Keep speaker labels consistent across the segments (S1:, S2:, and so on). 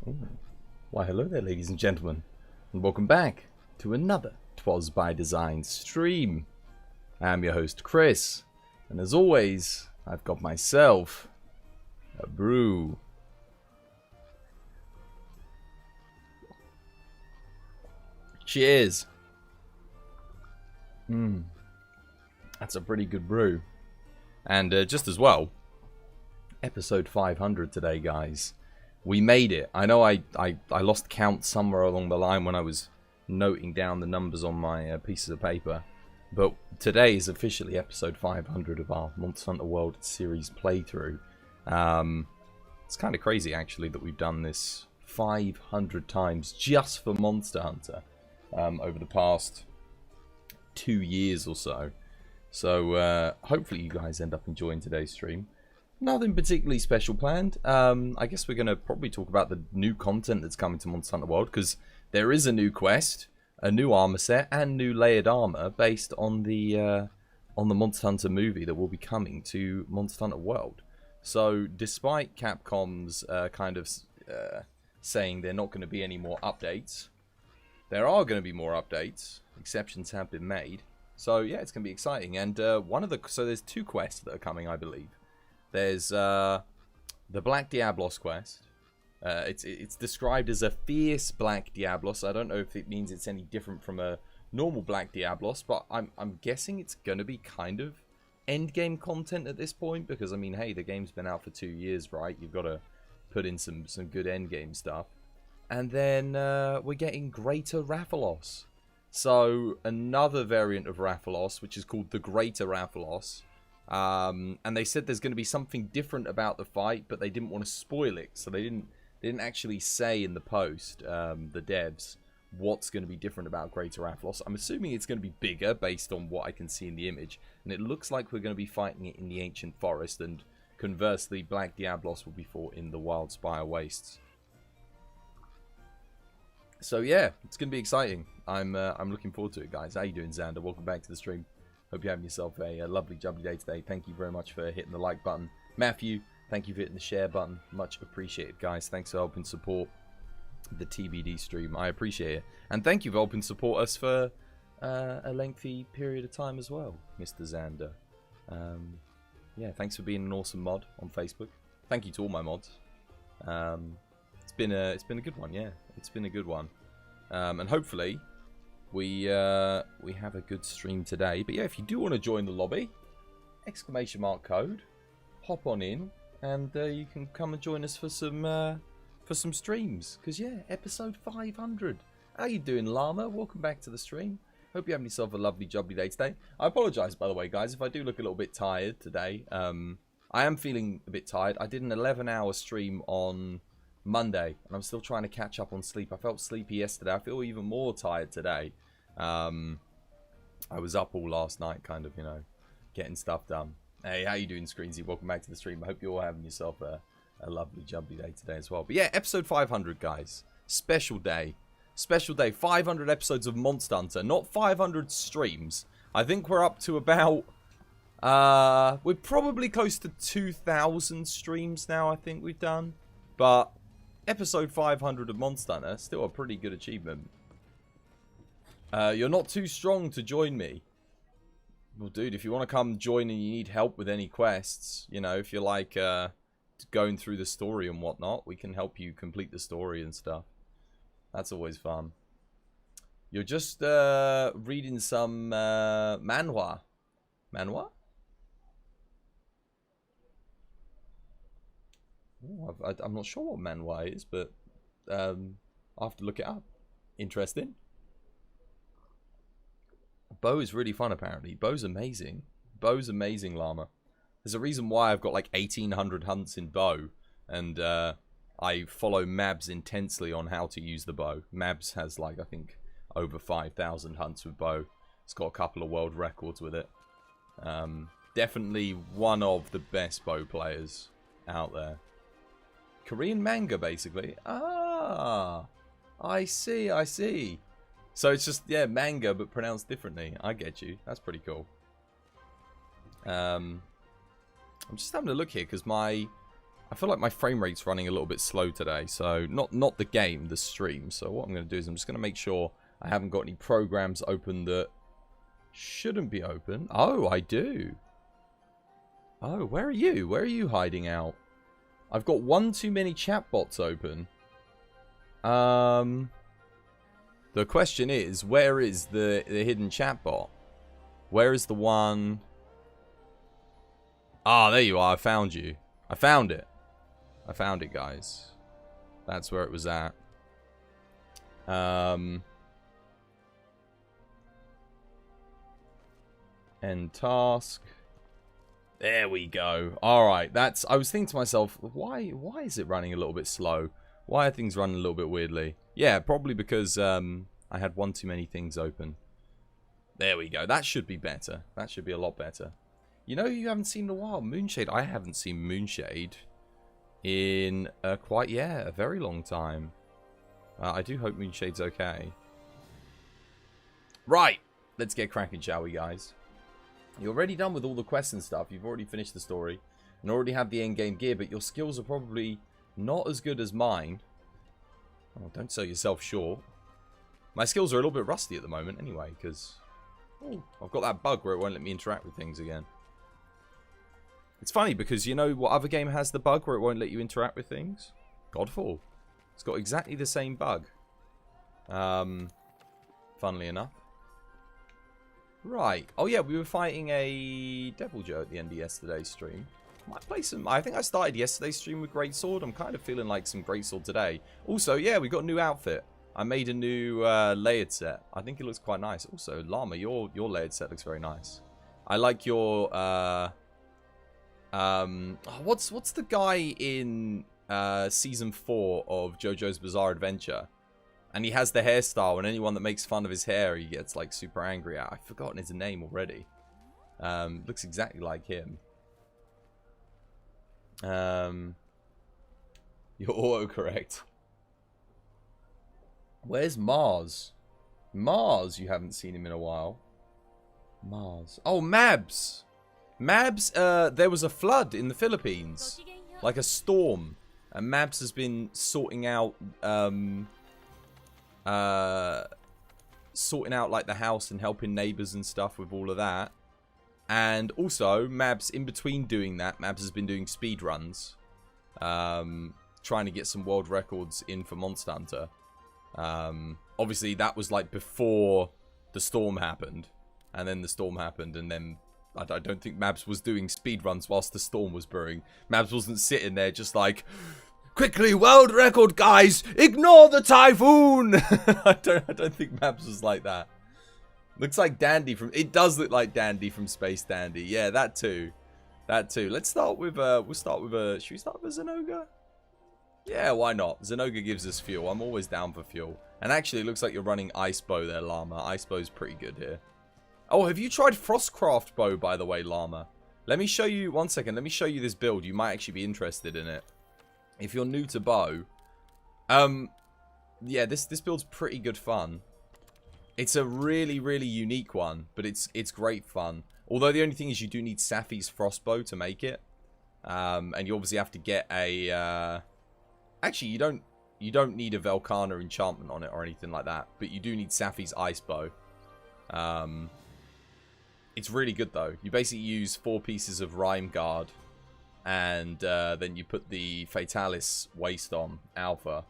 S1: Ooh. Why, hello there, ladies and gentlemen, and welcome back to another 'Twas by Design stream. I'm your host, Chris, and as always, I've got myself a brew. Cheers. That's a pretty good brew. And just as well, episode 500 today, guys. We made it. I know I lost count somewhere along the line when I was noting down the numbers on my pieces of paper. But today is officially episode 500 of our Monster Hunter World series playthrough. It's kind of crazy, actually, that we've done this 500 times just for Monster Hunter over the past 2 years or so. So hopefully you guys end up enjoying today's stream. Nothing particularly special planned. I guess we're going to probably talk about the new content that's coming to Monster Hunter World, because there is a new quest, a new armor set, and new layered armor based on the Monster Hunter movie that will be coming to Monster Hunter World. So despite Capcom's saying there are not going to be any more updates, there are going to be more updates. Exceptions have been made. So yeah, it's going to be exciting. And so there's 2 quests that are coming, I believe. There's the Black Diablos quest. It's described as a fierce Black Diablos. I don't know if it means it's any different from a normal Black Diablos, but I'm guessing it's going to be kind of endgame content at this point, because I mean, hey, the game's been out for 2 years, right? You've got to put in some good endgame stuff. And then we're getting Greater Rathalos. So another variant of Rathalos, which is called the Greater Rathalos. And they said there's going to be something different about the fight, but they didn't want to spoil it, so they didn't actually say in the post, the devs, what's going to be different about Greater Rathalos. I'm assuming it's going to be bigger based on what I can see in the image, and it looks like we're going to be fighting it in the Ancient Forest, and conversely, Black Diablos will be fought in the Wild Spire Wastes. So yeah, it's going to be exciting. I'm looking forward to it, guys. How you doing, Xander? Welcome back to the stream. Hope you're having yourself a lovely, jubbly day today. Thank you very much for hitting the like button. Matthew, thank you for hitting the share button. Much appreciated, guys. Thanks for helping support the TBD stream. I appreciate it. And thank you for helping support us for a lengthy period of time as well, Mr. Xander. Yeah, thanks for being an awesome mod on Facebook. Thank you to all my mods. It's been a good one, yeah. It's been a good one. And hopefully we have a good stream today. But yeah, if you do want to join the lobby, ! code, hop on in, and you can come and join us for some streams. Because yeah, episode 500. How you doing, Llama? Welcome back to the stream. Hope you're having yourself a lovely, jubbly day today. I apologise, by the way, guys, if I do look a little bit tired today. I am feeling a bit tired. I did an 11-hour stream on Monday, and I'm still trying to catch up on sleep. I felt sleepy yesterday. I feel even more tired today. I was up all last night, kind of, getting stuff done. Hey, how you doing, Screensy? Welcome back to the stream. I hope you're all having yourself a lovely, jubbly day today as well. But yeah, episode 500, guys. Special day. Special day. 500 episodes of Monster Hunter. Not 500 streams. I think we're up to about... we're probably close to 2,000 streams now, I think we've done. But episode 500 of Monster Hunter, still a pretty good achievement. You're not too strong to join me. Well, dude, if you want to come join and you need help with any quests, if you like going through the story and whatnot, we can help you complete the story and stuff. That's always fun. You're just reading some manhwa. Manhwa? Ooh, I'm not sure what manhwa is, but I'll have to look it up. Interesting. Bow is really fun, apparently. Bow's amazing. Bow's amazing, Llama. There's a reason why I've got like 1,800 hunts in bow, and I follow Mabs intensely on how to use the bow. Mabs has like, I think, over 5,000 hunts with bow. It's got a couple of world records with it. Definitely one of the best bow players out there. Korean manga, basically. Ah, I see, I see. So it's just, yeah, manga, but pronounced differently. I get you. That's pretty cool. I'm just having a look here, because I feel like my frame rate's running a little bit slow today. So, not the game, the stream. So, what I'm going to do is I'm just going to make sure I haven't got any programs open that shouldn't be open. Oh, I do. Oh, where are you? Where are you hiding out? I've got one too many chatbots open. The question is, where is the hidden chatbot? Where is the one... Ah, there you are. I found you. I found it. I found it, guys. That's where it was at. End task. There we go. Alright, that's... I was thinking to myself, why is it running a little bit slow? Why are things running a little bit weirdly? Yeah, probably because I had one too many things open. There we go. That should be better. That should be a lot better. You know, you haven't seen in a while. Moonshade. I haven't seen Moonshade in quite, yeah, a very long time. I do hope Moonshade's okay. Right. Let's get cracking, shall we, guys? You're already done with all the quests and stuff. You've already finished the story and already have the end-game gear, but your skills are probably not as good as mine. Oh, don't sell yourself short. My skills are a little bit rusty at the moment anyway, because I've got that bug where it won't let me interact with things again. It's funny because you know what other game has the bug where it won't let you interact with things? Godfall. It's got exactly the same bug. Funnily enough. Right. Oh yeah, we were fighting a Devil Joe at the end of yesterday's stream. Might play some... I think I started yesterday's stream with Greatsword. I'm kind of feeling like some Greatsword today. Also, yeah, we got a new outfit. I made a new layered set. I think it looks quite nice. Also, Llama, your layered set looks very nice. I like your... what's the guy in Season 4 of JoJo's Bizarre Adventure? And he has the hairstyle, and anyone that makes fun of his hair, he gets, like, super angry at. I've forgotten his name already. Looks exactly like him. You're autocorrect. Where's Mars? Mars, you haven't seen him in a while. Mars. Oh, Mabs! Mabs, there was a flood in the Philippines. Like a storm. And Mabs has been sorting out, like the house and helping neighbors and stuff with all of that. And also, Mabs, in between doing that, Mabs has been doing speed runs. Trying to get some world records in for Monster Hunter. Obviously, that was like before the storm happened. And then the storm happened, and then I don't think Mabs was doing speed runs whilst the storm was brewing. Mabs wasn't sitting there just like, quickly, world record, guys! Ignore the typhoon! I don't think Mabs was like that. Looks like Dandy from... It does look like Dandy from Space Dandy. Yeah, that too. That too. Let's start with... We'll start with a... Should we start with a Zenoga? Yeah, why not? Zenoga gives us fuel. I'm always down for fuel. And actually, it looks like you're running Ice Bow there, Llama. Ice Bow's pretty good here. Oh, have you tried Frostcraft Bow, by the way, Llama? Let me show you... One second. Let me show you this build. You might actually be interested in it. If you're new to bow. Yeah, this build's pretty good fun. It's a really, really unique one, but it's great fun. Although the only thing is you do need Safi's Frostbow to make it. And you obviously have to get a... Actually, you don't need a Velkhana enchantment on it or anything like that. But you do need Safi's Ice Bow. It's really good, though. You basically use 4 pieces of Rhyme Guard. And then you put the Fatalis Waste on, Alpha.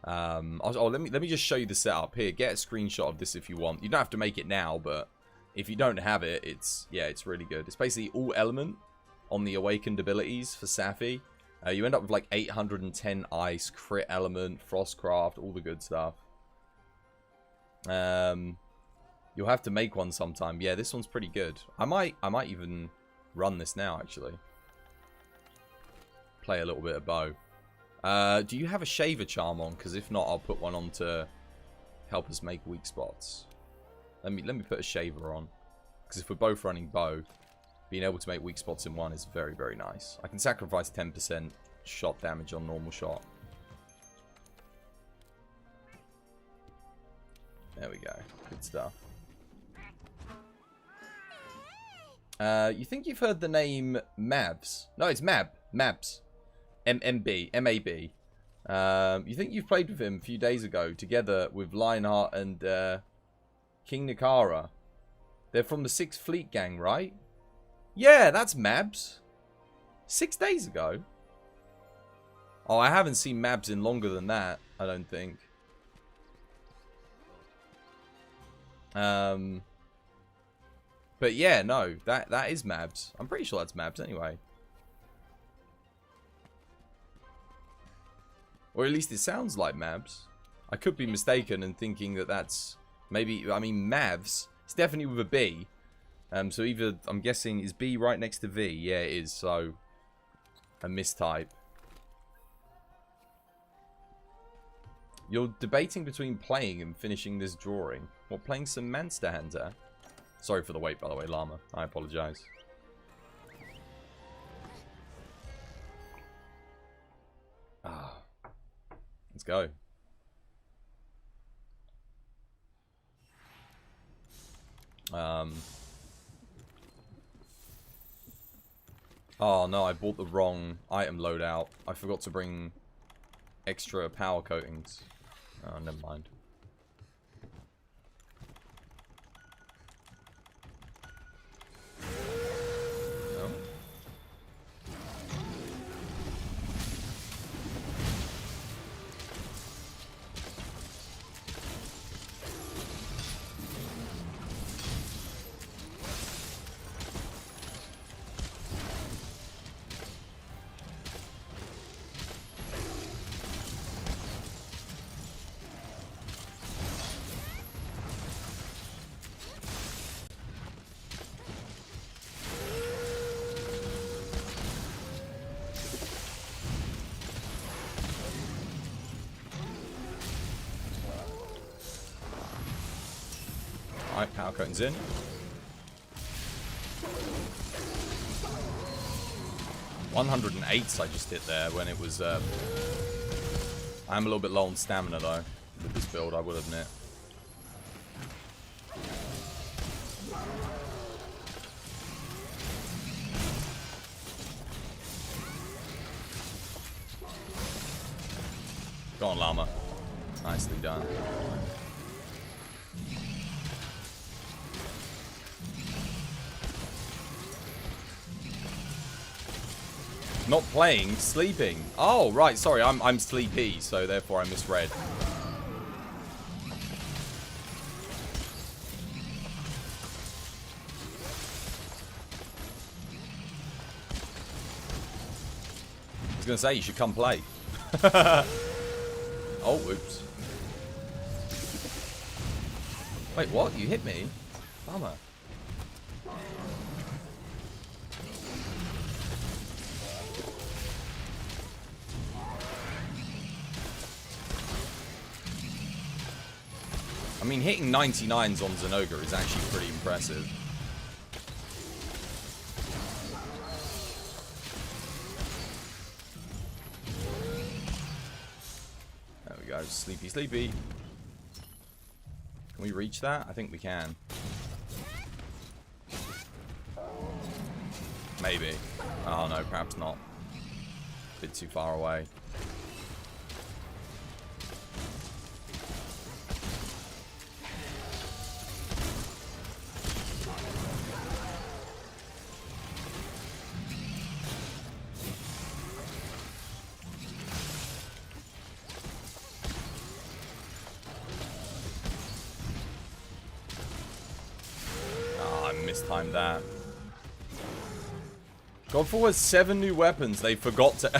S1: Oh, let me just show you the setup. Here, get a screenshot of this if you want. You don't have to make it now, but if you don't have it, it's really good. It's basically all element on the awakened abilities for Safi. You end up with like 810 ice, crit element, frostcraft, all the good stuff. You'll have to make one sometime. Yeah, this one's pretty good. I might even run this now, actually. Play a little bit of bow. Do you have a shaver charm on? Because if not, I'll put one on to help us make weak spots. Let me put a shaver on. Because if we're both running bow, being able to make weak spots in one is very, very nice. I can sacrifice 10% shot damage on normal shot. There we go. Good stuff. You think you've heard the name Mabs? No, it's Mab. Mabs. MB. MAB. You think you've played with him a few days ago, together with Lionheart and King Nikara. They're from the 6th Fleet Gang, right? Yeah, that's Mabs. 6 days ago. Oh, I haven't seen Mabs in longer than that, I don't think. But yeah, no, that is Mabs. I'm pretty sure that's Mabs anyway. Or at least it sounds like Mabs. I could be mistaken in thinking that that's maybe, I mean, Mavs. It's definitely with a B. So either, I'm guessing, is B right next to V? Yeah, it is. So, a mistype. You're debating between playing and finishing this drawing. What, playing some Monster Hunter? Sorry for the wait, by the way, Llama. I apologize. Ah. Let's go. Oh no, I bought the wrong item loadout. I forgot to bring extra power coatings. Oh, never mind. No. Alright, power coatings in. $108 I just hit there when it was, I'm a little bit low on stamina though, with this build, I will admit. Go on, Llama. Nicely done. Not playing, sleeping. Oh, right, sorry, I'm sleepy, so therefore I misread. I was gonna say, you should come play. Oh, oops. Wait, what? You hit me? Bummer. I mean, hitting 99s on Zinogre is actually pretty impressive. There we go. Sleepy, sleepy. Can we reach that? I think we can. Maybe. Oh, no, perhaps not. A bit too far away. Mistimed that. Godfall has 7 new weapons. They forgot to.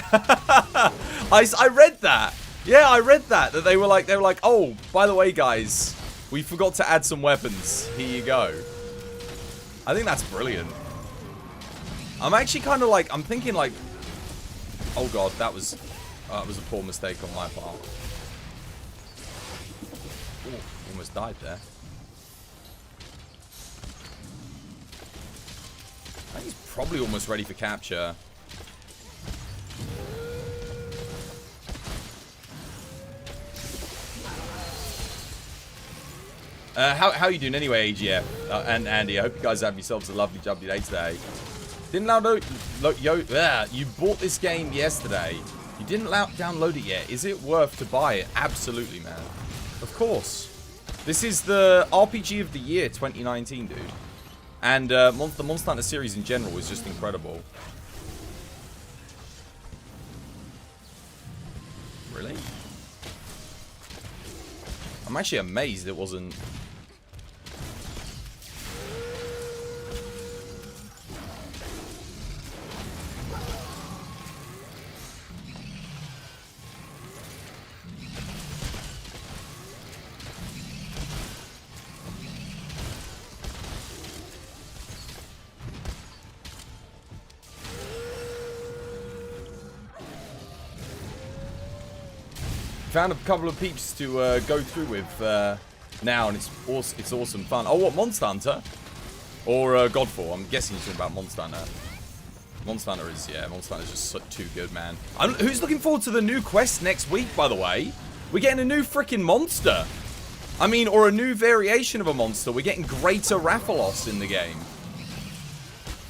S1: I read that. Yeah, I read that. That they were like, oh, by the way, guys, we forgot to add some weapons. Here you go. I think that's brilliant. I'm actually kind of like, I'm thinking like, oh god, that was a poor mistake on my part. Ooh, almost died there. I think he's probably almost ready for capture. How are you doing anyway, AGF and Andy? I hope you guys have yourselves a lovely jubbly day today. Didn't allow you bought this game yesterday. You didn't download it yet. Is it worth to buy it? Absolutely, man. Of course. This is the RPG of the year 2019, dude. And the Monster Hunter series in general is just incredible. Really? I'm actually amazed it wasn't... Found a couple of peeps to go through with now, and it's awesome fun. Oh, what, Monster Hunter? Or Godfall? I'm guessing you're talking about Monster Hunter. Monster Hunter is, yeah, Monster Hunter is just so, too good, man. Who's looking forward to the new quest next week, by the way? We're getting a new freaking monster. I mean, or a new variation of a monster. We're getting Greater Rathalos in the game.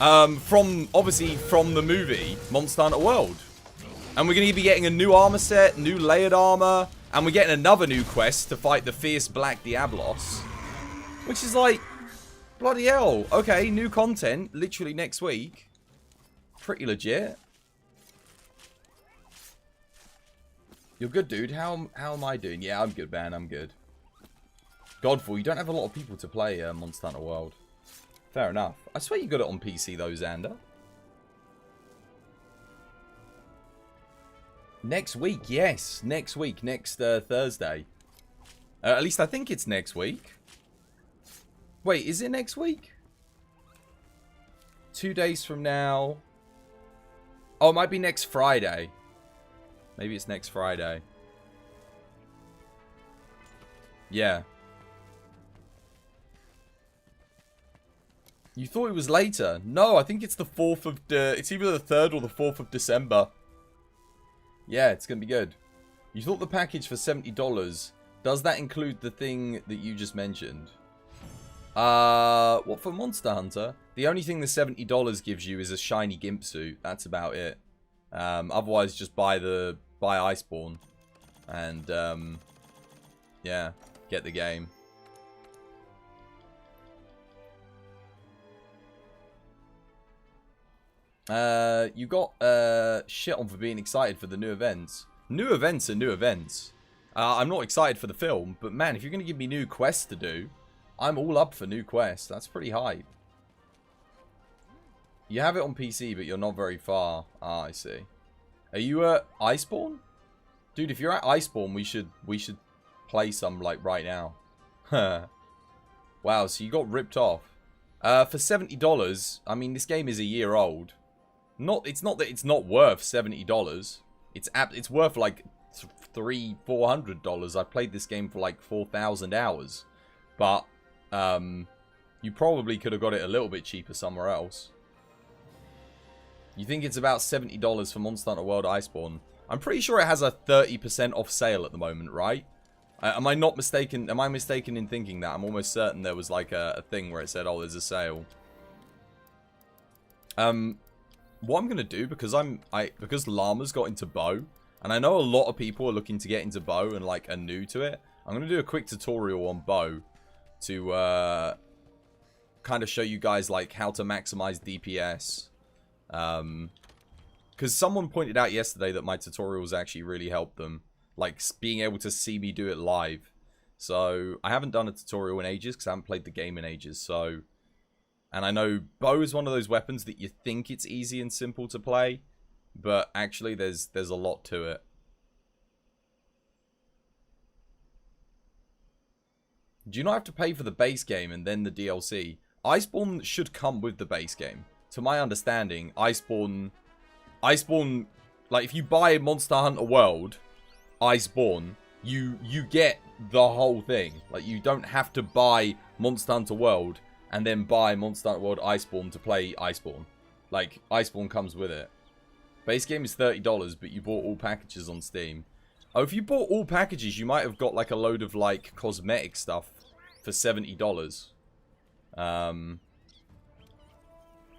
S1: Obviously, from the movie Monster Hunter World. And we're going to be getting a new armor set, new layered armor, and we're getting another new quest to fight the fierce Black Diablos. Which is like, bloody hell. Okay, new content, literally next week. Pretty legit. You're good, dude. How am I doing? Yeah, I'm good, man. I'm good. Godfall, you don't have a lot of people to play Monster Hunter World. Fair enough. I swear you got it on PC, though, Xander. Next week, yes. Next week, next Thursday. At least I think it's next week. Wait, is it next week? 2 days from now. Oh, it might be next Friday. Maybe it's next Friday. Yeah. You thought it was later. No, I think it's the 4th of... it's either the 3rd or the 4th of December. Yeah, it's going to be good. You thought the package for $70. Does that include the thing that you just mentioned? What for Monster Hunter? The only thing the $70 gives you is a shiny gimp suit. That's about it. Otherwise, just buy Iceborne. And, yeah, get the game. You got shit on for being excited for the new events. New events are new events. I'm not excited for the film, but man, if you're going to give me new quests to do, I'm all up for new quests. That's pretty hype. You have it on PC, but you're not very far. Ah, I see. Are you at Iceborne? Dude, if you're at Iceborne, we should play some, like, right now. Wow, so you got ripped off. For $70, I mean, this game is a year old. It's not that it's not worth $70. It's worth like $300-400. I played this game for like 4,000 hours, but you probably could have got it a little bit cheaper somewhere else. You think it's about $70 for Monster Hunter World Iceborne? I'm pretty sure it has a 30% off sale at the moment, right? Am I not mistaken? Am I mistaken in thinking that? I'm almost certain there was like a thing where it said, "Oh, there's a sale." What I'm gonna do, because Llama's got into bow, and I know a lot of people are looking to get into bow and like are new to it. I'm gonna do a quick tutorial on bow to kind of show you guys like how to maximize DPS. Because someone pointed out yesterday that my tutorials actually really helped them, like being able to see me do it live. So I haven't done a tutorial in ages because I haven't played the game in ages. So. And I know bow is one of those weapons that you think it's easy and simple to play, but actually there's a lot to it. Do you not have to pay for the base game and then the DLC? Iceborne should come with the base game. To my understanding, Iceborne, like if you buy Monster Hunter World, Iceborne, you get the whole thing. Like you don't have to buy Monster Hunter World and then buy Monster Hunter World Iceborne to play Iceborne. Like, Iceborne comes with it. Base game is $30, but you bought all packages on Steam. Oh, if you bought all packages, you might have got, like, a load of, like, cosmetic stuff for $70.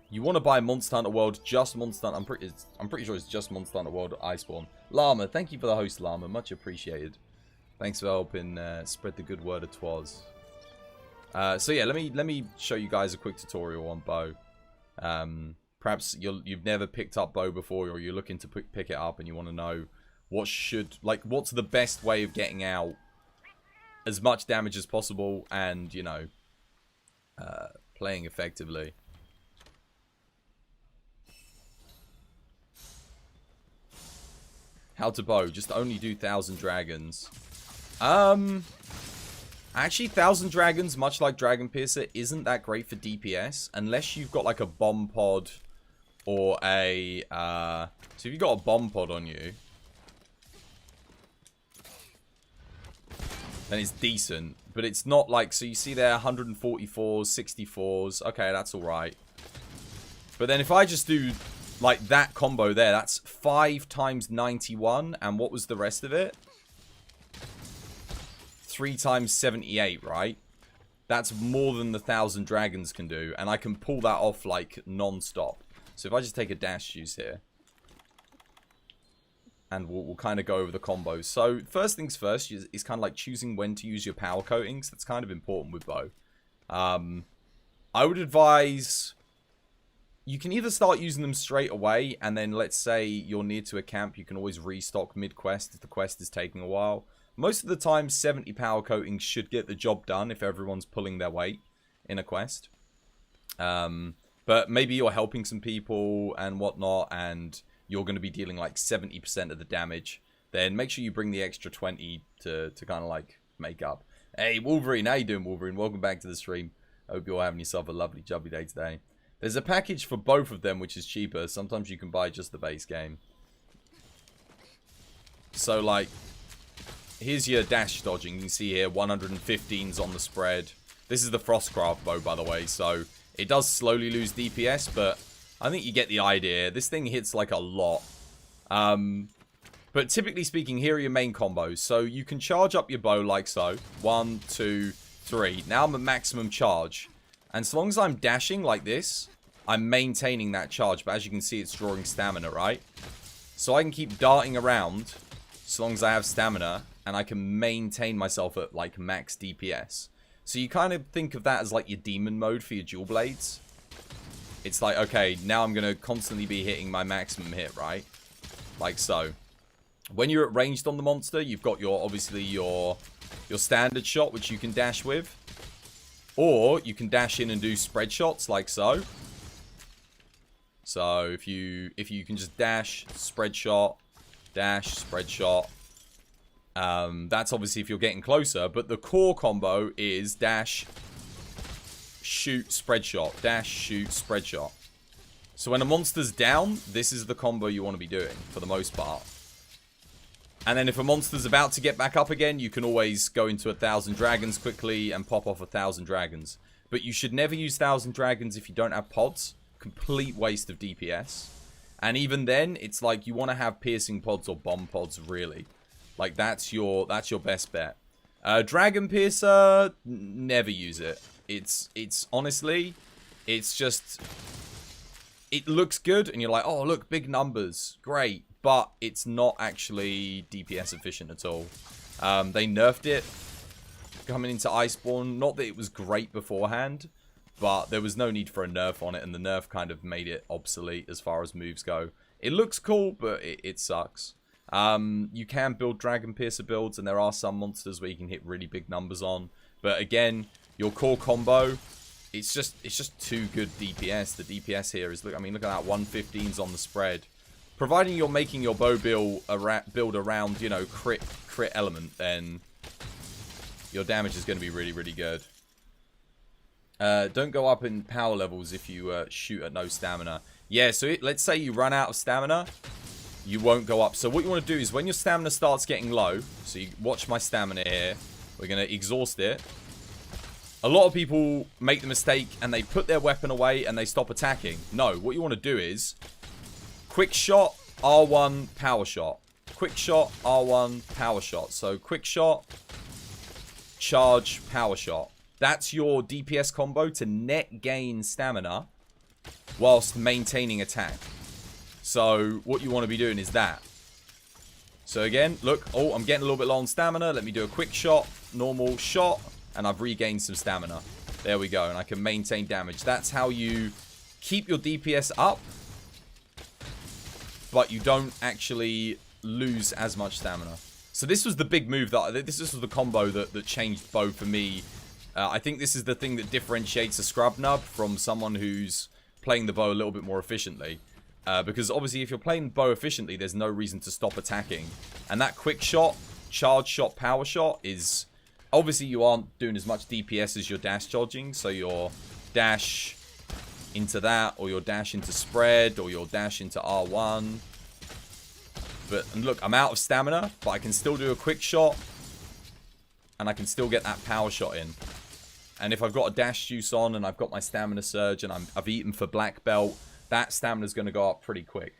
S1: You want to buy Monster Hunter World, just Monster Hunter... I'm pretty sure it's just Monster Hunter World Iceborne. Llama, thank you for the host, Llama. Much appreciated. Thanks for helping spread the good word of Twas. So yeah, let me show you guys a quick tutorial on bow. Perhaps you've never picked up bow before, or you're looking to pick it up and you want to know what's the best way of getting out as much damage as possible and, you know, playing effectively. How to bow, just only do 1,000 dragons. Actually, 1,000 dragons, much like Dragon Piercer, isn't that great for DPS unless you've got like a bomb pod or a so if you've got a bomb pod on you, then it's decent, but it's not like, so you see there 144s, 64s, okay, that's alright. But then if I just do like that combo there, that's 5 times 91, and what was the rest of it? 3 times 78, right? That's more than the 1,000 dragons can do, and I can pull that off like non-stop. So if I just take a dash use here, and we'll kind of go over the combos. So first things first is kind of like choosing when to use your power coatings. That's kind of important with bow. I would advise you can either start using them straight away, and then let's say you're near to a camp, you can always restock mid-quest if the quest is taking a while. Most of the time, 70 power coatings should get the job done if everyone's pulling their weight in a quest. But maybe you're helping some people and whatnot, and you're going to be dealing like 70% of the damage. Then make sure you bring the extra 20 to kind of like make up. Hey, Wolverine, how you doing, Wolverine? Welcome back to the stream. Hope you're having yourself a lovely, jubbly day today. There's a package for both of them, which is cheaper. Sometimes you can buy just the base game. So, like, here's your dash dodging. You can see here, 115s on the spread. This is the Frostcraft bow, by the way, so it does slowly lose DPS, but I think you get the idea. This thing hits, like, a lot. But typically speaking, here are your main combos. So you can charge up your bow like so. 1, 2, 3. Now I'm at maximum charge. And so long as I'm dashing like this, I'm maintaining that charge. But as you can see, it's drawing stamina, right? So I can keep darting around so long as I have stamina, and I can maintain myself at like max DPS. So you kind of think of that as like your demon mode for your dual blades. It's like, okay, now I'm going to constantly be hitting my maximum hit, right? Like so. When you're at ranged on the monster, you've got your, obviously, your standard shot, which you can dash with. Or you can dash in and do spread shots, like so. So if you can just dash, spread shot, dash, spread shot. That's obviously if you're getting closer. But the core combo is dash, shoot, spread shot. Dash, shoot, spread shot. So when a monster's down, this is the combo you want to be doing, for the most part. And then if a monster's about to get back up again, you can always go into 1,000 dragons quickly and pop off 1,000 dragons. But you should never use 1,000 dragons if you don't have pods. Complete waste of DPS. And even then, it's like you want to have piercing pods or bomb pods, really. Like, that's your best bet. Dragon Piercer, never use it. It's honestly, it's just, it looks good, and you're like, oh, look, big numbers, great. But it's not actually DPS efficient at all. They nerfed it coming into Iceborne. Not that it was great beforehand, but there was no need for a nerf on it, and the nerf kind of made it obsolete as far as moves go. It looks cool, but it sucks. You can build Dragon Piercer builds, and there are some monsters where you can hit really big numbers on. But again, your core combo, it's just too good DPS. The DPS here is, look at that, 115s on the spread. Providing you're making your bow build around, you know, crit element, then your damage is going to be really, really good. Don't go up in power levels if you shoot at no stamina. Yeah, so let's say you run out of stamina, you won't go up. So what you want to do is when your stamina starts getting low, so you watch my stamina here, we're going to exhaust it. A lot of people make the mistake and they put their weapon away and they stop attacking. No, what you want to do is quick shot, R1, power shot. Quick shot, R1, power shot. So quick shot, charge, power shot. That's your DPS combo to net gain stamina whilst maintaining attack. So what you want to be doing is that. So again, look. Oh, I'm getting a little bit low on stamina. Let me do a quick shot. Normal shot. And I've regained some stamina. There we go. And I can maintain damage. That's how you keep your DPS up. But you don't actually lose as much stamina. So this was the big move. This was the combo that changed bow for me. I think this is the thing that differentiates a scrub nub from someone who's playing the bow a little bit more efficiently. Because obviously if you're playing bow efficiently, there's no reason to stop attacking. And that quick shot, charge shot, power shot is... Obviously you aren't doing as much DPS as your dash dodging. So your dash into that, or your dash into spread, or your dash into R1. And look, I'm out of stamina, but I can still do a quick shot. And I can still get that power shot in. And if I've got a dash juice on and I've got my stamina surge and I've eaten for black belt, that stamina's going to go up pretty quick.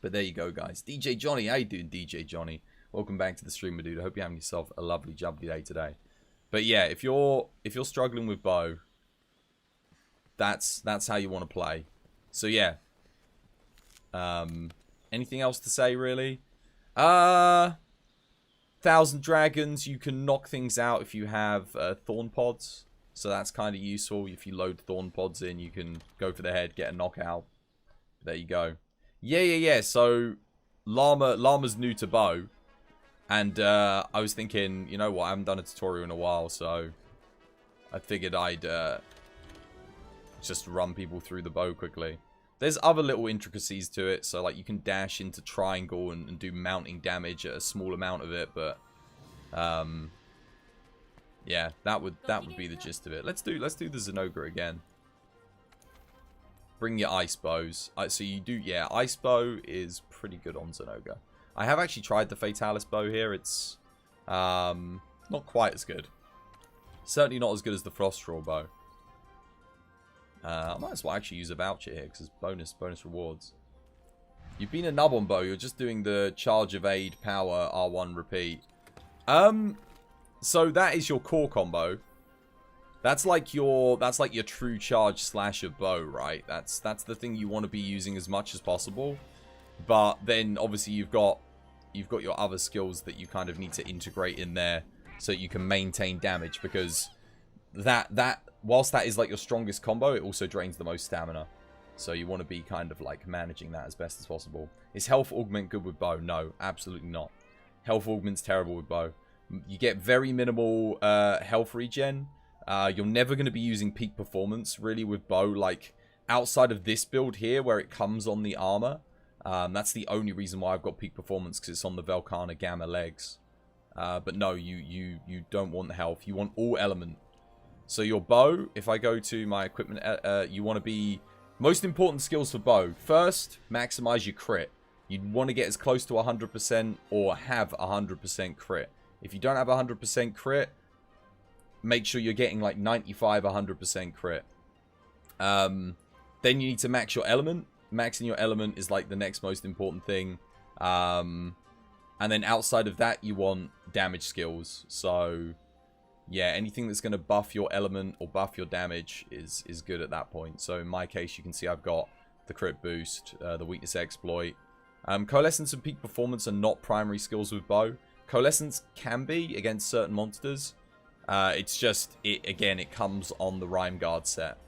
S1: But there you go, guys. DJ Johnny, how you doing, DJ Johnny? Welcome back to the stream, my dude. I hope you're having yourself a lovely, jubbly day today. But yeah, if you're struggling with bow, that's how you want to play. So yeah. Anything else to say, really? 1,000 dragons, you can knock things out if you have thorn pods. So that's kind of useful. If you load thorn pods in, you can go for the head, get a knockout. There you go. Yeah. So Llama's new to bow. And I was thinking, you know what, I haven't done a tutorial in a while, so I figured I'd just run people through the bow quickly. There's other little intricacies to it, so like you can dash into triangle and do mounting damage at a small amount of it, but yeah, that would be the gist of it. Let's do the Zenogre again. Bring your ice bows. So you do, yeah, ice bow is pretty good on Zenogre. I have actually tried the Fatalis bow here. It's not quite as good. Certainly not as good as the Frost Straw bow. I might as well actually use a voucher here because it's bonus rewards. You've been a nub on bow. You're just doing the charge, evade, power, R1 repeat. So that is your core combo. That's like your true charge slash of bow, right? That's the thing you want to be using as much as possible. But then obviously you've got your other skills that you kind of need to integrate in there so you can maintain damage, because that whilst that is like your strongest combo, it also drains the most stamina. So you want to be kind of like managing that as best as possible. Is health augment good with bow? No, absolutely not. Health augment's terrible with bow. You get very minimal health regen. You're never going to be using peak performance really with bow, like outside of this build here where it comes on the armor. That's the only reason why I've got peak performance, because it's on the Velkhana Gamma legs. But no, you don't want the health. You want all element. So your bow, if I go to my equipment, you want to be... Most important skills for bow. First, maximize your crit. You want to get as close to 100% or have 100% crit. If you don't have 100% crit, make sure you're getting like 95, 100% crit. Then you need to max your element. Maxing your element is like the next most important thing. And then outside of that, you want damage skills. So yeah, anything that's going to buff your element or buff your damage is good at that point. So in my case, you can see I've got the crit boost, the weakness exploit. Coalescence and peak performance are not primary skills with bow. Coalescence can be against certain monsters. It's just, again, it comes on the Rhyme Guard set.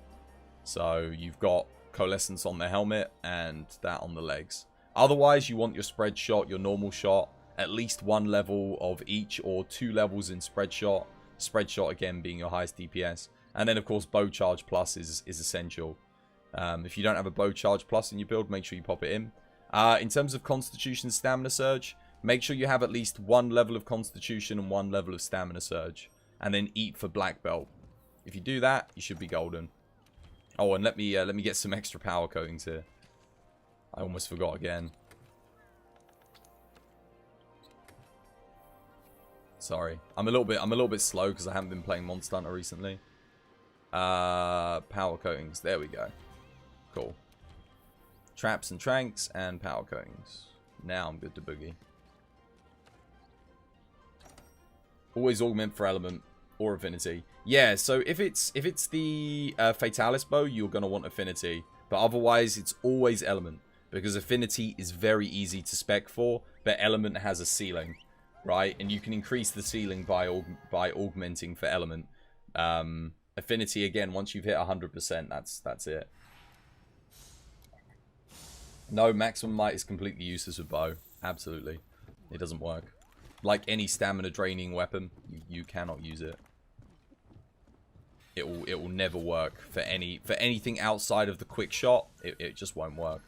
S1: So you've got Coalescence on the helmet and that on the legs. Otherwise, you want your spread shot, your normal shot, at least one level of each, or 2 levels in spread shot. Spread shot, again, being your highest DPS. And then, of course, bow charge plus is essential. If you don't have a bow charge plus in your build, make sure you pop it in. In terms of constitution stamina surge, make sure you have at least 1 level of constitution and 1 level of stamina surge. And then eat for black belt. If you do that, you should be golden. Oh, and let me get some extra power coatings here. I almost forgot again. Sorry, I'm a little bit slow because I haven't been playing Monster Hunter recently. Power coatings. There we go. Cool. Traps and tranks and power coatings. Now I'm good to boogie. Always augment for element or affinity. Yeah, so if it's the Fatalis bow, you're going to want affinity. But otherwise, it's always element. Because affinity is very easy to spec for. but element has a ceiling, right? And you can increase the ceiling by augmenting for element. Affinity, again, once you've hit 100%, that's it. No, maximum might is completely useless with bow. Absolutely. It doesn't work. Like any stamina draining weapon, you cannot use it. It will never work for anything outside of the quick shot. It just won't work.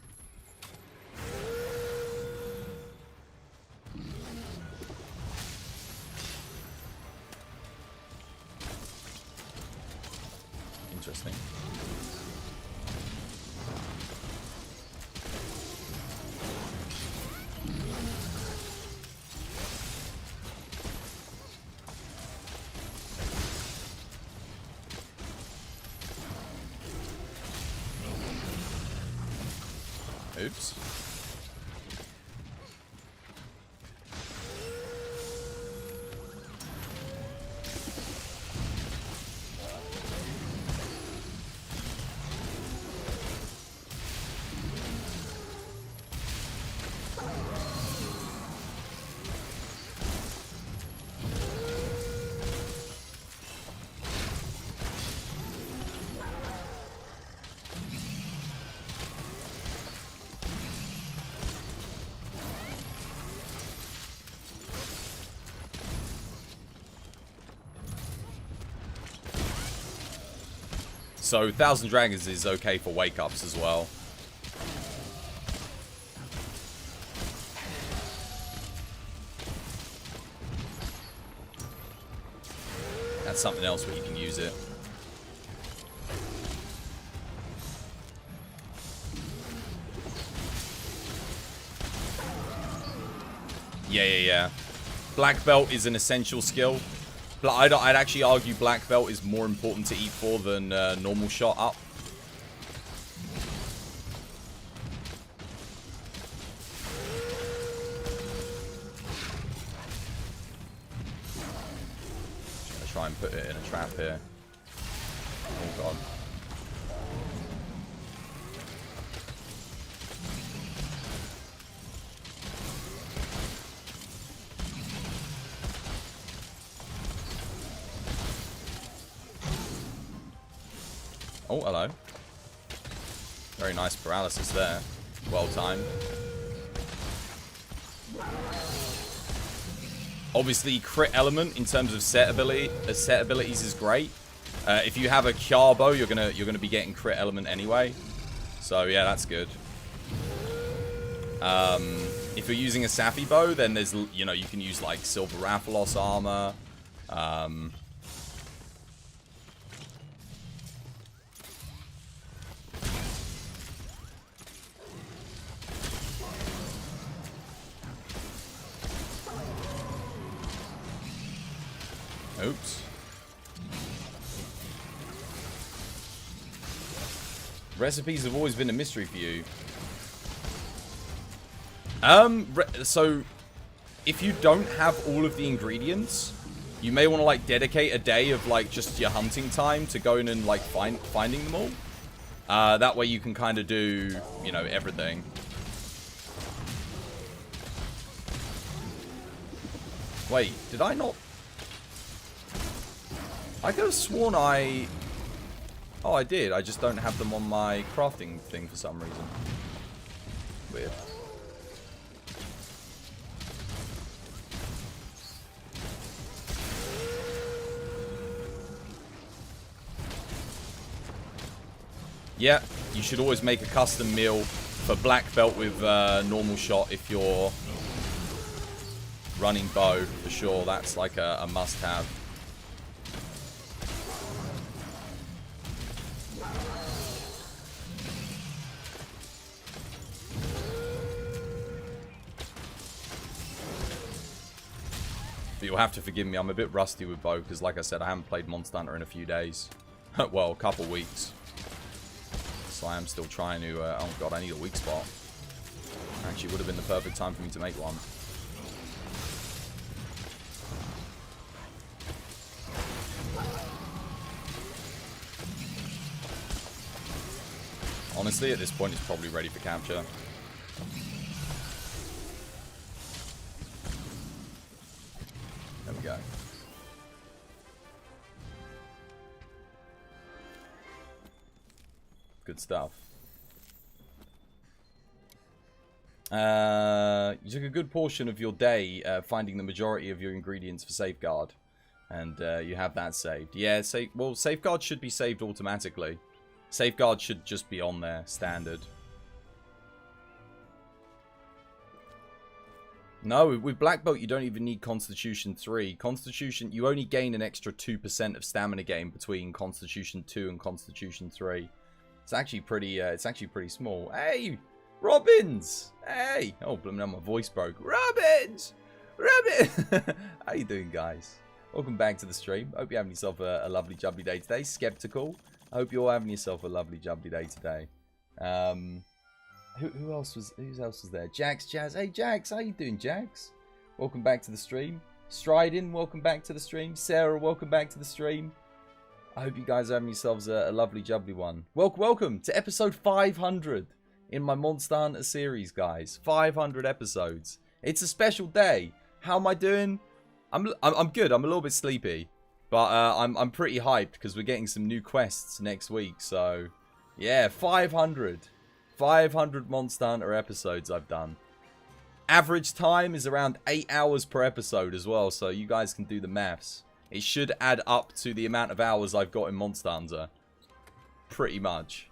S1: Interesting. Oops. So 1,000 Dragons is okay for wake-ups as well. That's something else where you can use it. Yeah. Black Belt is an essential skill. I'd actually argue Black Belt is more important to eat for than normal shot up. Just gonna try and put it in a trap here. Oh god. Oh, hello. Very nice paralysis there. Well timed. Obviously, crit element in terms of set abilities is great. If you have a Kjar bow, you're gonna be getting crit element anyway. So yeah, that's good. If you're using a Sapphi bow, then there's you can use like Silver Rathalos armor. Oops. Recipes have always been a mystery for you. So if you don't have all of the ingredients, you may want to like dedicate a day of like just your hunting time to going and like finding them all. That way you can kind of do, everything. Wait, did I not? I could have sworn I... Oh, I did. I just don't have them on my crafting thing for some reason. Weird. Yeah, you should always make a custom meal for black belt with normal shot if you're running bow, for sure. That's like a must-have. But you'll have to forgive me, I'm a bit rusty with bow, because like I said, I haven't played Monster Hunter in a few days. Well, a couple weeks. So I am still trying to... oh god, I need a weak spot. Actually, would have been the perfect time for me to make one. Honestly, at this point, it's probably ready for capture. Good stuff. You took a good portion of your day finding the majority of your ingredients for Safeguard. And you have that saved. Yeah, well, Safeguard should be saved automatically. Safeguard should just be on there, standard. No, with Black Belt, you don't even need Constitution 3. Constitution, you only gain an extra 2% of stamina gain between Constitution 2 and Constitution 3. It's actually pretty small. Hey, Robbins! Hey! Oh, now my voice broke. Robbins! Robbins! How you doing, guys? Welcome back to the stream. Hope you're having yourself a lovely, jubbly day today. Skeptical. I hope you're all having yourself a lovely, jubbly day today. Who else was there? Jax, Jazz. Hey, Jax. How you doing, Jax? Welcome back to the stream. Striding, welcome back to the stream. Sarah, welcome back to the stream. I hope you guys are having yourselves a lovely, jubbly one. Welcome to episode 500 in my Monster Hunter series, guys. 500 episodes. It's a special day. How am I doing? I'm good. I'm a little bit sleepy, but I'm pretty hyped because we're getting some new quests next week. So, yeah, 500 Monster Hunter episodes I've done. Average time is around 8 hours per episode as well, so you guys can do the maths. It should add up to the amount of hours I've got in Monster Hunter. Pretty much.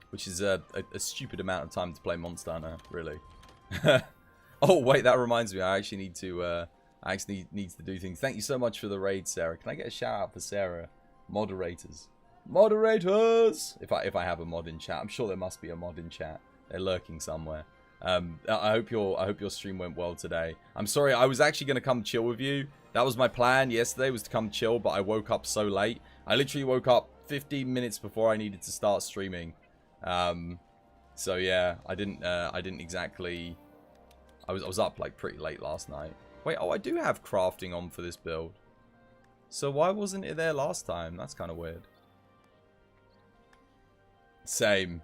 S1: Which is a stupid amount of time to play Monster Hunter, really. Oh, wait, that reminds me. I actually need to do things. Thank you so much for the raid, Sarah. Can I get a shout out for Sarah? Moderators. Moderators! If I have a mod in chat. I'm sure there must be a mod in chat. They're lurking somewhere. I hope your stream went well today. I'm sorry, I was actually going to come chill with you. That was my plan yesterday, was to come chill, but I woke up so late. I literally woke up 15 minutes before I needed to start streaming. So yeah, I didn't exactly... I was up like pretty late last night. Wait, oh, I do have crafting on for this build. So why wasn't it there last time? That's kind of weird. Same.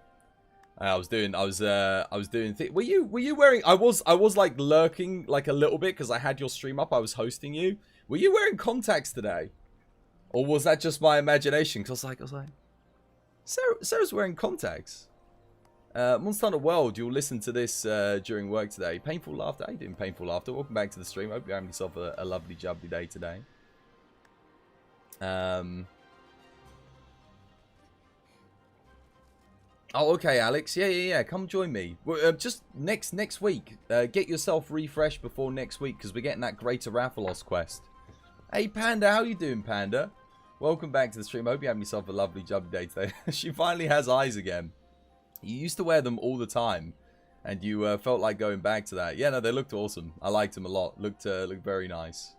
S1: I was doing. Were you wearing? I was like lurking like a little bit because I had your stream up. I was hosting you. Were you wearing contacts today, or was that just my imagination? Because I was like, Sarah's wearing contacts. Monster Hunter World, you'll listen to this during work today. Painful Laughter. How you doing, Painful Laughter? Welcome back to the stream. Hope you're having yourself a lovely, jubbly day today. Oh, okay, Alex. Yeah. Come join me. Just next week. Get yourself refreshed before next week because we're getting that Greater Rathalos quest. Hey, Panda. How you doing, Panda? Welcome back to the stream. Hope you're having yourself a lovely, jubbly day today. She finally has eyes again. You used to wear them all the time, and you felt like going back to that. Yeah, no, they looked awesome. I liked them a lot. Looked very nice.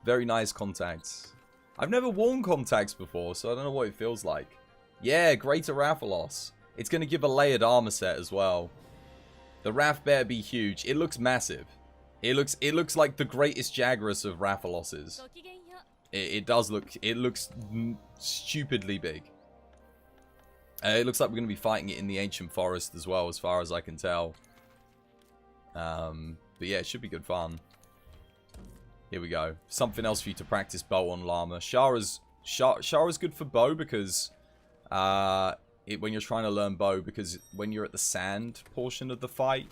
S1: Very nice contacts. I've never worn contacts before, so I don't know what it feels like. Yeah, Greater Rathalos. It's going to give a layered armor set as well. The Wrath better be huge. It looks massive. It looks like the greatest Jagras of Rathaloses. It does look... It looks stupidly big. It looks like we're going to be fighting it in the Ancient Forest as well, as far as I can tell. But yeah, it should be good fun. Here we go. Something else for you to practice bow on llama. Shara's good for bow because... when you're trying to learn bow, because when you're at the sand portion of the fight,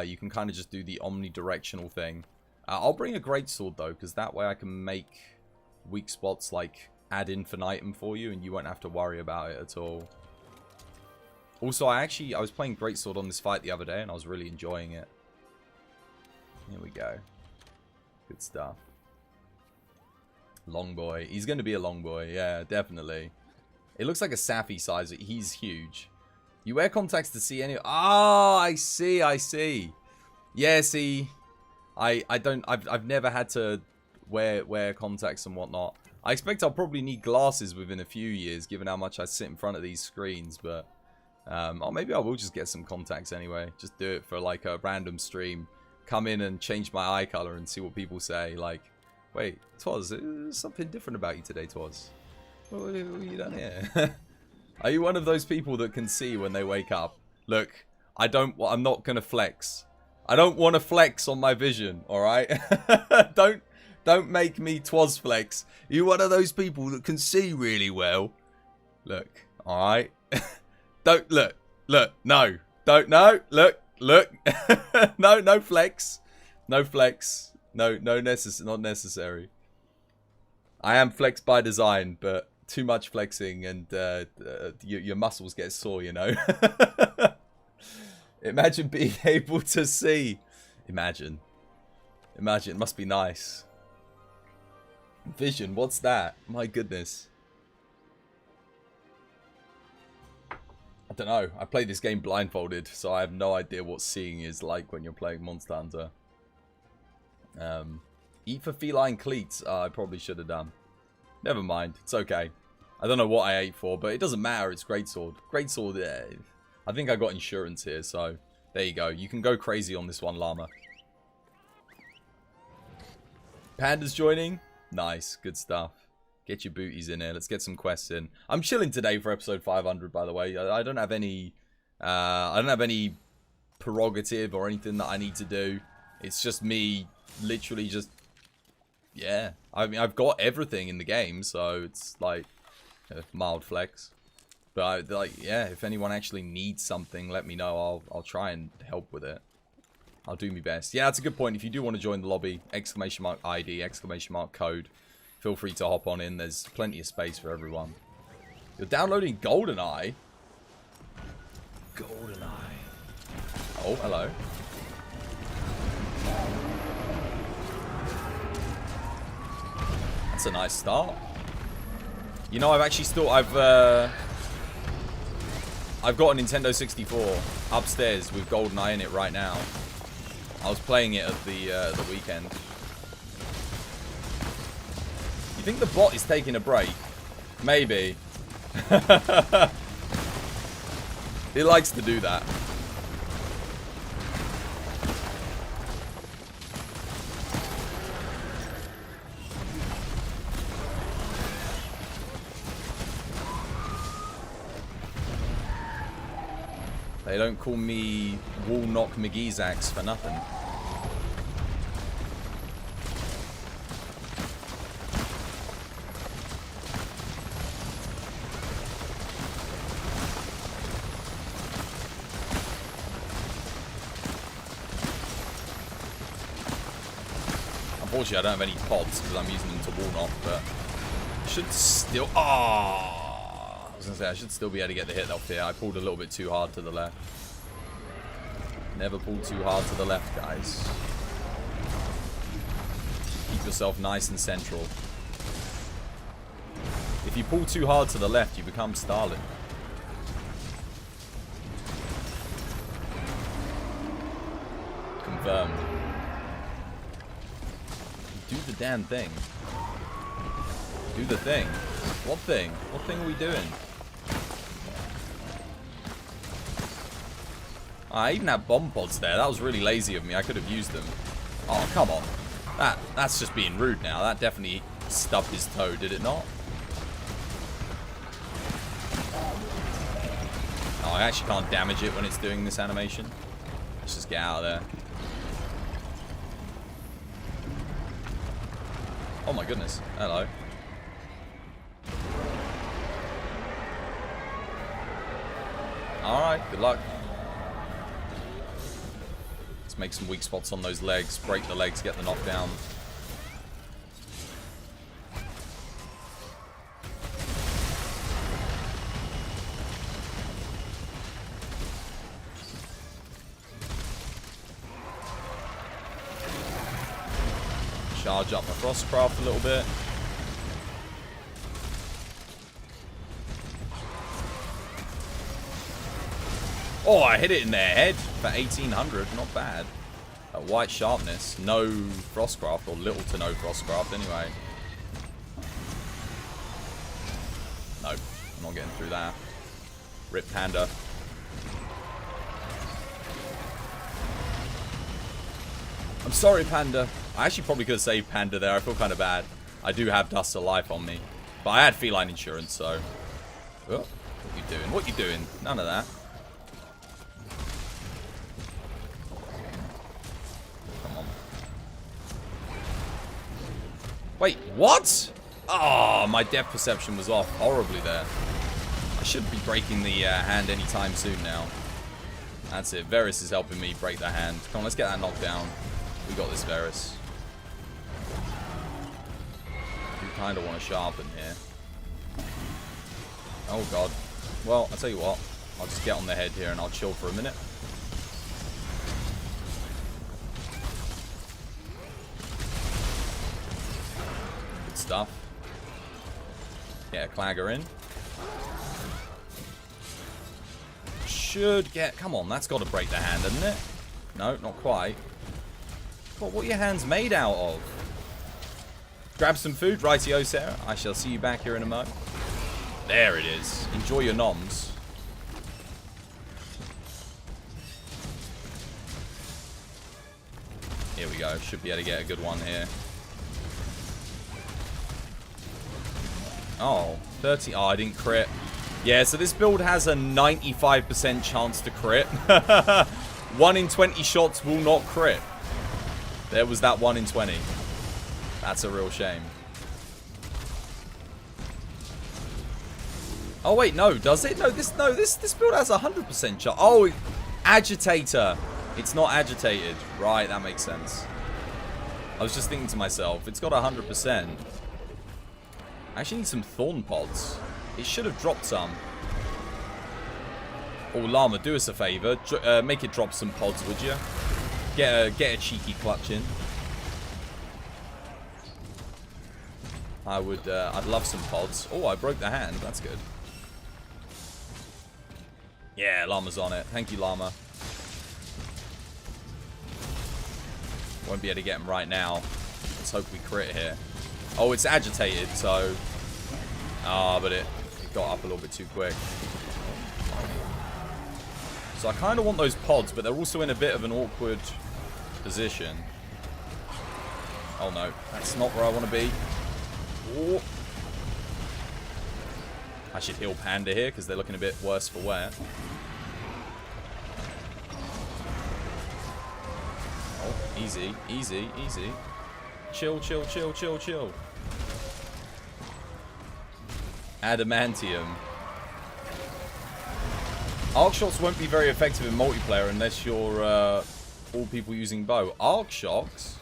S1: you can kind of just do the omnidirectional thing. I'll bring a greatsword though, because that way I can make weak spots like ad infinitum for you, and you won't have to worry about it at all. Also, I was playing greatsword on this fight the other day, and I was really enjoying it. Here we go. Good stuff. Long boy. He's going to be a long boy. Yeah, definitely. It looks like a Safi size. He's huge. You wear contacts to see any... Ah, I see. Yeah, see. I've never had to wear contacts and whatnot. I expect I'll probably need glasses within a few years, given how much I sit in front of these screens, but... or maybe I will just get some contacts anyway. Just do it for like a random stream. Come in and change my eye color and see what people say. Like, wait, Twas, there's something different about you today, Twas. What have you done here? Are you one of those people that can see when they wake up? Look, I'm not gonna flex. I don't want to flex on my vision, alright? Don't make me Twas flex. You one of those people that can see really well? Look, Alright. Don't look. Look. No. Don't no. Look. Look. No, no flex. No flex. No, not necessary. I am flex by design, but too much flexing and your muscles get sore, you know. Imagine being able to see. Imagine. It must be nice. Vision, what's that? My goodness. I don't know. I played this game blindfolded, so I have no idea what seeing is like when you're playing Monster Hunter. Eat for feline cleats. I probably should have done. Never mind. It's okay. I don't know what I ate for, but it doesn't matter. It's greatsword. Greatsword. I think I got insurance here, so there you go. You can go crazy on this one, llama. Panda's joining. Nice. Good stuff. Get your booties in here. Let's get some quests in. I'm chilling today for episode 500, by the way. I don't have any prerogative or anything that I need to do. It's just me literally just, yeah. I mean, I've got everything in the game, so it's like a mild flex. But yeah, if anyone actually needs something, let me know. I'll try and help with it. I'll do my best. Yeah, that's a good point. If you do want to join the lobby, !ID, !code. Feel free to hop on in. There's plenty of space for everyone. You're downloading GoldenEye? GoldenEye. Oh, hello. That's a nice start. You know, I've got a Nintendo 64 upstairs with GoldenEye in it right now. I was playing it at the weekend. You think the bot is taking a break? Maybe. It likes to do that. They don't call me Woolnock McGee's axe for nothing. Unfortunately, I don't have any pods because I'm using them to Woolnock, but I should still... Oh! I was going to say, I should still be able to get the hit off here. I pulled a little bit too hard to the left. Never pull too hard to the left, guys. Keep yourself nice and central. If you pull too hard to the left, you become Stalin. Confirmed. Do the damn thing. Do the thing. What thing? What thing are we doing? I even had bomb pods there. That was really lazy of me. I could have used them. Oh, come on. That's just being rude now. That definitely stubbed his toe, did it not? Oh, I actually can't damage it when it's doing this animation. Let's just get out of there. Oh my goodness. Hello. Alright, good luck. Let's make some weak spots on those legs. Break the legs, get the knockdown. Charge up my Frostcraft a little bit. Oh, I hit it in their head for 1800. Not bad. White sharpness. No Frostcraft, or little to no Frostcraft anyway. Nope. I'm not getting through that. Rip Panda. I'm sorry, Panda. I actually probably could have saved Panda there. I feel kind of bad. I do have Dust of Life on me. But I had feline insurance, so... Oh, what you doing? What you doing? None of that. Come on. Wait, what? Oh, my depth perception was off horribly there. I should be breaking the hand anytime soon now. That's it. Varus is helping me break the hand. Come on, let's get that knocked down. We got this, Varus. You kind of want to sharpen here. Oh, God. Well, I'll tell you what. I'll just get on the head here and I'll chill for a minute. Good stuff. Get a clagger in. Should get... Come on, that's got to break the hand, hasn't it? No, not quite. What are your hands made out of? Grab some food. Rightio, Sarah. I shall see you back here in a moment. There it is. Enjoy your noms. Here we go. Should be able to get a good one here. Oh, 30. Oh, I didn't crit. Yeah, so this build has a 95% chance to crit. 1 in 20 shots will not crit. There was that 1 in 20. That's a real shame. Oh wait, no, does it? No, this build has a 100% chance. Oh, agitator. It's not agitated. Right, that makes sense. I was just thinking to myself, it's got 100%. I actually need some thorn pods. It should have dropped some. Oh, Llama, do us a favor. Make it drop some pods, would you? Get a cheeky clutch in. I'd love some pods. Oh, I broke the hand. That's good. Yeah, Llama's on it. Thank you, Llama. Won't be able to get him right now. Let's hope we crit here. Oh, it's agitated, so... Ah, but it got up a little bit too quick. So I kind of want those pods, but they're also in a bit of an awkward position. Oh, no. That's not where I want to be. Oh. I should heal Panda here, because they're looking a bit worse for wear. Oh, easy, easy, easy. Chill, chill, chill, chill, chill. Adamantium. Arc shots won't be very effective in multiplayer unless you're all people using bow. Arc shocks?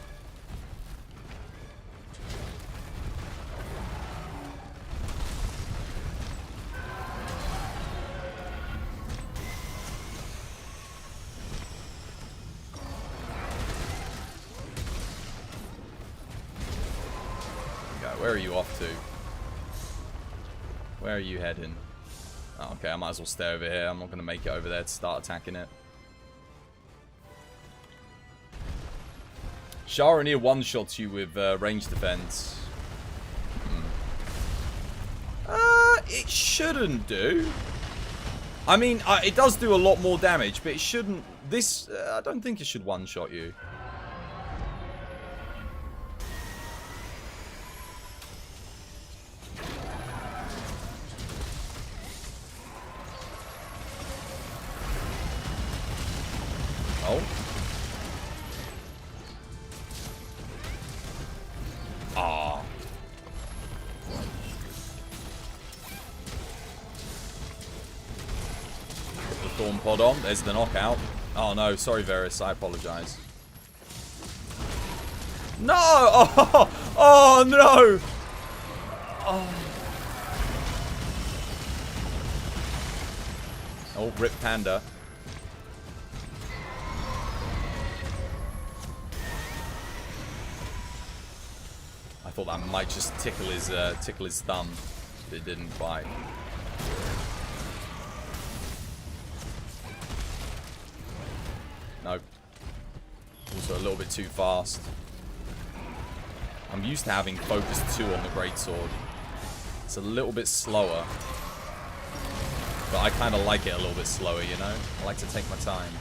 S1: Where are you off to? Where are you heading? Oh, okay, I might as well stay over here. I'm not going to make it over there to start attacking it. Sharonir one-shots you with range defense. It shouldn't do. I mean, it does do a lot more damage, but it shouldn't... This... I don't think it should one-shot you. Oh. Ah. Put the Thorn Pod on. There's the knockout. Oh no, sorry Varus, I apologize. No! Oh, oh no! Oh. Oh, rip Panda. I thought that might just tickle his thumb, but it didn't quite. Nope. Also a little bit too fast. I'm used to having focus 2 on the greatsword. It's a little bit slower. But I kind of like it a little bit slower, you know? I like to take my time.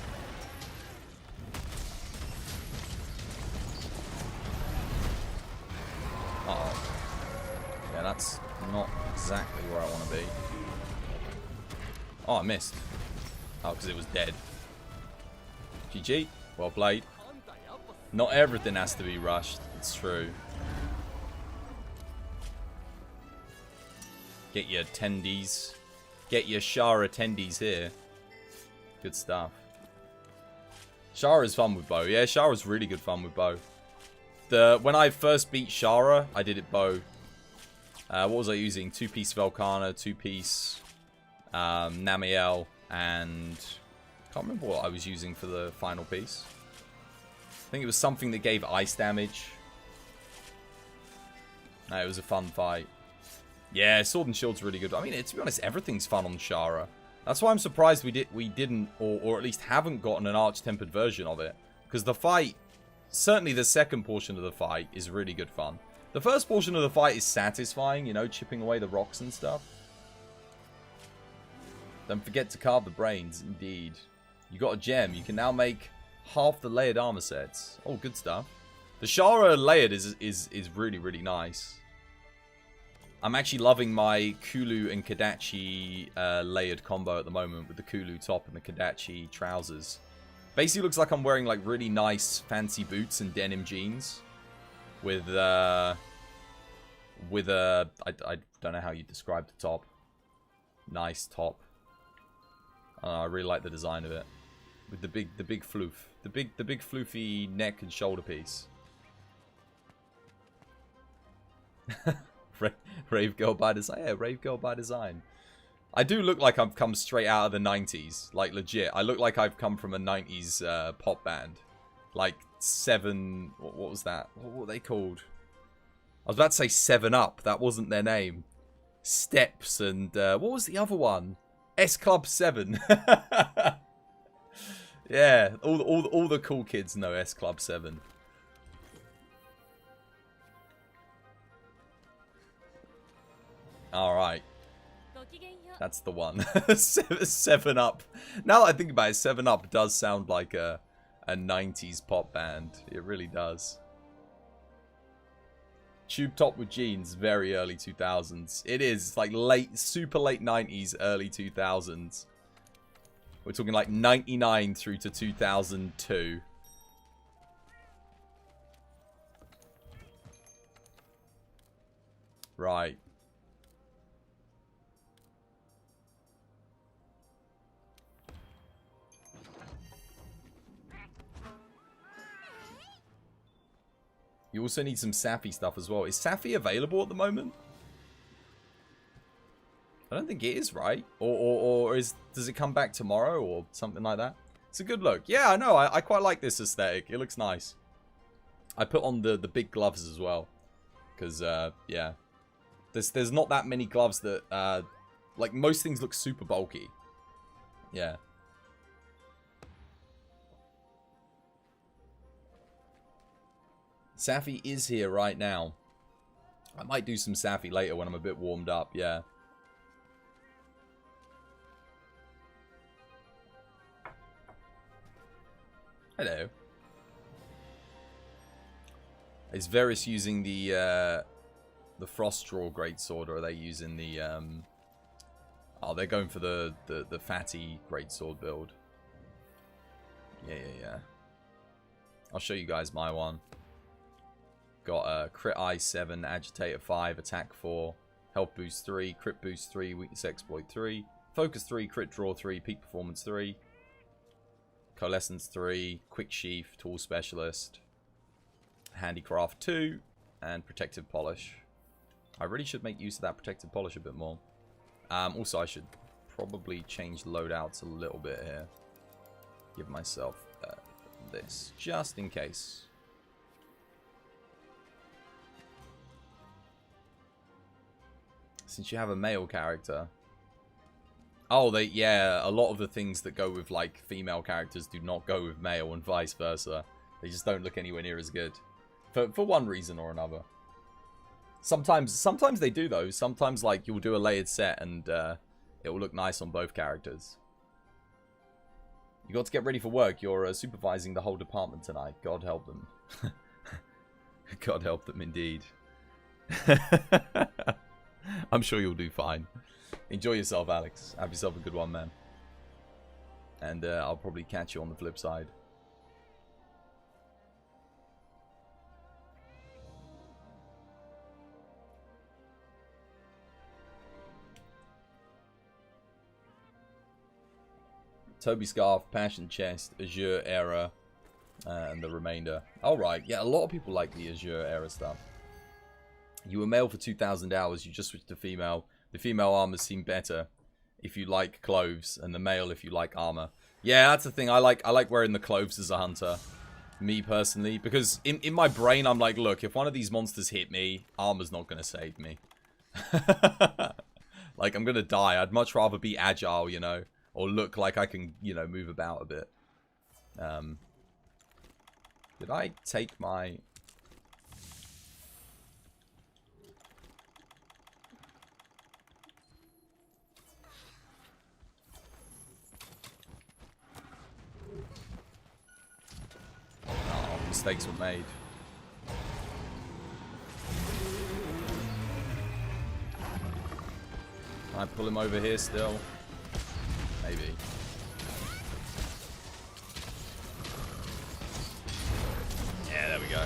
S1: Uh-oh. Yeah, that's not exactly where I want to be. Oh, I missed. Oh, because it was dead. GG. Well played. Not everything has to be rushed. It's true. Get your tendies. get your Shara attendees here. Good stuff. Shara's fun with bow. Yeah, Shara's really good fun with bow. When I first beat Shara, I did it bow. What was I using? 2-piece Velkhana, 2-piece Namiel, and I can't remember what I was using for the final piece. I think it was something that gave ice damage. It was a fun fight. Yeah, Sword and Shield's really good. I mean, to be honest, everything's fun on Shara. That's why I'm surprised we didn't, or at least haven't gotten an Arch-Tempered version of it. Because the fight, certainly the second portion of the fight, is really good fun. The first portion of the fight is satisfying, you know, chipping away the rocks and stuff. Don't forget to carve the brains, indeed. You got a gem. You can now make half the layered armor sets. Oh, good stuff. The Shara layered is really, really nice. I'm actually loving my Kulu and Kadachi layered combo at the moment with the Kulu top and the Kadachi trousers. Basically looks like I'm wearing like really nice fancy boots and denim jeans with I don't know how you describe the top. Nice top. I really like the design of it with the big floof, the big floofy neck and shoulder piece. Rave girl by design. Yeah, rave girl by design. I do look like I've come straight out of the 90s. Like, legit. I look like I've come from a 90s pop band. Like, what was that? What were they called? I was about to say 7 Up. That wasn't their name. Steps and... what was the other one? S Club 7. Yeah, all the cool kids know S Club 7. Alright. That's the one. 7 Up. Now that I think about it, 7 Up does sound like a 90s pop band. It really does. Tube top with jeans, very early 2000s. It is like super late 90s, early 2000s. We're talking like 99 through to 2002. Right. You also need some Safi stuff as well. Is Safi available at the moment? I don't think it is, right? Or does it come back tomorrow or something like that? It's a good look. Yeah, I know. I quite like this aesthetic. It looks nice. I put on the big gloves as well. Because, yeah. There's not that many gloves that, like, most things look super bulky. Yeah. Safi is here right now. I might do some Safi later when I'm a bit warmed up, yeah. Hello. Is Varys using the Frostdraw Greatsword, or are they using the oh, they're going for the fatty Greatsword build. Yeah. I'll show you guys my one. Got a crit eye 7, agitator 5, attack 4, health boost 3, crit boost 3, weakness exploit 3, focus 3, crit draw 3, peak performance 3, coalescence 3, quick sheath, tool specialist, handicraft 2, and protective polish. I really should make use of that protective polish a bit more. Also, I should probably change loadouts a little bit here. Give myself this, just in case. Since you have a male character. Oh, yeah, a lot of the things that go with, like, female characters do not go with male and vice versa. They just don't look anywhere near as good. For one reason or another. Sometimes they do, though. Sometimes, like, you'll do a layered set and it will look nice on both characters. You got to get ready for work. You're supervising the whole department tonight. God help them. God help them, indeed. I'm sure you'll do fine. Enjoy yourself, Alex. Have yourself a good one, man. And I'll probably catch you on the flip side. Toby Scarf, Passion Chest, Azure Era, and the remainder. Alright, yeah, a lot of people like the Azure Era stuff. You were male for 2,000 hours, you just switched to female. The female armors seem better if you like clothes, and the male if you like armor. Yeah, that's the thing. I like wearing the clothes as a hunter. Me personally, because in my brain I'm like, look, if one of these monsters hit me, armor's not gonna save me. Like, I'm gonna die. I'd much rather be agile, you know, or look like I can, you know, move about a bit. Did I take my... Oh, mistakes were made. Can I pull him over here still? Maybe. Yeah, there we go.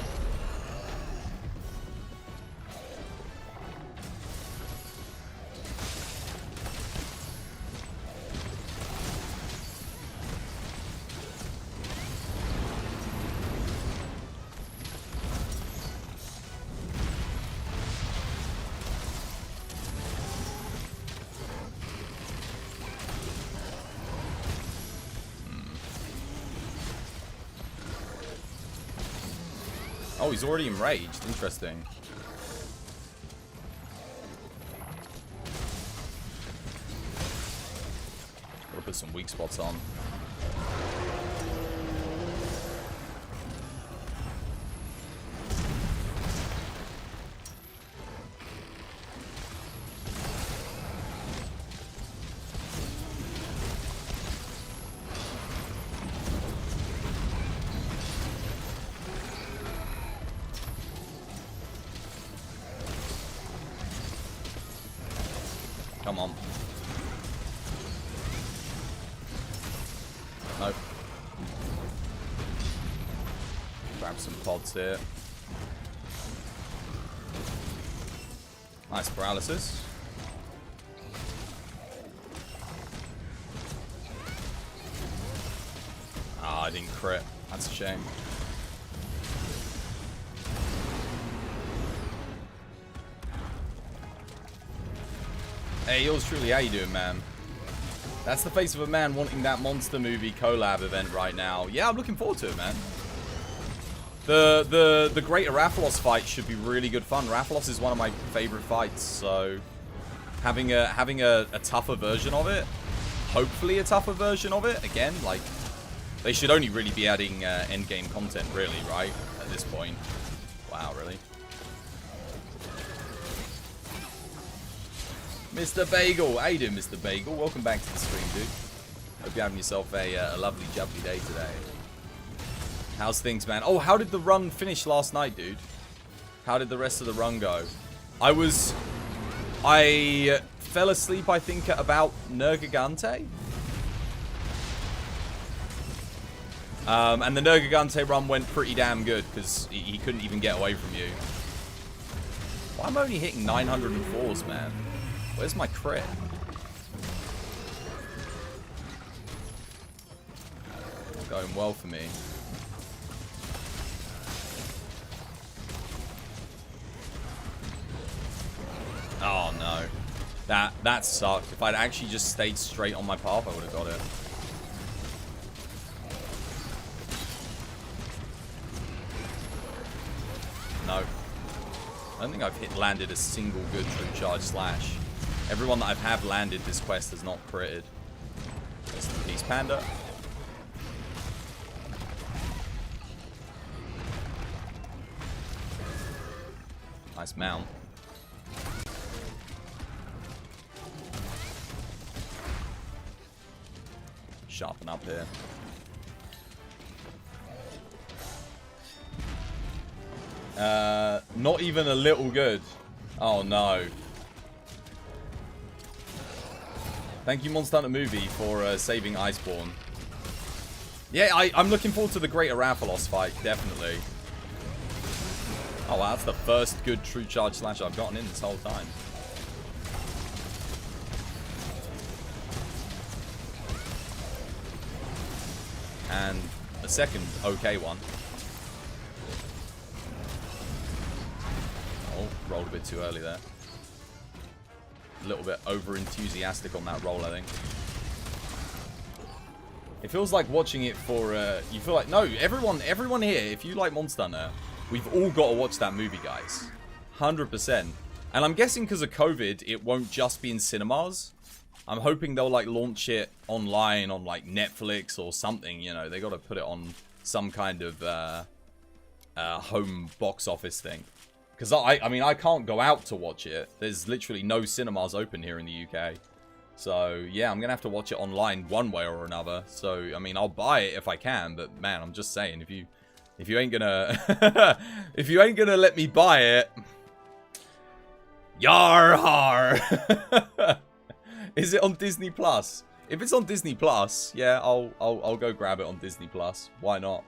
S1: Oh, he's already enraged. Interesting. Gotta put some weak spots on. Come on. Nope. Grab some pods here. Nice paralysis. Ah, I didn't crit. That's a shame. Hey, yours truly, how you doing, man? That's the face of a man wanting that monster movie collab event right now. Yeah, I'm looking forward to it, man. The Great Rathalos fight should be really good fun. Rathalos is one of my favorite fights, so having a tougher version of it, hopefully a tougher version of it. Again, like, they should only really be adding endgame content, really, right? At this point. Wow, really? Mr. Bagel, how you doing, Mr. Bagel? Welcome back to the stream, dude. Hope you're having yourself a lovely, jubbly day today. How's things, man? Oh, how did the run finish last night, dude? How did the rest of the run go? I fell asleep, I think, at about Nergigante. And the Nergigante run went pretty damn good, because he couldn't even get away from you. Why am I only hitting 904s, man? Where's my crit? Not going well for me. Oh no. That sucked. If I'd actually just stayed straight on my path, I would have got it. No. I don't think I've landed a single good true charge slash. Everyone that I've landed this quest has not critted. Rest in peace, Panda. Nice mount. Sharpen up here. Not even a little good. Oh no. Thank you, Monster Hunter Movie, for saving Iceborne. Yeah, I'm looking forward to the Great Rathalos fight, definitely. Oh wow, that's the first good true charge slash I've gotten in this whole time. and a second okay one. Oh, rolled a bit too early there. A little bit over-enthusiastic on that roll, I think. It feels like watching it for, you feel like, no, everyone here, if you like Monster Hunter, we've all got to watch that movie, guys. 100%. And I'm guessing because of COVID, it won't just be in cinemas. I'm hoping they'll, like, launch it online on, like, Netflix or something, you know. They got to put it on some kind of, home box office thing. Because, I mean, I can't go out to watch it. There's literally no cinemas open here in the UK. So, yeah, I'm going to have to watch it online one way or another. So, I mean, I'll buy it if I can. But, man, I'm just saying, if you ain't gonna... if you ain't gonna let me buy it... Yar har! Is it on Disney Plus? If it's on Disney Plus, yeah, I'll go grab it on Disney Plus. Why not?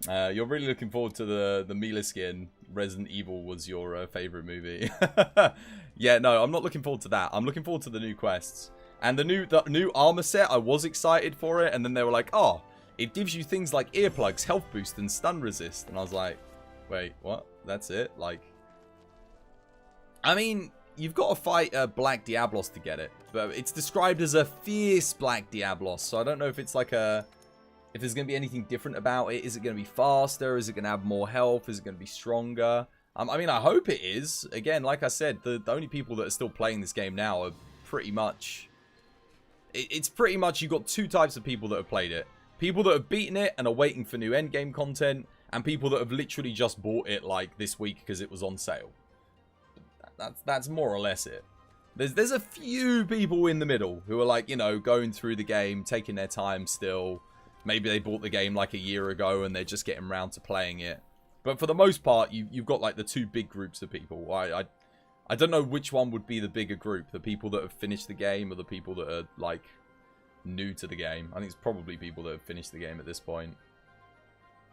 S1: You're really looking forward to the Mila skin. Resident Evil was your favorite movie. Yeah, no, I'm not looking forward to that. I'm looking forward to the new quests. And the new armor set, I was excited for it. And then they were like, oh, it gives you things like earplugs, health boost, and stun resist. And I was like, wait, what? That's it? Like, I mean, you've got to fight Black Diablos to get it. But it's described as a fierce Black Diablos. So I don't know if it's like a... If there's going to be anything different about it. Is it going to be faster? Is it going to have more health? Is it going to be stronger? I mean, I hope it is. Again, like I said, the only people that are still playing this game now are pretty much... It's pretty much you've got two types of people that have played it. People that have beaten it and are waiting for new endgame content. And people that have literally just bought it like this week because it was on sale. That's more or less it. There's a few people in the middle who are like, you know, going through the game, taking their time still. Maybe they bought the game like a year ago and they're just getting around to playing it. But for the most part, you've got like the two big groups of people. I don't know which one would be the bigger group. The people that have finished the game or the people that are like new to the game. I think it's probably people that have finished the game at this point.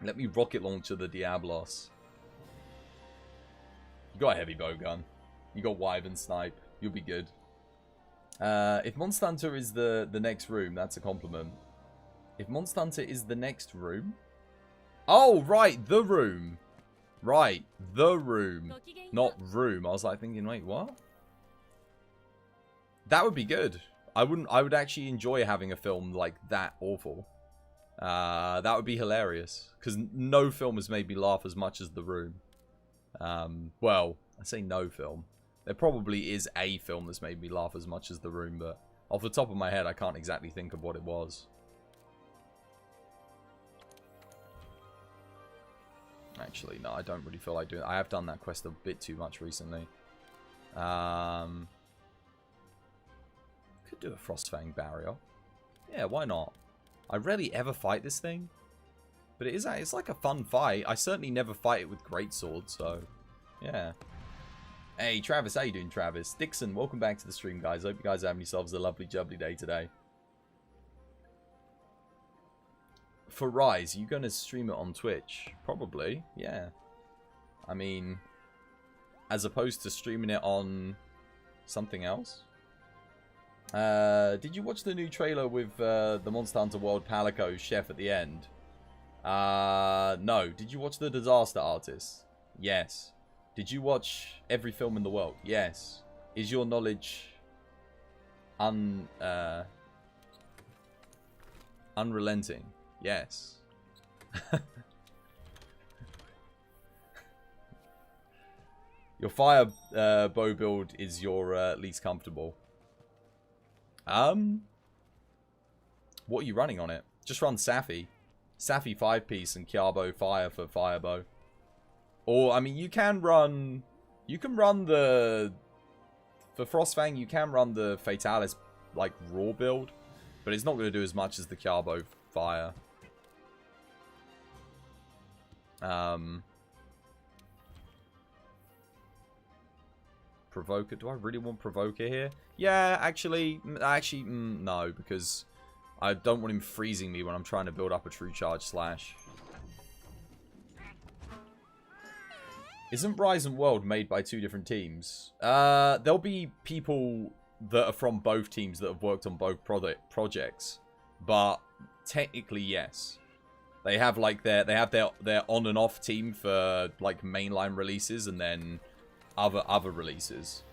S1: Let me rocket launcher the Diablos. You got a heavy bow gun. You got Wyvern Snipe. You'll be good. If Monster Hunter is the next room, that's a compliment. If Monster Hunter is the next room... Oh, right, the room. Right, the room. Not room. I was like thinking, wait, what? That would be good. I would actually enjoy having a film like that awful. That would be hilarious. Because no film has made me laugh as much as The Room. Well, I say no film. There probably is a film that's made me laugh as much as The Room, but off the top of my head, I can't exactly think of what it was. Actually, no, I don't really feel like doing it. I have done that quest a bit too much recently. Could do a Frostfang barrier. Yeah, why not? I rarely ever fight this thing. But it's like a fun fight. I certainly never fight it with greatsword, so yeah. Hey, Travis, how you doing, Travis? Dixon, welcome back to the stream, guys. Hope you guys are having yourselves a lovely, jubbly day today. For Rise, are you going to stream it on Twitch? Probably, yeah. I mean, as opposed to streaming it on something else. Did you watch the new trailer with the Monster Hunter World Palico chef at the end? No. Did you watch The Disaster Artist? Yes. Did you watch every film in the world? Yes. Is your knowledge unrelenting? Yes. Your fire bow build is your least comfortable. What are you running on it? Just run Safi. Safi 5-piece and Kiarbo fire for firebow. Or, I mean, you can run the... For Frostfang, you can run the Fatalis, like, raw build. But it's not going to do as much as the Kiarbo fire. Provoker. Do I really want Provoker here? Yeah, actually, no, because I don't want him freezing me when I'm trying to build up a true charge slash. Isn't Rise and World made by two different teams? There'll be people that are from both teams that have worked on both projects, but technically, yes. They have like their on and off team for like mainline releases and then other releases.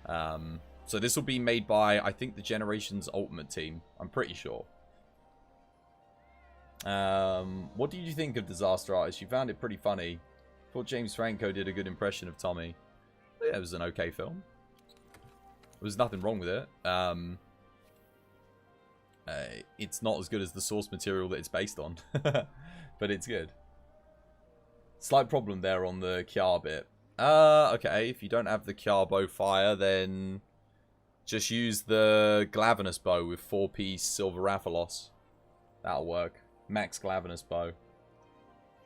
S1: So this will be made by, I think, the Generations Ultimate team. I'm pretty sure. What did you think of Disaster Artist? You found it pretty funny. Thought James Franco did a good impression of Tommy. Yeah, it was an okay film. There was nothing wrong with it. It's not as good as the source material that it's based on. But it's good. Slight problem there on the Kjar bit. Okay, if you don't have the Kjar bow fire, then just use the Glavenus bow with 4-piece Silver Rathalos. That'll work. Max Glavenus bow.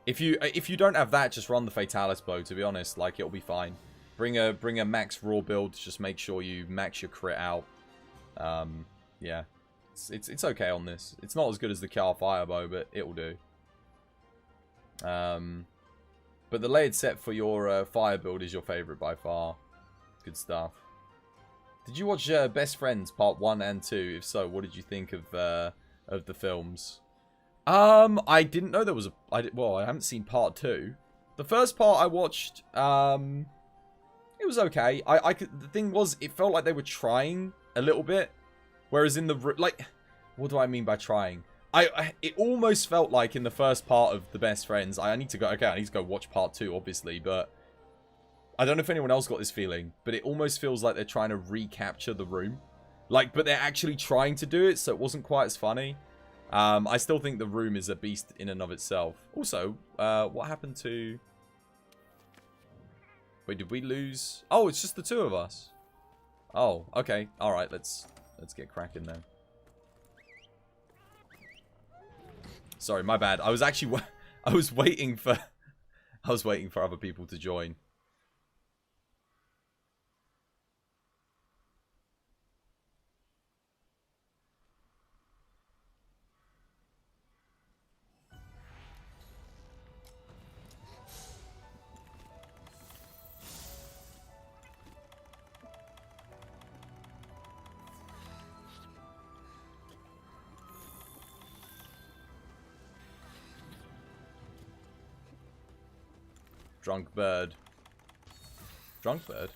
S1: If you don't have that, just run the Fatalis bow, to be honest. Like, it'll be fine. Bring a max raw build, just make sure you max your crit out. Yeah. It's okay on this. It's not as good as the Kjar fire bow, but it'll do. But the layered set for your fire build is your favourite by far. Good stuff. Did you watch Best Friends Part 1 and 2? If so, what did you think of the films? I didn't know there was well, I haven't seen Part 2. The first part I watched, it was okay. The thing was, it felt like they were trying a little bit. Whereas in the, like, what do I mean by trying? It almost felt like in the first part of The Best Friends, I need to go watch part 2, obviously, but I don't know if anyone else got this feeling, but it almost feels like they're trying to recapture the room. Like, but they're actually trying to do it, so it wasn't quite as funny. I still think the room is a beast in and of itself. Also, what happened to... Wait, did we lose? Oh, it's just the two of us. Oh, okay. Alright, let's get cracking then. Sorry, my bad. I was actually... I was waiting for other people to join. Drunk bird. Drunk bird?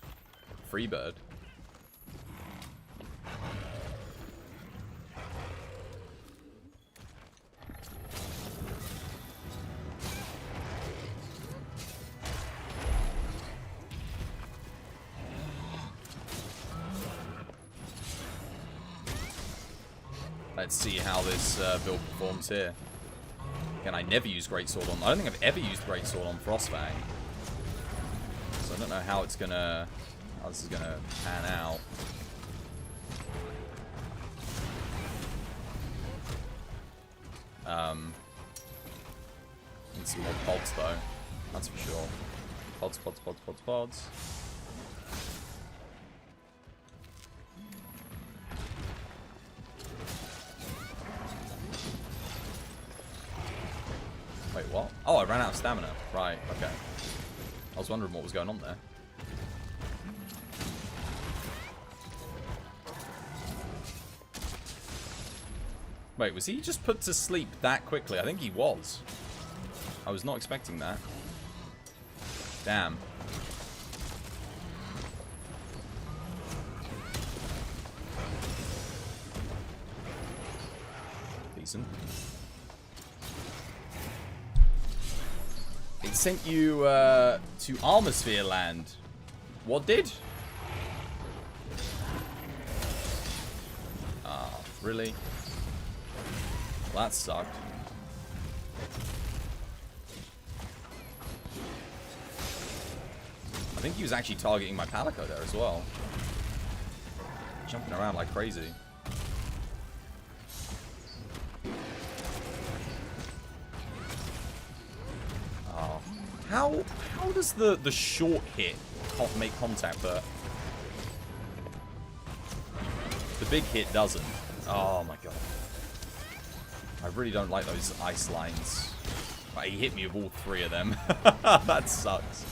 S1: Free bird. Let's see how this build performs here. Again, I never use Greatsword on... I don't think I've ever used Greatsword on Frostfang. So I don't know how it's gonna... how this is gonna pan out. Need some more pods though. That's for sure. Pods, pods, pods, pods, pods. Wait, what? Oh, I ran out of stamina. Right, okay. I was wondering what was going on there. Wait, was he just put to sleep that quickly? I think he was. I was not expecting that. Damn. Decent. It sent you to Armosphere Land. What did? Ah, really? Well, that sucked. I think he was actually targeting my Palico there as well. Jumping around like crazy. Oh. How does the short hit make contact, but the big hit doesn't? Oh my god. I really don't like those ice lines. He hit me with all three of them. That sucks.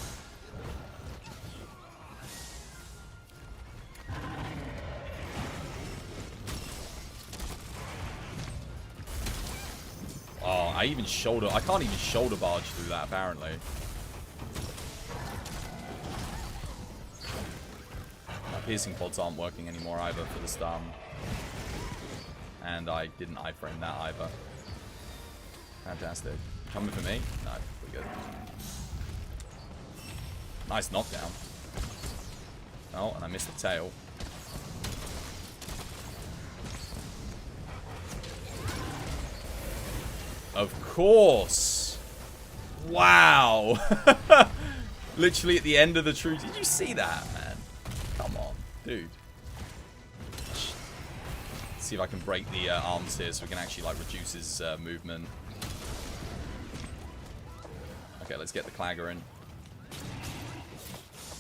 S1: I can't even shoulder barge through that, apparently. My piercing pods aren't working anymore either for the stun. And I didn't iframe that either. Fantastic. Coming for me? No, we're good. Nice knockdown. Oh, and I missed the tail. Of course! Wow! Literally at the end of the true... Did you see that, man? Come on, dude. Let's see if I can break the arms here so we can actually, like, reduce his movement. Okay, let's get the Clagger in.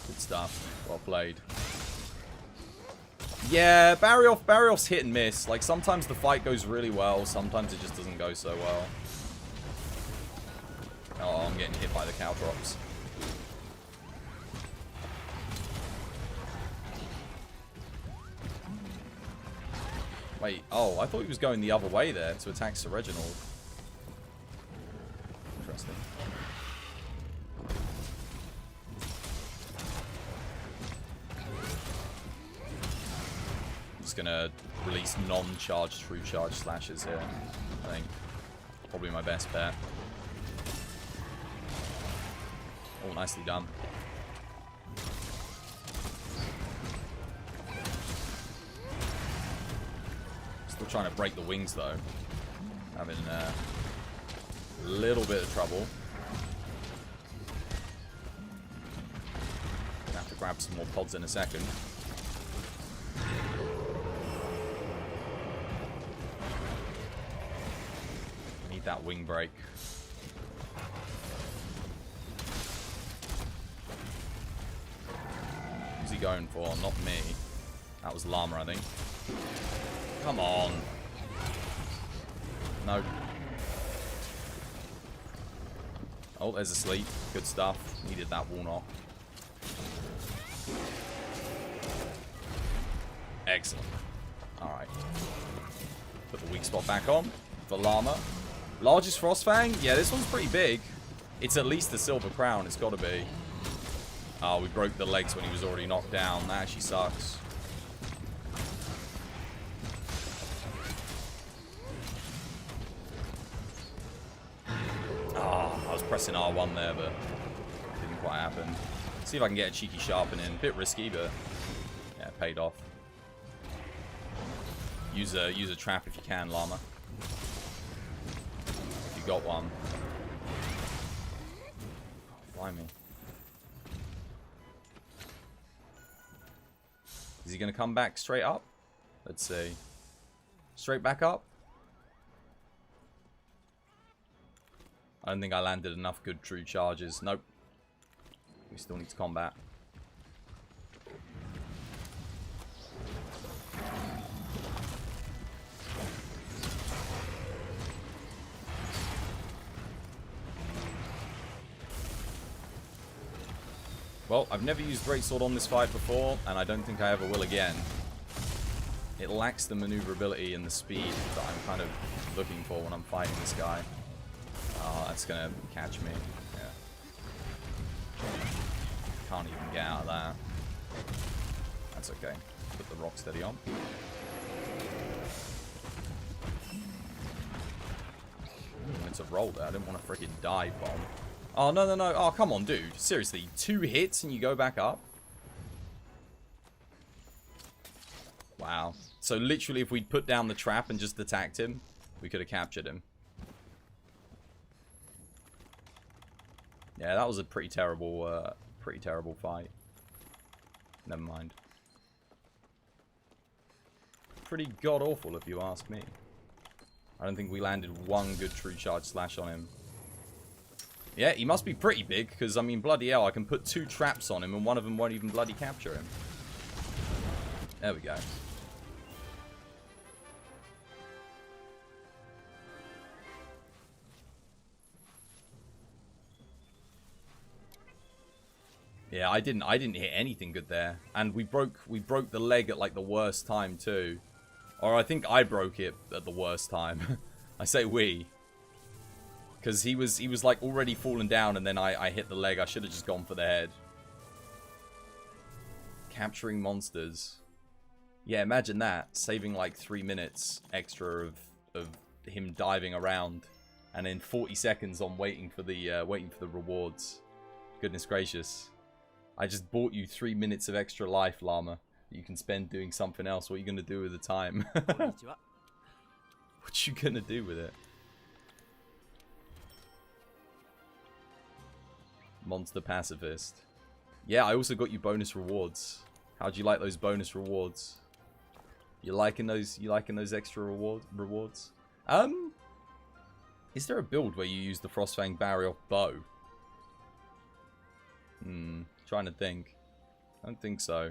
S1: Good stuff. Well played. Yeah, Barrioff's hit and miss. Like, sometimes the fight goes really well, sometimes it just doesn't go so well. Oh, I'm getting hit by the Caltrops. Wait, oh, I thought he was going the other way there to attack Sir Reginald. Interesting. I'm just gonna release non-charged true charge slashes here. I think probably my best bet. Oh, nicely done. Still trying to break the wings though. Having a little bit of trouble. Gonna have to grab some more pods in a second. Need that wing break. Who's he going for? Not me. That was Llama, I think. Come on. No. Oh, there's a sleep. Good stuff. Needed that wall knock. Excellent. Alright. Put the weak spot back on for Llama. Largest Frostfang? Yeah, this one's pretty big. It's at least the Silver Crown. It's got to be. Oh, we broke the legs when he was already knocked down. That actually sucks. Oh, I was pressing R1 there, but it didn't quite happen. See if I can get a cheeky sharpen in. Bit risky, but yeah, paid off. Use a trap if you can, Llama. If you got one. Oh, blimey. Is he going to come back straight up? Let's see. Straight back up? I don't think I landed enough good true charges. Nope. We still need to combat. Well, I've never used Greatsword on this fight before, and I don't think I ever will again. It lacks the maneuverability and the speed that I'm kind of looking for when I'm fighting this guy. Oh, that's gonna catch me. Yeah. Can't even get out of that. That's okay. Put the Rocksteady on. It's a roll there. I didn't want to freaking dive bomb. Oh, no, no, no. Oh, come on, dude. Seriously, 2 hits and you go back up? Wow. So literally, if we'd put down the trap and just attacked him, we could have captured him. Yeah, that was a pretty terrible fight. Never mind. Pretty god-awful, if you ask me. I don't think we landed one good true charge slash on him. Yeah, he must be pretty big, because, I mean, bloody hell, I can put 2 traps on him, and one of them won't even bloody capture him. There we go. Yeah, I didn't hit anything good there. And we broke the leg at, like, the worst time, too. Or I think I broke it at the worst time. I say we. Because he was like already falling down, and then I hit the leg. I should have just gone for the head. Capturing monsters. Yeah, imagine that. Saving like 3 minutes extra of him diving around. And then 40 seconds on waiting for the rewards. Goodness gracious. I just bought you 3 minutes of extra life, llama. You can spend doing something else. What are you going to do with the time? What you going to do with it? Monster pacifist. Yeah, I also got you bonus rewards. How'd you like those bonus rewards? You liking those extra rewards? Is there a build where you use the Frostfang Barrier bow? Trying to think. I don't think so.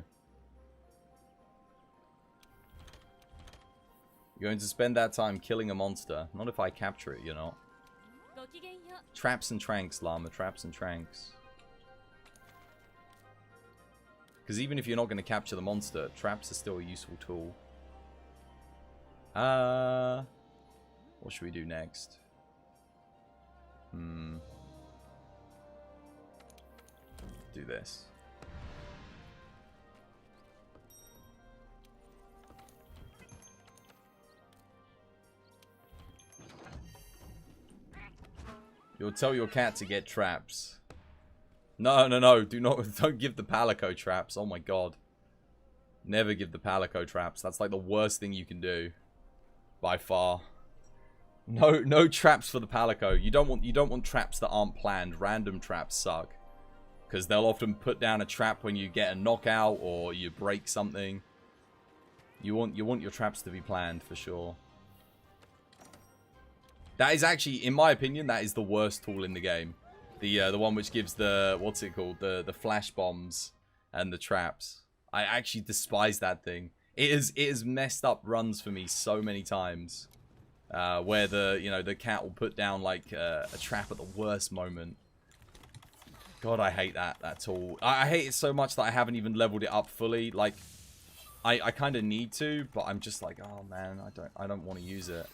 S1: You're going to spend that time killing a monster. Not if I capture it, you know. Traps and tranks, llama. Traps and tranks. Because even if you're not going to capture the monster, traps are still a useful tool. What should we do next? Do this. You'll tell your cat to get traps. No, no, no. Don't give the Palico traps. Oh my god. Never give the Palico traps. That's like the worst thing you can do. By far. No traps for the Palico. You don't want traps that aren't planned. Random traps suck. Because they'll often put down a trap when you get a knockout or you break something. You want your traps to be planned for sure. That is actually, in my opinion, that is the worst tool in the game. The one which gives the, what's it called? The flash bombs and the traps. I actually despise that thing. It has messed up runs for me so many times. Where the cat will put down like a trap at the worst moment. God, I hate that tool. I hate it so much that I haven't even leveled it up fully. Like, I kind of need to, but I'm just like, oh man, I don't want to use it.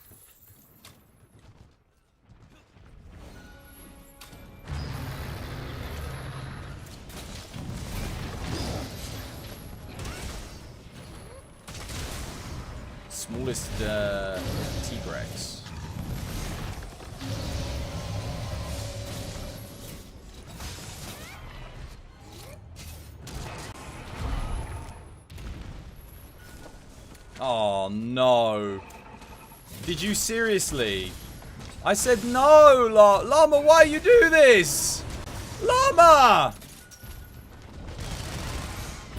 S1: Smallest T-Rex. Oh no. Did you seriously? I said no, Llama, why you do this? Llama!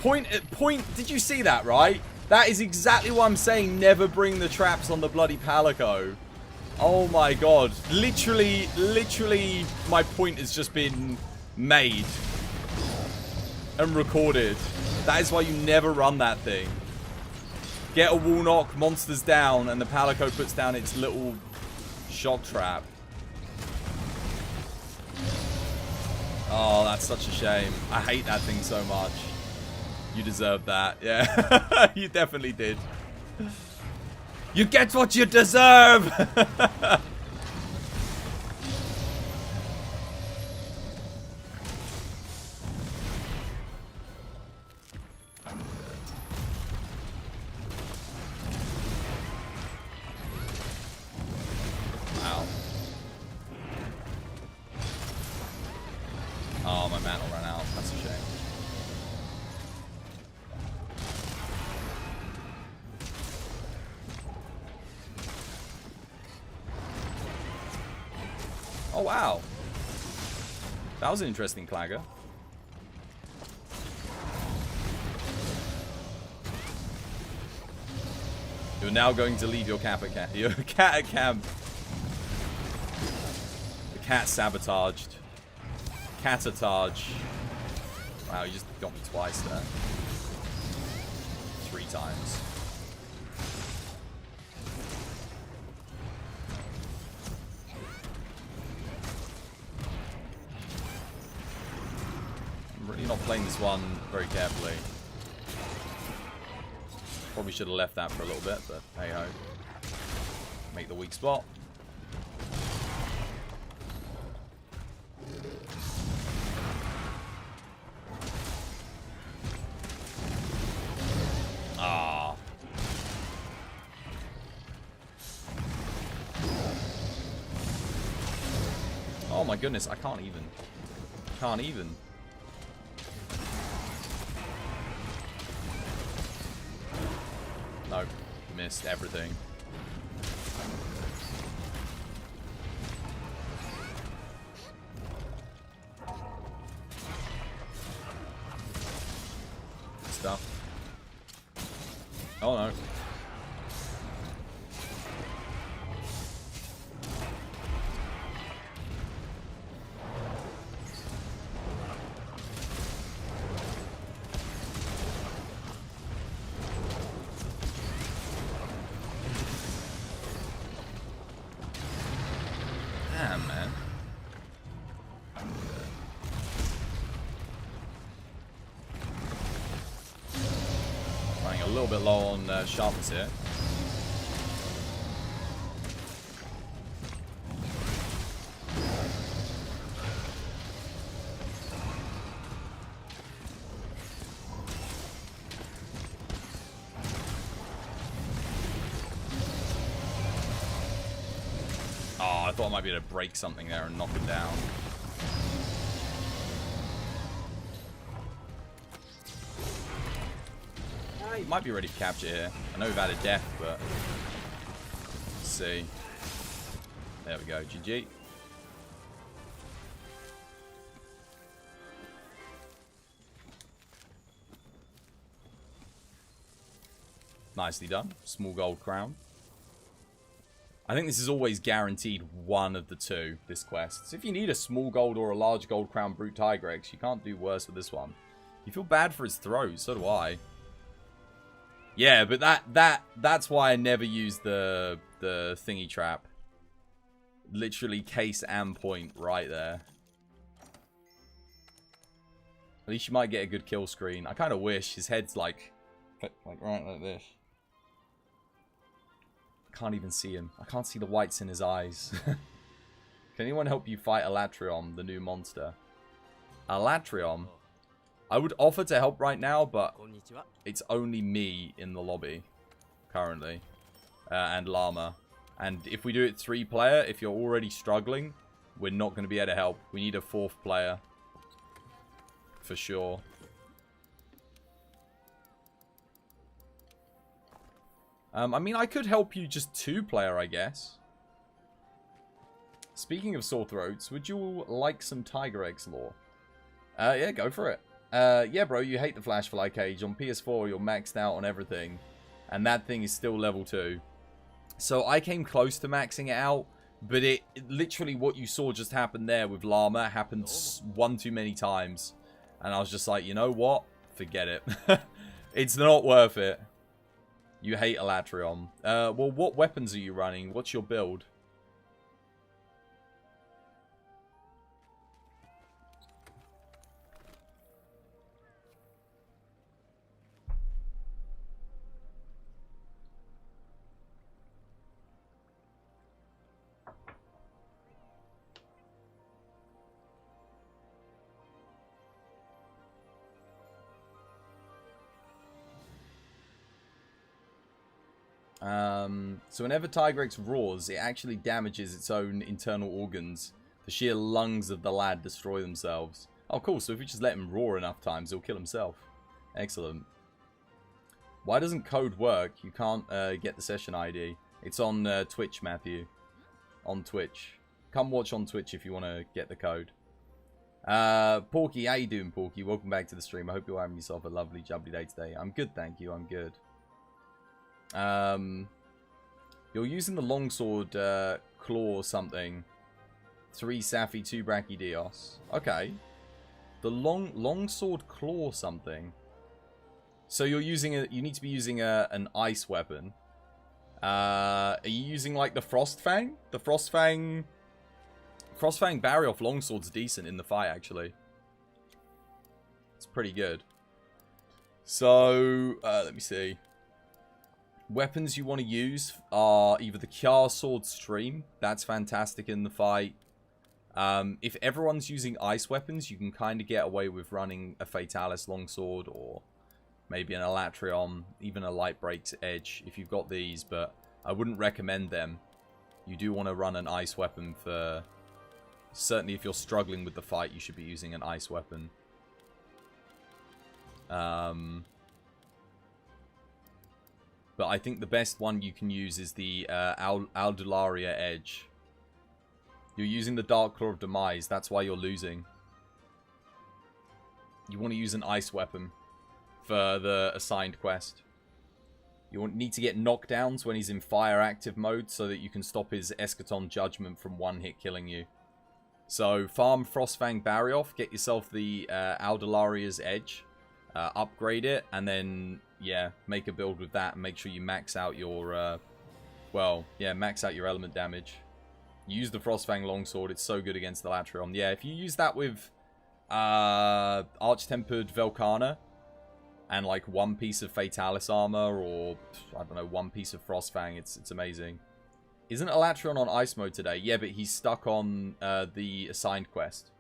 S1: Point, did you see that, right? That is exactly what I'm saying. Never bring the traps on the bloody Palico. Oh my god. Literally, my point has just been made. And recorded. That is why you never run that thing. Get a wall knock, monsters down, and the Palico puts down its little shock trap. Oh, that's such a shame. I hate that thing so much. You deserve that. Yeah, you definitely did. You get what you deserve! Wow. Oh, my mana ran out. That's a shame. Oh, wow. That was an interesting clagger. You're now going to leave your cat at camp. Your cat at camp. The cat sabotaged. Catatage. Wow, you just got me twice there. 3 times. I'm really not playing this one very carefully. Probably should have left that for a little bit, but hey ho. Make the weak spot. Oh my goodness, I can't even. Can't even. Nope. Missed everything. Stuff. Oh no. Damn, man. Running a little bit low on sharpness here. Oh, I thought I might be able to break something there and knock him down. He might be ready to capture here. I know we've had a death, but let's see. There we go. GG. Nicely done. Small gold crown. I think this is always guaranteed one of the two, this quest. So if you need a small gold or a large gold crown brute Tigrex, you can't do worse with this one. You feel bad for his throws, so do I. Yeah, but that's why I never use the thingy trap. Literally case and point right there. At least you might get a good kill screen. I kind of wish his head's like right like this. Can't even see him. I can't see the whites in his eyes. Can anyone help you fight Alatrion, the new monster? Alatrion? I would offer to help right now, but it's only me in the lobby currently. And Llama. And if we do it 3-player, if you're already struggling, we're not going to be able to help. We need a 4th player. For sure. I mean, I could help you just 2-player, I guess. Speaking of sore throats, would you like some Tiger Eggs lore? Yeah, go for it. Yeah, bro, you hate the Flashfly Cage. On PS4, you're maxed out on everything. And that thing is still level 2. So I came close to maxing it out. But it literally, what you saw just happen there with Llama happened one too many times. And I was just like, you know what? Forget it. It's not worth it. You hate Alatrion. Well, what weapons are you running? What's your build? So whenever Tigrex roars, it actually damages its own internal organs. The sheer lungs of the lad destroy themselves. Oh, cool. So if we just let him roar enough times, he'll kill himself. Excellent. Why doesn't code work? You can't get the session ID. It's on Twitch, Matthew. On Twitch. Come watch on Twitch if you want to get the code. Porky, how you doing, Porky? Welcome back to the stream. I hope you're having yourself a lovely, jubbly day today. I'm good, thank you. I'm good. You're using the longsword claw or something. 3 Safi, 2 Brachydios. Okay. The longsword claw something. So you're using a. You need to be using an ice weapon. Are you using like the Frostfang? The Frostfang barrier off longsword's decent in the fight actually. It's pretty good. So let me see. Weapons you want to use are either the Kjar Sword Stream. That's fantastic in the fight. If everyone's using ice weapons, you can kind of get away with running a Fatalis Longsword or maybe an Alatrion, even a Light Breaks Edge if you've got these, but I wouldn't recommend them. You do want to run an ice weapon for certainly if you're struggling with the fight, you should be using an ice weapon. But I think the best one you can use is the Aldularia Edge. You're using the Dark Claw of Demise, that's why you're losing. You want to use an ice weapon for the assigned quest. You need to get knockdowns when he's in fire active mode so that you can stop his Eschaton Judgment from one hit killing you. So farm Frostfang Barrioth, get yourself the Aldularia's Edge, upgrade it, and then yeah, make a build with that and make sure you max out your max out your element damage. Use the Frostfang Longsword, it's so good against the Latreon. Yeah, if you use that with Arch-Tempered Velkhana and like one piece of Fatalis armor, or I don't know, one piece of Frostfang, it's amazing. Isn't Latreon on ice mode today? Yeah, but he's stuck on the assigned quest.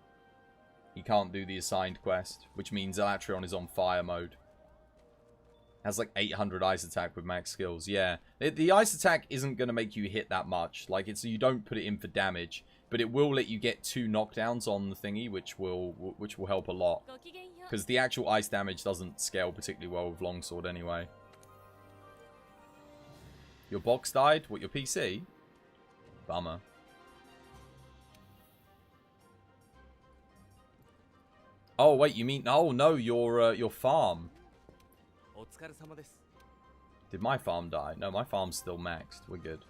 S1: He can't do the assigned quest, which means Latreon is on fire mode. Has like 800 ice attack with max skills. Yeah, the ice attack isn't going to make you hit that much. Like, it's, you don't put it in for damage, but it will let you get 2 knockdowns on the thingy, which will help a lot. Because the actual ice damage doesn't scale particularly well with Longsword anyway. Your box died? What, your PC? Bummer. Oh, wait, you mean... Oh, no, your farm. Did my farm die? No, my farm's still maxed. We're good.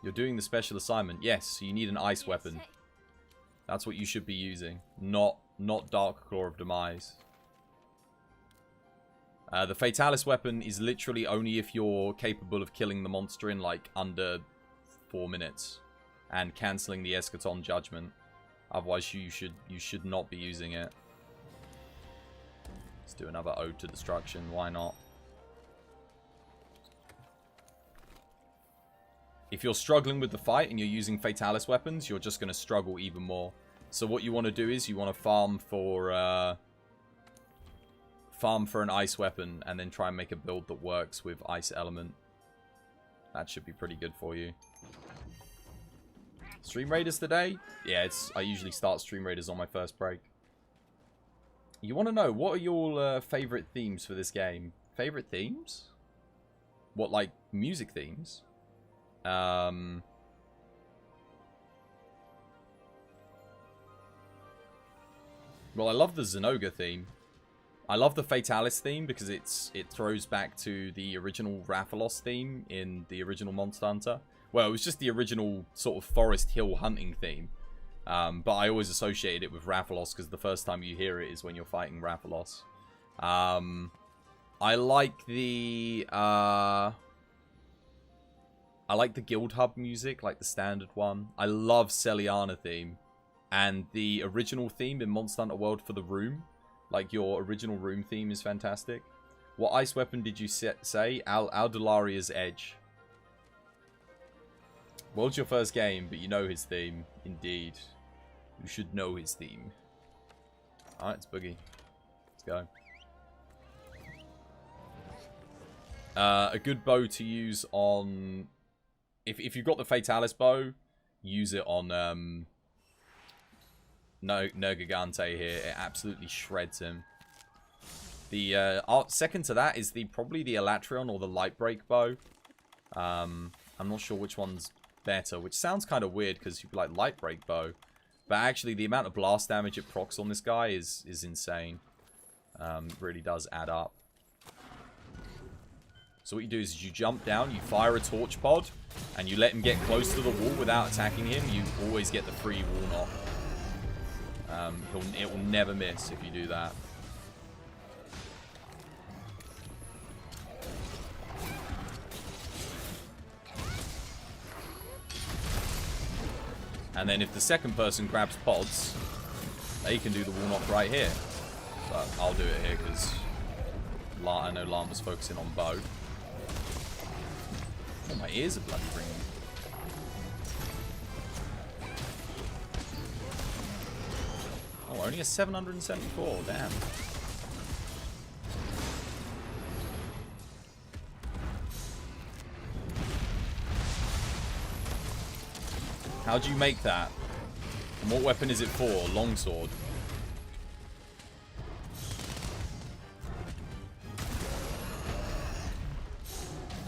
S1: You're doing the special assignment. Yes, so you need an ice weapon. That's what you should be using. Not Dark Claw of Demise. The Fatalis weapon is literally only if you're capable of killing the monster in like under 4 minutes and cancelling the Eschaton Judgment. Otherwise, you should not be using it. Let's do another Ode to Destruction. Why not? If you're struggling with the fight and you're using Fatalis weapons, you're just going to struggle even more. So what you want to do is you want to farm for an ice weapon and then try and make a build that works with ice element. That should be pretty good for you. Stream Raiders today? Yeah, I usually start Stream Raiders on my first break. You want to know, what are your favorite themes for this game? Favorite themes? What, like music themes? Well, I love the Zenoga theme. I love the Fatalis theme because it throws back to the original Rathalos theme in the original Monster Hunter. Well, it was just the original sort of Forest Hill hunting theme. But I always associated it with Rathalos because the first time you hear it is when you're fighting Rathalos. I like the Guild Hub music, like the standard one. I love Celiana theme. And the original theme in Monster Hunter World for the room. Like, your original room theme is fantastic. What ice weapon did you say? Aldularia's Edge. World's your first game, but you know his theme. Indeed. You should know his theme. Alright, it's Boogie. Let's go. A good bow to use on... If you've got the Fatalis bow, use it on... Nergigante here. It absolutely shreds him. The second to that is probably the Elatrion or the Lightbreak bow. I'm not sure which one's better, which sounds kind of weird because you'd be like Lightbreak bow. But actually, the amount of blast damage it procs on this guy is insane. Really does add up. So what you do is you jump down, you fire a torch pod, and you let him get close to the wall without attacking him. You always get the free wall knock. It will never miss if you do that. And then if the second person grabs pods, they can do the wall knock right here. But I'll do it here because I know Llama's focusing on bow. Oh, my ears are bloody ringing. Oh, only a 774, damn. How do you make that? And what weapon is it for? Longsword.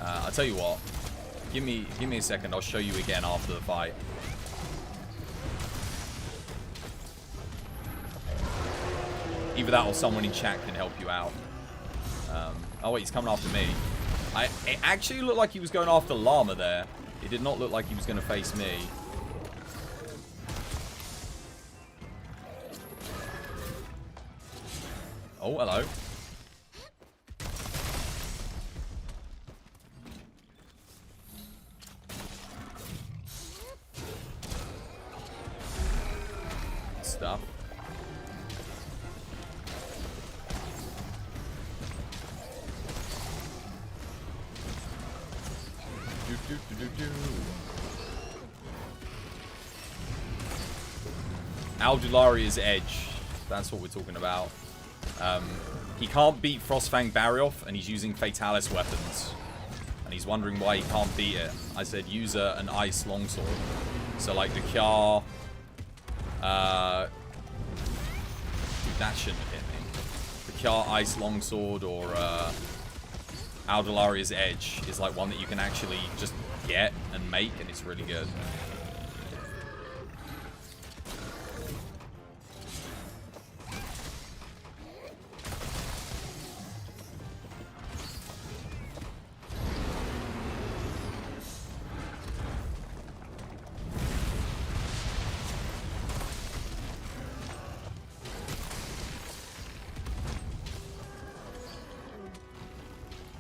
S1: I'll tell you what. Give me a second. I'll show you again after the fight. Either that or someone in chat can help you out. Oh wait, he's coming after me. It actually looked like he was going after Llama there. It did not look like he was going to face me. Oh, hello. Stuff. Aldularia's Edge. That's what we're talking about. He can't beat Frostfang Barioth, and he's using Fatalis weapons. And he's wondering why he can't beat it. I said use an Ice Longsword. So like the Kjar... dude, that shouldn't have hit me. The Kjar Ice Longsword or Aldularia's Edge is like one that you can actually just get and make, and it's really good.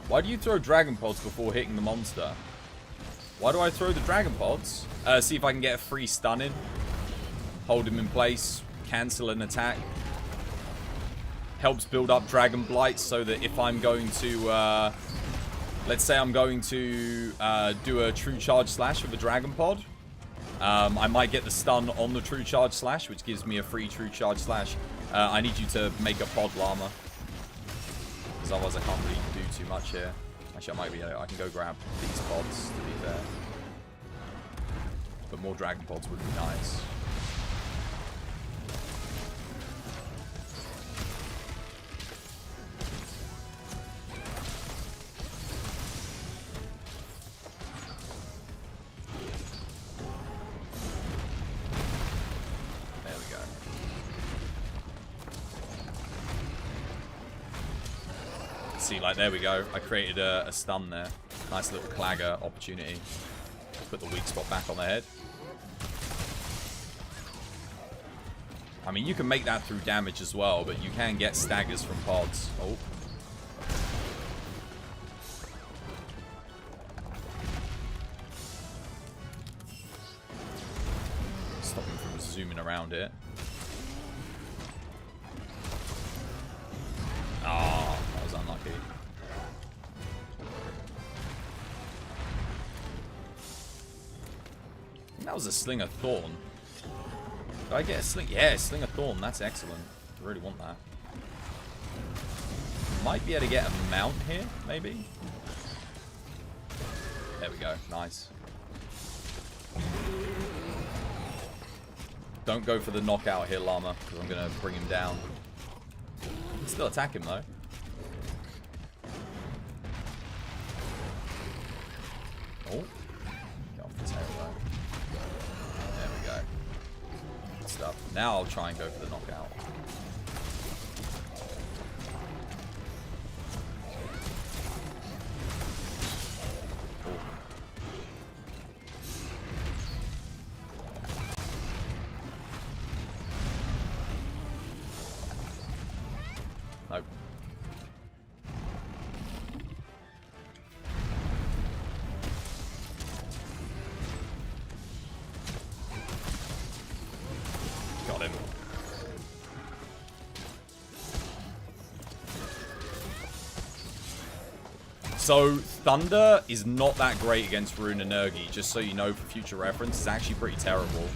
S1: Why do you throw Dragon Pods before hitting the monster? Why do I throw the Dragon Pods? See if I can get a free stun in. Hold him in place. Cancel an attack. Helps build up Dragon Blight so that if I'm going to... let's say I'm going to do a True Charge Slash with a Dragon Pod. I might get the stun on the True Charge Slash, which gives me a free True Charge Slash. I need you to make a Pod Llama. Because otherwise I can't really do too much here. Actually, I can go grab these pods, to be fair. But more Dragon Pods would be nice. See, like, there we go. I created a stun there. Nice little clagger opportunity. Put the weak spot back on the head. I mean, you can make that through damage as well, but you can get staggers from pods. Oh. Stop him from zooming around it. Ah, that was unlucky. That was a Sling of Thorn. Did I get a Sling? Yeah, Sling of Thorn. That's excellent. I really want that. Might be able to get a mount here, maybe? There we go. Nice. Don't go for the knockout here, Llama, because I'm going to bring him down. Still attack him though. Oh, get off the tail though. There we go. Good stuff. Now I'll try and go for the knockout. Nope. Got him. So, Thunder is not that great against Rune and Nergi, just so you know for future reference. It's actually pretty terrible.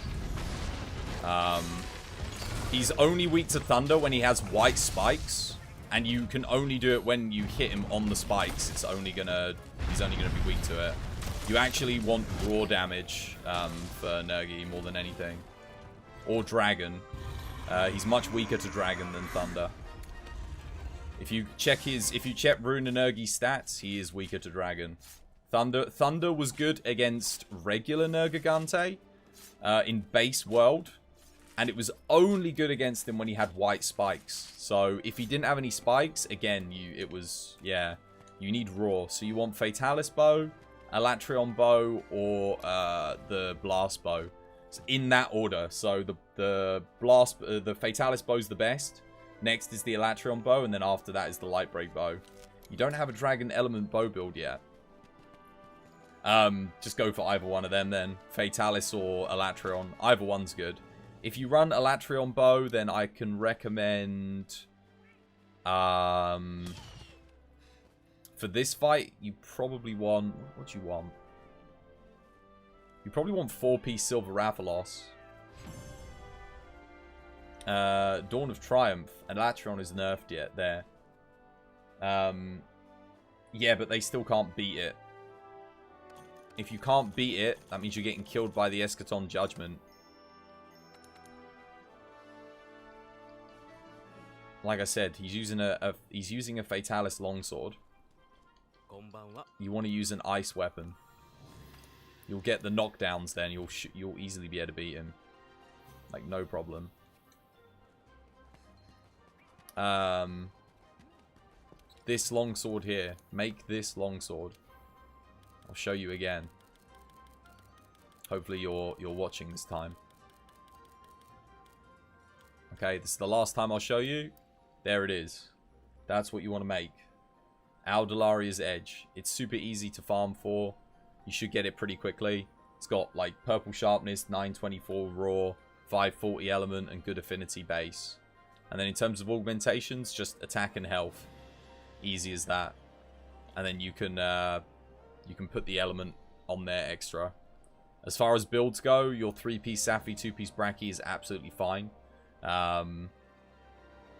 S1: He's only weak to Thunder when he has white spikes. And you can only do it when you hit him on the spikes. He's only gonna be weak to it. You actually want raw damage for Nergi more than anything. or Dragon. He's much weaker to Dragon than Thunder. If you check Rune Nergi's stats, he is weaker to Dragon. Thunder was good against regular Nergigante in base world, and it was only good against him when he had white spikes. So if he didn't have any spikes, again, you need raw. So you want Fatalis bow, Elatrion bow, or the blast bow. So in that order. So the Fatalis bow is the best. Next is the Elatrion bow, and then after that is the Lightbreak bow. You don't have a Dragon Element bow build yet. Just go for either one of them then. Fatalis or Elatrion. Either one's good. If you run Elatrion bow, then I can recommend... for this fight, you probably want... What do you want? You probably want 4-piece Silver Rathalos. Dawn of Triumph. And Elatrion is nerfed yet there. Yeah, but they still can't beat it. If you can't beat it, that means you're getting killed by the Eschaton Judgment. Like I said, he's using a Fatalis Longsword. You want to use an ice weapon. You'll get the knockdowns then. You'll easily be able to beat him. Like, no problem. This longsword here. Make this longsword. I'll show you again. Hopefully you're watching this time. Okay, this is the last time I'll show you. There it is. That's what you want to make. Aldalaria's Edge. It's super easy to farm for. You should get it pretty quickly. It's got like purple sharpness, 924 raw, 540 element, and good affinity base. And then in terms of augmentations, just attack and health. Easy as that. And then you can put the element on there extra. As far as builds go, your 3-piece Safi, 2-piece Bracky is absolutely fine.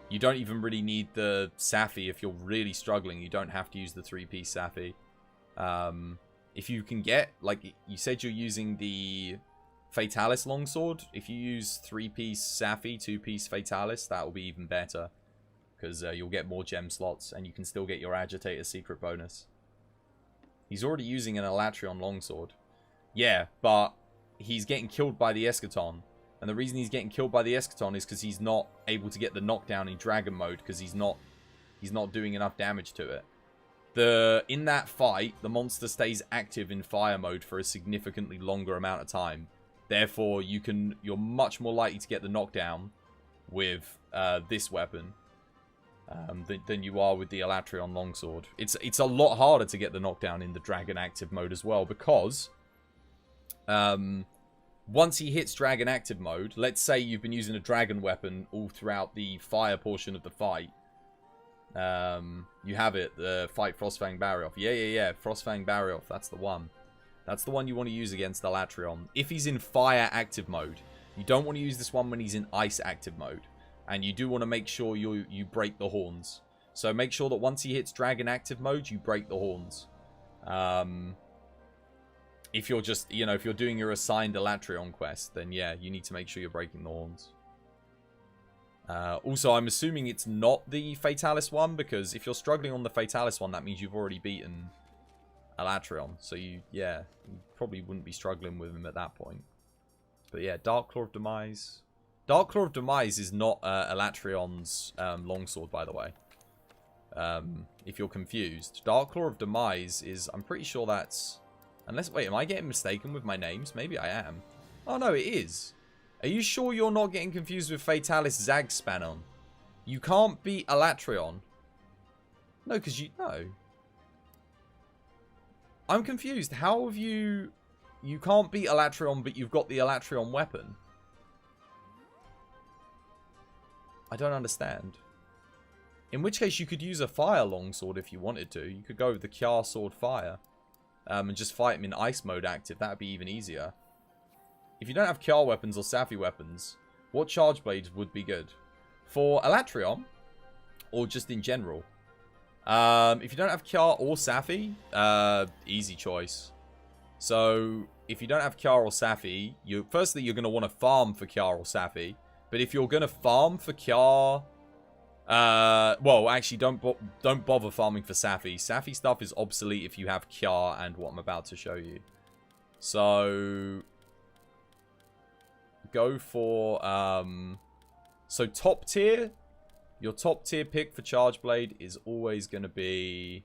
S1: You don't even really need the Safi if you're really struggling. You don't have to use the 3-piece Safi. If you can get, like you said, you're using the Fatalis Longsword. If you use 3-piece Safi, 2-piece Fatalis, that will be even better. Because you'll get more gem slots, and you can still get your Agitator secret bonus. He's already using an Elatrion Longsword. Yeah, but he's getting killed by the Eschaton. And the reason he's getting killed by the Eschaton is because he's not able to get the knockdown in Dragon mode, because he's not doing enough damage to it. In that fight, the monster stays active in fire mode for a significantly longer amount of time. Therefore, you're much more likely to get the knockdown with this weapon than you are with the Elatrion Longsword. It's a lot harder to get the knockdown in the Dragon active mode as well, because once he hits Dragon active mode, let's say you've been using a Dragon weapon all throughout the fire portion of the fight. You have it, the fight Frostfang Barioth. Yeah, Frostfang Barioth, that's the one. That's the one you want to use against Elatrion. If he's in fire active mode, you don't want to use this one when he's in ice active mode. And you do want to make sure you break the horns. So make sure that once he hits Dragon active mode, you break the horns. If you're just, if you're doing your assigned Elatrion quest, then yeah, you need to make sure you're breaking the horns. Also, I'm assuming it's not the Fatalis one, because if you're struggling on the Fatalis one, that means you've already beaten Elatrion. So you probably wouldn't be struggling with him at that point. But yeah, Dark Claw of Demise. Dark Claw of Demise is not Elatrion's longsword, by the way. If you're confused. Dark Claw of Demise is, I'm pretty sure that's... Wait, am I getting mistaken with my names? Maybe I am. Oh no, it is. Are you sure you're not getting confused with Fatalis Zagspanon? You can't beat Elatrion. No, because no. I'm confused. How have you... You can't beat Elatrion, but you've got the Elatrion weapon. I don't understand. In which case, you could use a Fire Longsword if you wanted to. You could go with the Kjar Sword Fire. And just fight him in Ice mode active. That would be even easier. If you don't have Kjar weapons or Safi weapons, what Charge Blades would be good? For Elatrion? Or just in general? If you don't have Kjar or Safi, easy choice. So, if you don't have Kiara or Safi, firstly, you're going to want to farm for Kiara or Safi. But if you're going to farm for Kiara... well, actually, don't bother farming for Safi. Safi stuff is obsolete if you have Kiara and what I'm about to show you. So... go for... so top tier... your top tier pick for Charge Blade is always going to be...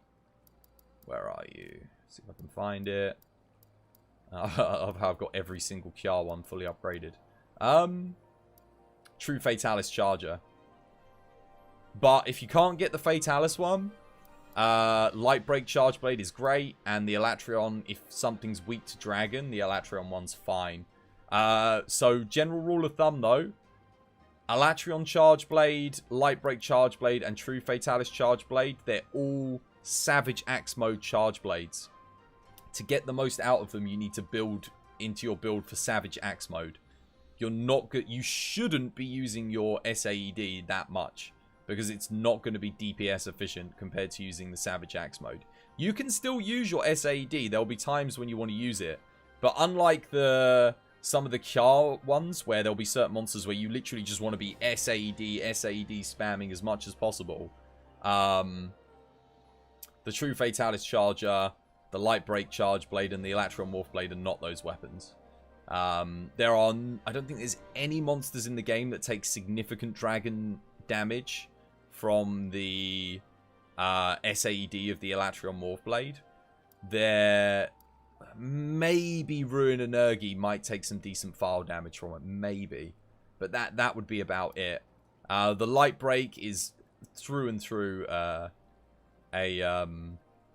S1: where are you? See if I can find it. Of how I've got every single Kiara one fully upgraded. True Fatalis Charger. But if you can't get the Fatalis one, Light Break Charge Blade is great. And the Elatrion, if something's weak to Dragon, the Elatrion one's fine. So general rule of thumb though, Elatrion Charge Blade, Light Break Charge Blade, and True Fatalis Charge Blade, they're all Savage Axe Mode Charge Blades. To get the most out of them, you need to build into your build for Savage Axe Mode. You're not good. You shouldn't be using your SAED that much, because it's not going to be DPS efficient compared to using the Savage Axe Mode. You can still use your SAED. There'll be times when you want to use it. But unlike some of the Kiara ones, where there'll be certain monsters where you literally just want to be SAED spamming as much as possible. The True Fatalis Charger, the Light Break Charge Blade, and the Elatrion Morph Blade are not those weapons. I don't think there's any monsters in the game that take significant dragon damage from the SAED of the Elatrion Morph Blade. There maybe Ruin Energy might take some decent file damage from it, maybe. But that would be about it. The Light Break is through and through a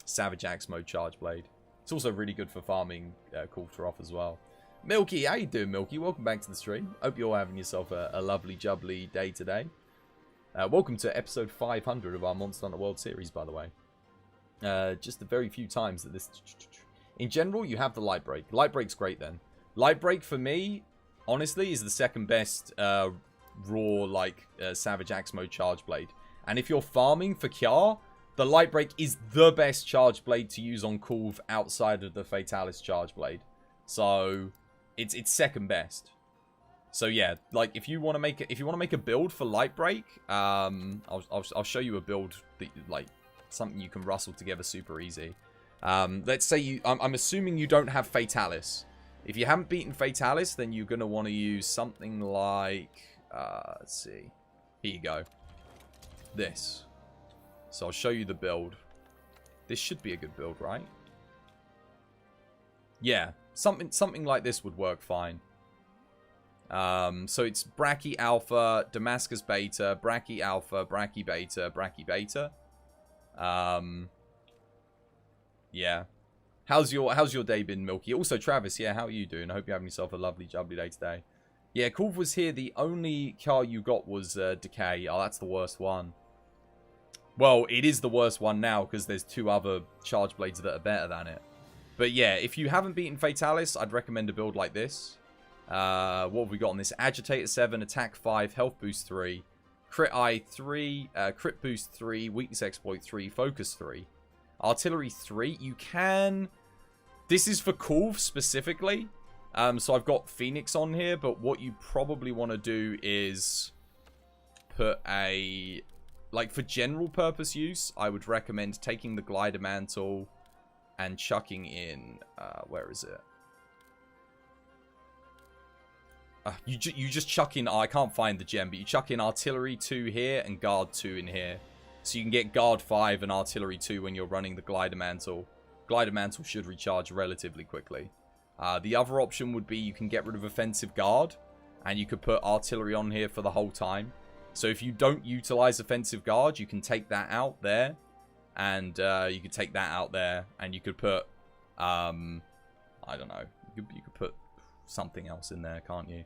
S1: Savage Axe Mode Charge Blade. It's also really good for farming Kulftaroth as well. Milky, how you doing, Milky? Welcome back to the stream. Hope you're all having yourself a lovely, jubbly day today. Welcome to episode 500 of our Monster Hunter World Series, by the way. Just a very few times that this... In general, you have the Light Break. Light Break's great then. Light Break, for me, honestly, is the second best raw, Savage Axe Mode Charge Blade. And if you're farming for Kiara, the Light Break is the best Charge Blade to use on Kulve outside of the Fatalis Charge Blade. So, it's second best. So yeah, if you want to make a build for Light Break, I'll show you a build that something you can rustle together super easy. Let's say I'm assuming you don't have Fatalis. If you haven't beaten Fatalis, then you're gonna want to use something like let's see. Here you go. This. So I'll show you the build. This should be a good build, right? Yeah, something like this would work fine. So it's Brachy Alpha, Damascus Beta, Brachy Alpha, Brachy Beta, Brachy Beta. Yeah. How's your day been, Milky? Also, Travis, yeah, how are you doing? I hope you're having yourself a lovely, jubbly day today. Yeah, Kulve was here. The only car you got was Decay. Oh, that's the worst one. Well, it is the worst one now because there's two other Charge Blades that are better than it. But yeah, if you haven't beaten Fatalis, I'd recommend a build like this. What have we got on this? Agitator 7, Attack 5, Health Boost 3, Crit Eye 3, Crit Boost 3, Weakness Exploit 3, Focus 3. Artillery 3, you can... This is for Kulve specifically. So I've got Phoenix on here, but what you probably want to do is put a... for general purpose use, I would recommend taking the Glider Mantle and chucking in... where is it? You just chuck in... I can't find the gem, but you chuck in Artillery 2 here and Guard 2 in here. So you can get Guard 5 and Artillery 2 when you're running the Glider Mantle. Glider Mantle should recharge relatively quickly. The other option would be you can get rid of Offensive Guard, and you could put Artillery on here for the whole time. So if you don't utilize Offensive Guard, you can take that out there, and you could take that out there, and you could put, I don't know, you could put something else in there, can't you?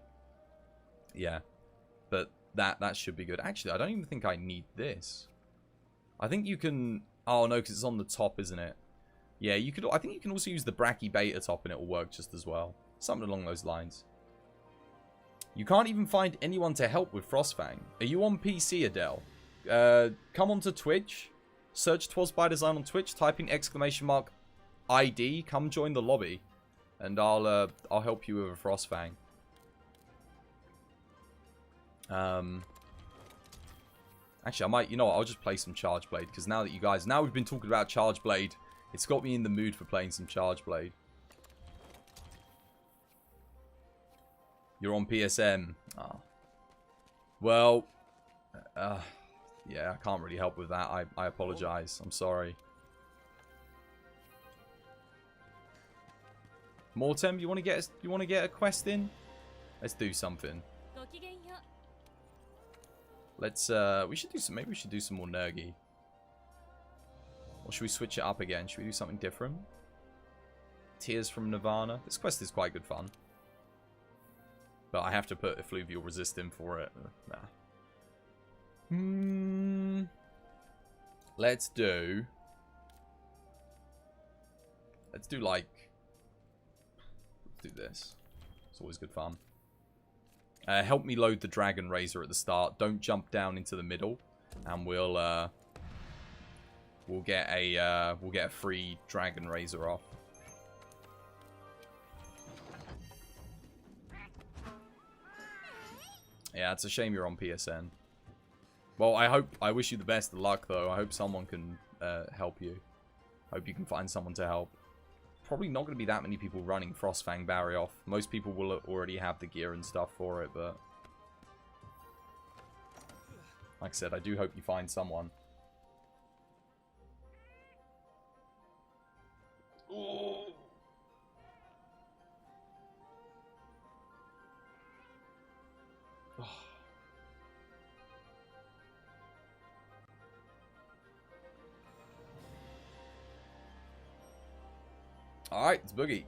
S1: Yeah, but that should be good. Actually, I don't even think I need this. I think you can... Oh, no, because it's on the top, isn't it? Yeah, you could. I think you can also use the Brachy Beta top and it will work just as well. Something along those lines. You can't even find anyone to help with Frostfang. Are you on PC, Adele? Come onto Twitch. Search Twas by Design on Twitch. Type in !ID. Come join the lobby. And I'll help you with a Frostfang. Actually, I might, you know what, I'll just play some Charge Blade, because now we've been talking about Charge Blade, it's got me in the mood for playing some Charge Blade. You're on PSN. Oh. Well, yeah, I can't really help with that. I apologize. I'm sorry. Mortem, you want to get a quest in? Let's do something. Let's maybe we should do some more Nergi. Or should we switch it up again? Should we do something different? Tears from Nirvana. This quest is quite good fun. But I have to put Effluvial Resist in for it. Nah. Let's do like... Let's do this. It's always good fun. Help me load the Dragon Razor at the start. Don't jump down into the middle. And we'll get a free Dragon Razor off. Yeah, it's a shame you're on PSN. Well, I wish you the best of luck, though. I hope someone can help you. Hope you can find someone to help. Probably not going to be that many people running Frostfang Barrioth. Most people will already have the gear and stuff for it, but... Like I said, I do hope you find someone. Ooh. Alright, it's Boogie.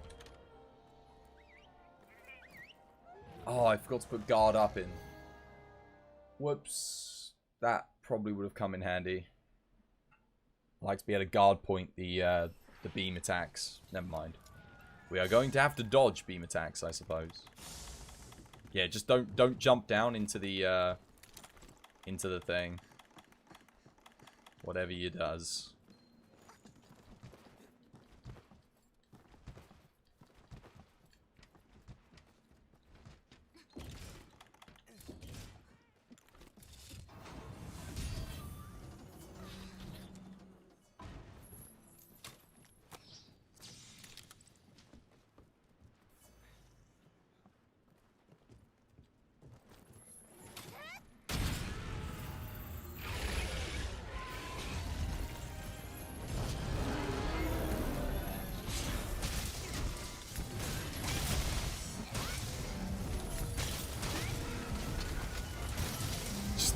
S1: Oh, I forgot to put guard up in. Whoops. That probably would have come in handy. I like to be able to guard point the beam attacks. Never mind. We are going to have to dodge beam attacks, I suppose. Yeah, just don't jump down into the thing. Whatever you does.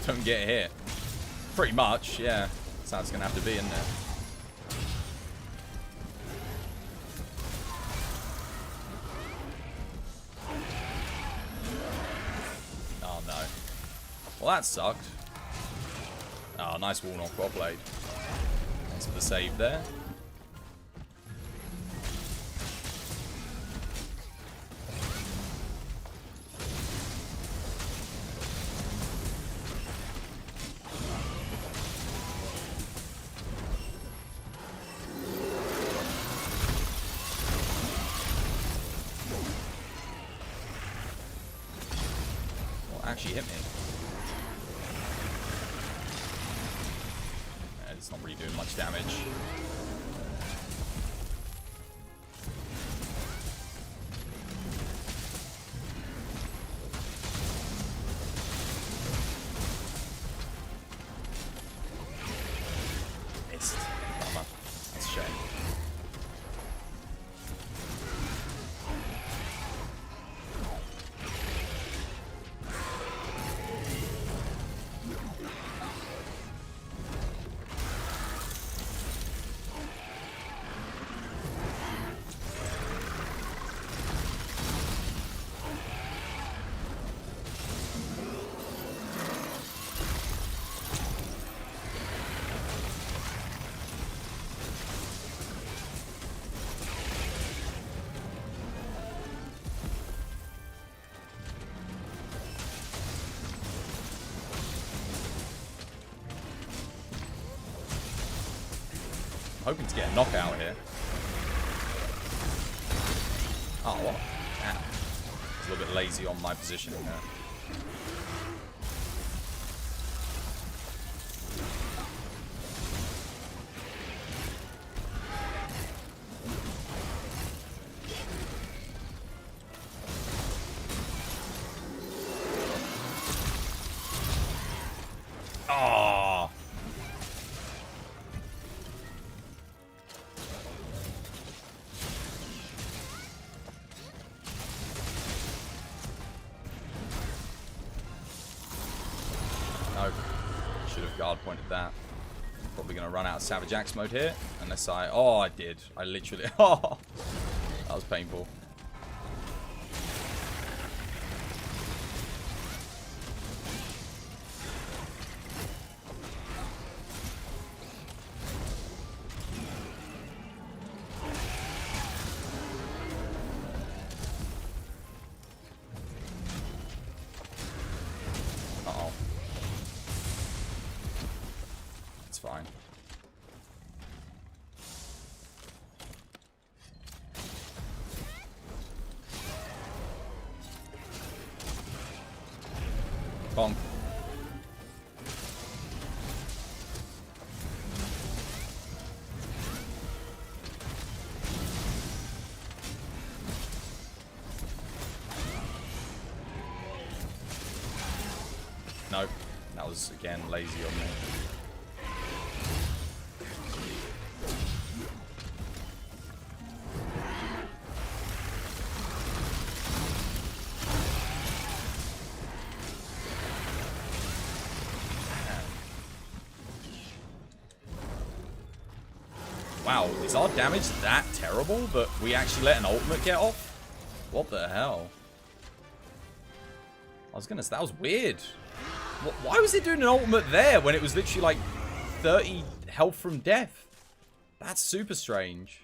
S1: Don't get hit. Pretty much, yeah. That's how it's going to have to be, isn't it? Oh, no. Well, that sucked. Oh, nice wall knock. Well played. Thanks for the save there. Actually hit me. It's not really doing much damage. Missed. Bummer. That's a shame. I'm hoping to get a knockout here. Oh, what? Damn. I was a little bit lazy on my positioning there. Oh. No. Should have guard pointed that. Probably going to run out of Savage Axe mode here. Unless I... Oh, I did. I literally... Oh. That was painful. Uh-oh. It's fine. Bonk. Nope. That was, again, lazy on me. Wow, is our damage that terrible that we actually let an ultimate get off? What the hell? I was gonna say, that was weird. Why was it doing an ultimate there when it was literally like 30 health from death? That's super strange.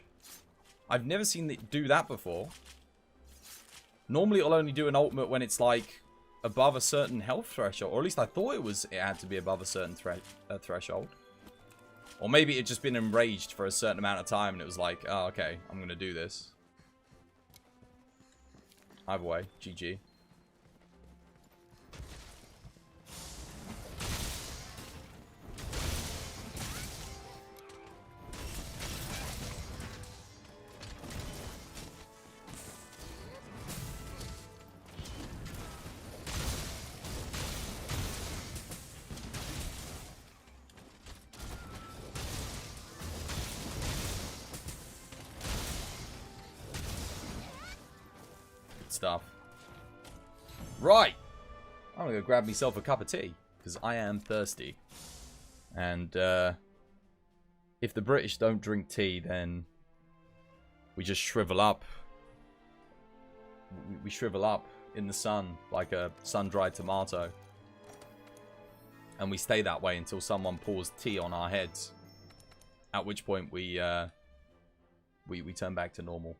S1: I've never seen it do that before. Normally it'll only do an ultimate when it's like above a certain health threshold. Or at least I thought it had to be above a certain threshold. Or maybe it had just been enraged for a certain amount of time and it was like, oh, okay, I'm going to do this. Either way, GG. Stuff. Right. I'm gonna go grab myself a cup of tea because I am thirsty. And if the British don't drink tea, then we just shrivel up. We shrivel up in the sun like a sun-dried tomato. And we stay that way until someone pours tea on our heads. At which point we turn back to normal.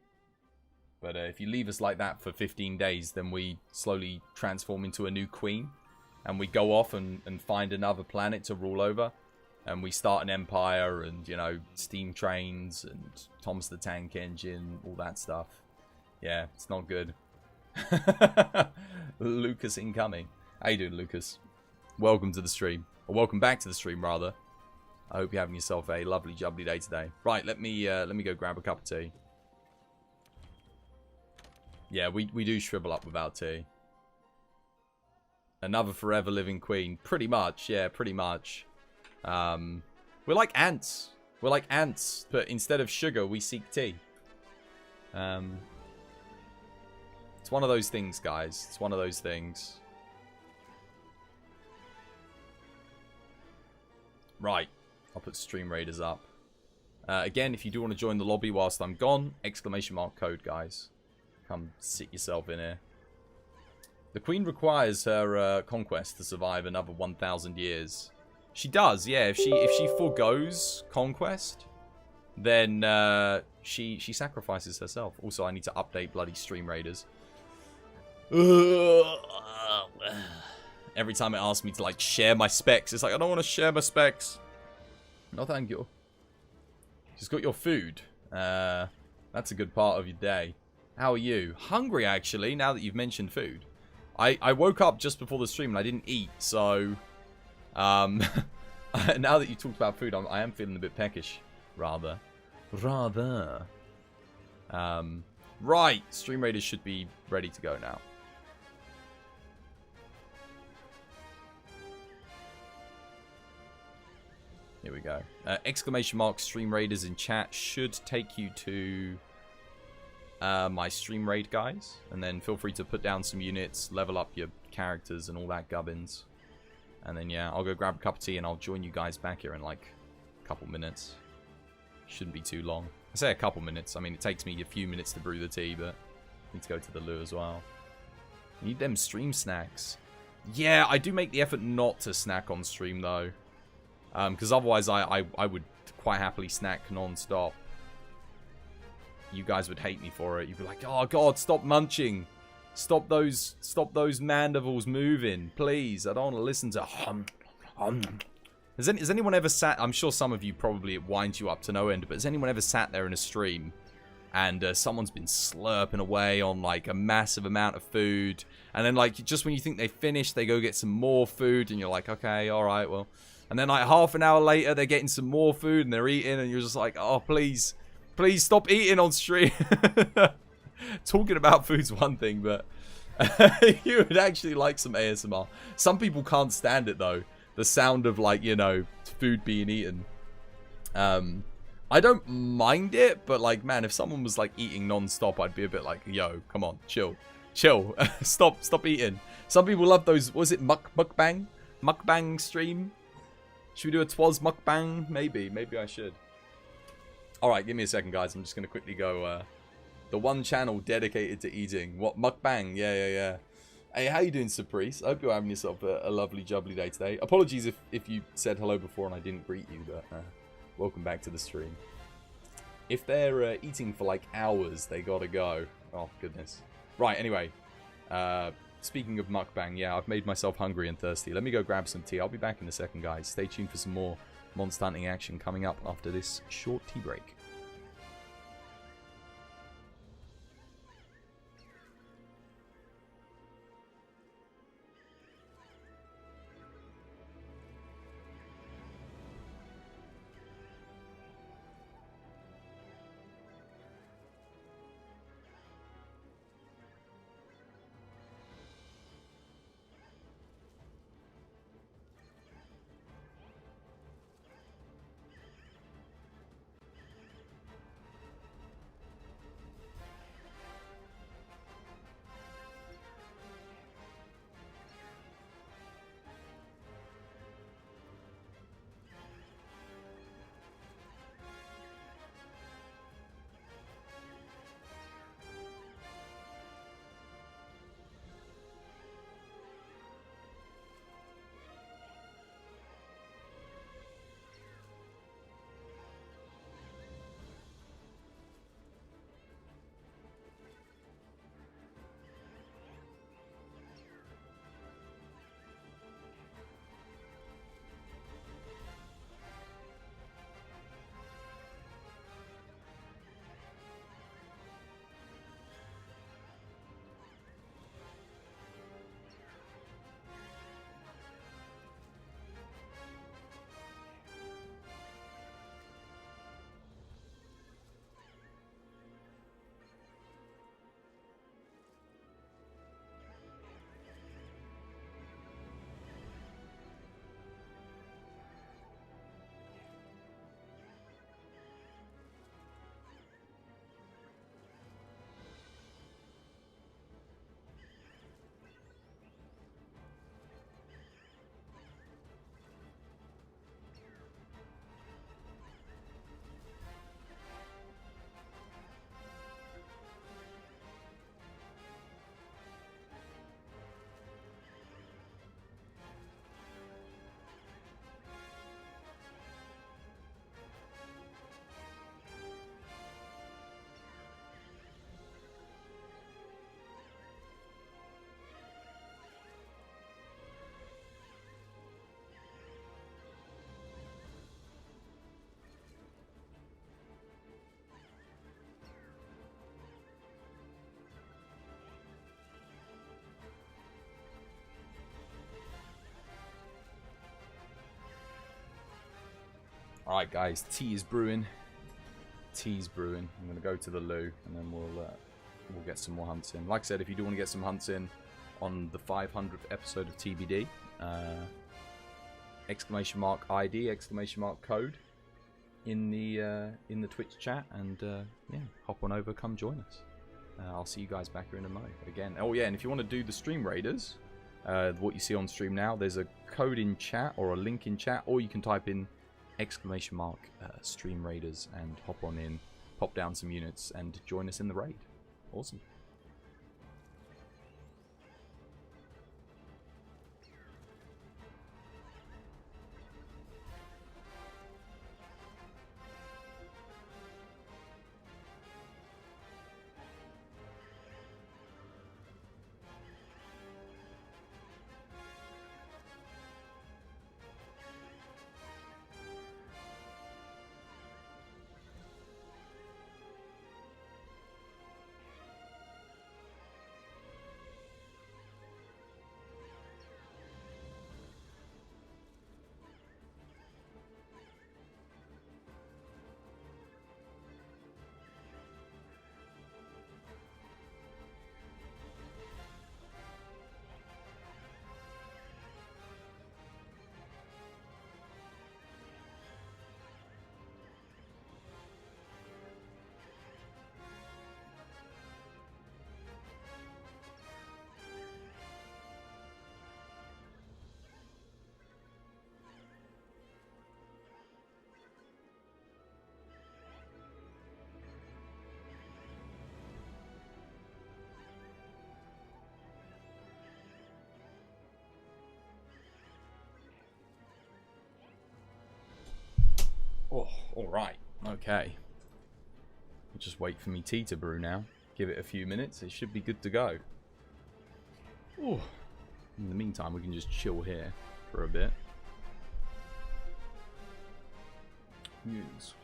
S1: But if you leave us like that for 15 days, then we slowly transform into a new queen. And we go off and find another planet to rule over. And we start an empire and, you know, steam trains and Thomas the Tank Engine, all that stuff. Yeah, it's not good. Lucas incoming. How you doing, Lucas? Welcome to the stream. Or welcome back to the stream, rather. I hope you're having yourself a lovely, jubbly day today. Right, let me go grab a cup of tea. Yeah, we do shrivel up without tea. Another forever living queen. Pretty much, yeah, pretty much. We're like ants. We're like ants, but instead of sugar, we seek tea. It's one of those things, guys. It's one of those things. Right. I'll put Stream Raiders up. Again, if you do want to join the lobby whilst I'm gone, !code, guys. Come sit yourself in here. The Queen requires her conquest to survive another 1,000 years. She does, yeah. If she forgoes conquest, then she sacrifices herself. Also, I need to update bloody Stream Raiders. Every time it asks me to like share my specs, it's like I don't want to share my specs. No, thank you. Just got your food. That's a good part of your day. How are you? Hungry, actually, now that you've mentioned food. I woke up just before the stream and I didn't eat, so... now that you talked about food, I am feeling a bit peckish. Rather. Right. Stream Raiders should be ready to go now. Here we go. Exclamation mark Stream Raiders in chat should take you to... my stream raid, guys, and then feel free to put down some units, level up your characters and all that gubbins, and then yeah, I'll go grab a cup of tea and I'll join you guys back here in like a couple minutes. Shouldn't be too long. I say a couple minutes, I mean it takes me a few minutes to brew the tea, but I need to go to the loo as well. Need them stream snacks. Yeah, I do make the effort not to snack on stream though, because otherwise I would quite happily snack non-stop. You guys would hate me for it. You'd be like, "Oh God, stop munching, stop those mandibles moving, please. I don't want to listen to hum." Has anyone ever sat? I'm sure some of you probably it winds you up to no end. But has anyone ever sat there in a stream and someone's been slurping away on like a massive amount of food, and then like just when you think they finished, they go get some more food, and you're like, "Okay, all right, well," and then like half an hour later, they're getting some more food and they're eating, and you're just like, "Oh, please. Please stop eating on stream." Talking about food's one thing, but you would actually like some ASMR. Some people can't stand it, though. The sound of, like, you know, food being eaten. I don't mind it, but, like, man, if someone was, like, eating non-stop, I'd be a bit like, yo, come on, chill. Chill. Stop eating. Some people love those, what was it, mukbang? Mukbang stream? Should we do a Twas mukbang? Maybe I should. Alright, give me a second, guys. I'm just going to quickly go, the one channel dedicated to eating. What, mukbang? Yeah. Hey, how you doing, Surprise? I hope you're having yourself a lovely, jubbly day today. Apologies if you said hello before and I didn't greet you, but welcome back to the stream. If they're eating for, like, hours, they gotta go. Oh, goodness. Right, anyway. Speaking of mukbang, yeah, I've made myself hungry and thirsty. Let me go grab some tea. I'll be back in a second, guys. Stay tuned for some more monster hunting action coming up after this short tea break. Alright guys, tea is brewing. Tea's brewing. I'm going to go to the loo and then we'll get some more hunts in. Like I said, if you do want to get some hunts in on the 500th episode of TBD, exclamation mark ID, exclamation mark code in the Twitch chat, and yeah, hop on over, come join us. I'll see you guys back here in a mo again. Oh yeah, and if you want to do the stream raiders, what you see on stream now, there's a code in chat or a link in chat, or you can type in exclamation mark stream raiders and hop on in, pop down some units and join us in the raid. Awesome. Oh, alright. Okay. We'll just wait for me tea to brew now. Give it a few minutes. It should be good to go. Oh. In the meantime, we can just chill here for a bit. Yes.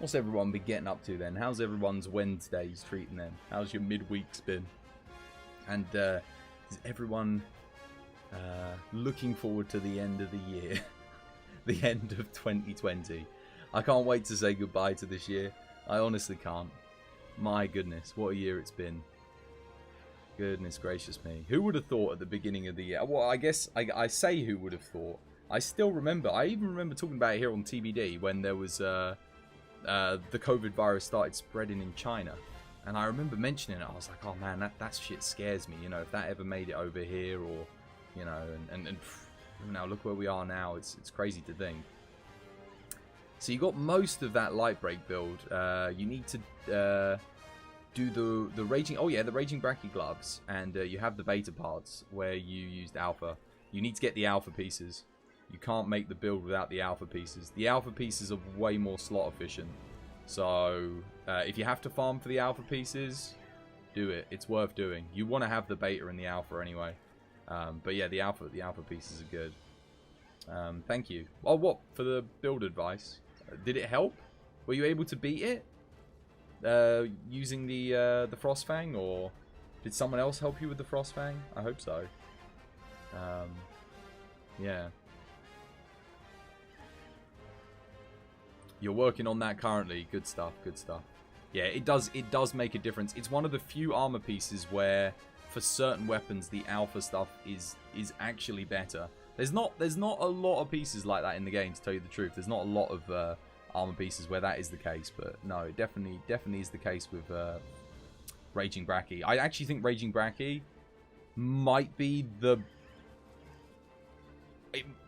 S1: What's everyone been getting up to then? How's everyone's Wednesdays treating them? How's your midweeks been? And is everyone looking forward to the end of the year? The end of 2020. I can't wait to say goodbye to this year. I honestly can't. My goodness, what a year it's been. Goodness gracious me. Who would have thought at the beginning of the year? Well, I guess I say who would have thought. I still remember. I even remember talking about it here on TBD when there was the COVID virus started spreading in China. And I remember mentioning it. I was like, oh man, that shit scares me. You know, if that ever made it over here, or, you know, and now look where we are now. It's crazy to think. So you got most of that light break build. You need to do the raging. Oh yeah, the raging bracky gloves, and you have the beta parts where you used alpha. You need to get the alpha pieces. You can't make the build without the alpha pieces. The alpha pieces are way more slot efficient. So if you have to farm for the alpha pieces, do it. It's worth doing. You want to have the beta and the alpha anyway. But yeah, the alpha pieces are good. Thank you. Oh, what for the build advice? Did it help? Were you able to beat it using the Frostfang, or did someone else help you with the Frostfang? I hope so. Yeah. You're working on that currently. Good stuff. Good stuff. Yeah, it does make a difference. It's one of the few armor pieces where, for certain weapons, the alpha stuff is actually better. There's not a lot of pieces like that in the game, to tell you the truth. There's not a lot of armor pieces where that is the case, but no, it definitely is the case with Raging Bracky. I actually think Raging Bracky might be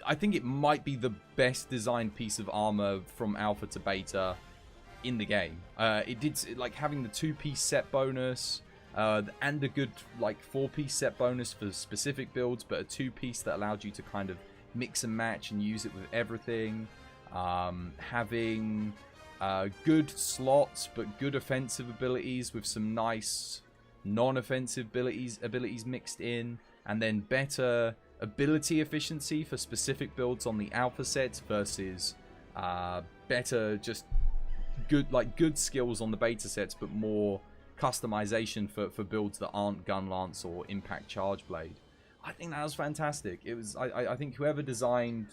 S1: I think it might be the best designed piece of armor from alpha to beta in the game. It did, like, having the 2-piece set bonus. And a good, like, 4-piece set bonus for specific builds, but a 2-piece that allowed you to kind of mix and match and use it with everything. Having good slots, but good offensive abilities with some nice non-offensive abilities mixed in, and then better ability efficiency for specific builds on the alpha sets versus better just good skills on the beta sets, but more customization for builds that aren't Gun Lance or Impact Charge Blade. I think that was fantastic. It was. I think whoever designed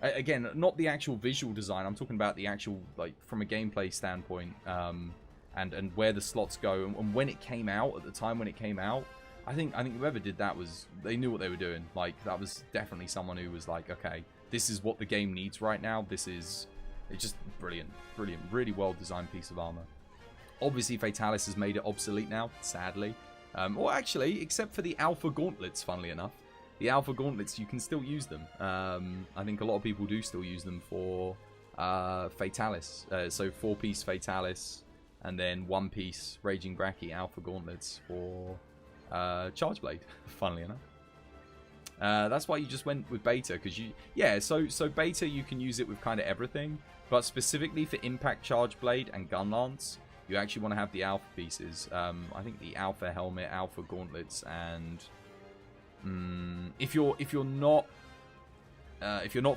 S1: Again, not the actual visual design. I'm talking about the actual, like, from a gameplay standpoint, and where the slots go, and when it came out, at the time when it came out. I think whoever did that they knew what they were doing. Like, that was definitely someone who was like, okay, this is what the game needs right now. It's just brilliant, really well designed piece of armor. Obviously, Fatalis has made it obsolete now, sadly. Or actually, except for the Alpha Gauntlets, funnily enough. The Alpha Gauntlets, you can still use them. I think a lot of people do still use them for Fatalis. So 4-piece Fatalis, and then 1-piece Raging Bracky Alpha Gauntlets for Charge Blade, funnily enough. That's why you just went with Beta, because so Beta, you can use it with kind of everything, but specifically for Impact Charge Blade and Gun Lance, you actually want to have the Alpha pieces. I think the Alpha Helmet, Alpha Gauntlets, and if you're not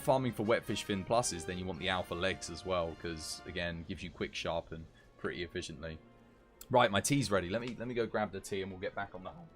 S1: farming for Wetfish Fin pluses, then you want the Alpha Legs as well, because again, gives you quick sharpen pretty efficiently. Right, my tea's ready. Let me go grab the tea and we'll get back on the hunt.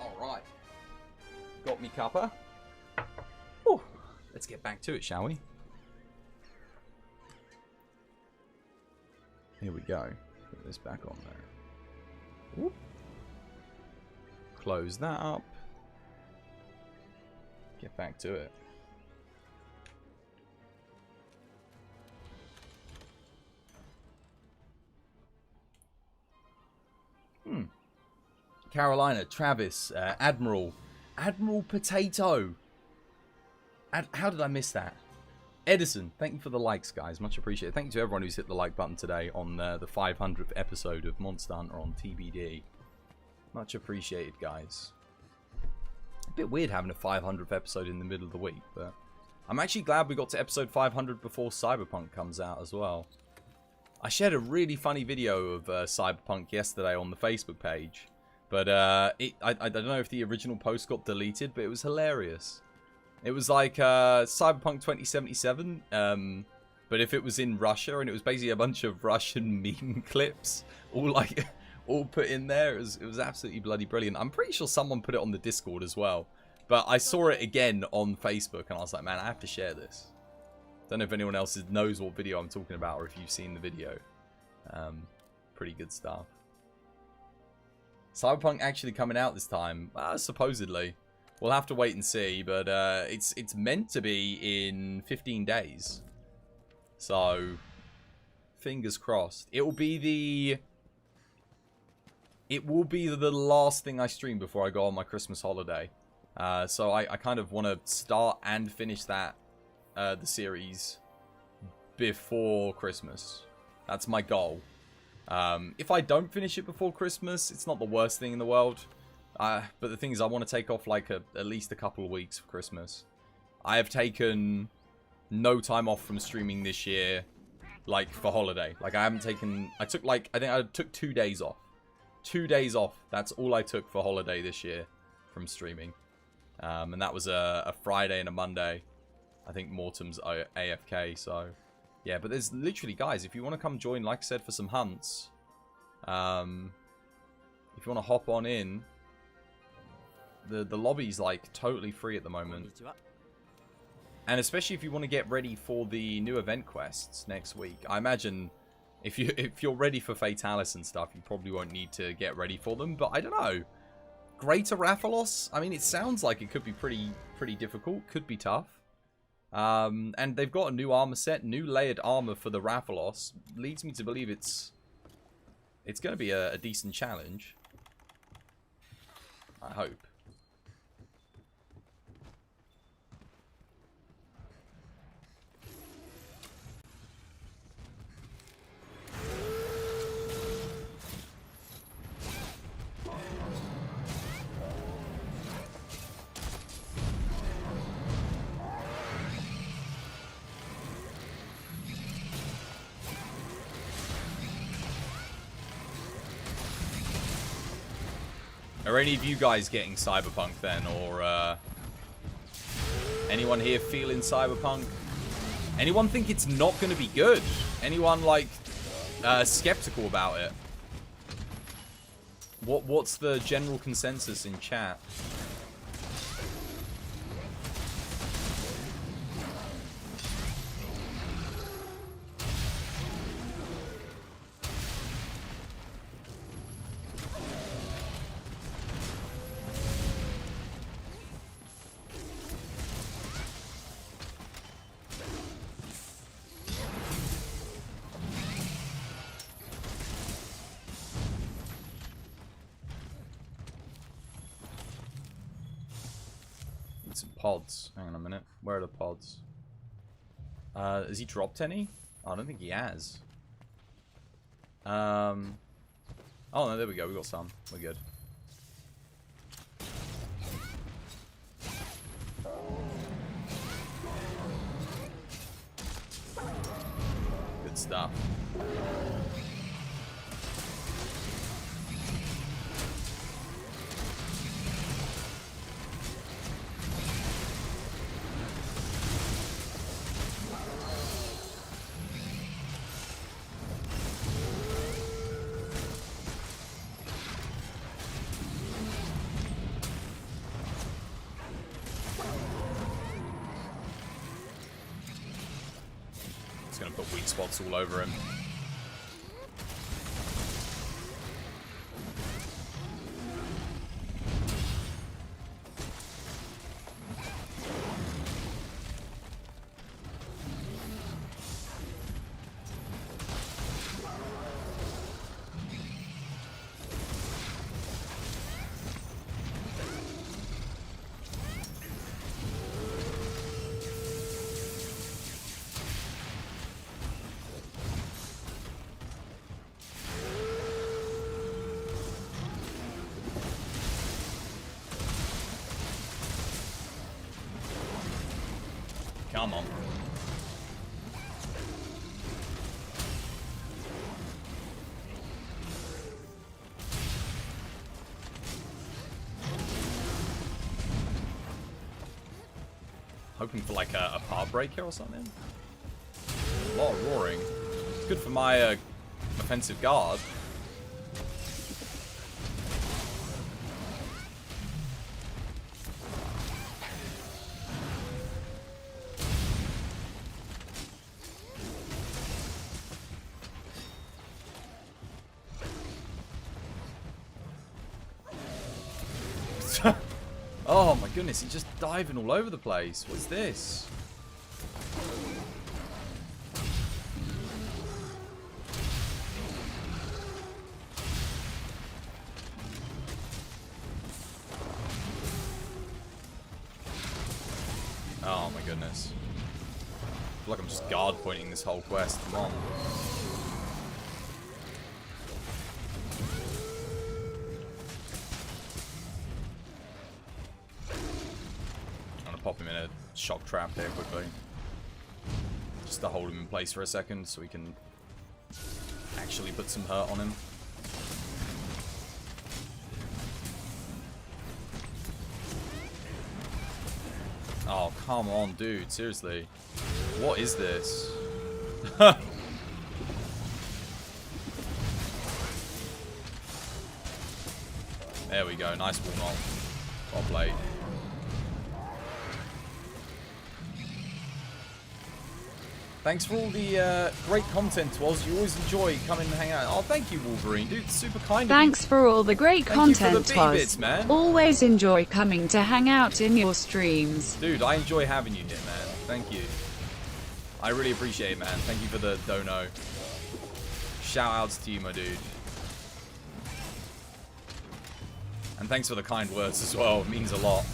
S1: Alright. Got me cuppa. Ooh, let's get back to it, shall we? Here we go. Put this back on there. Whoop. Close that up. Get back to it. Carolina, Travis, Admiral Potato. How did I miss that? Edison, thank you for the likes, guys. Much appreciated. Thank you to everyone who's hit the like button today on the 500th episode of Monster Hunter on TBD. Much appreciated, guys. A bit weird having a 500th episode in the middle of the week, but I'm actually glad we got to episode 500 before Cyberpunk comes out as well. I shared a really funny video of Cyberpunk yesterday on the Facebook page. But I don't know if the original post got deleted, but it was hilarious. It was like Cyberpunk 2077, but if it was in Russia, and it was basically a bunch of Russian meme clips, all put in there. It was absolutely bloody brilliant. I'm pretty sure someone put it on the Discord as well. But I saw it again on Facebook, and I was like, man, I have to share this. Don't know if anyone else knows what video I'm talking about, or if you've seen the video. Pretty good stuff. Cyberpunk actually coming out this time, supposedly. We'll have to wait and see, but it's meant to be in 15 days. So, fingers crossed. It will be the last thing I stream before I go on my Christmas holiday. So I kind of want to start and finish that the series before Christmas. That's my goal. If I don't finish it before Christmas, it's not the worst thing in the world. But the thing is, I want to take off like at least a couple of weeks for Christmas. I have taken no time off from streaming this year, like for holiday. Like I took I think I took 2 days off. 2 days off. That's all I took for holiday this year from streaming. And that was a Friday and a Monday. I think Mortem's AFK, so... Yeah, but there's literally, guys, if you want to come join, like I said, for some hunts, if you want to hop on in, the lobby's, like, totally free at the moment. And especially if you want to get ready for the new event quests next week. I imagine if you're ready for Fatalis and stuff, you probably won't need to get ready for them. But I don't know. Greater Rathalos? I mean, it sounds like it could be pretty difficult. Could be tough. And they've got a new armor set, new layered armor for the Rathalos. Leads me to believe it's going to be a decent challenge. I hope. Are any of you guys getting Cyberpunk then, or anyone here feeling Cyberpunk? Anyone think it's not going to be good? Anyone like skeptical about it? What's the general consensus in chat? Some pods. Hang on a minute. Where are the pods? Has he dropped any? Oh, I don't think he has. Oh no, there we go. We got some. We're good. Good stuff. It's gonna put weak spots all over him. Come on. Hoping for like a power breaker or something. A lot of roaring. It's good for my offensive guard. Oh my goodness, he's just diving all over the place. What's this? Oh my goodness. I feel like I'm just guard pointing this whole quest. Come on. Pop him in a shock trap here quickly. Just to hold him in place for a second so we can actually put some hurt on him. Oh, come on, dude. Seriously. What is this? There we go. Nice wall knock. Top blade. Thanks for all the great content, Twoz. You always enjoy coming and hang out. Oh, thank you, Wolverine. Dude, super kind of you.
S2: Thanks for all the great content,
S1: Twoz. Man.
S2: Always enjoy coming to hang out in your streams.
S1: Dude, I enjoy having you here, man. Thank you. I really appreciate it, man. Thank you for the dono. Shout outs to you, my dude. And thanks for the kind words as well. It means a lot.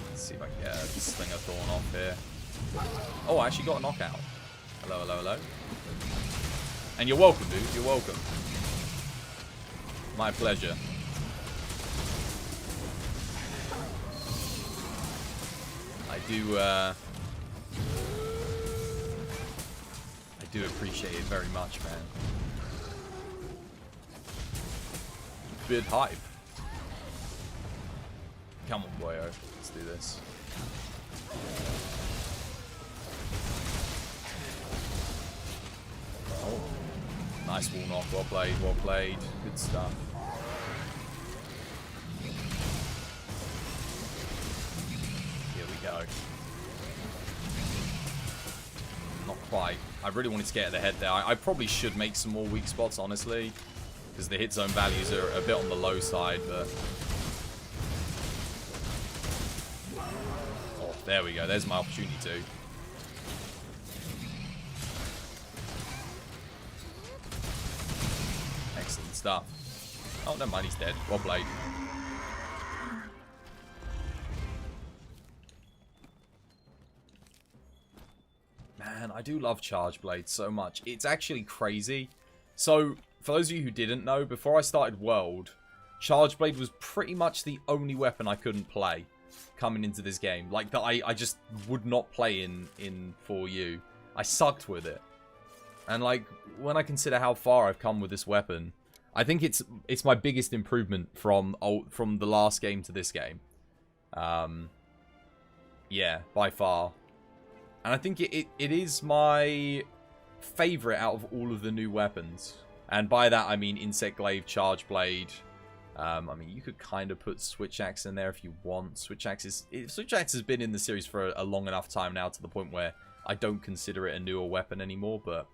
S1: Let's see if I can get a Slinger Thorn off here. Oh, I actually got a knockout. Hello, hello, hello. And you're welcome, dude. You're welcome. My pleasure. I do appreciate it very much, man. Bit hype. Come on, boyo. Let's do this. Oh, nice wall knock. Well played, well played. Good stuff. Here we go. Not quite. I really wanted to get at the head there. I probably should make some more weak spots, honestly. Because the hit zone values are a bit on the low side, but... Oh, there we go. There's my opportunity too. Excellent stuff. Oh, never mind. He's dead. Well played. Man, I do love Charge Blade so much. It's actually crazy. So... For those of you who didn't know, before I started World, Charge Blade was pretty much the only weapon I couldn't play coming into this game. Like, that I just would not play in 4U. I sucked with it. And, like, when I consider how far I've come with this weapon, I think it's my biggest improvement from the last game to this game. Yeah, by far. And I think it is my favorite out of all of the new weapons. And by that, I mean Insect Glaive, Charge Blade. I mean, you could kind of put Switch Axe in there if you want. Switch Axe has been in the series for a long enough time now to the point where I don't consider it a newer weapon anymore. But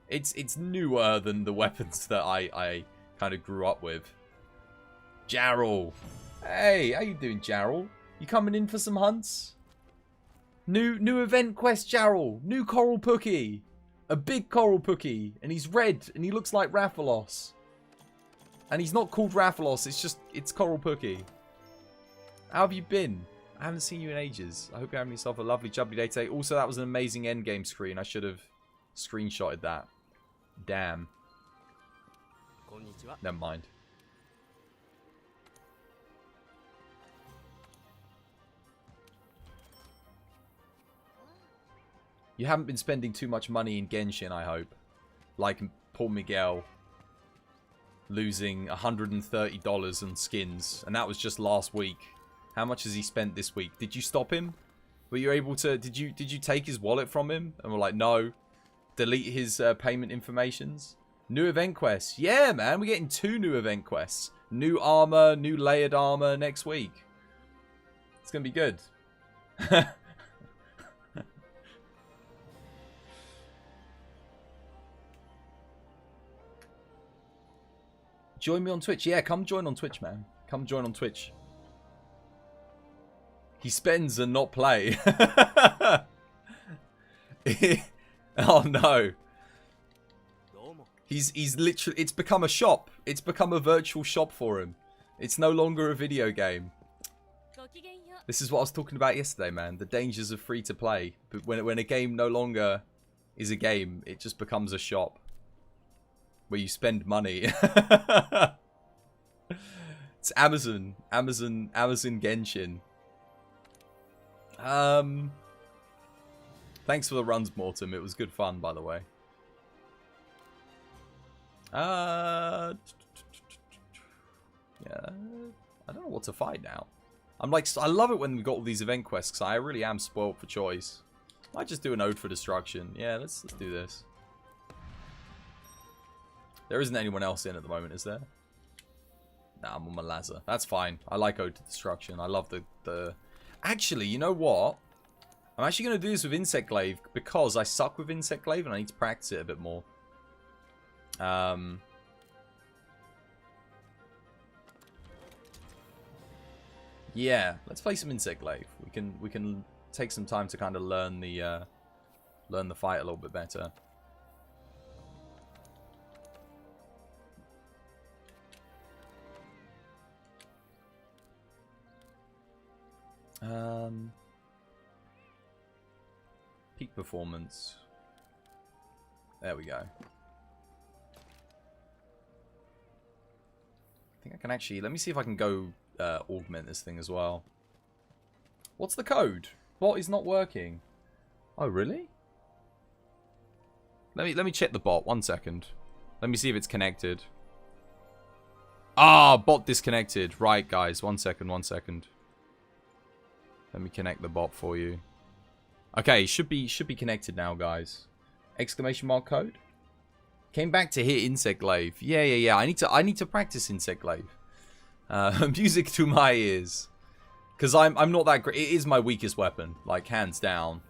S1: it's newer than the weapons that I kind of grew up with. Jarl. Hey, how you doing, Jarl? You coming in for some hunts? New event quest, Jarl. New Coral Pookie. A big coral Pookie, and he's red, and he looks like Rathalos. And he's not called Rathalos, it's Coral Pookie. How have you been? I haven't seen you in ages. I hope you're having yourself a lovely, jubbly day today. Also, that was an amazing endgame screen. I should have screenshotted that. Damn. Never mind. You haven't been spending too much money in Genshin, I hope. Like Paul Miguel losing $130 on skins. And that was just last week. How much has he spent this week? Did you stop him? Were you able to... Did you take his wallet from him? And we're like, no. Delete his payment informations. New event quests. Yeah, man. We're getting 2 new event quests. New armor, new layered armor next week. It's going to be good. Join me on Twitch. Yeah, come join on Twitch, man. Come join on Twitch. He spends and not play. Oh, no. He's literally... It's become a shop. It's become a virtual shop for him. It's no longer a video game. This is what I was talking about yesterday, man. The dangers of free-to-play. But when a game no longer is a game, it just becomes a shop. Where you spend money. It's Amazon Genshin. Thanks for the runs, Mortem. It was good fun, by the way. Yeah, I don't know what to fight now. I'm like, I love it when we got all these event quests, because I really am spoiled for choice. Might just do an Ode for Destruction. Yeah, let's do this. There isn't anyone else in at the moment, is there? Nah, I'm on my Lazar. That's fine. I like Ode to Destruction. I love the... Actually, you know what? I'm actually going to do this with Insect Glaive because I suck with Insect Glaive and I need to practice it a bit more. Yeah, let's play some Insect Glaive. We can take some time to kind of learn the fight a little bit better. Peak performance. There we go. I think I can actually... Let me see if I can go augment this thing as well. What's the code? Bot is not working. Oh, really? Let me check the bot. 1 second. Let me see if it's connected. Ah, bot disconnected. Right, guys. 1 second, 1 second. Let me connect the bot for you. Okay, should be connected now, guys. Exclamation mark code. Came back to hit Insect Glaive. Yeah. I need to practice Insect Glaive. Music to my ears. Because I'm not that great. It is my weakest weapon, like hands down.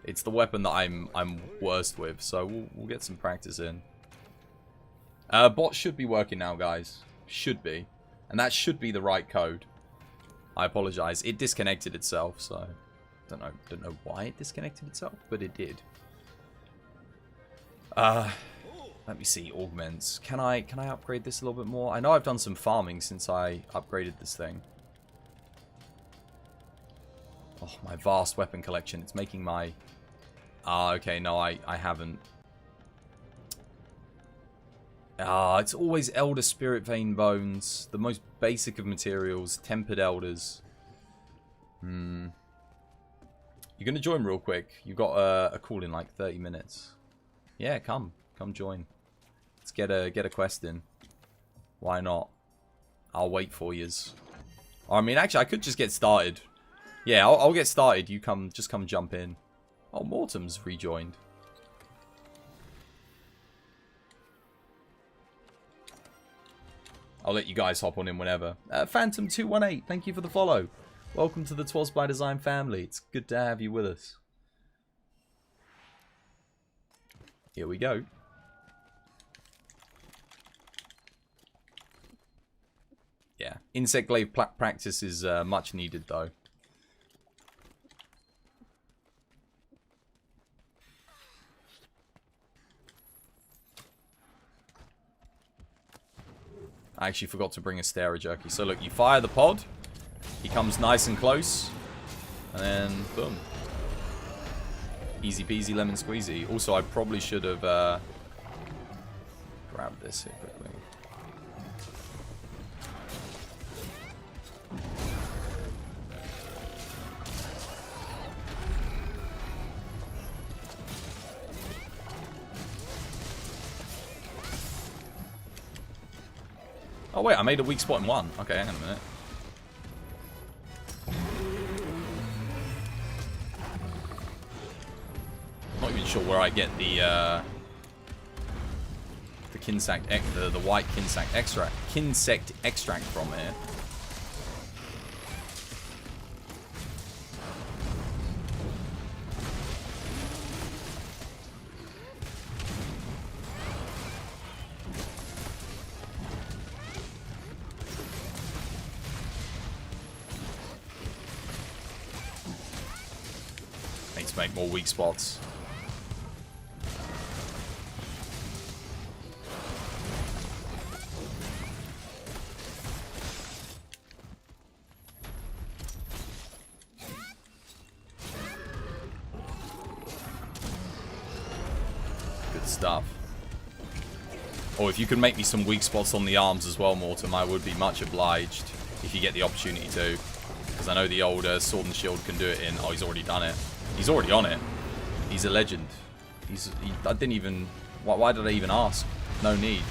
S1: It's the weapon that I'm worst with, so we'll get some practice in. Bot should be working now, guys. Should be. And that should be the right code. I apologize. It disconnected itself, so don't know why it disconnected itself, but it did. Let me see, augments. Can I upgrade this a little bit more? I know I've done some farming since I upgraded this thing. Oh, my vast weapon collection. It's making my... okay, no, I haven't. It's always Elder Spirit Vein Bones. The most basic of materials. Tempered Elders. You're going to join real quick. You've got a call in like 30 minutes. Yeah, come join. Let's get a quest in. Why not? I'll wait for yous. I mean, actually, I could just get started. Yeah, I'll get started. You just come jump in. Oh, Mortem's rejoined. I'll let you guys hop on in whenever. Phantom218, thank you for the follow. Welcome to the Twas by Design family. It's good to have you with us. Here we go. Yeah, Insect Glaive practice is much needed though. I actually forgot to bring a Stera Jerky. So look, you fire the pod. He comes nice and close. And then, boom. Easy peasy lemon squeezy. Also, I probably should have grabbed this here quickly. Oh wait, I made a weak spot in one. Okay, hang on a minute. Not even sure where I get the the white Kinsect extract from here. Need to make more weak spots. Stuff. Or if you could make me some weak spots on the arms as well, Mortem, I would be much obliged if you get the opportunity to. Because I know the old Sword and Shield can do it in... Oh, he's already done it. He's already on it. He's a legend. I didn't even... Why did I even ask? No need.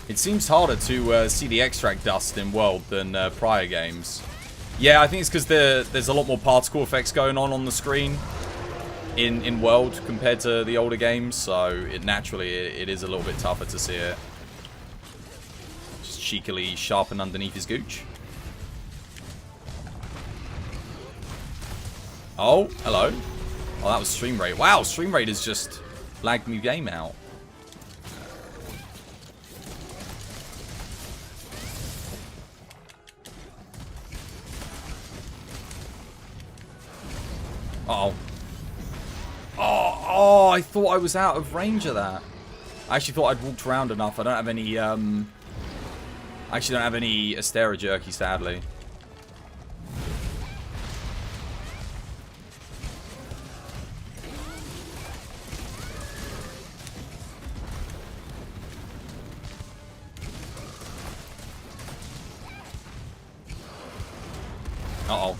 S1: It seems harder to see the extract dust in World than prior games. Yeah, I think it's because there's a lot more particle effects going on the screen in World compared to the older games, so it is a little bit tougher to see it. Just cheekily sharpen underneath his gooch. Oh, hello. Oh, that was stream rate. Wow, stream rate has just lagged me game out. Uh-oh. Oh, I thought I was out of range of that. I actually thought I'd walked around enough. I don't have any, I actually don't have any Astera jerky, sadly. Uh-oh.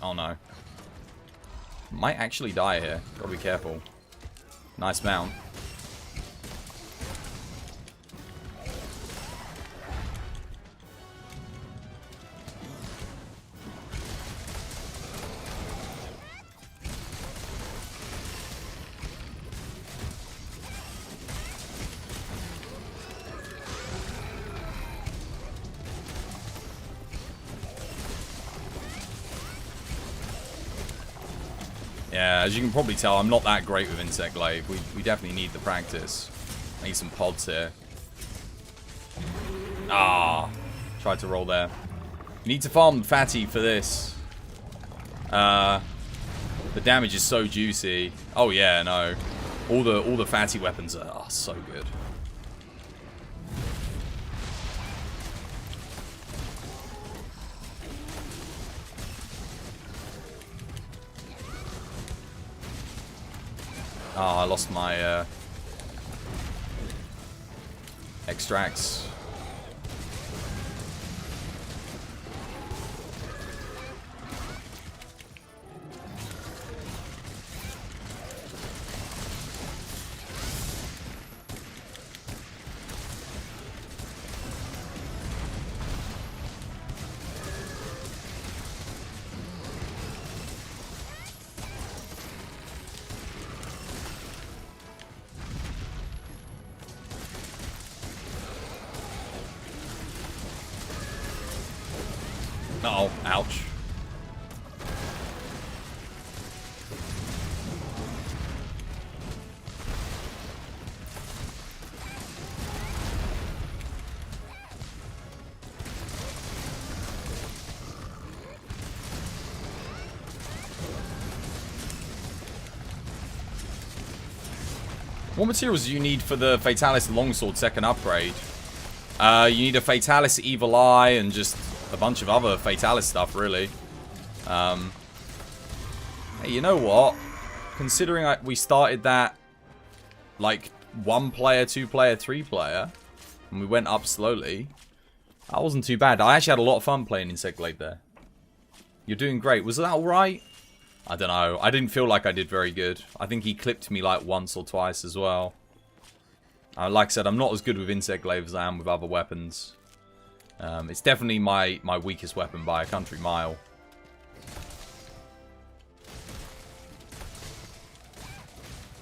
S1: Oh no. Might actually die here. Gotta be careful. Nice mount. Yeah, as you can probably tell, I'm not that great with Insect Glaive. We definitely need the practice. I need some pods here. Ah, tried to roll there. You need to farm Fatty for this. The damage is so juicy. Oh yeah, no. All the Fatty weapons are so good. Oh, I lost my extracts. Uh-oh, ouch. What materials do you need for the Fatalis Longsword second upgrade? You need a Fatalis Evil Eye and just a bunch of other Fatalis stuff, really. Hey, you know what? Considering we started that, like, 1-player, 2-player, 3-player, and we went up slowly, that wasn't too bad. I actually had a lot of fun playing Insect Glaive there. You're doing great. Was that alright? I don't know. I didn't feel like I did very good. I think he clipped me, like, once or twice as well. Like I said, I'm not as good with Insect Glaive as I am with other weapons. It's definitely my weakest weapon by a country mile.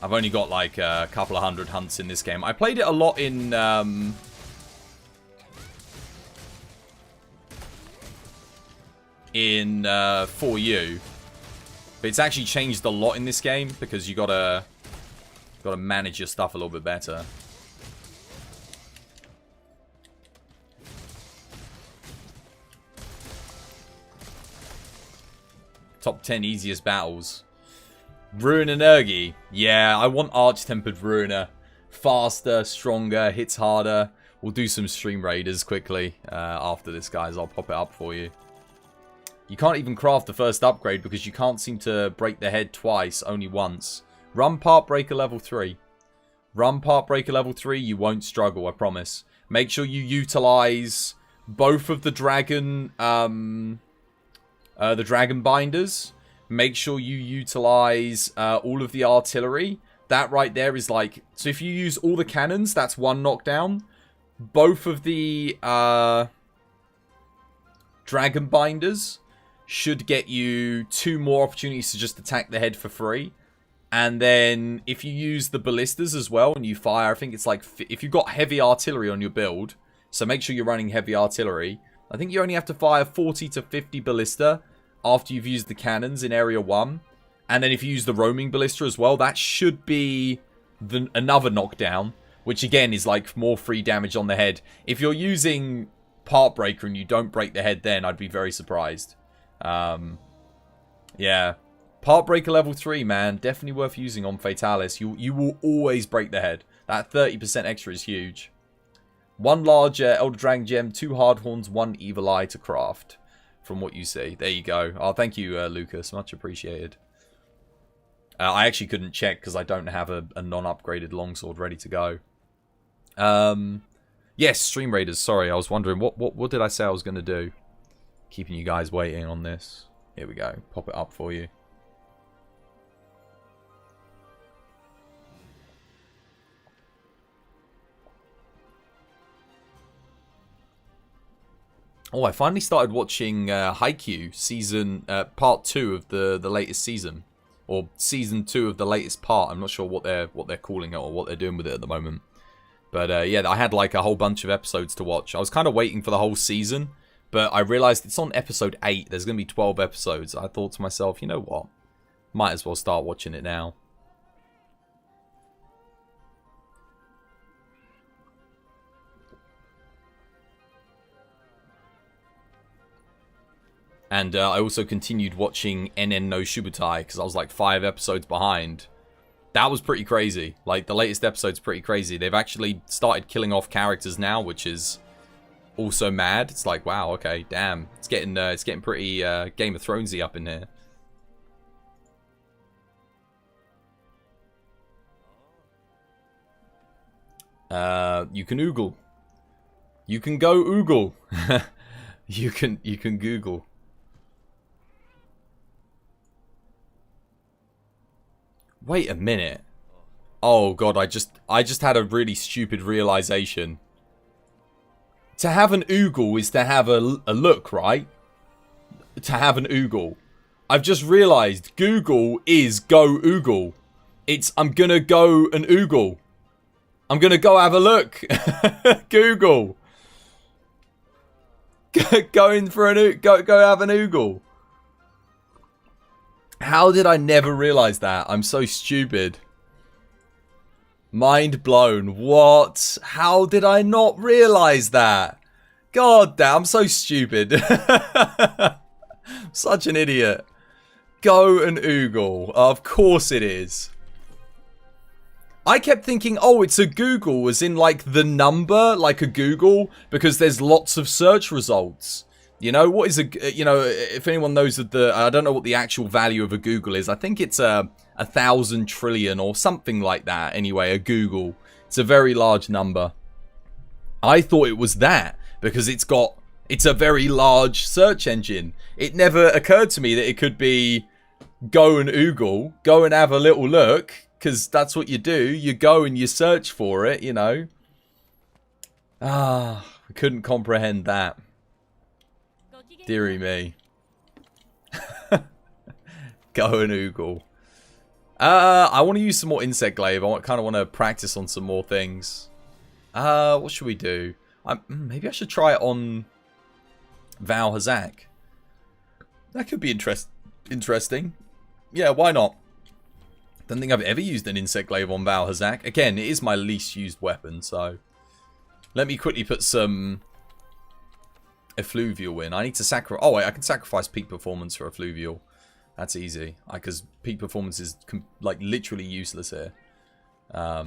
S1: I've only got like a couple of hundred hunts in this game. I played it a lot in 4U, but it's actually changed a lot in this game because you gotta manage your stuff a little bit better. Top 10 easiest battles. Ruiner Nergi. Yeah, I want Arch-Tempered Ruiner. Faster, stronger, hits harder. We'll do some Stream Raiders quickly after this, guys. I'll pop it up for you. You can't even craft the first upgrade because you can't seem to break the head twice, only once. Run Part Breaker level 3. Run Part Breaker level 3, you won't struggle, I promise. Make sure you utilize both of the dragon binders. Make sure you utilize all of the artillery. That right there is like... So if you use all the cannons, that's 1 knockdown. Both of the Dragon Binders should get you 2 more opportunities to just attack the head for free. And then if you use the ballistas as well and you fire, I think it's like... If you've got heavy artillery on your build, so make sure you're running heavy artillery. I think you only have to fire 40 to 50 ballista after you've used the cannons in Area 1. And then if you use the roaming ballista as well, that should be another knockdown, which again is like more free damage on the head. If you're using Part Breaker and you don't break the head then, I'd be very surprised. Yeah. Part Breaker level 3, man. Definitely worth using on Fatalis. You will always break the head. That 30% extra is huge. 1 large Elder Dragon Gem, 2 hard horns, 1 evil eye to craft. From what you see. There you go. Oh, thank you, Lucas. Much appreciated. I actually couldn't check because I don't have a non-upgraded longsword ready to go. Yes, Stream Raiders. Sorry, I was wondering what did I say I was going to do? Keeping you guys waiting on this. Here we go. Pop it up for you. Oh, I finally started watching Haikyuu season part 2 of the latest season, or season 2 of the latest part. I'm not sure what they're calling it or what they're doing with it at the moment. But yeah, I had like a whole bunch of episodes to watch. I was kind of waiting for the whole season, but I realized it's on episode 8. There's going to be 12 episodes. I thought to myself, you know what? Might as well start watching it now. And I also continued watching NN no Shubutai because I was like 5 episodes behind. That was pretty crazy. Like, the latest episode's pretty crazy. They've actually started killing off characters now, which is also mad. It's like, wow, okay, damn. It's getting pretty Game of Thronesy up in here. You can oogle. You can go oogle. you can Google. Wait a minute. Oh god, I just had a really stupid realization. To have an oogle is to have a look, right? To have an oogle. I've just realized Google is go oogle. It's I'm gonna go and oogle. I'm gonna go have a look. Google. Going for an go have an oogle. How did I never realize that? I'm so stupid. Mind blown. What? How did I not realize that? God damn, I'm so stupid. Such an idiot. Go and oogle. Of course it is. I kept thinking, oh, it's a Google, as in like the number, like a Google, because there's lots of search results. You know, what is a, you know, if anyone knows that I don't know what the actual value of a Google is. I think it's 1,000 trillion or something like that. Anyway, a Google. It's a very large number. I thought it was that because it's a very large search engine. It never occurred to me that it could be go and oogle, go and have a little look, because that's what you do. You go and you search for it, you know. I couldn't comprehend that. Deary me. Go and oogle. I want to use some more insect glaive. I kind of want to practice on some more things. What should we do? Maybe I should try it on Val Hazak. That could be interesting. Yeah, why not? Don't think I've ever used an insect glaive on Val Hazak. Again, it is my least used weapon, so let me quickly put some effluvial in. I need to sacrifice. Oh wait, I can sacrifice peak performance for effluvial. That's easy. Because peak performance is like literally useless here. I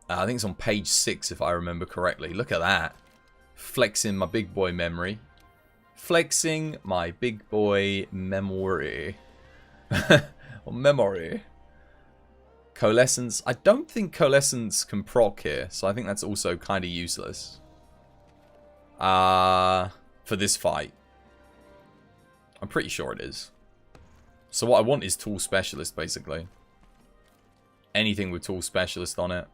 S1: think it's on page 6 if I remember correctly. Look at that. Flexing my big boy memory. Flexing my big boy memory. Or memory. Coalescence. I don't think Coalescence can proc here. So I think that's also kind of useless. For this fight. I'm pretty sure it is. So what I want is tool specialist, basically. Anything with tool specialist on it.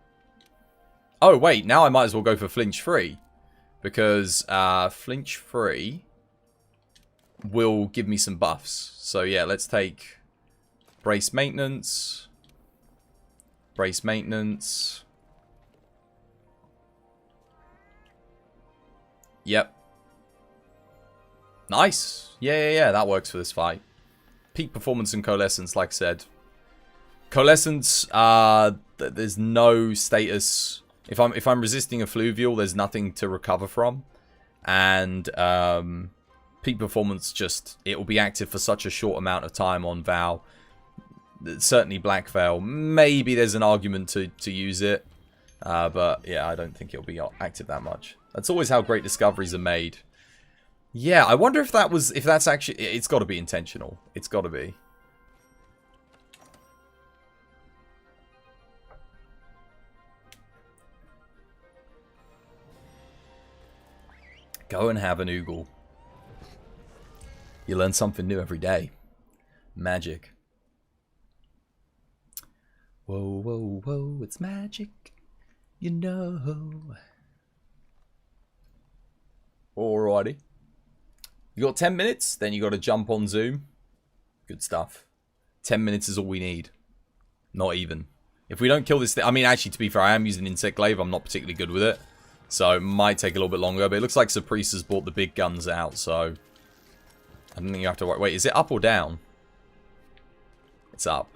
S1: Oh, wait. Now I might as well go for flinch free. Because flinch free will give me some buffs. So yeah, let's take brace maintenance. Brace maintenance. Yep. Nice. Yeah. That works for this fight. Peak performance and coalescence, like I said. Coalescence, there's no status. If I'm resisting a fluvial, there's nothing to recover from. And peak performance, just it will be active for such a short amount of time on Val. Certainly Black Veil. Maybe there's an argument to use it. But yeah, I don't think it'll be active that much. That's always how great discoveries are made. Yeah, I wonder if that's actually, it's got to be intentional. It's got to be. Go and have an oogle. You learn something new every day. Magic. Whoa, whoa, whoa, it's magic. You know. Alrighty. You got 10 minutes, then you got to jump on Zoom. Good stuff. 10 minutes is all we need. Not even. If we don't kill this thing... I mean, actually, to be fair, I am using Insect Glaive. I'm not particularly good with it. So, it might take a little bit longer. But it looks like Surprise has brought the big guns out, so... I don't think you have to worry. Wait, is it up or down? It's up.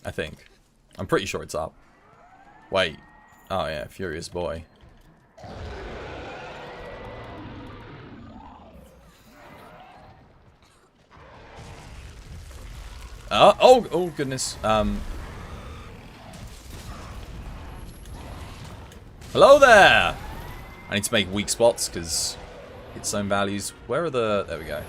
S1: I think. I'm pretty sure it's up. Wait. Oh, yeah. Furious Boy. Oh, goodness. Hello there! I need to make weak spots, because its own values. Where are the... There we go.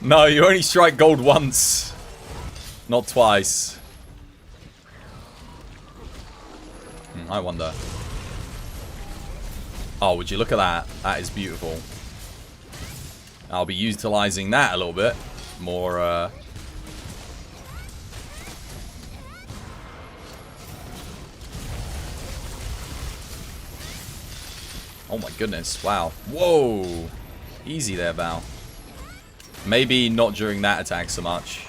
S1: No, you only strike gold once, not twice. I wonder. Oh, would you look at that? That is beautiful. I'll be utilizing that a little bit more. Oh my goodness, wow. Whoa! Easy there, Val. Maybe not during that attack so much.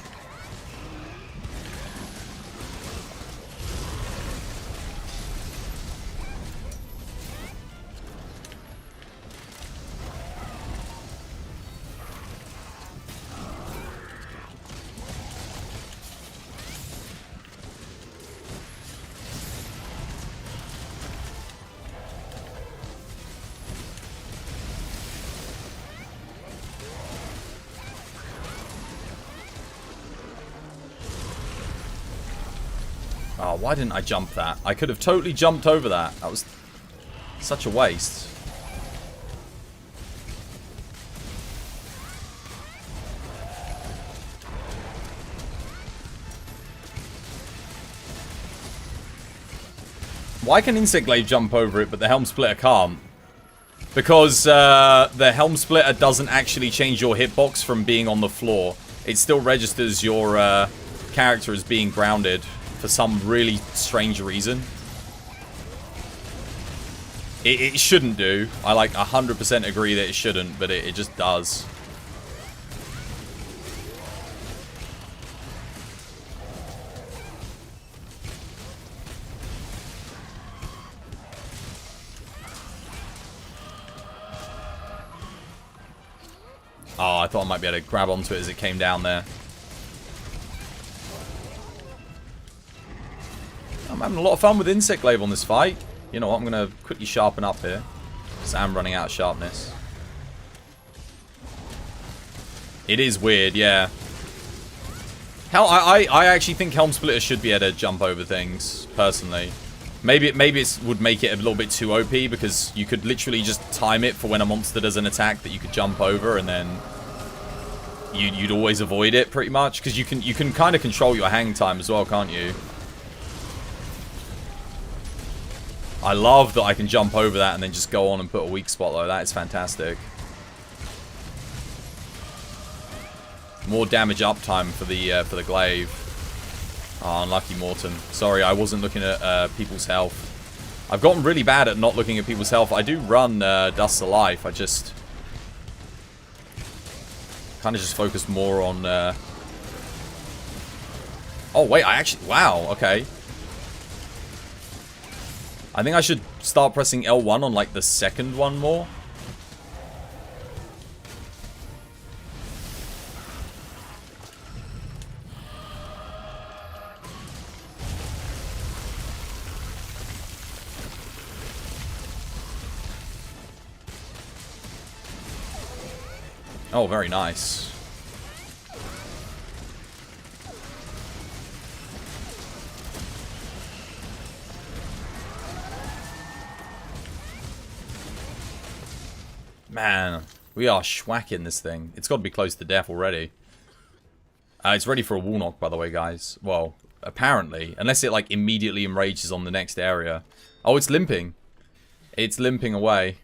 S1: Oh, why didn't I jump that? I could have totally jumped over that. That was such a waste. Why can Insect Glaive jump over it, but the Helm Splitter can't? Because the Helm Splitter doesn't actually change your hitbox from being on the floor. It still registers your character as being grounded. For some really strange reason. It shouldn't do. I like 100% agree that it shouldn't, but it just does. Oh, I thought I might be able to grab onto it as it came down there. I'm having a lot of fun with Insect Glaive on this fight. You know what, I'm going to quickly sharpen up here. Because I'm running out of sharpness. It is weird, yeah. Hell, I actually think Helm Splitter should be able to jump over things, personally. Maybe it would make it a little bit too OP, because you could literally just time it for when a monster does an attack that you could jump over, and then you'd always avoid it, pretty much. Because you can kind of control your hang time as well, can't you? I love that I can jump over that and then just go on and put a weak spot, though. That is fantastic. More damage uptime for the glaive. Oh, unlucky Morton. Sorry, I wasn't looking at people's health. I've gotten really bad at not looking at people's health. I do run Dust to Life. I just kind of just focus more on... Oh, wait, I actually... Wow, okay. I think I should start pressing L1 on, like, the second one more. Oh, very nice. Man, we are schwacking this thing. It's got to be close to death already. It's ready for a wall knock, by the way, guys. Well, apparently. Unless it, like, immediately enrages on the next area. Oh, it's limping. It's limping away.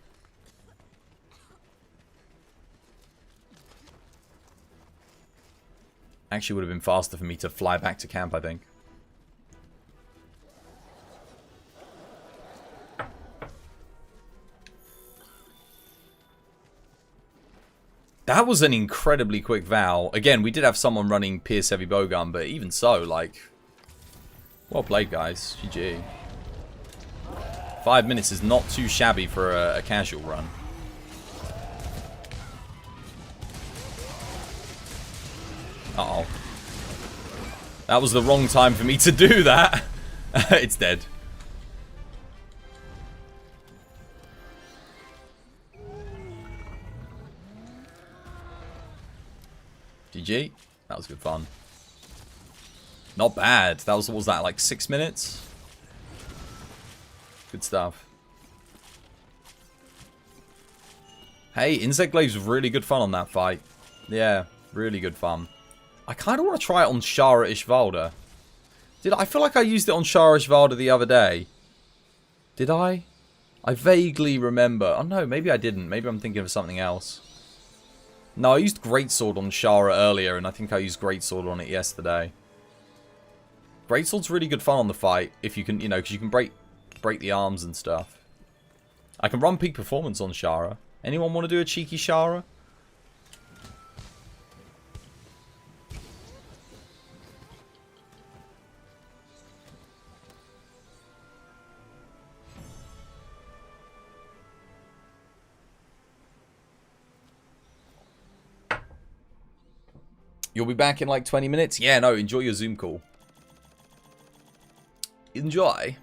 S1: Actually would have been faster for me to fly back to camp, I think. That was an incredibly quick vow. Again, we did have someone running Pierce Heavy Bowgun, but even so, like... Well played, guys. GG. 5 minutes is not too shabby for a casual run. Uh-oh. That was the wrong time for me to do that. It's dead. GG. That was good fun. Not bad. That was, what was that, like 6 minutes? Good stuff. Hey, Insect Glaive's really good fun on that fight. Yeah, really good fun. I kind of want to try it on Shara Ishvalda. I feel like I used it on Shara Ishvalda the other day. Did I? I vaguely remember. Oh no, maybe I didn't. Maybe I'm thinking of something else. No, I used Greatsword on Shara earlier, and I think I used Greatsword on it yesterday. Greatsword's really good fun on the fight, if you can, you know, because you can break the arms and stuff. I can run peak performance on Shara. Anyone want to do a cheeky Shara? You'll be back in like 20 minutes? Yeah, no, enjoy your Zoom call. Enjoy.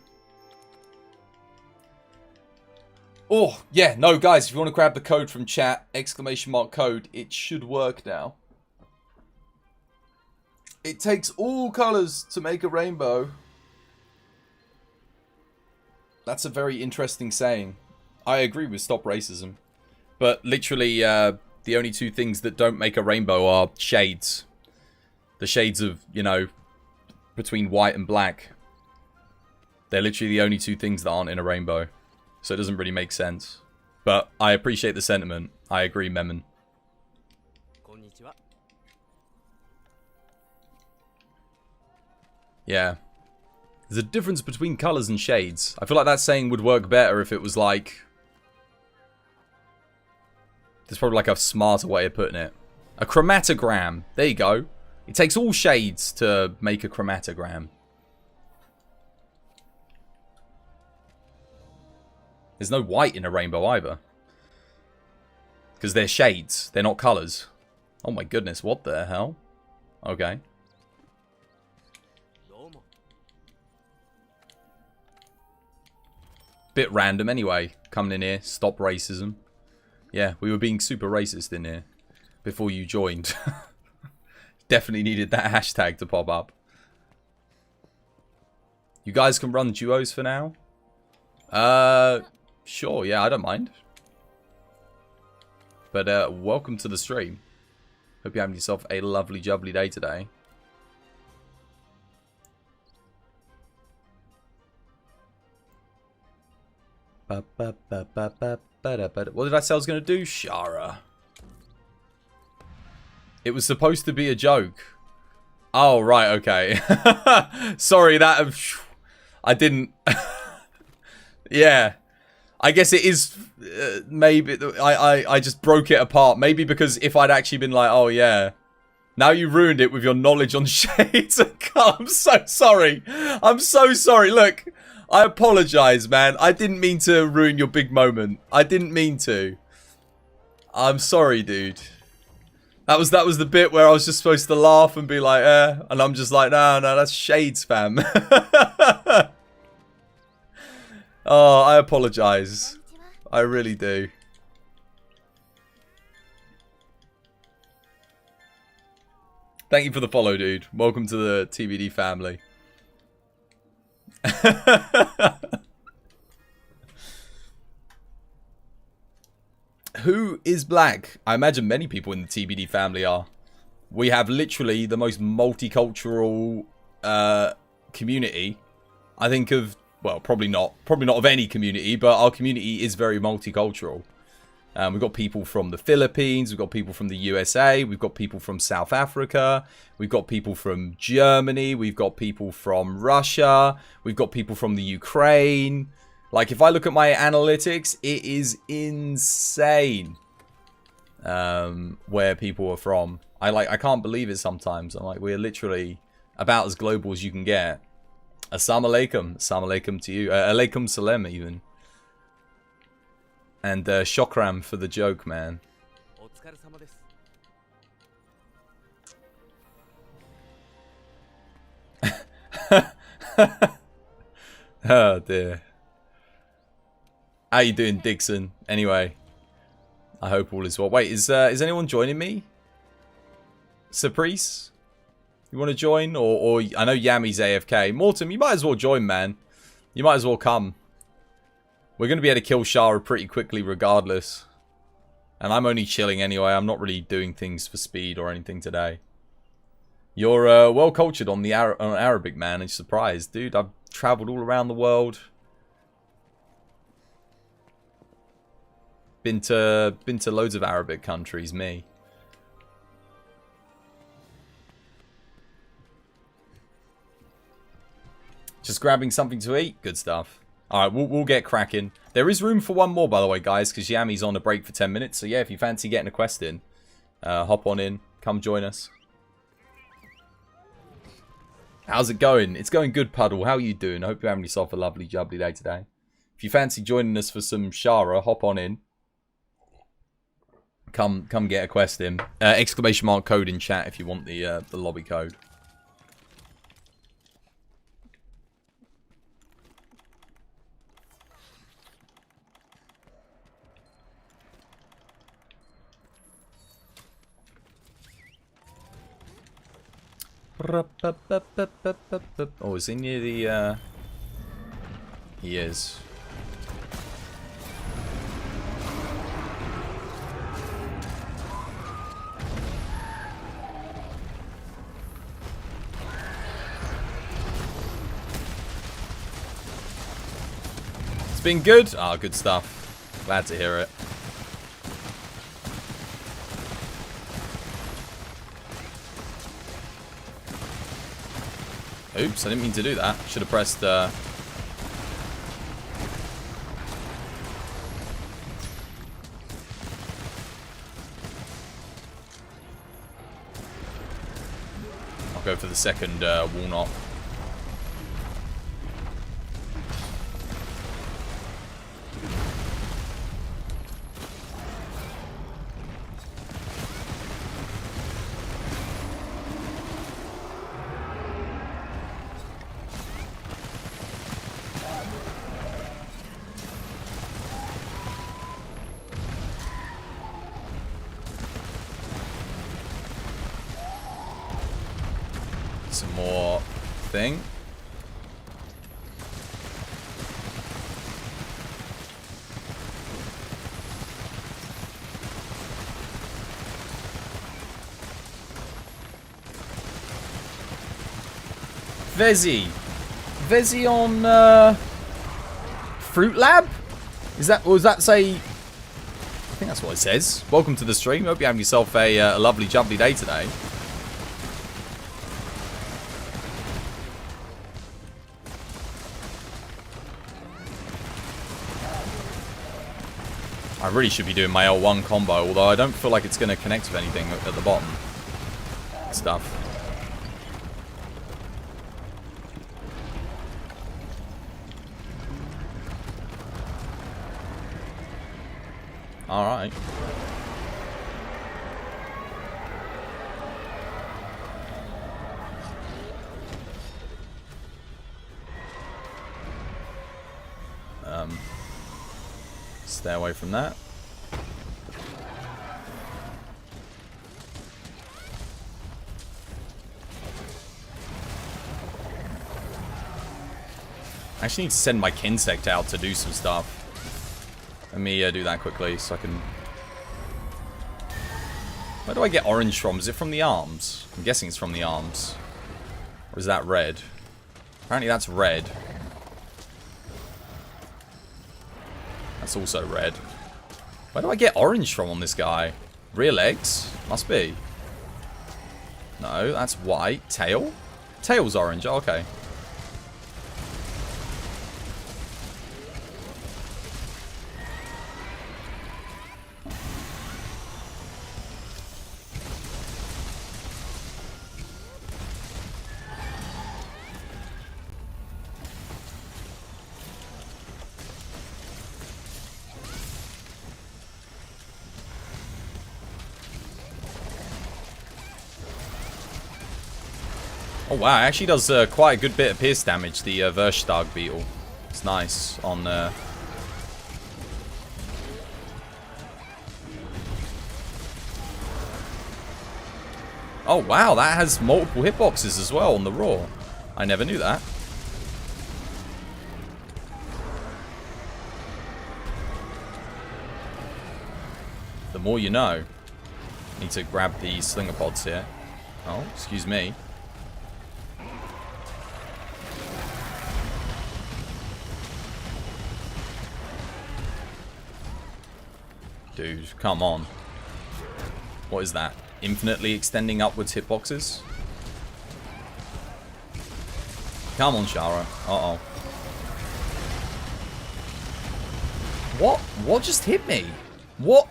S1: Oh, yeah, no, guys, if you want to grab the code from chat, !code, it should work now. It takes all colours to make a rainbow. That's a very interesting saying. I agree with stop racism. But literally, the only two things that don't make a rainbow are shades. The shades of, you know, between white and black. They're literally the only two things that aren't in a rainbow. So it doesn't really make sense. But I appreciate the sentiment. I agree, Memon. Yeah. There's a difference between colours and shades. I feel like that saying would work better if it was like... There's probably like a smarter way of putting it. A chromatogram. There you go. It takes all shades to make a chromatogram. There's no white in a rainbow either. Because they're shades. They're not colours. Oh my goodness, what the hell? Okay. Bit random anyway, coming in here. Stop racism. Yeah, we were being super racist in here before you joined. Definitely needed that hashtag to pop up. You guys can run duos for now? Sure, yeah, I don't mind. But welcome to the stream. Hope you're having yourself a lovely jubbly day today. What did I say I was going to do? Shara. It was supposed to be a joke. Oh, right, okay. Sorry, that... I didn't... Yeah. I guess it is... maybe... I just broke it apart. Maybe because if I'd actually been like, oh, yeah. Now you ruined it with your knowledge on shades. I'm so sorry. I'm so sorry. Look, I apologize, man. I didn't mean to ruin your big moment. I didn't mean to. I'm sorry, dude. That was the bit where I was just supposed to laugh and be like, and I'm just like, no, that's shades, fam. Oh, I apologize. I really do. Thank you for the follow, dude. Welcome to the TBD family. Who is black? I imagine many people in the TBD family are. We have literally the most multicultural community. I think of, well, probably not of any community, but our community is very multicultural. We've got people from the Philippines, we've got people from the USA, we've got people from South Africa, we've got people from Germany, we've got people from Russia, we've got people from the Ukraine. Like, if I look at my analytics, it is insane where people are from. I can't believe it sometimes. I'm like, we're literally about as global as you can get. Assalamu alaikum. Assalamu alaikum to you. Alaikum salam, even. And shokram for the joke, man. Oh, dear. How you doing, Dixon? Anyway, I hope all is well. Wait, is anyone joining me? Surprise? You want to join? Or I know Yami's AFK. Mortem, you might as well join, man. You might as well come. We're going to be able to kill Shara pretty quickly regardless. And I'm only chilling anyway. I'm not really doing things for speed or anything today. You're well cultured on the Arabic, man. I'm surprised. Dude, I've traveled all around the world. Been to loads of Arabic countries, me. Just grabbing something to eat. Good stuff. Alright, we'll get cracking. There is room for one more, by the way, guys, because Yami's on a break for 10 minutes. So yeah, if you fancy getting a quest in, hop on in. Come join us. How's it going? It's going good, Puddle. How are you doing? I hope you're having yourself a lovely, jubbly day today. If you fancy joining us for some Shara, hop on in. Come get a quest in. Exclamation mark code in chat if you want the lobby code. Oh, is he near the, He is. It's been good? Ah, good stuff. Glad to hear it. Oops, I didn't mean to do that. Should have pressed, I'll go for the second walnut. your thing. Vezi on Fruit Lab? Is that, or does that say? I think that's what it says. Welcome to the stream. Hope you're having yourself a lovely, jubbly day today. I really should be doing my L1 combo, although I don't feel like it's going to connect with anything at the bottom. Stuff. Alright. Stay away from that. I actually need to send my Kinsect out to do some stuff. Let me do that quickly so I can... Where do I get orange from? Is it from the arms? I'm guessing it's from the arms. Or is that red? Apparently that's red. That's also red. Where do I get orange from on this guy? Rear legs? Must be. No, that's white. Tail? Tail's orange. Oh, okay. Oh wow, it actually does quite a good bit of pierce damage, the Verstag beetle. It's nice on... Oh wow, that has multiple hitboxes as well on the raw. I never knew that. The more you know. Need to grab the slinger pods here. Oh, excuse me. Dude, come on. What is that? Infinitely extending upwards hitboxes? Come on, Shara. Uh-oh. What? What just hit me? What?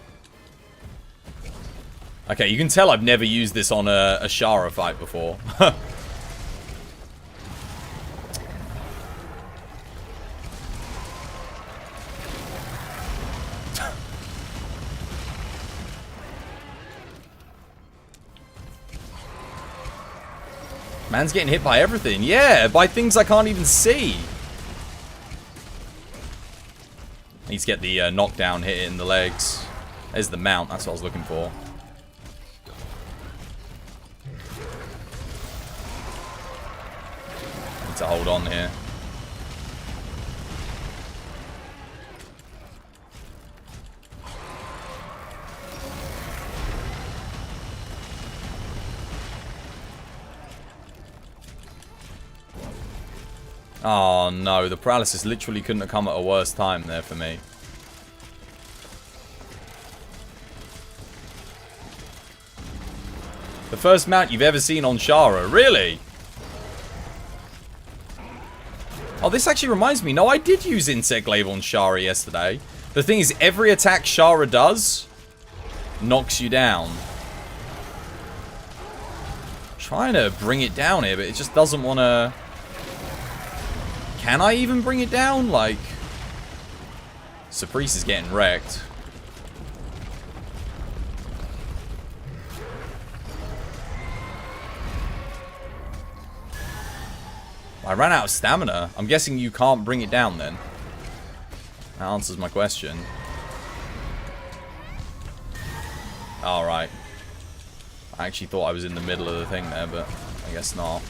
S1: Okay, you can tell I've never used this on a Shara fight before. Man's getting hit by everything. Yeah, by things I can't even see. Need to get the knockdown hit in the legs. There's the mount. That's what I was looking for. Need to hold on here. Oh no, the paralysis literally couldn't have come at a worse time there for me. The first mount you've ever seen on Shara, really? Oh, this actually reminds me. No, I did use Insect Glaive on Shara yesterday. The thing is, every attack Shara does knocks you down. I'm trying to bring it down here, but it just doesn't want to... Can I even bring it down? Like, Surprise is getting wrecked. I ran out of stamina. I'm guessing you can't bring it down then. That answers my question. Alright. I actually thought I was in the middle of the thing there, but I guess not.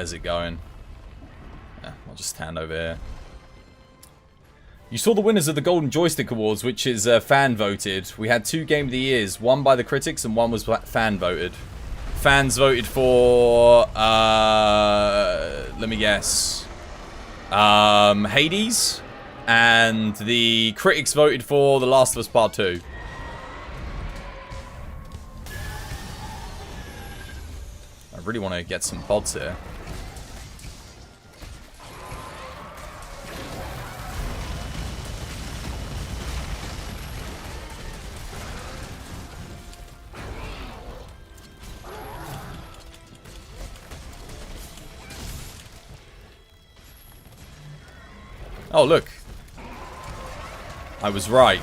S1: Where's it going? Yeah, I'll just stand over here. You saw the winners of the Golden Joystick Awards, which is fan voted. We had 2 Game of the Years, one by the critics and one was fan voted. Fans voted for, let me guess, Hades, and the critics voted for The Last of Us Part 2. I really want to get some pods here. Oh, look. I was right.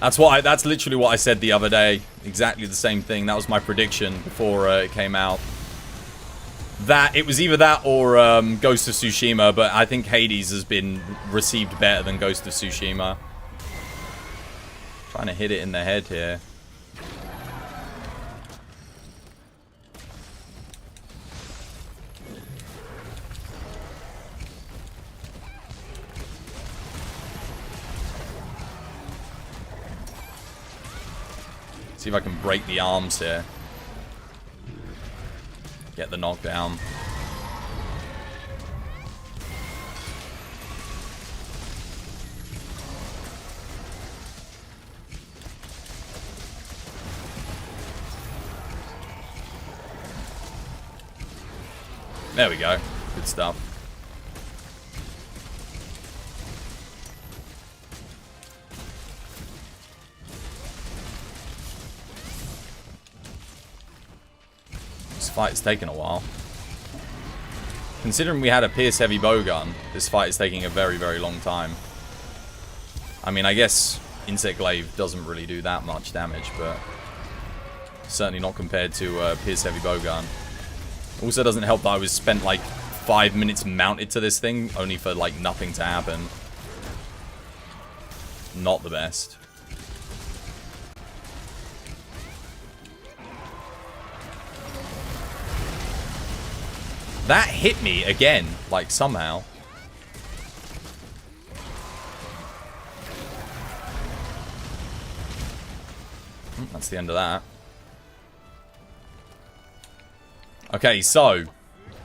S1: That's literally what I said the other day. Exactly the same thing. That was my prediction before it came out. It was either that or Ghost of Tsushima, but I think Hades has been received better than Ghost of Tsushima. Trying to hit it in the head here. See if I can break the arms here. Get the knockdown. There we go. Good stuff. This fight's taken a while. Considering we had a Pierce Heavy Bowgun, this fight is taking a very, very long time. I mean, I guess Insect Glaive doesn't really do that much damage, but certainly not compared to Pierce Heavy Bowgun. Also doesn't help that I was spent like 5 minutes mounted to this thing, only for like nothing to happen. Not the best. That hit me again, like somehow. That's the end of that. Okay, so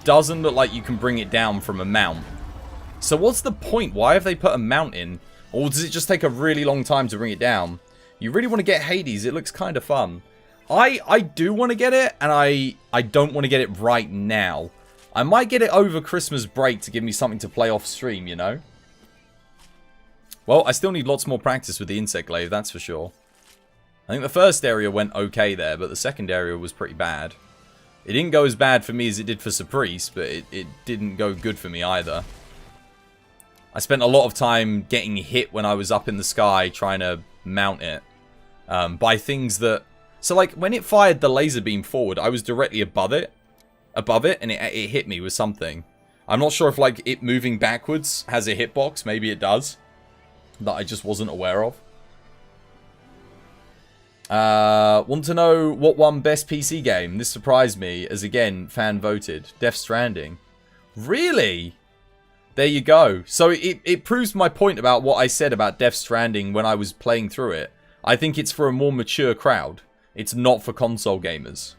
S1: doesn't look like you can bring it down from a mount. So what's the point? Why have they put a mount in? Or does it just take a really long time to bring it down? You really want to get Hades. It looks kind of fun. I do want to get it, and I don't want to get it right now. I might get it over Christmas break to give me something to play off stream, you know? Well, I still need lots more practice with the Insect Glaive, that's for sure. I think the first area went okay there, but the second area was pretty bad. It didn't go as bad for me as it did for Surprise, but it didn't go good for me either. I spent a lot of time getting hit when I was up in the sky trying to mount it. By things that... So, like, when it fired the laser beam forward, I was directly above it, and it hit me with something. I'm not sure if, like, it moving backwards has a hitbox. Maybe it does. That I just wasn't aware of. Want to know what won best PC game? This surprised me, as again, fan voted. Death Stranding. Really? There you go. So it proves my point about what I said about Death Stranding when I was playing through it. I think it's for a more mature crowd. It's not for console gamers.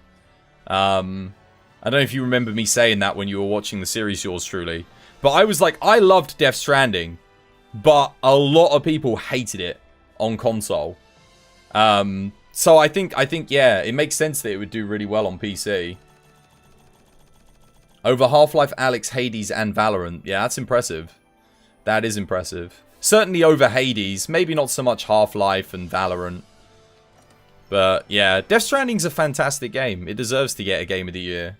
S1: I don't know if you remember me saying that when you were watching the series, yours truly. But I was like, I loved Death Stranding, but a lot of people hated it on console. So I think, yeah, it makes sense that it would do really well on PC. Over Half-Life, Alyx, Hades, and Valorant. Yeah, that's impressive. That is impressive. Certainly over Hades. Maybe not so much Half-Life and Valorant. But, yeah, Death Stranding's a fantastic game. It deserves to get a Game of the Year.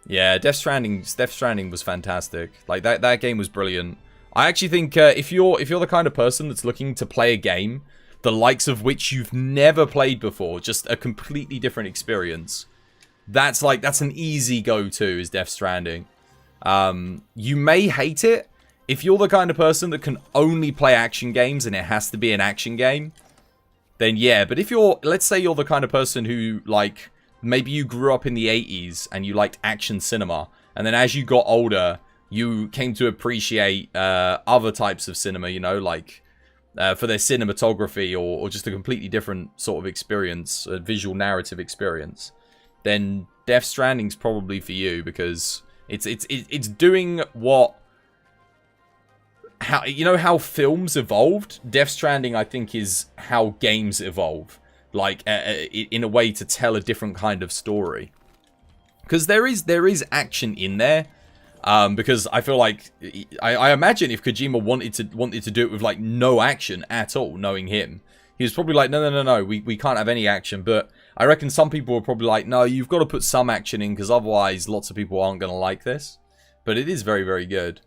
S1: Yeah, Death Stranding was fantastic. Like, that game was brilliant. I actually think if you're the kind of person that's looking to play a game, the likes of which you've never played before, just a completely different experience, that's an easy go-to, is Death Stranding. You may hate it if you're the kind of person that can only play action games and it has to be an action game. Then yeah, but if let's say you're the kind of person who, like, maybe you grew up in the 80s and you liked action cinema, and then as you got older, you came to appreciate other types of cinema, you know, like for their cinematography or just a completely different sort of experience, a visual narrative experience, then Death Stranding's probably for you, because it's doing what... you know how films evolved? Death Stranding, I think, is how games evolve. Like, in a way to tell a different kind of story. Because there is action in there. Because I feel like... I imagine if Kojima wanted to do it with, like, no action at all, knowing him, he was probably like, no, we can't have any action. But I reckon some people were probably like, no, you've got to put some action in, because otherwise lots of people aren't going to like this. But it is very, very good.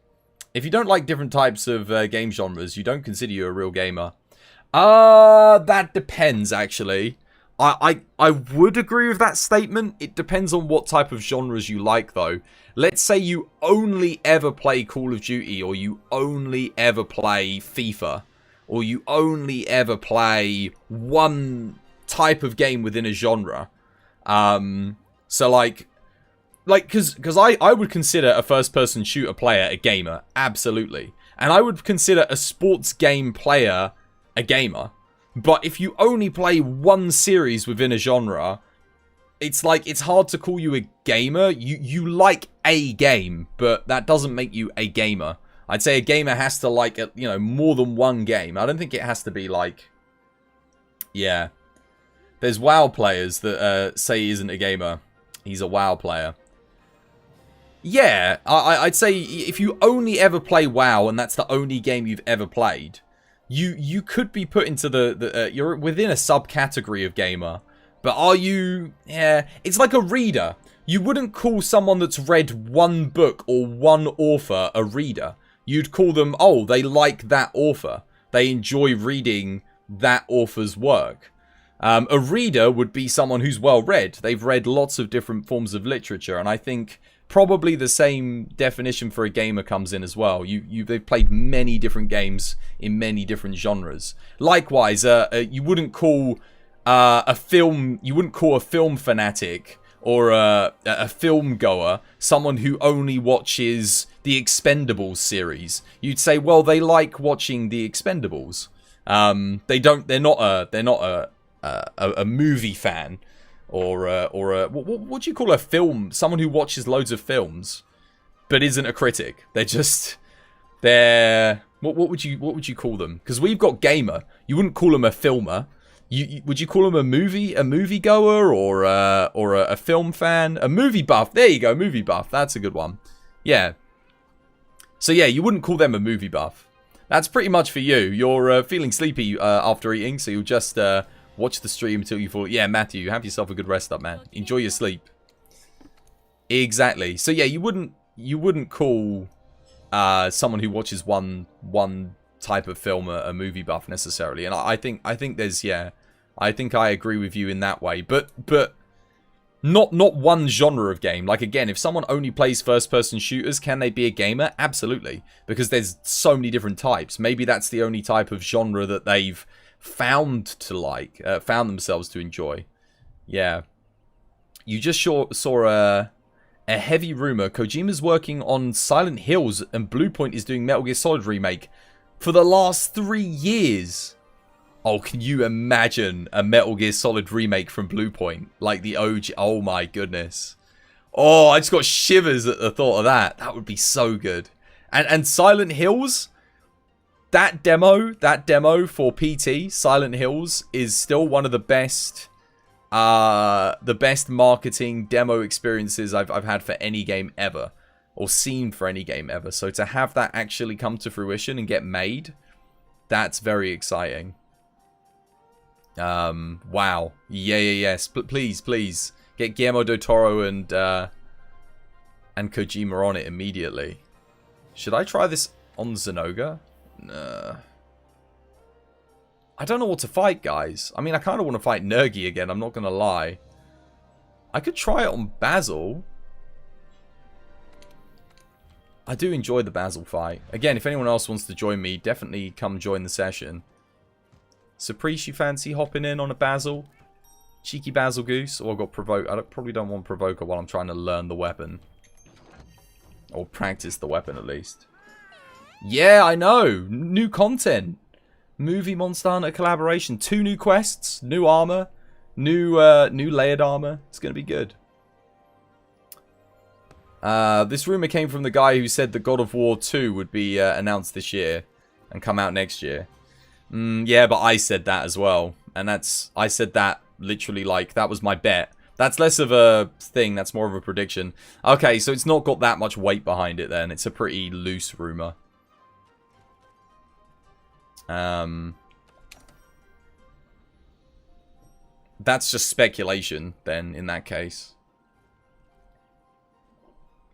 S1: If you don't like different types of game genres, you don't consider you a real gamer. That depends, actually. I would agree with that statement. It depends on what type of genres you like, though. Let's say you only ever play Call of Duty, or you only ever play FIFA, or you only ever play one type of game within a genre. So, like, because I would consider a first-person shooter player a gamer, absolutely. And I would consider a sports game player a gamer. But if you only play one series within a genre, it's like, it's hard to call you a gamer. You like a game, but that doesn't make you a gamer. I'd say a gamer has to like, you know, more than one game. I don't think it has to be like... Yeah. There's WoW players that say he isn't a gamer. He's a WoW player. Yeah, I'd say if you only ever play WoW and that's the only game you've ever played, you could be put into you're within a subcategory of gamer. But are you... Yeah, it's like a reader. You wouldn't call someone that's read one book or one author a reader. You'd call them, oh, they like that author. They enjoy reading that author's work. A reader would be someone who's well read. They've read lots of different forms of literature, and I think probably the same definition for a gamer comes in as well. They've played many different games in many different genres. Likewise, you wouldn't call a film fanatic or a film goer someone who only watches the Expendables series. You'd say, well, they like watching the Expendables. They're not a movie fan, or what do you call a film? Someone who watches loads of films, but isn't a critic. They're what would you call them? Because we've got gamer. You wouldn't call them a filmer. Would you call them a movie goer, or a film fan, a movie buff? There you go, movie buff. That's a good one. Yeah. So yeah, you wouldn't call them a movie buff. That's pretty much for you. You're feeling sleepy after eating, so you'll just watch the stream until you fall. Yeah, Matthew, have yourself a good rest up, man. Enjoy your sleep. Exactly. So yeah, you wouldn't call someone who watches one type of film a movie buff necessarily. And I think there's, yeah, I think I agree with you in that way. But not one genre of game. Like, again, if someone only plays first-person shooters, can they be a gamer? Absolutely. Because there's so many different types. Maybe that's the only type of genre that they've found to like, found themselves to enjoy. Yeah. You just saw a heavy rumor. Kojima's working on Silent Hills and Bluepoint is doing Metal Gear Solid Remake for the last 3 years. Oh, can you imagine a Metal Gear Solid remake from Bluepoint? Like the OG. Oh my goodness. Oh, I just got shivers at the thought of that. That would be so good. And Silent Hills, that demo for PT, Silent Hills, is still one of the best marketing demo experiences I've had for any game ever. Or seen for any game ever. So to have that actually come to fruition and get made, that's very exciting. Wow. Yes. But please get Guillermo del Toro and Kojima on it immediately. Should I try this on Zenoga? Nah. I don't know what to fight, guys. I mean, I kind of want to fight Nergi again, I'm not gonna lie. I could try it on Basil. I do enjoy the Basil fight. Again, if anyone else wants to join me, definitely come join the session. Surprise, you fancy hopping in on a Basil? Cheeky Basil Goose. Or I've got Provoke. I probably don't want Provoker while I'm trying to learn the weapon. Or practice the weapon at least. Yeah, I know. New content. Movie Monster Hunter collaboration. 2 new quests. New armor. New layered armor. It's going to be good. This rumor came from the guy who said that God of War 2 would be announced this year. And come out next year. Yeah, but I said that as well. And I said that literally like, that was my bet. That's less of a thing, that's more of a prediction. Okay, so it's not got that much weight behind it then. It's a pretty loose rumor. That's just speculation then, in that case.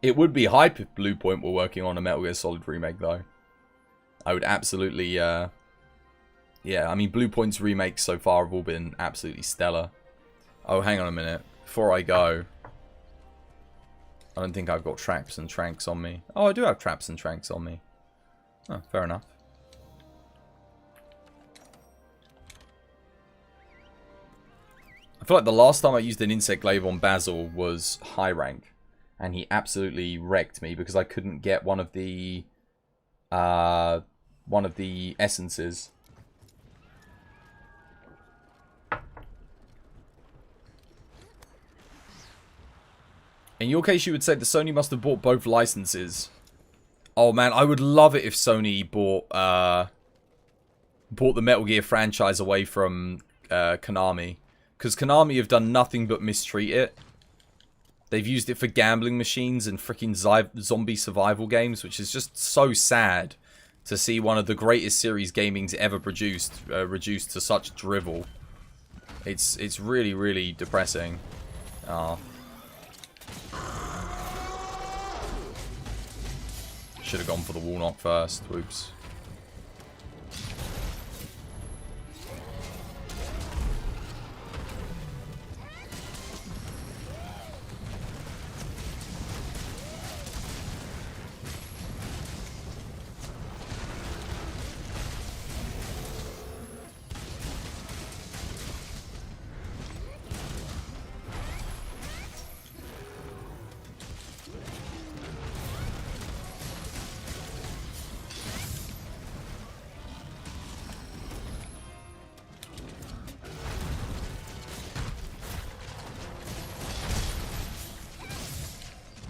S1: It would be hype if Bluepoint were working on a Metal Gear Solid remake though. I would absolutely, yeah, I mean, Bluepoint's remakes so far have all been absolutely stellar. Oh, hang on a minute. Before I go, I don't think I've got traps and tranks on me. Oh, I do have traps and tranks on me. Oh, fair enough. I feel like the last time I used an insect glaive on Basil was high rank. And he absolutely wrecked me because I couldn't get one of the essences. In your case, you would say that Sony must have bought both licenses. Oh man, I would love it if Sony bought the Metal Gear franchise away from Konami. Because Konami have done nothing but mistreat it. They've used it for gambling machines and freaking zombie survival games, which is just so sad to see one of the greatest series gaming's ever produced reduced to such drivel. It's really, really depressing. Oh. Should have gone for the wall knock first. Whoops.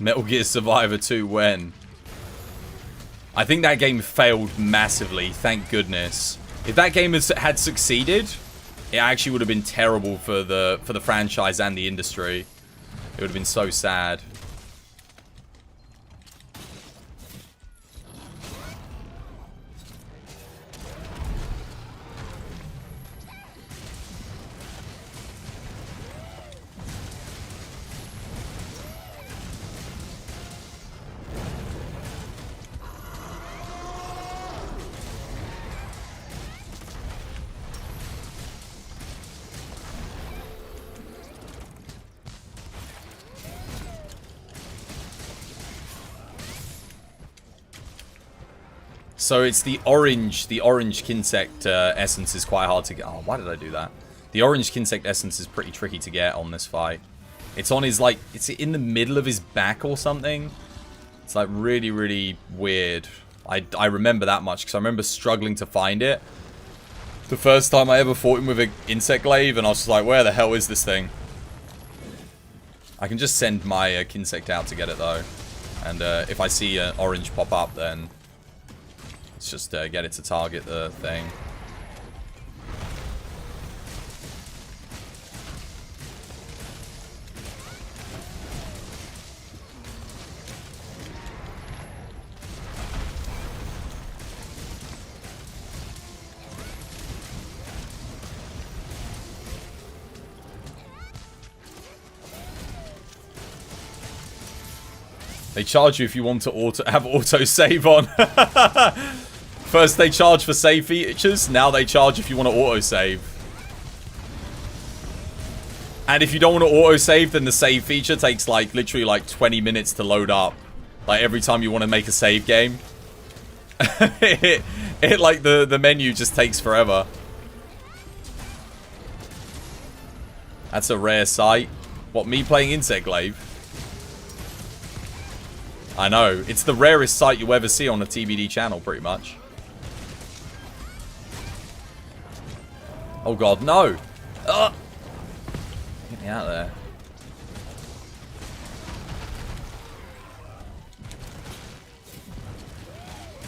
S1: Metal Gear Survivor 2 when? I think that game failed massively, thank goodness. If that game had succeeded, it actually would have been terrible for the franchise and the industry. It would have been so sad. So it's the orange Kinsect essence is quite hard to get. Oh, why did I do that? The orange Kinsect essence is pretty tricky to get on this fight. It's on his, like, it's in the middle of his back or something. It's like really, really weird. I remember that much because I remember struggling to find it. The first time I ever fought him with an insect glaive, and I was just like, where the hell is this thing? I can just send my Kinsect out to get it though. And if I see an orange pop up, then let's just get it to target the thing. They charge you if you want to have auto save on. First they charge for save features, now they charge if you want to auto save. And if you don't want to auto save, then the save feature takes like literally like 20 minutes to load up. Like every time you want to make a save game. it like the menu just takes forever. That's a rare sight. What, me playing Insect Glaive? I know. It's the rarest sight you'll ever see on a TBD channel, pretty much. Oh god, no! Ugh. Get me out of there.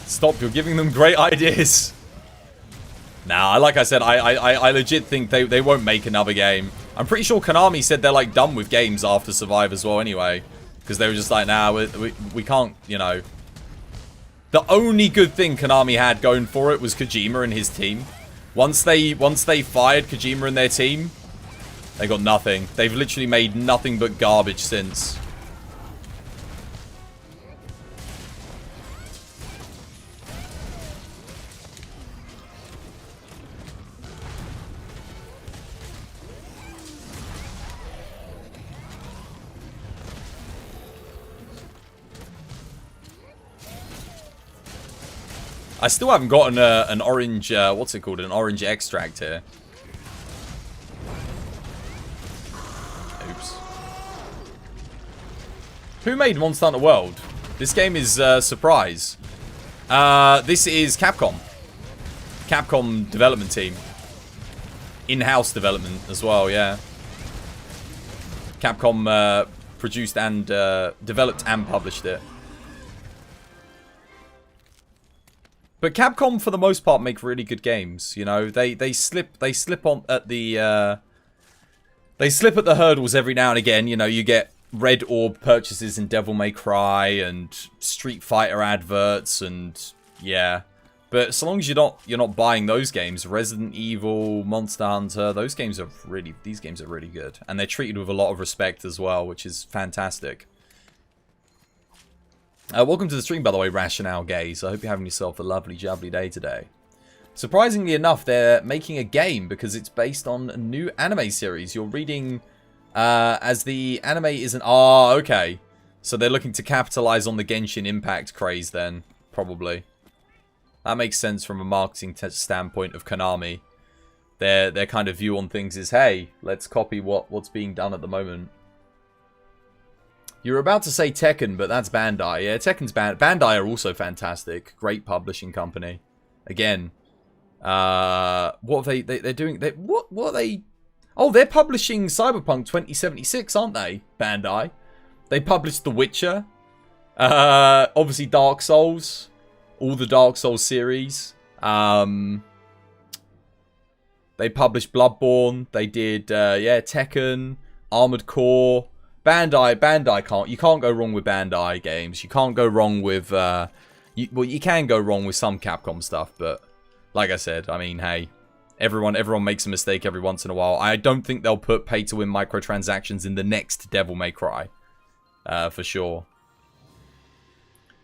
S1: Stop, you're giving them great ideas. Nah, like I said, I legit think they won't make another game. I'm pretty sure Konami said they're like done with games after Survive as well anyway. Because they were just like, nah, we can't, you know. The only good thing Konami had going for it was Kojima and his team. Once they fired Kojima and their team, they got nothing. They've literally made nothing but garbage since. I still haven't gotten an orange, what's it called? An orange extract here. Oops. Who made Monster Hunter World? This game is surprise. This is Capcom. Capcom development team. In-house development as well, yeah. Capcom produced and developed and published it. But Capcom, for the most part, make really good games. You know, they slip on at the they slip at the hurdles every now and again. You know, you get Red Orb purchases in Devil May Cry and Street Fighter adverts, and yeah. But so long as you're not buying those games, Resident Evil, Monster Hunter, these games are really good, and they're treated with a lot of respect as well, which is fantastic. Welcome to the stream, by the way, Rationale Gaze. I hope you're having yourself a lovely, jubbly day today. Surprisingly enough, they're making a game because it's based on a new anime series. You're reading as the anime isn't... Ah, okay. So they're looking to capitalize on the Genshin Impact craze then, probably. That makes sense from a marketing standpoint of Konami. Their kind of view on things is, hey, let's copy what's being done at the moment. You were about to say Tekken, but that's Bandai. Yeah, Tekken's Bandai are also fantastic. Great publishing company. Again, what are they're doing? What are they? Oh, they're publishing Cyberpunk 2076, aren't they? Bandai. They published The Witcher. Obviously Dark Souls. All the Dark Souls series. They published Bloodborne. They did, yeah, Tekken, Armored Core. Bandai you can't go wrong with Bandai games. You can't go wrong with, well, you can go wrong with some Capcom stuff, but like I said, I mean, hey, everyone makes a mistake every once in a while. I don't think they'll put pay-to-win microtransactions in the next Devil May Cry, for sure.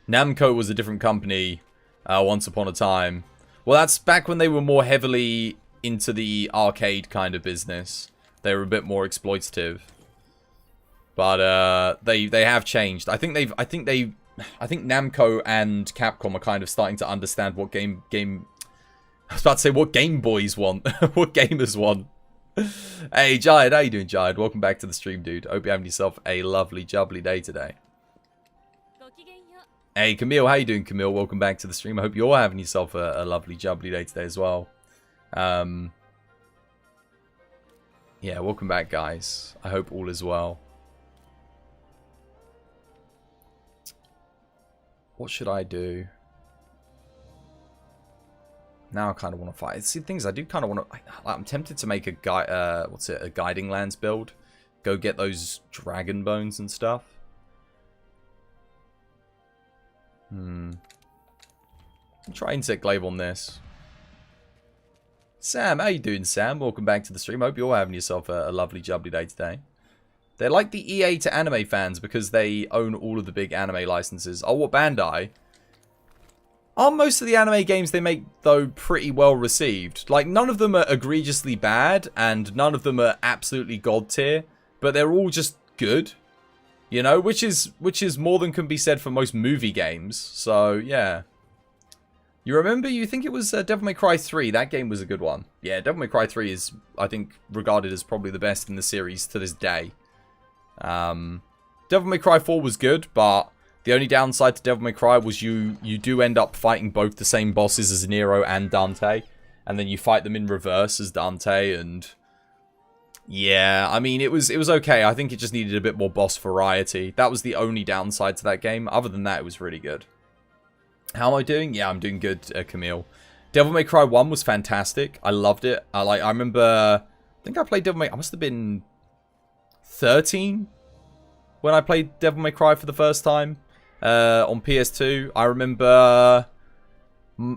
S1: Namco was a different company once upon a time. Well, that's back when they were more heavily into the arcade kind of business. They were a bit more exploitative. But they have changed. I think Namco and Capcom are kind of starting to understand what game I was about to say what Game Boys want. What gamers want. Hey Jide, how you doing, Jide? Welcome back to the stream, dude. Hope you're having yourself a lovely, jubbly day today. Hey Camille, how you doing, Camille? Welcome back to the stream. I hope you're having yourself a lovely, jubbly day today as well. Yeah, welcome back, guys. I hope all is well. What should I do? Now I kind of want to fight. See, things I do kind of want to... I'm tempted to make a a Guiding Lands build. Go get those dragon bones and stuff. Try Insect Glaive on this. Sam, how you doing, Sam? Welcome back to the stream. Hope you're having yourself a lovely, jubbly day today. They're like the EA to anime fans because they own all of the big anime licenses. Oh, what, Bandai? Are most of the anime games they make, though, pretty well received? Like, none of them are egregiously bad, and none of them are absolutely god tier, but they're all just good. You know, which is more than can be said for most movie games. So, yeah. You remember, you think it was Devil May Cry 3. That game was a good one. Yeah, Devil May Cry 3 is, I think, regarded as probably the best in the series to this day. Devil May Cry 4 was good, but the only downside to Devil May Cry was you do end up fighting both the same bosses as Nero and Dante. And then you fight them in reverse as Dante, and... yeah, I mean, it was okay. I think it just needed a bit more boss variety. That was the only downside to that game. Other than that, it was really good. How am I doing? Yeah, I'm doing good, Camille. Devil May Cry 1 was fantastic. I loved it. I remember... I think I played Devil May... I must have been 13 when I played Devil May Cry for the first time on PS2. I remember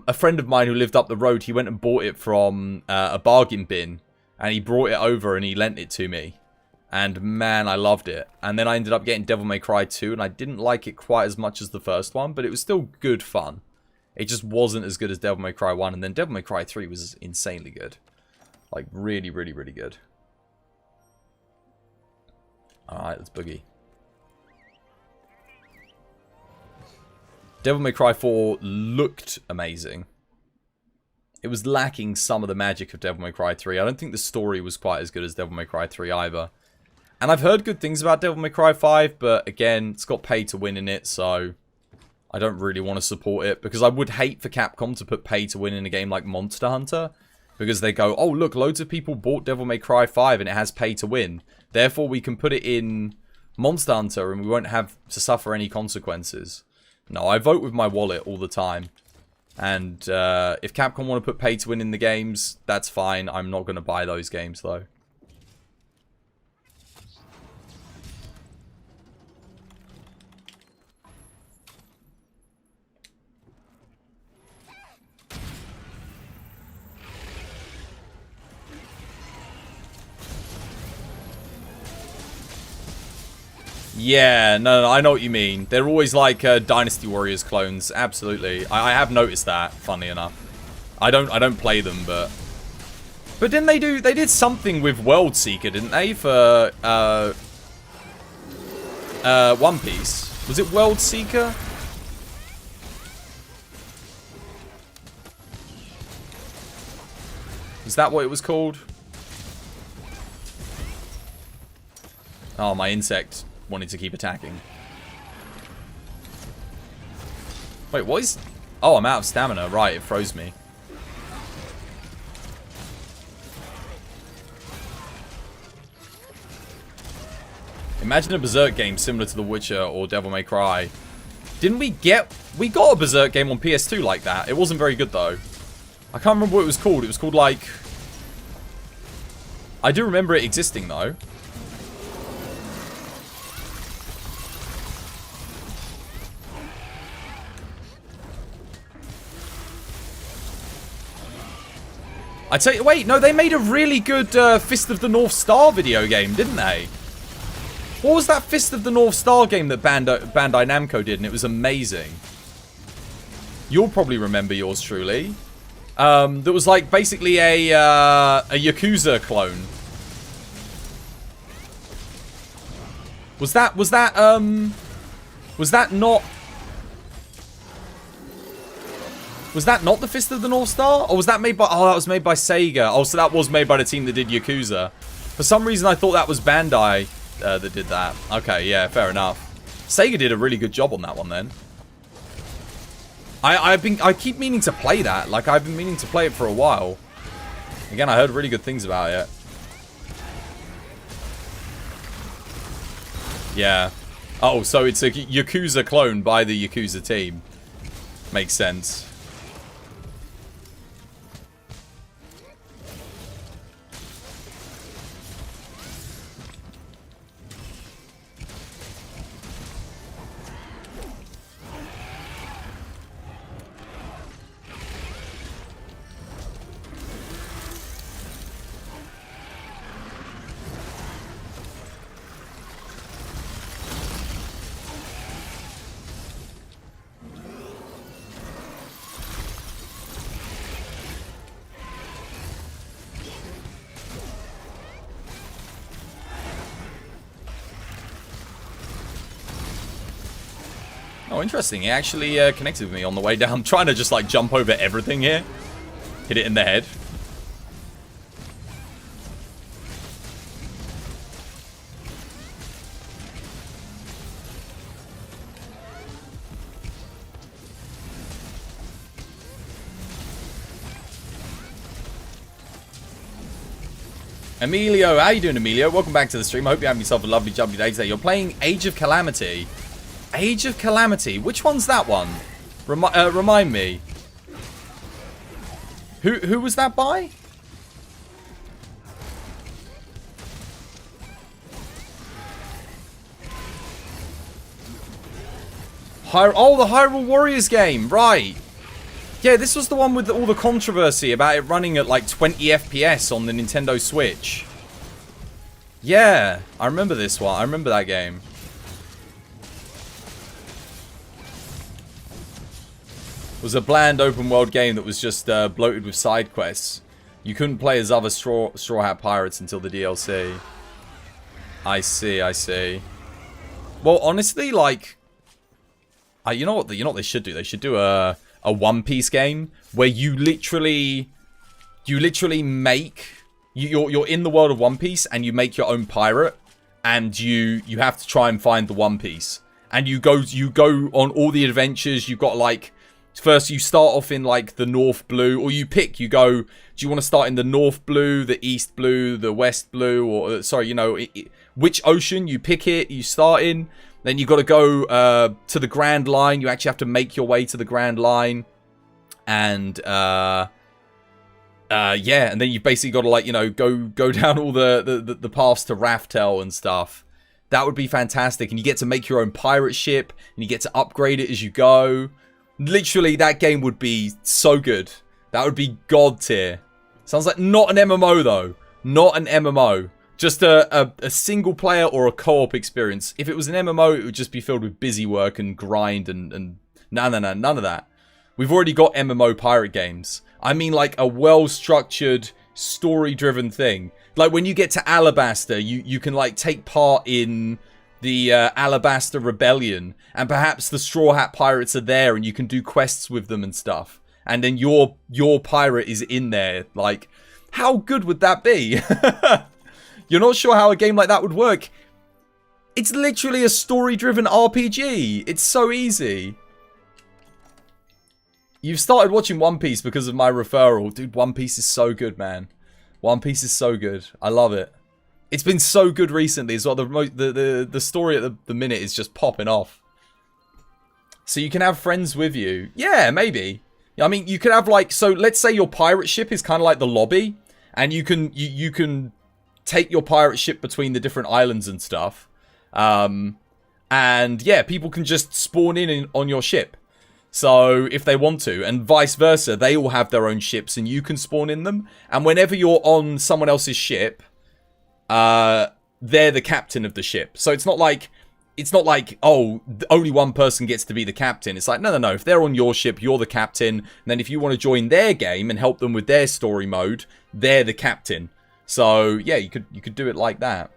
S1: a friend of mine who lived up the road, he went and bought it from a bargain bin. And he brought it over and he lent it to me. And man, I loved it. And then I ended up getting Devil May Cry 2. And I didn't like it quite as much as the first one. But it was still good fun. It just wasn't as good as Devil May Cry 1. And then Devil May Cry 3 was insanely good. Like, really, really, really good. Alright, let's boogie. Devil May Cry 4 looked amazing. It was lacking some of the magic of Devil May Cry 3. I don't think the story was quite as good as Devil May Cry 3 either. And I've heard good things about Devil May Cry 5, but again, it's got pay to win in it, so I don't really want to support it. Because I would hate for Capcom to put pay to win in a game like Monster Hunter. Because they go, oh look, loads of people bought Devil May Cry 5 and it has pay to win. Therefore, we can put it in Monster Hunter and we won't have to suffer any consequences. No, I vote with my wallet all the time. And if Capcom want to put pay to win in the games, that's fine. I'm not going to buy those games though. Yeah, no, I know what you mean. They're always like Dynasty Warriors clones. Absolutely, I have noticed that. Funny enough, I don't play them, but didn't they do? They did something with World Seeker, didn't they? For One Piece. Was it World Seeker? Is that what it was called? Oh, my insect wanted to keep attacking. Wait, what is... Oh, I'm out of stamina. Right, it froze me. Imagine a Berserk game similar to The Witcher or Devil May Cry. Didn't we get... We got a Berserk game on PS2 like that. It wasn't very good, though. I can't remember what it was called. It was called, like... I do remember it existing, though. I tell you, wait, no, they made a really good Fist of the North Star video game, didn't they? What was that Fist of the North Star game that Bandai Namco did, and it was amazing? You'll probably remember yours truly. That was like basically a Yakuza clone. Was that not... Was that not the Fist of the North Star? Or was that made by... Oh, that was made by Sega. Oh, so that was made by the team that did Yakuza. For some reason, I thought that was Bandai that did that. Okay, yeah, fair enough. Sega did a really good job on that one, then. I keep meaning to play that. Like, I've been meaning to play it for a while. Again, I heard really good things about it. Yeah. Oh, so it's a Yakuza clone by the Yakuza team. Makes sense. Oh, interesting. He actually connected with me on the way down. I'm trying to just, like, jump over everything here. Hit it in the head. Emilio, how you doing, Emilio? Welcome back to the stream. I hope you're having yourself a lovely, jubbly day today. You're playing Age of Calamity. Age of Calamity. Which one's that one? Remind me. Who was that by? Oh, the Hyrule Warriors game. Right. Yeah, this was the one with all the controversy about it running at like 20 FPS on the Nintendo Switch. Yeah, I remember this one. I remember that game. It was a bland open world game that was just bloated with side quests. You couldn't play as other Straw Hat Pirates until the DLC. I see, I see. Well, honestly, like, you know what they should do? They should do a One Piece game where you literally make you're in the world of One Piece and you make your own pirate, and you have to try and find the One Piece, and you go on all the adventures. You've got, like, first you start off in like the North Blue, or you pick, you go, do you want to start in the North Blue, the East Blue, the West Blue, or sorry, you know, which ocean you pick it, you start in. Then you got to go to the Grand Line. You actually have to make your way to the Grand Line. And, yeah. And then you've basically got to, like, you know, go down all the paths to Raftel and stuff. That would be fantastic. And you get to make your own pirate ship. And you get to upgrade it as you go. Literally, that game would be so good. That would be God tier. Sounds like not an MMO, though. Not an MMO. Just a single player or a co-op experience. If it was an MMO, it would just be filled with busy work and grind and none of that. We've already got MMO pirate games. I mean, like, a well-structured, story-driven thing. Like, when you get to Alabaster, you can, like, take part in the Alabaster Rebellion, and perhaps the Straw Hat Pirates are there, and you can do quests with them and stuff. And then your pirate is in there. Like, how good would that be? You're not sure how a game like that would work. It's literally a story-driven RPG. It's so easy. You've started watching One Piece because of my referral. Dude, One Piece is so good, man. One Piece is so good. I love it. It's been so good recently as well. The story at the minute is just popping off. So you can have friends with you. Yeah, maybe. I mean, you could have, like, so let's say your pirate ship is kind of like the lobby, and you can take your pirate ship between the different islands and stuff. And yeah, people can just spawn in on your ship. So if they want to, and vice versa, they all have their own ships and you can spawn in them. And whenever you're on someone else's ship, they're the captain of the ship. So it's not like, oh, only one person gets to be the captain. It's like, no. If they're on your ship, you're the captain. And then if you want to join their game and help them with their story mode, they're the captain. So yeah, you could do it like that.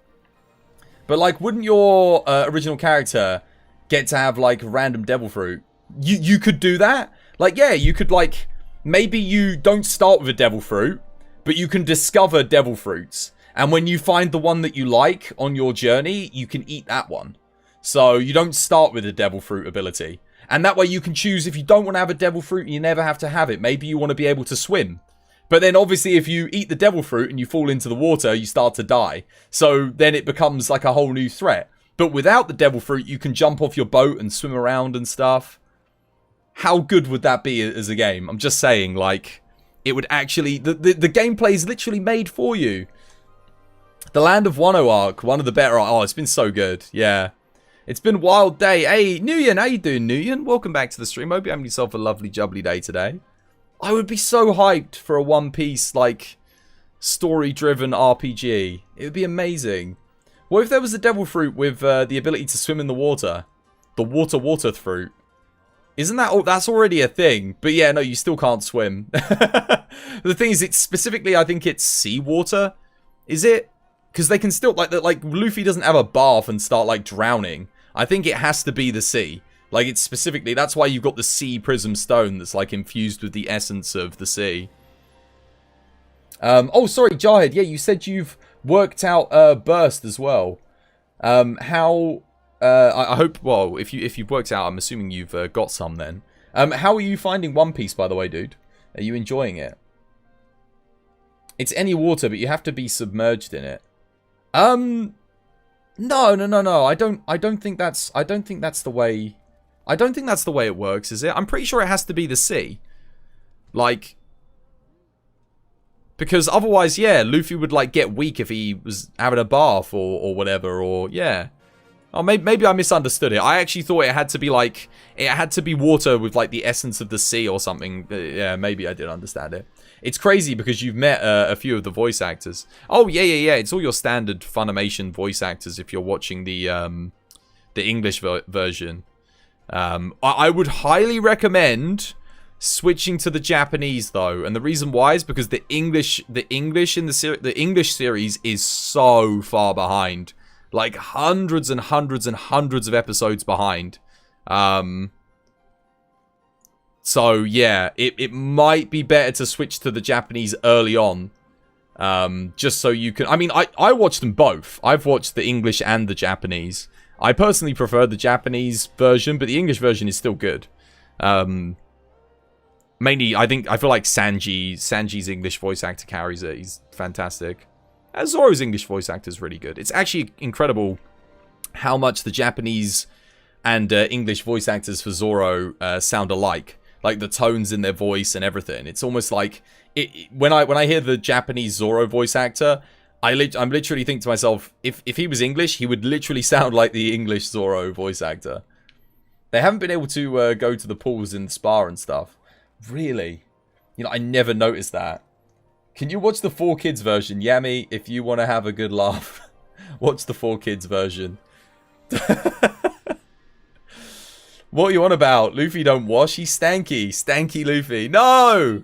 S1: But, like, wouldn't your original character get to have, like, random devil fruit? You could do that. Like, yeah, you could, like, maybe you don't start with a devil fruit, but you can discover devil fruits. And when you find the one that you like on your journey, you can eat that one. So you don't start with a devil fruit ability. And that way you can choose, if you don't want to have a devil fruit, you never have to have it. Maybe you want to be able to swim. But then obviously if you eat the devil fruit and you fall into the water, you start to die. So then it becomes like a whole new threat. But without the devil fruit, you can jump off your boat and swim around and stuff. How good would that be as a game? I'm just saying, like, it would actually... The gameplay is literally made for you. The Land of Wano arc, one of the better... Oh, it's been so good. Yeah. It's been a wild day. Hey, Nguyen, how you doing, Nguyen? Welcome back to the stream. Hope you're having yourself a lovely, jubbly day today. I would be so hyped for a One Piece, like, story-driven RPG. It would be amazing. What if there was a devil fruit with the ability to swim in the water? The water fruit. Isn't that... that's already a thing. But yeah, no, you still can't swim. The thing is, it's specifically, I think it's seawater. Is it? Because they can still... Like, Luffy doesn't have a bath and start, like, drowning. I think it has to be the sea. Like, it's specifically, that's why you've got the sea prism stone that's, like, infused with the essence of the sea. Oh, sorry, Jarhead. Yeah, you said you've worked out Burst as well. How... I hope, well, if you've worked out, I'm assuming you've got some then. How are you finding One Piece, by the way, dude? Are you enjoying it? It's any water, but you have to be submerged in it. No. I don't think that's the way... I don't think that's the way it works, is it? I'm pretty sure it has to be the sea. Like... Because otherwise, yeah, Luffy would, like, get weak if he was having a bath or whatever, or, yeah. Oh, maybe I misunderstood it. I actually thought it had to be, like, it had to be water with, like, the essence of the sea or something. Yeah, maybe I did understand it. It's crazy because you've met a few of the voice actors. Oh, yeah. It's all your standard Funimation voice actors if you're watching the English version. I would highly recommend... switching to the Japanese though, and the reason why is because the English series is so far behind, like hundreds and hundreds and hundreds of episodes behind. So yeah, it might be better to switch to the Japanese early on, just so you can. I mean, I watched them both. I've watched the English and the Japanese. I personally prefer the Japanese version, but the English version is still good. Mainly, I feel like Sanji's English voice actor carries it. He's fantastic. Zoro's English voice actor is really good. It's actually incredible how much the Japanese and English voice actors for Zoro sound alike. Like the tones in their voice and everything. It's almost like when I hear the Japanese Zoro voice actor, I'm literally thinking to myself, if he was English, he would literally sound like the English Zoro voice actor. They haven't been able to go to the pools in the spa and stuff. Really? You know, I never noticed that. Can you watch the 4Kids version? Yami, if you want to have a good laugh, watch the 4Kids version. What are you on about? Luffy don't wash, he's stanky. Stanky Luffy. No!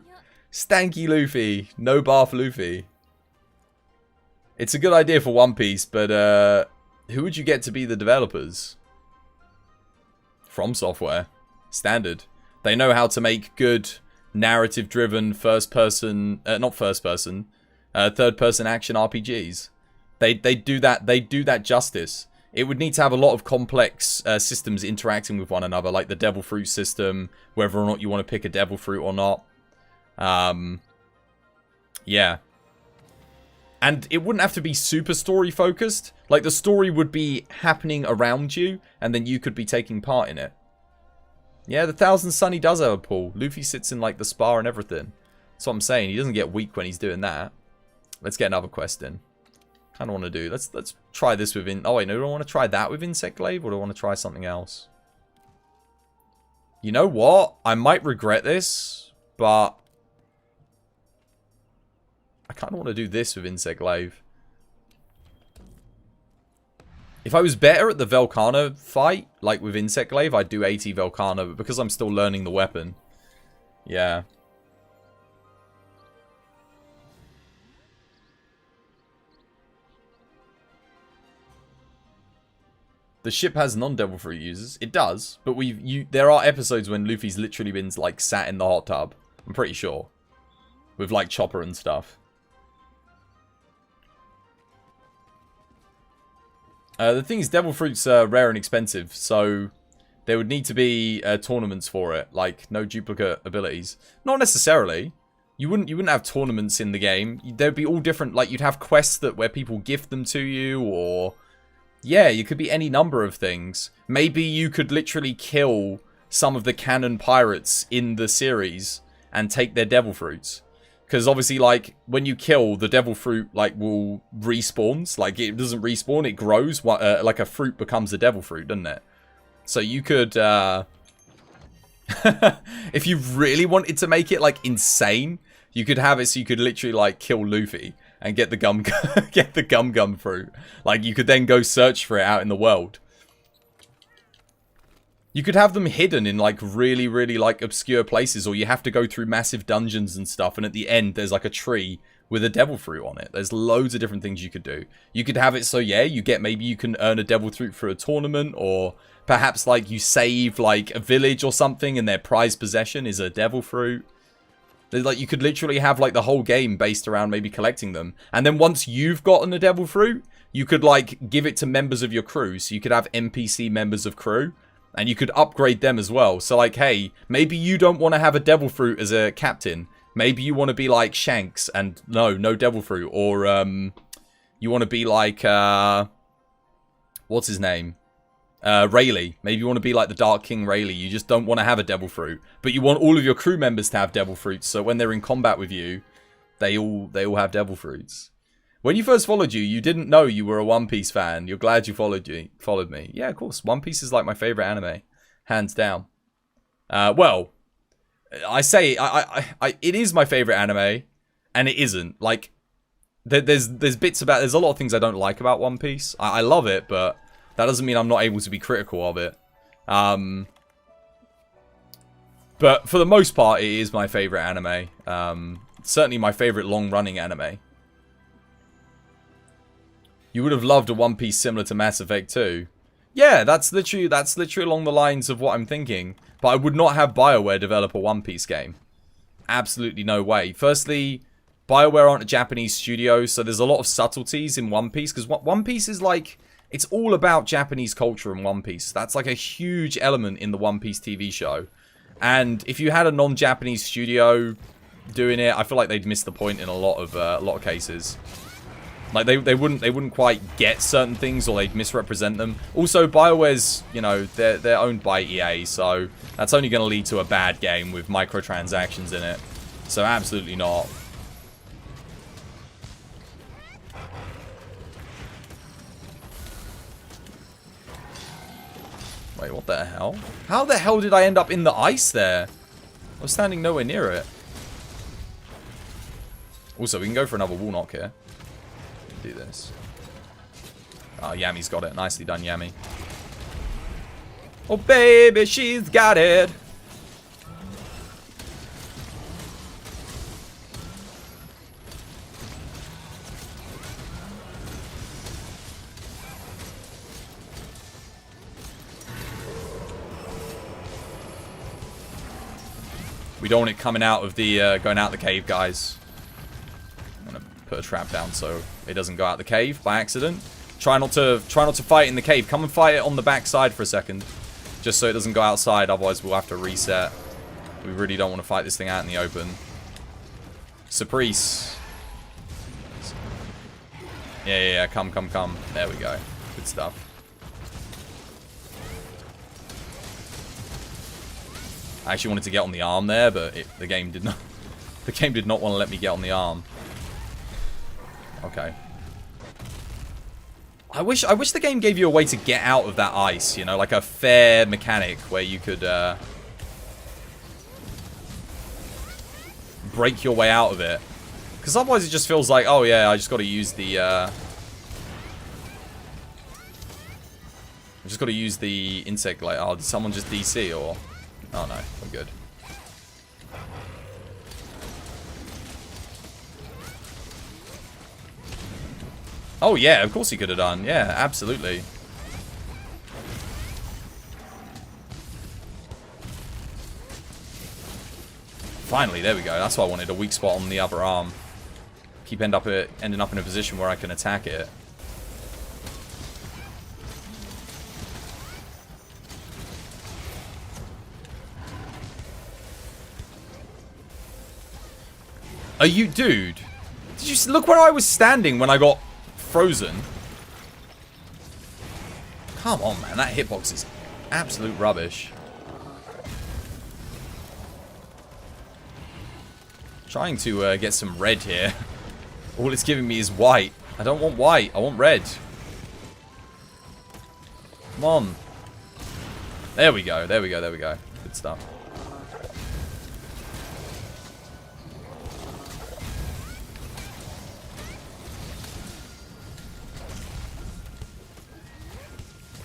S1: Stanky Luffy. No bath Luffy. It's a good idea for One Piece, but who would you get to be the developers? From Software. Standard. They know how to make good, narrative-driven, third-person action RPGs. They do that justice. It would need to have a lot of complex systems interacting with one another, like the Devil Fruit system, whether or not you want to pick a Devil Fruit or not. Yeah. And it wouldn't have to be super story-focused. Like, the story would be happening around you, and then you could be taking part in it. Yeah, the Thousand Sunny does have a pool. Luffy sits in, like, the spa and everything. That's what I'm saying. He doesn't get weak when he's doing that. Let's get another quest in. Kind of want to do. Let's try this within... Oh, wait, no, do I want to try that with Insect Glaive, or do I want to try something else? You know what? I might regret this, but... I kind of want to do this with Insect Glaive. If I was better at the Velkhana fight, like with Insect Glaive, I'd do 80 Velkhana, but because I'm still learning the weapon. Yeah. The ship has non-Devil Fruit users. It does, but there are episodes when Luffy's literally been, like, sat in the hot tub. I'm pretty sure. With, like, Chopper and stuff. The thing is, Devil Fruit's rare and expensive, so there would need to be tournaments for it, like no duplicate abilities. Not necessarily. You wouldn't have tournaments in the game. There'd be all different, like you'd have quests where people gift them to you, or yeah, you could be any number of things. Maybe you could literally kill some of the canon pirates in the series and take their Devil Fruits. Because obviously, like, when you kill, the Devil Fruit, like, will respawns. Like, it doesn't respawn, it grows. Like, a fruit becomes a Devil Fruit, doesn't it? So you could, if you really wanted to make it, like, insane, you could have it so you could literally, like, kill Luffy and get the gum fruit. Like, you could then go search for it out in the world. You could have them hidden in, like, really, really, like, obscure places, or you have to go through massive dungeons and stuff, and at the end, there's, like, a tree with a devil fruit on it. There's loads of different things you could do. You could have it so, yeah, you get, maybe you can earn a devil fruit for a tournament, or perhaps, like, you save, like, a village or something, and their prized possession is a devil fruit. There's, like, you could literally have, like, the whole game based around maybe collecting them. And then once you've gotten a devil fruit, you could, like, give it to members of your crew. So you could have NPC members of crew, and you could upgrade them as well. So, like, hey, maybe you don't want to have a devil fruit as a captain. Maybe you want to be like Shanks and no devil fruit. Or, you want to be like, what's his name? Rayleigh. Maybe you want to be like the Dark King Rayleigh. You just don't want to have a devil fruit. But you want all of your crew members to have devil fruits. So when they're in combat with you, they all have devil fruits. When you first followed you didn't know you were a One Piece fan. You're glad you followed me. Yeah, of course. One Piece is like my favorite anime. Hands down. Well, I say it is my favorite anime, and it isn't. Like, there's bits about, there's a lot of things I don't like about One Piece. I love it, but that doesn't mean I'm not able to be critical of it. But for the most part, it is my favorite anime. Certainly my favorite long-running anime. You would have loved a One Piece similar to Mass Effect 2. Yeah, that's literally along the lines of what I'm thinking. But I would not have BioWare develop a One Piece game. Absolutely no way. Firstly, BioWare aren't a Japanese studio, so there's a lot of subtleties in One Piece. Because One Piece is like, it's all about Japanese culture in One Piece. That's like a huge element in the One Piece TV show. And if you had a non-Japanese studio doing it, I feel like they'd miss the point in a lot of cases. Like, they wouldn't quite get certain things, or they'd misrepresent them. Also, BioWare's, you know, they're owned by EA, so that's only going to lead to a bad game with microtransactions in it. So absolutely not. Wait, what the hell? How the hell did I end up in the ice there? I was standing nowhere near it. Also, we can go for another wall knock here. Do this. Oh, Yami's got it. Nicely done, Yami. Oh, baby, she's got it. We don't want it coming out of the, going out the cave, guys. I'm gonna put a trap down so it doesn't go out the cave by accident. Try not to fight in the cave. Come and fight it on the back side for a second. Just so it doesn't go outside, otherwise we'll have to reset. We really don't want to fight this thing out in the open. Surprise. Yeah, come. There we go. Good stuff. I actually wanted to get on the arm there, but the game did not. The game did not want to let me get on the arm. Okay. I wish the game gave you a way to get out of that ice, you know, like a fair mechanic where you could break your way out of it. Because otherwise it just feels like, oh yeah, I just got to use the insect light. Oh, did someone just DC or? Oh no, we're good. Oh yeah, of course he could have done. Yeah, absolutely. Finally, there we go. That's what I wanted, a weak spot on the other arm. Keep ending up in a position where I can attack it. Are you, dude? Did you look where I was standing when I got frozen? Come on, man. That hitbox is absolute rubbish. Trying to get some red here. All it's giving me is white. I don't want white. I want red. Come on. There we go. There we go. There we go. Good stuff.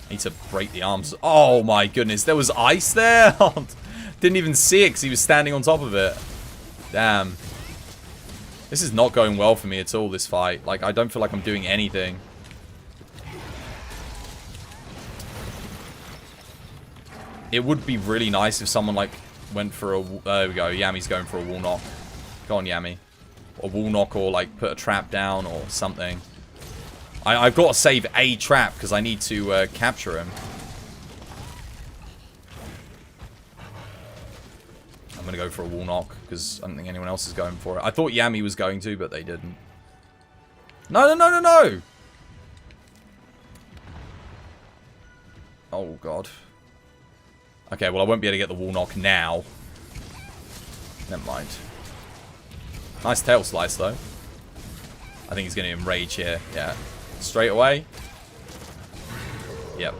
S1: Need to break the arms. Oh my goodness, there was ice there? Didn't even see it because he was standing on top of it. Damn. This is not going well for me at all, this fight. Like, I don't feel like I'm doing anything. It would be really nice if someone, like, went for a... There we go. Yami's going for a wall knock. Go on, Yami. A wall knock or, like, put a trap down or something. I've got to save a trap because I need to capture him. I'm going to go for a wall knock because I don't think anyone else is going for it. I thought Yami was going to, but they didn't. No, no, no, no, no! Oh, God. Okay, well, I won't be able to get the wall knock now. Never mind. Nice tail slice, though. I think he's going to enrage here. Yeah. Straight away. Yep.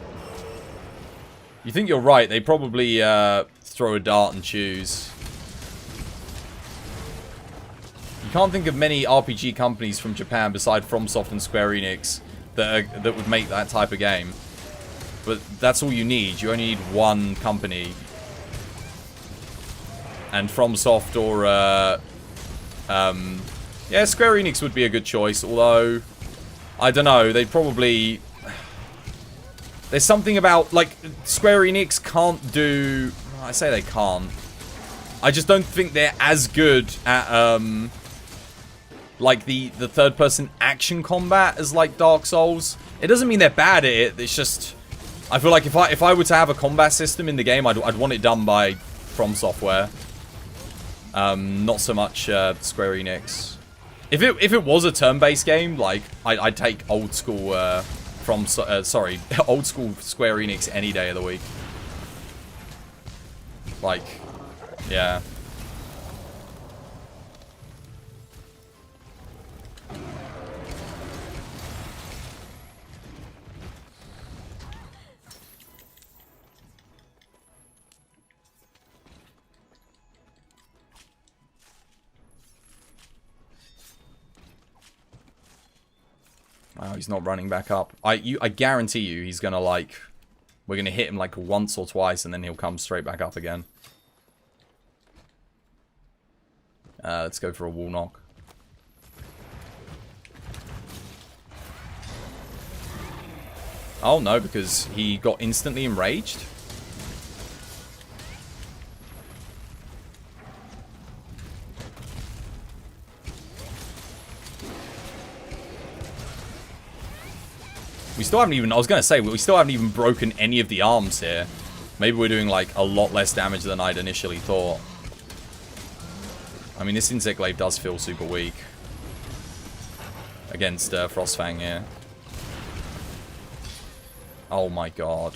S1: You think you're right. They probably throw a dart and choose. You can't think of many RPG companies from Japan beside FromSoft and Square Enix that would make that type of game. But that's all you need. You only need one company. And FromSoft or... yeah, Square Enix would be a good choice. Although, I don't know. They'd probably... There's something about... Like, Square Enix can't do... I say they can't. I just don't think they're as good at... like, the third-person action combat as, like, Dark Souls. It doesn't mean they're bad at it. It's just... I feel like if I were to have a combat system in the game, I'd want it done by From Software. Not so much Square Enix. If it was a turn-based game, like I'd take old school old school Square Enix any day of the week. Like, yeah. Wow, he's not running back up. I guarantee you he's gonna, like... We're gonna hit him, like, once or twice, and then he'll come straight back up again. Let's go for a wall knock. Oh, no, because he got instantly enraged? We still haven't even... I was going to say, we still haven't even broken any of the arms here. Maybe we're doing, like, a lot less damage than I'd initially thought. I mean, this Insect Glaive does feel super weak. Against Frostfang here. Oh my god.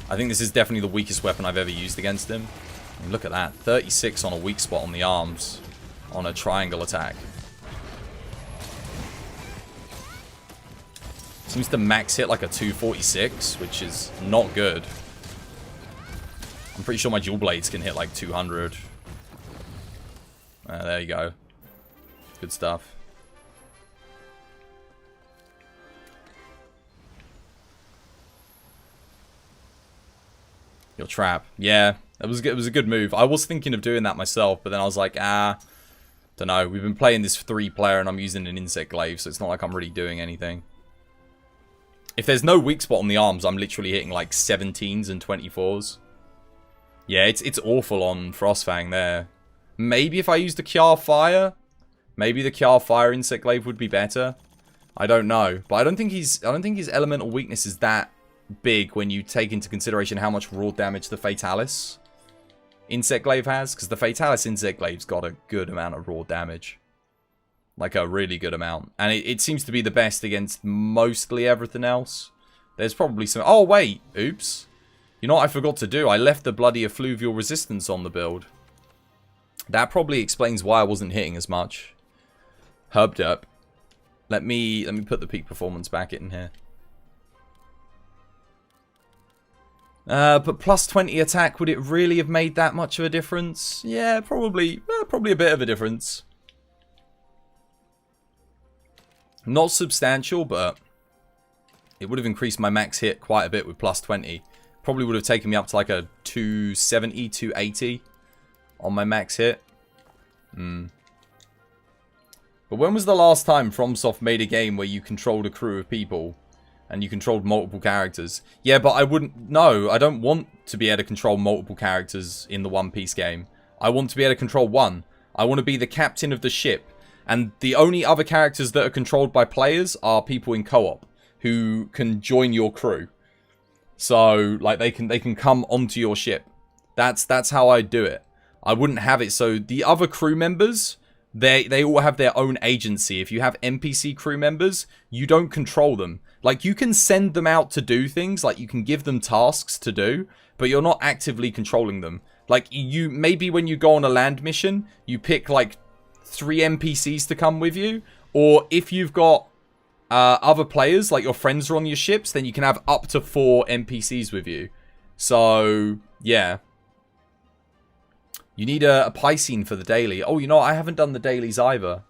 S1: I think this is definitely the weakest weapon I've ever used against him. I mean, look at that. 36 on a weak spot on the arms. On a triangle attack. Seems to max hit like a 246, which is not good. I'm pretty sure my dual blades can hit like 200. There you go. Good stuff. Your trap. Yeah, it was a good move. I was thinking of doing that myself, but then I was like, don't know. We've been playing this 3-player and I'm using an Insect Glaive, so it's not like I'm really doing anything. If there's no weak spot on the arms, I'm literally hitting like 17s and 24s. Yeah, it's awful on Frostfang there. Maybe if I used a Kjar Fire, maybe the Kjar Fire Insect Glaive would be better. I don't know, but I don't think his elemental weakness is that big when you take into consideration how much raw damage the Fatalis Insect Glaive has, because the Fatalis Insect Glaive's got a good amount of raw damage. Like a really good amount. And it seems to be the best against mostly everything else. There's probably some... Oh, wait. Oops. You know what I forgot to do? I left the bloody Effluvial Resistance on the build. That probably explains why I wasn't hitting as much. Herbed up. Let me put the peak performance back in here. But plus 20 attack, would it really have made that much of a difference? Yeah, probably a bit of a difference. Not substantial, but It would have increased my max hit quite a bit with plus 20. Probably would have taken me up to like a 270, 280 on my max hit. But when was the last time FromSoft made a game where you controlled a crew of people and you controlled multiple characters? Yeah, but I wouldn't... No, I don't want to be able to control multiple characters in the One Piece game. I want to be able to control one. I want to be the captain of the ship. And the only other characters that are controlled by players are people in co-op who can join your crew. So, like, they can come onto your ship. That's how I do it. I wouldn't have it so the other crew members, they all have their own agency. If you have NPC crew members, you don't control them. Like, you can send them out to do things, like you can give them tasks to do, but you're not actively controlling them. Like, you maybe when you go on a land mission, you pick like 3 NPCs to come with you, or if you've got other players, like your friends are on your ships, then you can have up to 4 NPCs with you. So, yeah. You need a Piscine for the daily. Oh, you know, I haven't done the dailies either.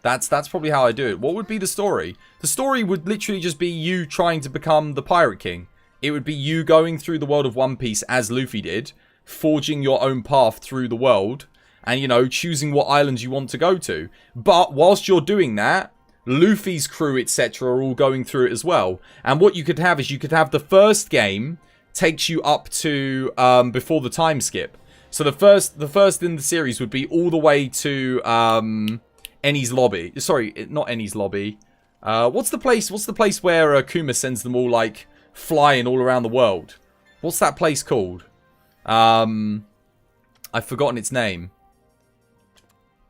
S1: That's probably how I do it. What would be the story? The story would literally just be you trying to become the Pirate King. It would be you going through the world of One Piece as Luffy did, forging your own path through the world, and, you know, choosing what islands you want to go to. But whilst you're doing that, Luffy's crew, etc. are all going through it as well. And what you could have is you could have the first game takes you up to before the time skip. So the first in the series would be all the way to Eni's lobby. Sorry, not Eni's lobby. What's the place where Kuma sends them all like flying all around the world? What's that place called? I've forgotten its name.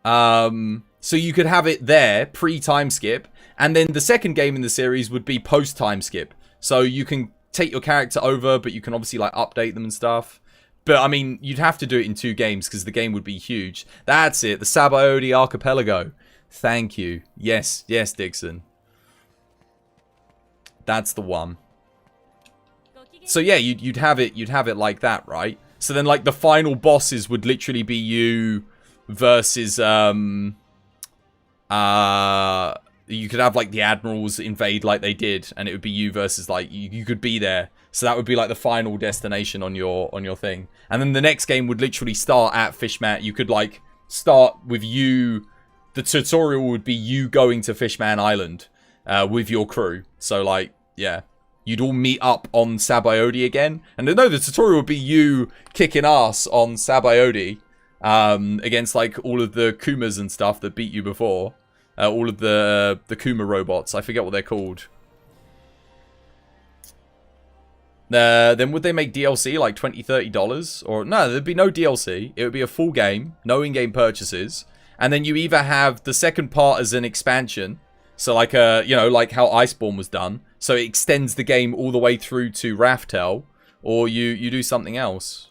S1: So you could have it there, pre-time skip, and then the second game in the series would be post-time skip. So you can take your character over, but you can obviously like update them and stuff. But I mean, you'd have to do it in 2 games because the game would be huge. That's it, the Sabaody Archipelago. Thank you. Yes, yes, Dixon. That's the one. So yeah, you'd have it like that, right? So then like the final bosses would literally be you versus you could have like the admirals invade like they did, and it would be you versus like you could be there. So that would be like the final destination on your thing. And then the next game would literally start at Fishman. You could like start with you. The tutorial would be you going to Fishman Island with your crew. So like, yeah, you'd all meet up on Sabaody again. And no, the tutorial would be you kicking ass on Sabaody against like all of the Kumas and stuff that beat you before. All of the Kuma robots. I forget what they're called. Then would they make DLC like $20, $30? Or no, there'd be no DLC. It would be a full game, no in-game purchases. And then you either have the second part as an expansion. So like you know, like how Iceborne was done. So it extends the game all the way through to Raftel. Or you do something else.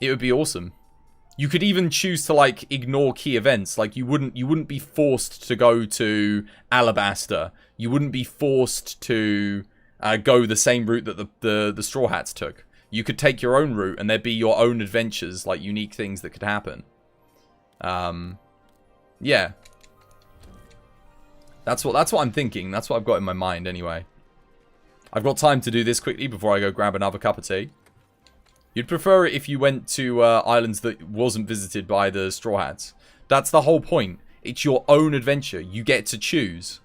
S1: It would be awesome. You could even choose to like ignore key events. Like you wouldn't be forced to go to Alabasta. You wouldn't be forced to go the same route that the Straw Hats took. You could take your own route, and there'd be your own adventures, like unique things that could happen. Yeah. That's what I'm thinking. That's what I've got in my mind anyway. I've got time to do this quickly before I go grab another cup of tea. You'd prefer it if you went to islands that wasn't visited by the Straw Hats. That's the whole point. It's your own adventure. You get to choose.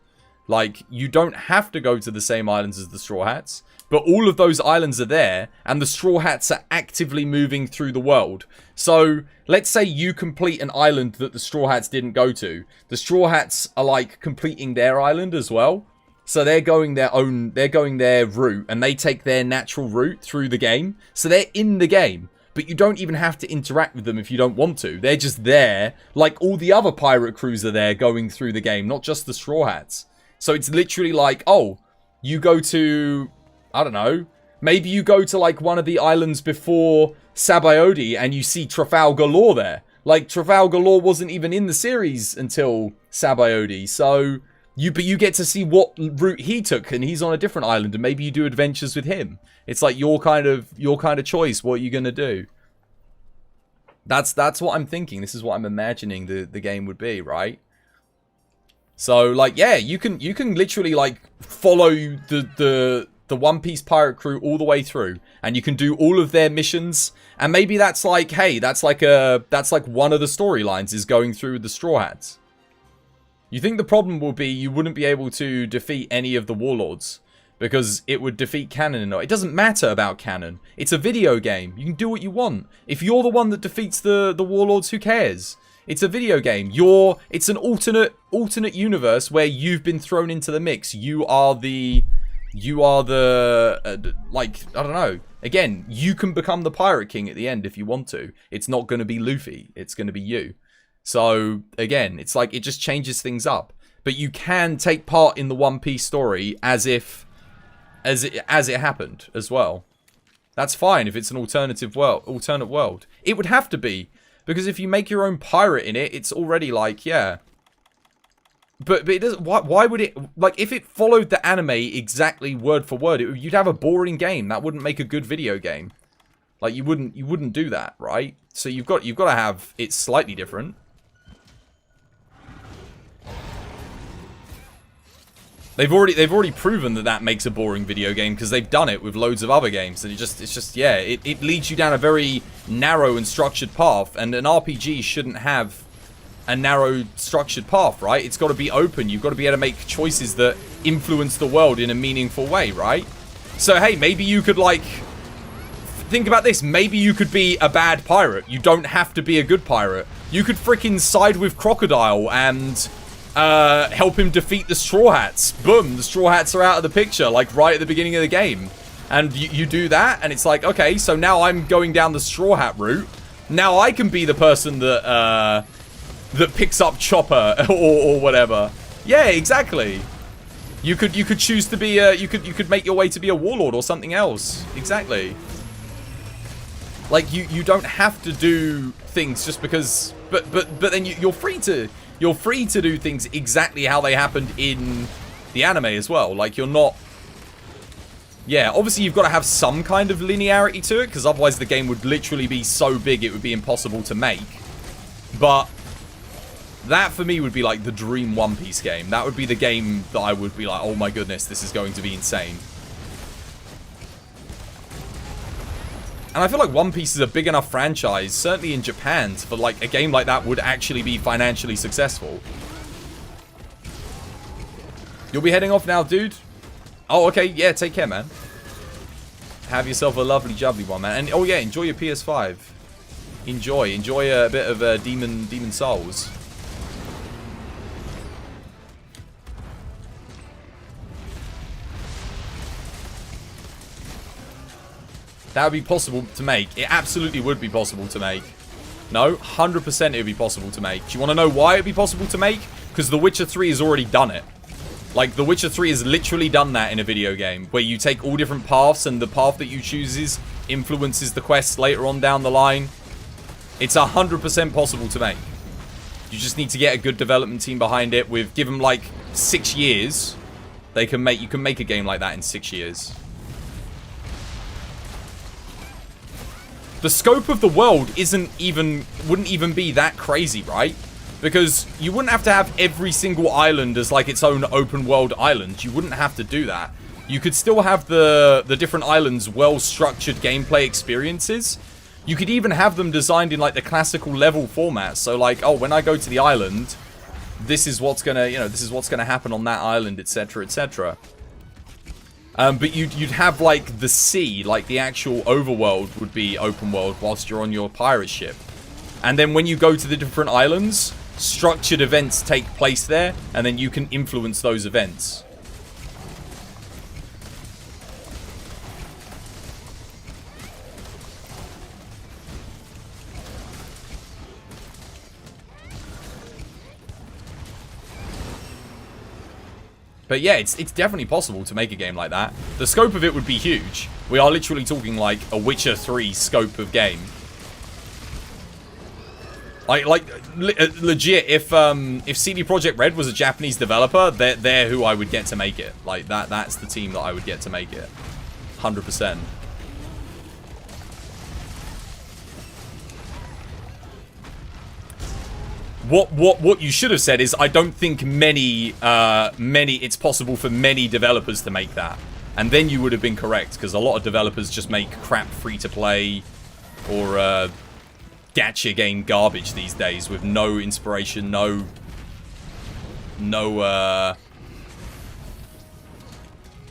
S1: Like, you don't have to go to the same islands as the Straw Hats, but all of those islands are there, and the Straw Hats are actively moving through the world. So, let's say you complete an island that the Straw Hats didn't go to. The Straw Hats are, like, completing their island as well. So they're going their route, and they take their natural route through the game. So they're in the game, but you don't even have to interact with them if you don't want to. They're just there, like all the other pirate crews are there going through the game, not just the Straw Hats. So it's literally like, oh, you go to, I don't know, maybe you go to like one of the islands before Sabaody and you see Trafalgar Law there. Like Trafalgar Law wasn't even in the series until Sabaody, so but you get to see what route he took, and he's on a different island, and maybe you do adventures with him. It's like your kind of choice. What are you gonna do? That's what I'm thinking. This is what I'm imagining the game would be, right? So like, yeah, you can literally like follow the One Piece pirate crew all the way through, and you can do all of their missions. And maybe that's like, hey, that's like one of the storylines is going through the Straw Hats. You think the problem will be you wouldn't be able to defeat any of the warlords because it would defeat canon. It doesn't matter about canon. It's a video game. You can do what you want. If you're the one that defeats the warlords, who cares? It's a video game. It's an alternate universe where you've been thrown into the mix. You are the like, I don't know. Again, you can become the Pirate King at the end if you want to. It's not going to be Luffy. It's going to be you. So, again, it's like it just changes things up. But you can take part in the One Piece story as it happened as well. That's fine if it's an alternate world. It would have to be, because if you make your own pirate in it, it's already like, yeah. But it doesn't. Why would it, like, if it followed the anime exactly word for word, you'd have a boring game. That wouldn't make a good video game. Like, you wouldn't do that, right? So you've got to have it slightly different. They've already proven that makes a boring video game because they've done it with loads of other games, and it's just yeah, it leads you down a very narrow and structured path, and an RPG shouldn't have a narrow structured path, right? It's got to be open. You've got to be able to make choices that influence the world in a meaningful way, right? So hey, maybe you could, like, think about this. Maybe you could be a bad pirate. You don't have to be a good pirate. You could freaking side with Crocodile and help him defeat the Straw Hats. Boom, the Straw Hats are out of the picture, like right at the beginning of the game. And you do that, and it's like, okay, so now I'm going down the Straw Hat route. Now I can be the person that picks up Chopper or whatever. Yeah, exactly. You could choose to be you could make your way to be a warlord or something else. Exactly. Like you don't have to do things just because, but then you're free to do things exactly how they happened in the anime as well. Like, you're not... Yeah, obviously you've got to have some kind of linearity to it, because otherwise the game would literally be so big it would be impossible to make. But that, for me, would be like the dream One Piece game. That would be the game that I would be like, oh my goodness, this is going to be insane. And I feel like One Piece is a big enough franchise, certainly in Japan, for like a game like that would actually be financially successful. You'll be heading off now, dude? Oh, okay. Yeah, take care, man. Have yourself a lovely, jubbly one, man. And, oh yeah, enjoy your PS5. Enjoy a bit of Demon Souls. That would be possible to make. It absolutely would be possible to make. No, 100% it would be possible to make. Do you want to know why it would be possible to make? Because The Witcher 3 has already done it. Like, The Witcher 3 has literally done that in a video game, where you take all different paths, and the path that you chooses influences the quests later on down the line. It's 100% possible to make. You just need to get a good development team behind it. Give them like 6 years. You can make a game like that in 6 years. The scope of the world wouldn't even be that crazy, right? Because you wouldn't have to have every single island as like its own open world island. You wouldn't have to do that. You could still have the different islands well-structured gameplay experiences. You could even have them designed in like the classical level format. So like, oh, when I go to the island, this is what's gonna happen on that island, etc., etc. But you'd have like the sea, like the actual overworld would be open world whilst you're on your pirate ship. And then when you go to the different islands, structured events take place there, and then you can influence those events. But yeah, it's definitely possible to make a game like that. The scope of it would be huge. We are literally talking like a Witcher 3 scope of game. Legit, if CD Projekt Red was a Japanese developer, they're who I would get to make it. Like, that's the team that I would get to make it. 100%. What you should have said is, I don't think it's possible for many developers to make that. And then you would have been correct, because a lot of developers just make crap free-to-play or gacha game garbage these days with no inspiration, no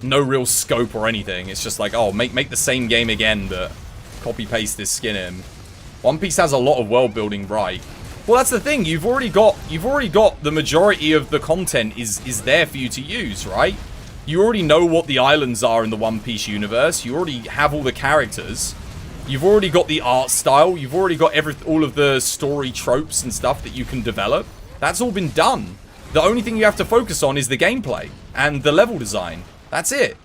S1: real scope or anything. It's just like, oh, make the same game again, but copy-paste this skin in. One Piece has a lot of world building, right? Well, that's the thing. You've already got the majority of the content is there for you to use, right? You already know what the islands are in the One Piece universe. You already have all the characters. You've already got the art style. You've already got all of the story tropes and stuff that you can develop. That's all been done. The only thing you have to focus on is the gameplay and the level design. That's it.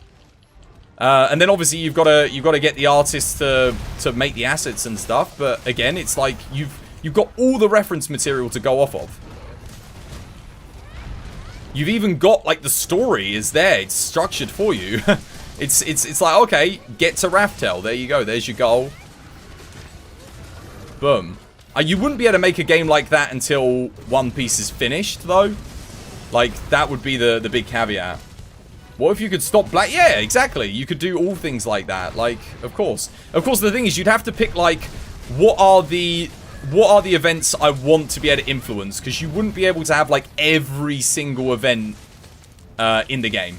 S1: And then obviously you've got to get the artists to make the assets and stuff. But again, it's like you've got all the reference material to go off of. You've even got, like, the story is there. It's structured for you. It's like, okay, get to Raftel. There you go. There's your goal. Boom. You wouldn't be able to make a game like that until One Piece is finished, though. Like, that would be the big caveat. What if you could stop Black? Yeah, exactly. You could do all things like that. Like, of course. Of course, the thing is, you'd have to pick, like, what are the events I want to be able to influence? Because you wouldn't be able to have, like, every single event in the game.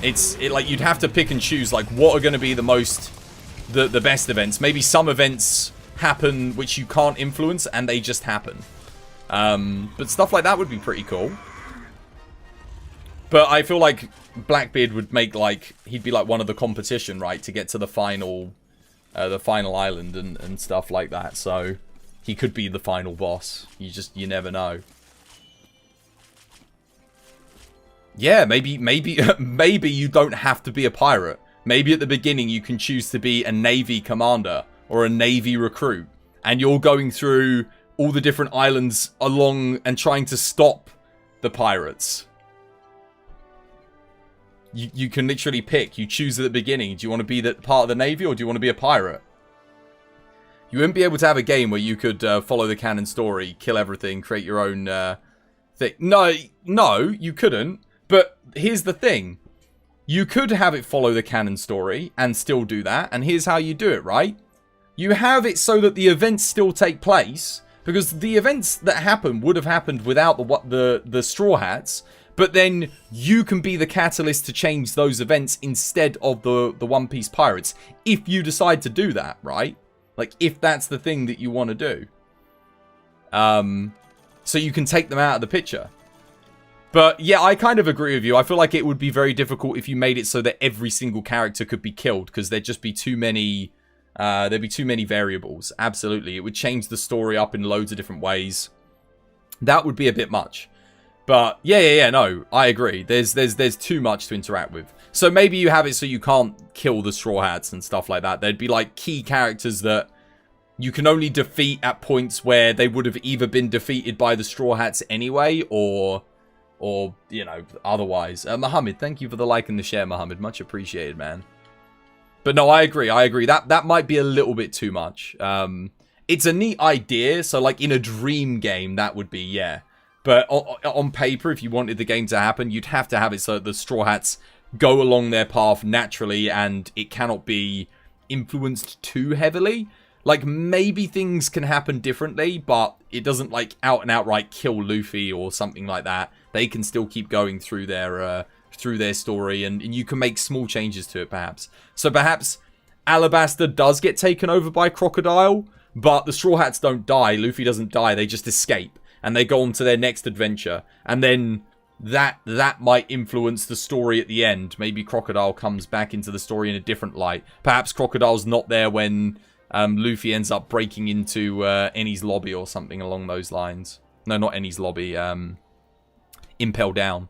S1: Like, you'd have to pick and choose, like, what are going to be the best events. Maybe some events happen which you can't influence, and they just happen. But stuff like that would be pretty cool. But I feel like Blackbeard would make, like, he'd be, like, one of the competition, right? To get to the final island and stuff like that. So he could be the final boss. You never know. Yeah, maybe you don't have to be a pirate. Maybe at the beginning you can choose to be a Navy commander or a Navy recruit. And you're going through all the different islands along and trying to stop the pirates. You can literally pick. You choose at the beginning. Do you want to be part of the Navy or do you want to be a pirate? You wouldn't be able to have a game where you could follow the canon story, kill everything, create your own thing. No, you couldn't. But here's the thing. You could have it follow the canon story and still do that. And here's how you do it, right? You have it so that the events still take place. Because the events that happen would have happened without the Straw Hats. But then you can be the catalyst to change those events instead of the One Piece pirates. If you decide to do that, right? Like, if that's the thing that you want to do. So you can take them out of the picture. But, yeah, I kind of agree with you. I feel like it would be very difficult if you made it so that every single character could be killed. Because there'd just be too many... there'd be too many variables. Absolutely. It would change the story up in loads of different ways. That would be a bit much. But, yeah, no, I agree. There's too much to interact with. So maybe you have it so you can't kill the Straw Hats and stuff like that. There'd be, like, key characters that you can only defeat at points where they would have either been defeated by the Straw Hats anyway, or you know, otherwise. Mohammed, thank you for the like and the share, Mohammed. Much appreciated, man. But no, I agree. That might be a little bit too much. It's a neat idea. So, like, in a dream game, that would be, yeah. But on paper, if you wanted the game to happen, you'd have to have it so that the Straw Hats go along their path naturally and it cannot be influenced too heavily. Like, maybe things can happen differently, but it doesn't, like, out and outright kill Luffy or something like that. They can still keep going through their story, and you can make small changes to it, perhaps. So perhaps Alabasta does get taken over by Crocodile, but the Straw Hats don't die. Luffy doesn't die. They just escape. And they go on to their next adventure. And then that might influence the story at the end. Maybe Crocodile comes back into the story in a different light. Perhaps Crocodile's not there when Luffy ends up breaking into Eni's lobby or something along those lines. No, not Eni's lobby. Impel Down.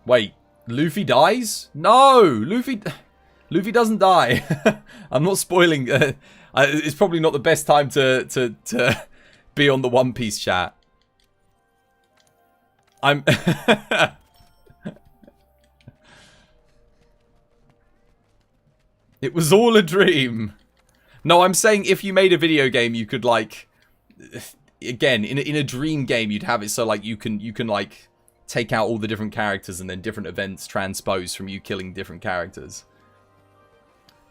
S1: Wait, Luffy dies? No! Luffy doesn't die. I'm not spoiling. It's probably not the best time to be on the One Piece chat. It was all a dream. No, I'm saying if you made a video game, you could, like... again, in a dream game, you'd have it so like you can like take out all the different characters and then different events transpose from you killing different characters.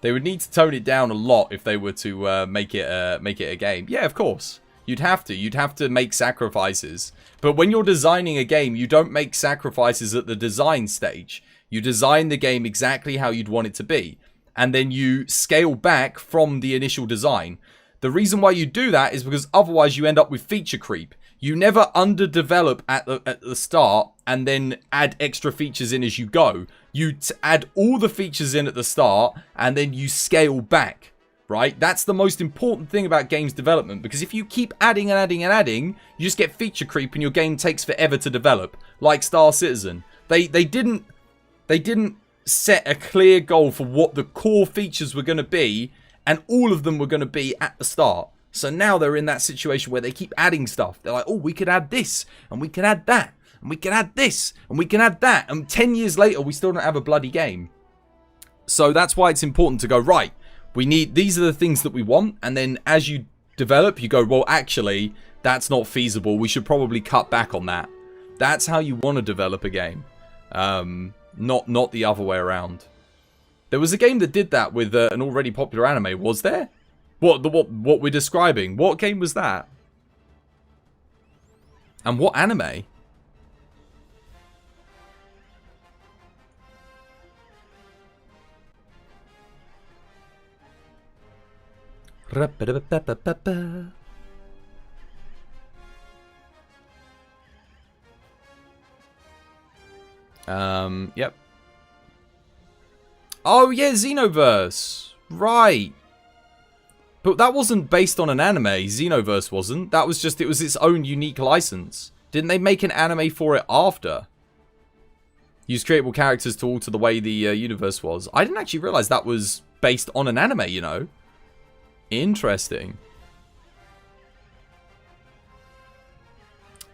S1: They would need to tone it down a lot if they were to make it a game. Yeah, of course. You'd have to make sacrifices. But when you're designing a game, you don't make sacrifices at the design stage. You design the game exactly how you'd want it to be. And then you scale back from the initial design. The reason why you do that is because otherwise you end up with feature creep. You never underdevelop at the start and then add extra features in as you go. You add all the features in at the start and then you scale back, right? That's the most important thing about games development, because if you keep adding and adding and adding, you just get feature creep and your game takes forever to develop, like Star Citizen. They didn't set a clear goal for what the core features were going to be, and all of them were going to be at the start. So now they're in that situation where they keep adding stuff. They're like, oh, we could add this, and we can add that, and we can add this, and we can add that. And 10 years later, we still don't have a bloody game. So that's why it's important to go, right, these are the things that we want. And then as you develop, you go, well, actually, that's not feasible. We should probably cut back on that. That's how you want to develop a game. Not the other way around. There was a game that did that with an already popular anime, was there? What we're describing? What game was that? And what anime? Yep. Oh yeah, Xenoverse. Right. But that wasn't based on an anime. Xenoverse wasn't. That was just, it was its own unique license. Didn't they make an anime for it after? Use creatable characters to alter the way the universe was. I didn't actually realize that was based on an anime, you know. Interesting.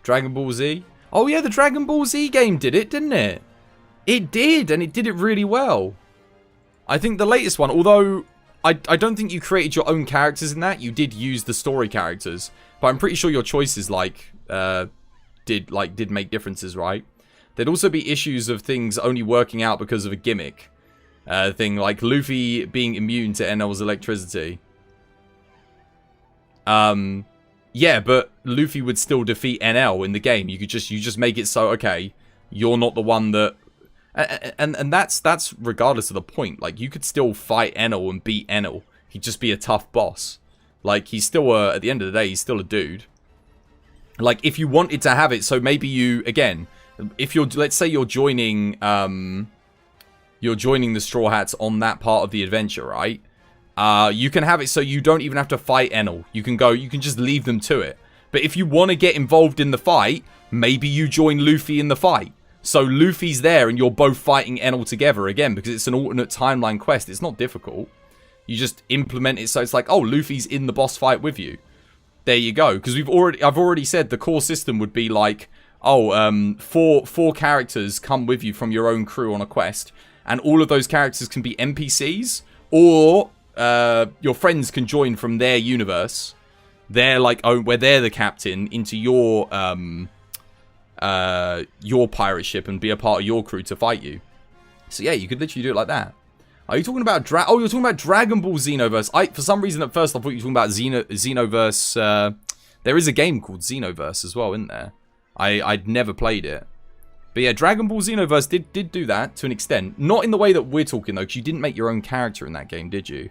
S1: Dragon Ball Z. Oh yeah, the Dragon Ball Z game did it, didn't it? It did, and it did it really well. I think the latest one, although I don't think you created your own characters in that. You did use the story characters, but I'm pretty sure your choices did make differences, right? There'd also be issues of things only working out because of a gimmick thing, like Luffy being immune to NL's electricity. Yeah, but Luffy would still defeat NL in the game. You just make it so, okay, you're not the one that. And that's regardless of the point. Like, you could still fight Enel and beat Enel. He'd just be a tough boss. Like, he's still at the end of the day, he's still a dude. Like, if you wanted to have it, so maybe you, again, if you're, let's say you're joining the Straw Hats on that part of the adventure, right? You can have it so you don't even have to fight Enel. You can just leave them to it. But if you want to get involved in the fight, maybe you join Luffy in the fight. So Luffy's there and you're both fighting Enel together again, because it's an alternate timeline quest. It's not difficult. You just implement it so it's like, oh, Luffy's in the boss fight with you. There you go. Because I've already said the core system would be like, oh, four characters come with you from your own crew on a quest, and all of those characters can be NPCs, or your friends can join from their universe. They're like, oh, where they're the captain into your pirate ship and be a part of your crew to fight you. So yeah, you could literally do it like that. Are you talking about you're talking about Dragon Ball Xenoverse. For some reason at first I thought you were talking about Xenoverse. There is a game called Xenoverse as well, isn't there? I'd never played it. But yeah, Dragon Ball Xenoverse did do that to an extent. Not in the way that we're talking though, because you didn't make your own character in that game, did you?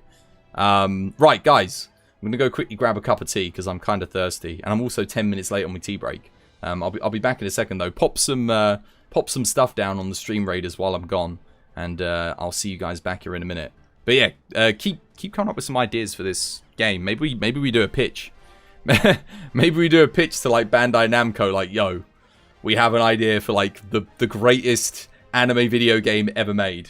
S1: Right, guys. I'm going to go quickly grab a cup of tea because I'm kind of thirsty. And I'm also 10 minutes late on my tea break. I'll be back in a second though. Pop some stuff down on the stream raiders while I'm gone, and I'll see you guys back here in a minute. But yeah, keep coming up with some ideas for this game. Maybe we do a pitch. Maybe we do a pitch to like Bandai Namco, like, yo, we have an idea for like the greatest anime video game ever made.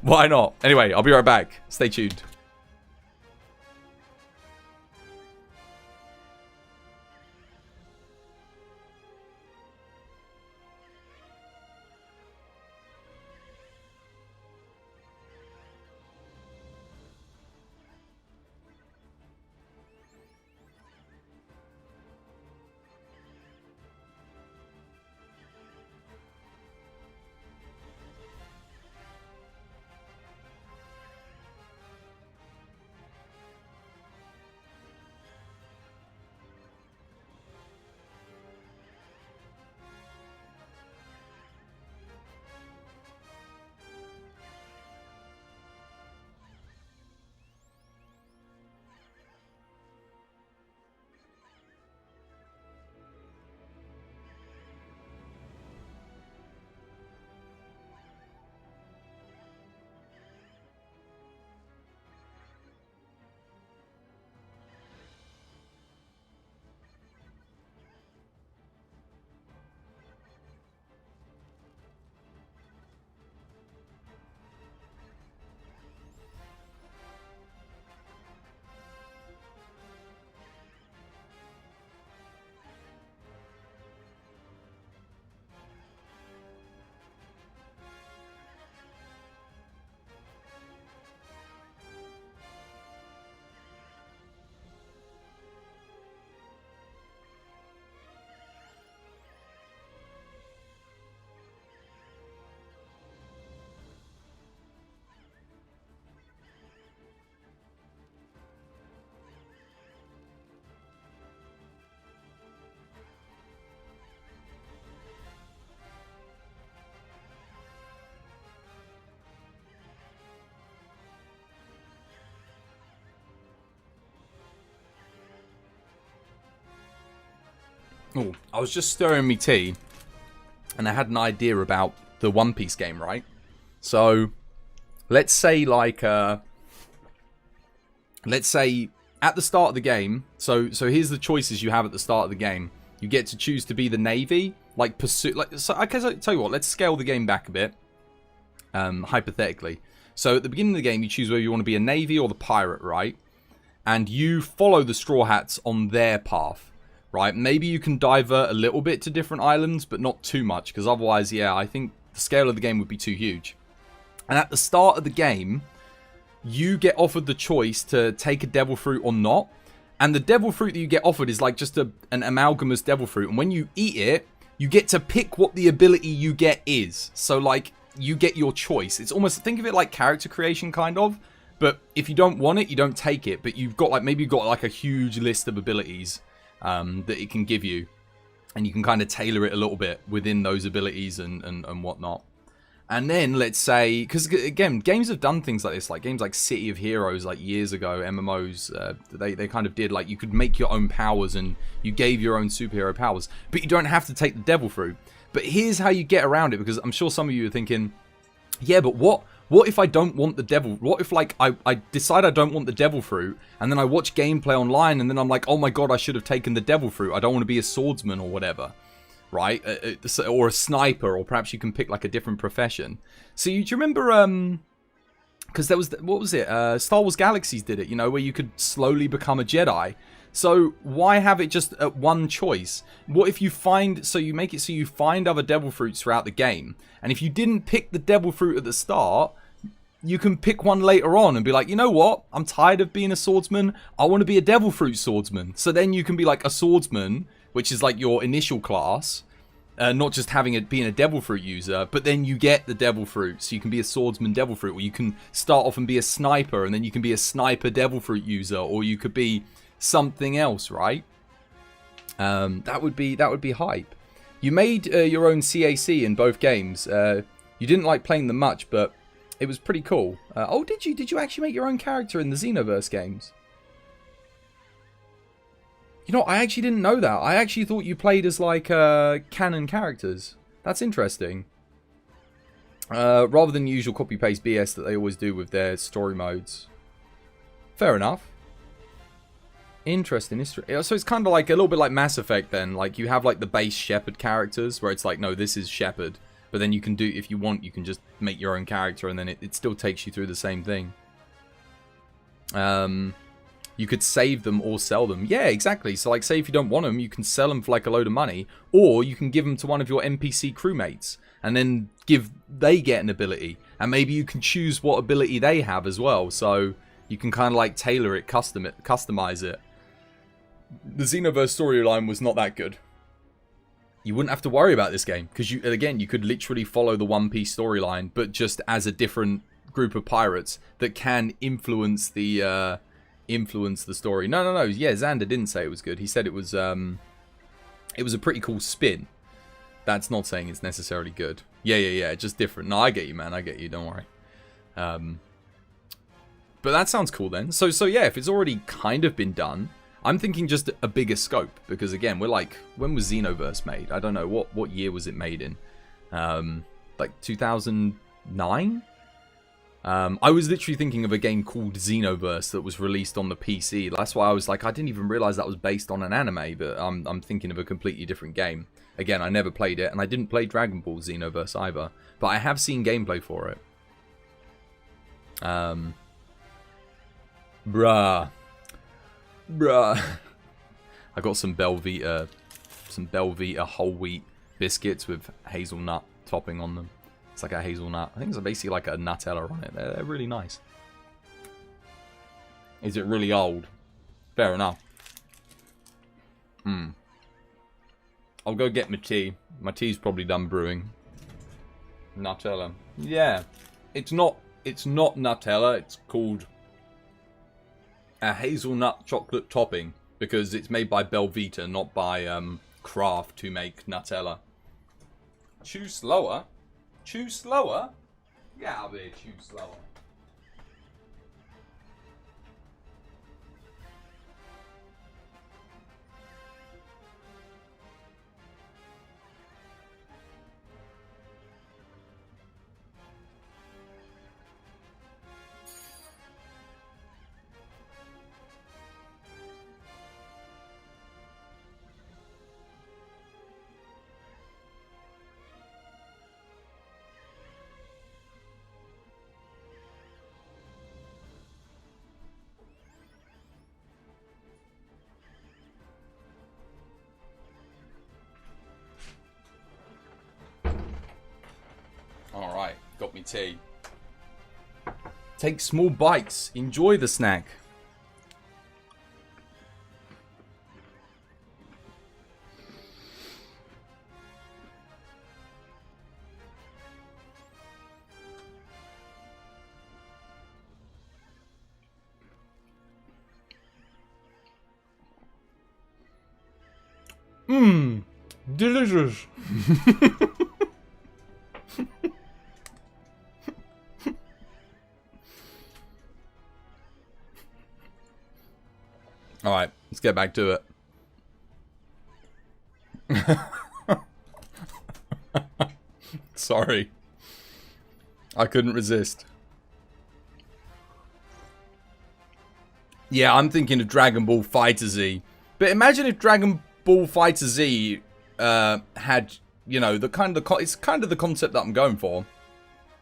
S1: Why not? Anyway, I'll be right back. Stay tuned. Oh, I was just stirring me tea, and I had an idea about the One Piece game, right? So, let's say like, let's say at the start of the game. So here's the choices you have at the start of the game. You get to choose to be the Navy, like pursue, like. So I guess I'll tell you what. Let's scale the game back a bit. Hypothetically, so at the beginning of the game, you choose whether you want to be a Navy or the pirate, right? And you follow the Straw Hats on their path, right? Maybe you can divert a little bit to different islands, but not too much, because otherwise, yeah, I think the scale of the game would be too huge. And at the start of the game, you get offered the choice to take a devil fruit or not. And the devil fruit that you get offered is like just an amalgamous devil fruit. And when you eat it, you get to pick what the ability you get is. So like, you get your choice. It's almost, think of it like character creation kind of. But if you don't want it, you don't take it. But you've got like, maybe you've got like a huge list of abilities that it can give you. And you can kind of tailor it a little bit within those abilities and whatnot. And then let's say, because again, games have done things like this, like games like City of Heroes, like years ago, MMOs, they kind of did, like you could make your own powers and you gave your own superhero powers. But you don't have to take the devil fruit. But here's how you get around it, because I'm sure some of you are thinking, yeah, but what if I don't want the devil? What if like I decide I don't want the devil fruit, and then I watch gameplay online, and then I'm like, oh my god, I should have taken the devil fruit. I don't want to be a swordsman or whatever, right? Or a sniper, or perhaps you can pick like a different profession. So do you remember? Because there was, what was it? Star Wars Galaxies did it, you know, where you could slowly become a Jedi. So why have it just at one choice? What if you find, so you make it so you find other devil fruits throughout the game, and if you didn't pick the devil fruit at the start, you can pick one later on and be like, you know what? I'm tired of being a swordsman. I want to be a devil fruit swordsman. So then you can be like a swordsman, which is like your initial class, not just having it being a devil fruit user, but then you get the devil fruit, so you can be a swordsman devil fruit, or you can start off and be a sniper, and then you can be a sniper devil fruit user, or you could be something else, right? That would be hype. You made your own CAC in both games. You didn't like playing them much, but it was pretty cool. Oh, did you? Did you actually make your own character in the Xenoverse games? You know, I actually didn't know that. I actually thought you played as like canon characters. That's interesting. Rather than the usual copy-paste BS that they always do with their story modes. Fair enough. Interesting history. So it's kind of like a little bit like Mass Effect then. Like you have like the base Shepard characters where it's like, no, this is Shepard. But then you can do, if you want, you can just make your own character and then it still takes you through the same thing. You could save them or sell them. Yeah, exactly. So like say if you don't want them, you can sell them for like a load of money. Or you can give them to one of your NPC crewmates. And then they get an ability. And maybe you can choose what ability they have as well. So you can kind of like tailor it, customize it. The Xenoverse storyline was not that good. You wouldn't have to worry about this game, because you could literally follow the One Piece storyline, but just as a different group of pirates that can influence the story. No. Yeah, Xander didn't say it was good. He said it was a pretty cool spin. That's not saying it's necessarily good. Yeah, just different. No, I get you, man. I get you. Don't worry. But that sounds cool then. So yeah, if it's already kind of been done, I'm thinking just a bigger scope, because again, we're like, when was Xenoverse made? I don't know, what year was it made in? Like 2009? I was literally thinking of a game called Xenoverse that was released on the PC. That's why I was like, I didn't even realize that was based on an anime, but I'm thinking of a completely different game. Again, I never played it, and I didn't play Dragon Ball Xenoverse either, but I have seen gameplay for it. Bruh. I got some Belvita whole wheat biscuits with hazelnut topping on them. It's like a hazelnut. I think it's basically like a Nutella on it. They're really nice. Is it really old? Fair enough. I'll go get my tea. My tea's probably done brewing. Nutella. Yeah. It's not Nutella. It's called a hazelnut chocolate topping, because it's made by Belvita, not by Kraft to make Nutella. Chew slower? Chew slower? Get out of here, chew slower. Got me tea. Take small bites. Enjoy the snack. Mmm. Delicious. Alright, let's get back to it. Sorry. I couldn't resist. Yeah, I'm thinking of Dragon Ball FighterZ. But imagine if Dragon Ball FighterZ had, you know, it's kind of the concept that I'm going for.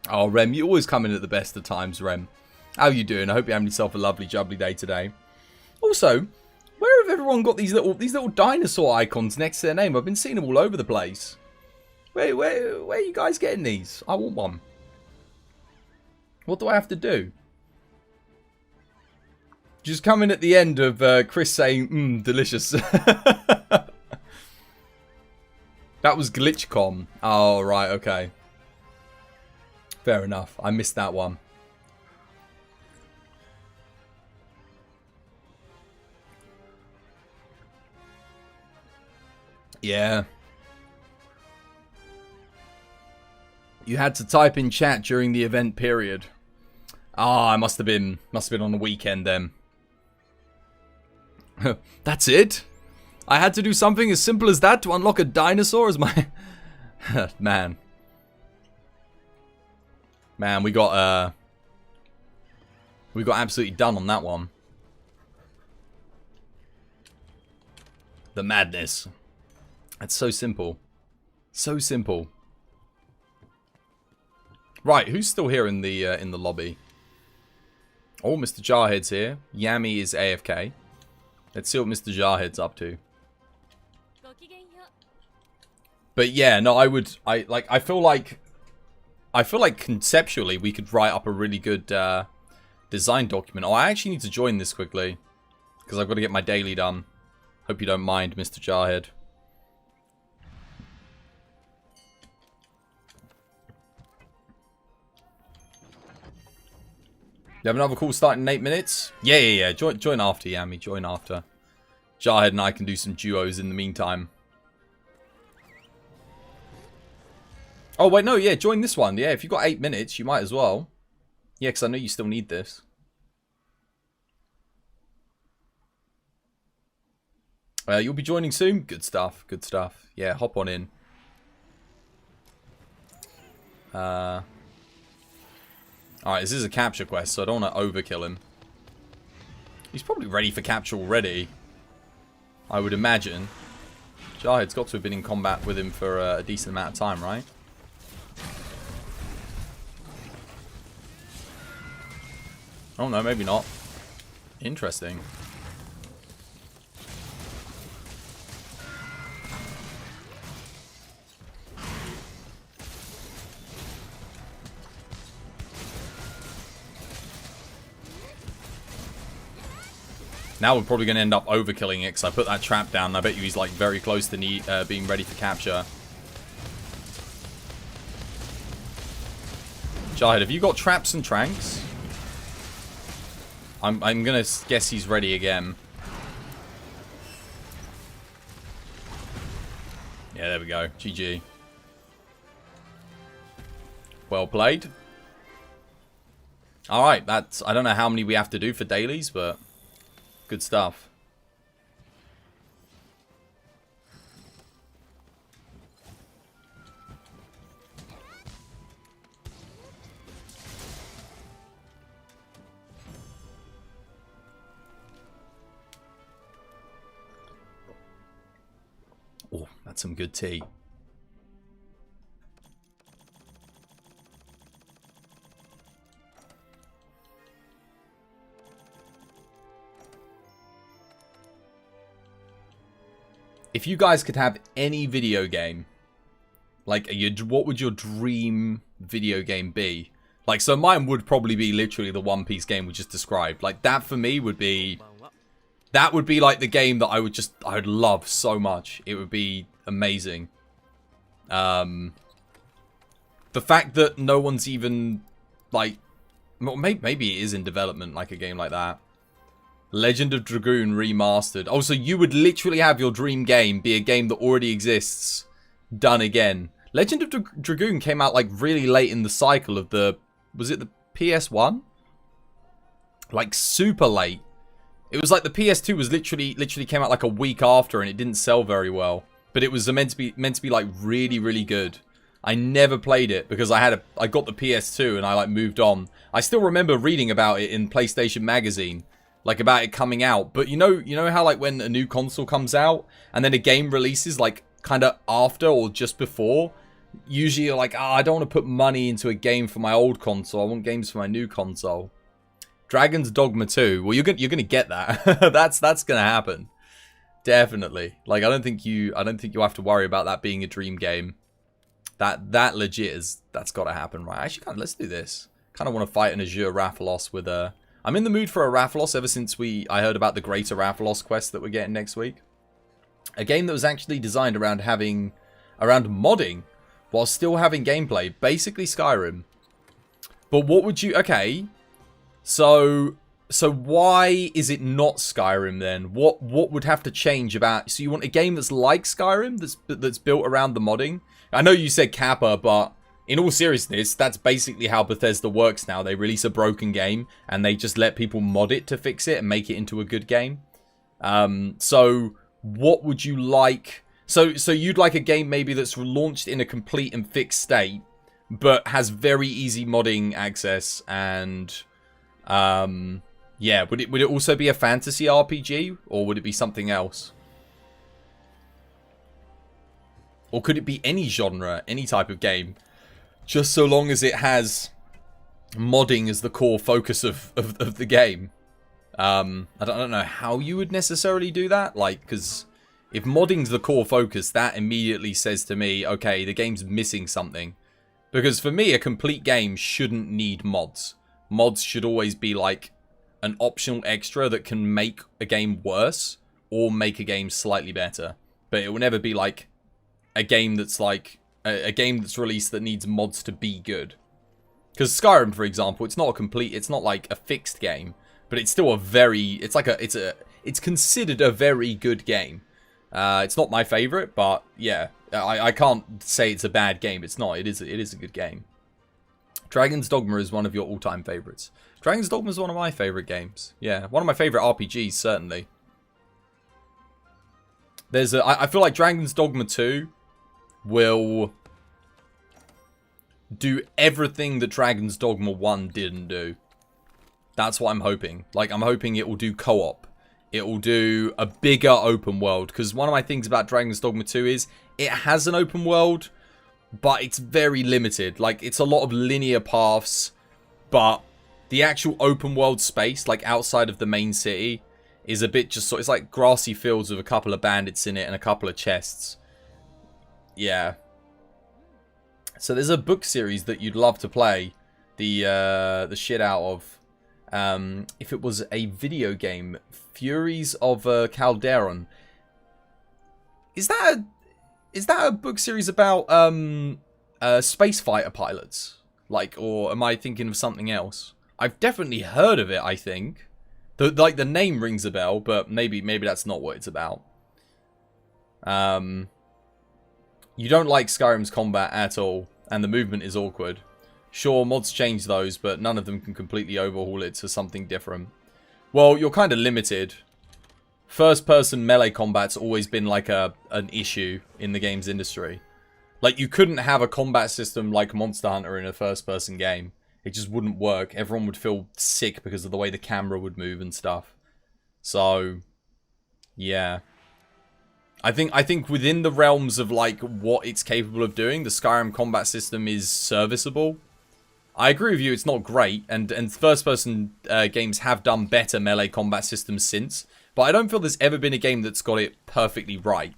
S1: Oh, Rem, you always come in at the best of times, Rem. How you doing? I hope you're having yourself a lovely, jubbly day today. Also, where have everyone got these little dinosaur icons next to their name? I've been seeing them all over the place. Where are you guys getting these? I want one. What do I have to do? Just come in at the end of Chris saying, delicious. That was GlitchCom. Oh, right, okay. Fair enough. I missed that one. Yeah. You had to type in chat during the event period. Ah, I must have been on the weekend then. That's it? I had to do something as simple as that to unlock a dinosaur as my... Man. Man, we got absolutely done on that one. The madness. That's so simple. So simple. Right, who's still here in the lobby? Oh, Mr. Jarhead's here. Yami is AFK. Let's see what Mr. Jarhead's up to. But yeah, no, I feel like conceptually we could write up a really good design document. Oh, I actually need to join this quickly because I've got to get my daily done. Hope you don't mind, Mr. Jarhead. You have another call starting in 8 minutes? Yeah. Join after, Yami. Join after. Jarhead and I can do some duos in the meantime. Oh, wait, no, yeah, join this one. Yeah, if you've got 8 minutes, you might as well. Yeah, because I know you still need this. You'll be joining soon? Good stuff, good stuff. Yeah, hop on in. Alright, this is a capture quest, so I don't want to overkill him. He's probably ready for capture already, I would imagine. Jarhead's got to have been in combat with him for a decent amount of time, right? Oh no, maybe not. Interesting. Now we're probably going to end up overkilling it because I put that trap down and I bet you he's like very close to being ready for capture. Jarhead, have you got traps and tranks? I'm going to guess he's ready again. Yeah, there we go. GG. Well played. Alright, that's... I don't know how many we have to do for dailies, but... Good stuff. Oh, that's some good tea. If you guys could have any video game Like, what would your dream video game be? Like, so mine would probably be literally the One Piece game we just described. Like, that for me would be... That would be like the game that I would love so much. It would be amazing. The fact that no one's even, like... Maybe it is in development, like a game like that. Legend of Dragoon Remastered. Oh, so you would literally have your dream game be a game that already exists, done again. Legend of Dragoon came out, like, really late in the cycle of the... Was it the PS1? Like, super late. It was like the PS2 was literally came out like a week after, and it didn't sell very well. But it was meant to be like really, really good. I never played it because I got the PS2 and I like moved on. I still remember reading about it in PlayStation Magazine, like about it coming out. But you know how like when a new console comes out and then a game releases like kind of after or just before, usually you're like, I don't want to put money into a game for my old console. I want games for my new console. Dragon's Dogma 2. Well, you're gonna get that. that's gonna happen. Definitely. Like I don't think you have to worry about that being a dream game. That legit is that's gotta happen, right? Actually, let's do this. Kind of want to fight an Azure Rathalos with a... I'm in the mood for a Rathalos ever since I heard about the Greater Rathalos quest that we're getting next week. A game that was actually designed around modding while still having gameplay. Basically Skyrim. But what would you... Okay. So why is it not Skyrim then? What would have to change about... So you want a game that's like Skyrim, that's built around the modding? I know you said Kappa, but in all seriousness, that's basically how Bethesda works now. They release a broken game, and they just let people mod it to fix it and make it into a good game. So what would you like... So you'd like a game maybe that's launched in a complete and fixed state, but has very easy modding access and... yeah, would it also be a fantasy RPG, or would it be something else? Or could it be any genre, any type of game, just so long as it has modding as the core focus of the game? I don't know how you would necessarily do that, like, because if modding's the core focus, that immediately says to me, okay, the game's missing something. Because for me, a complete game shouldn't need mods. Mods should always be like an optional extra that can make a game worse or make a game slightly better. But it will never be like a game that's like a game that's released that needs mods to be good. Because Skyrim, for example, it's not like a fixed game, but it's still it's considered a very good game. It's not my favorite, but yeah, I can't say it's a bad game. It's not. It is a good game. Dragon's Dogma is one of your all-time favorites. Dragon's Dogma is one of my favorite games. Yeah, one of my favorite RPGs, certainly. I feel like Dragon's Dogma 2 will do everything that Dragon's Dogma 1 didn't do. That's what I'm hoping. Like, I'm hoping it will do co-op. It will do a bigger open world. Because one of my things about Dragon's Dogma 2 is it has an open world, but it's very limited. Like, it's a lot of linear paths, but the actual open world space, like outside of the main city, is a bit just it's like grassy fields with a couple of bandits in it and a couple of chests. Yeah. So there's a book series that you'd love to play the shit out of. If it was a video game, Furies of Calderon. Is that a book series about space fighter pilots? Like, or am I thinking of something else? I've definitely heard of it, I think. The name rings a bell, but maybe that's not what it's about. You don't like Skyrim's combat at all, and the movement is awkward. Sure, mods change those, but none of them can completely overhaul it to something different. Well, you're kind of limited. First-person melee combat's always been like an issue in the games industry. Like, you couldn't have a combat system like Monster Hunter in a first-person game. It just wouldn't work. Everyone would feel sick because of the way the camera would move and stuff. So, yeah. I think within the realms of like what it's capable of doing, the Skyrim combat system is serviceable. I agree with you, it's not great, and first-person games have done better melee combat systems since, but I don't feel there's ever been a game that's got it perfectly right,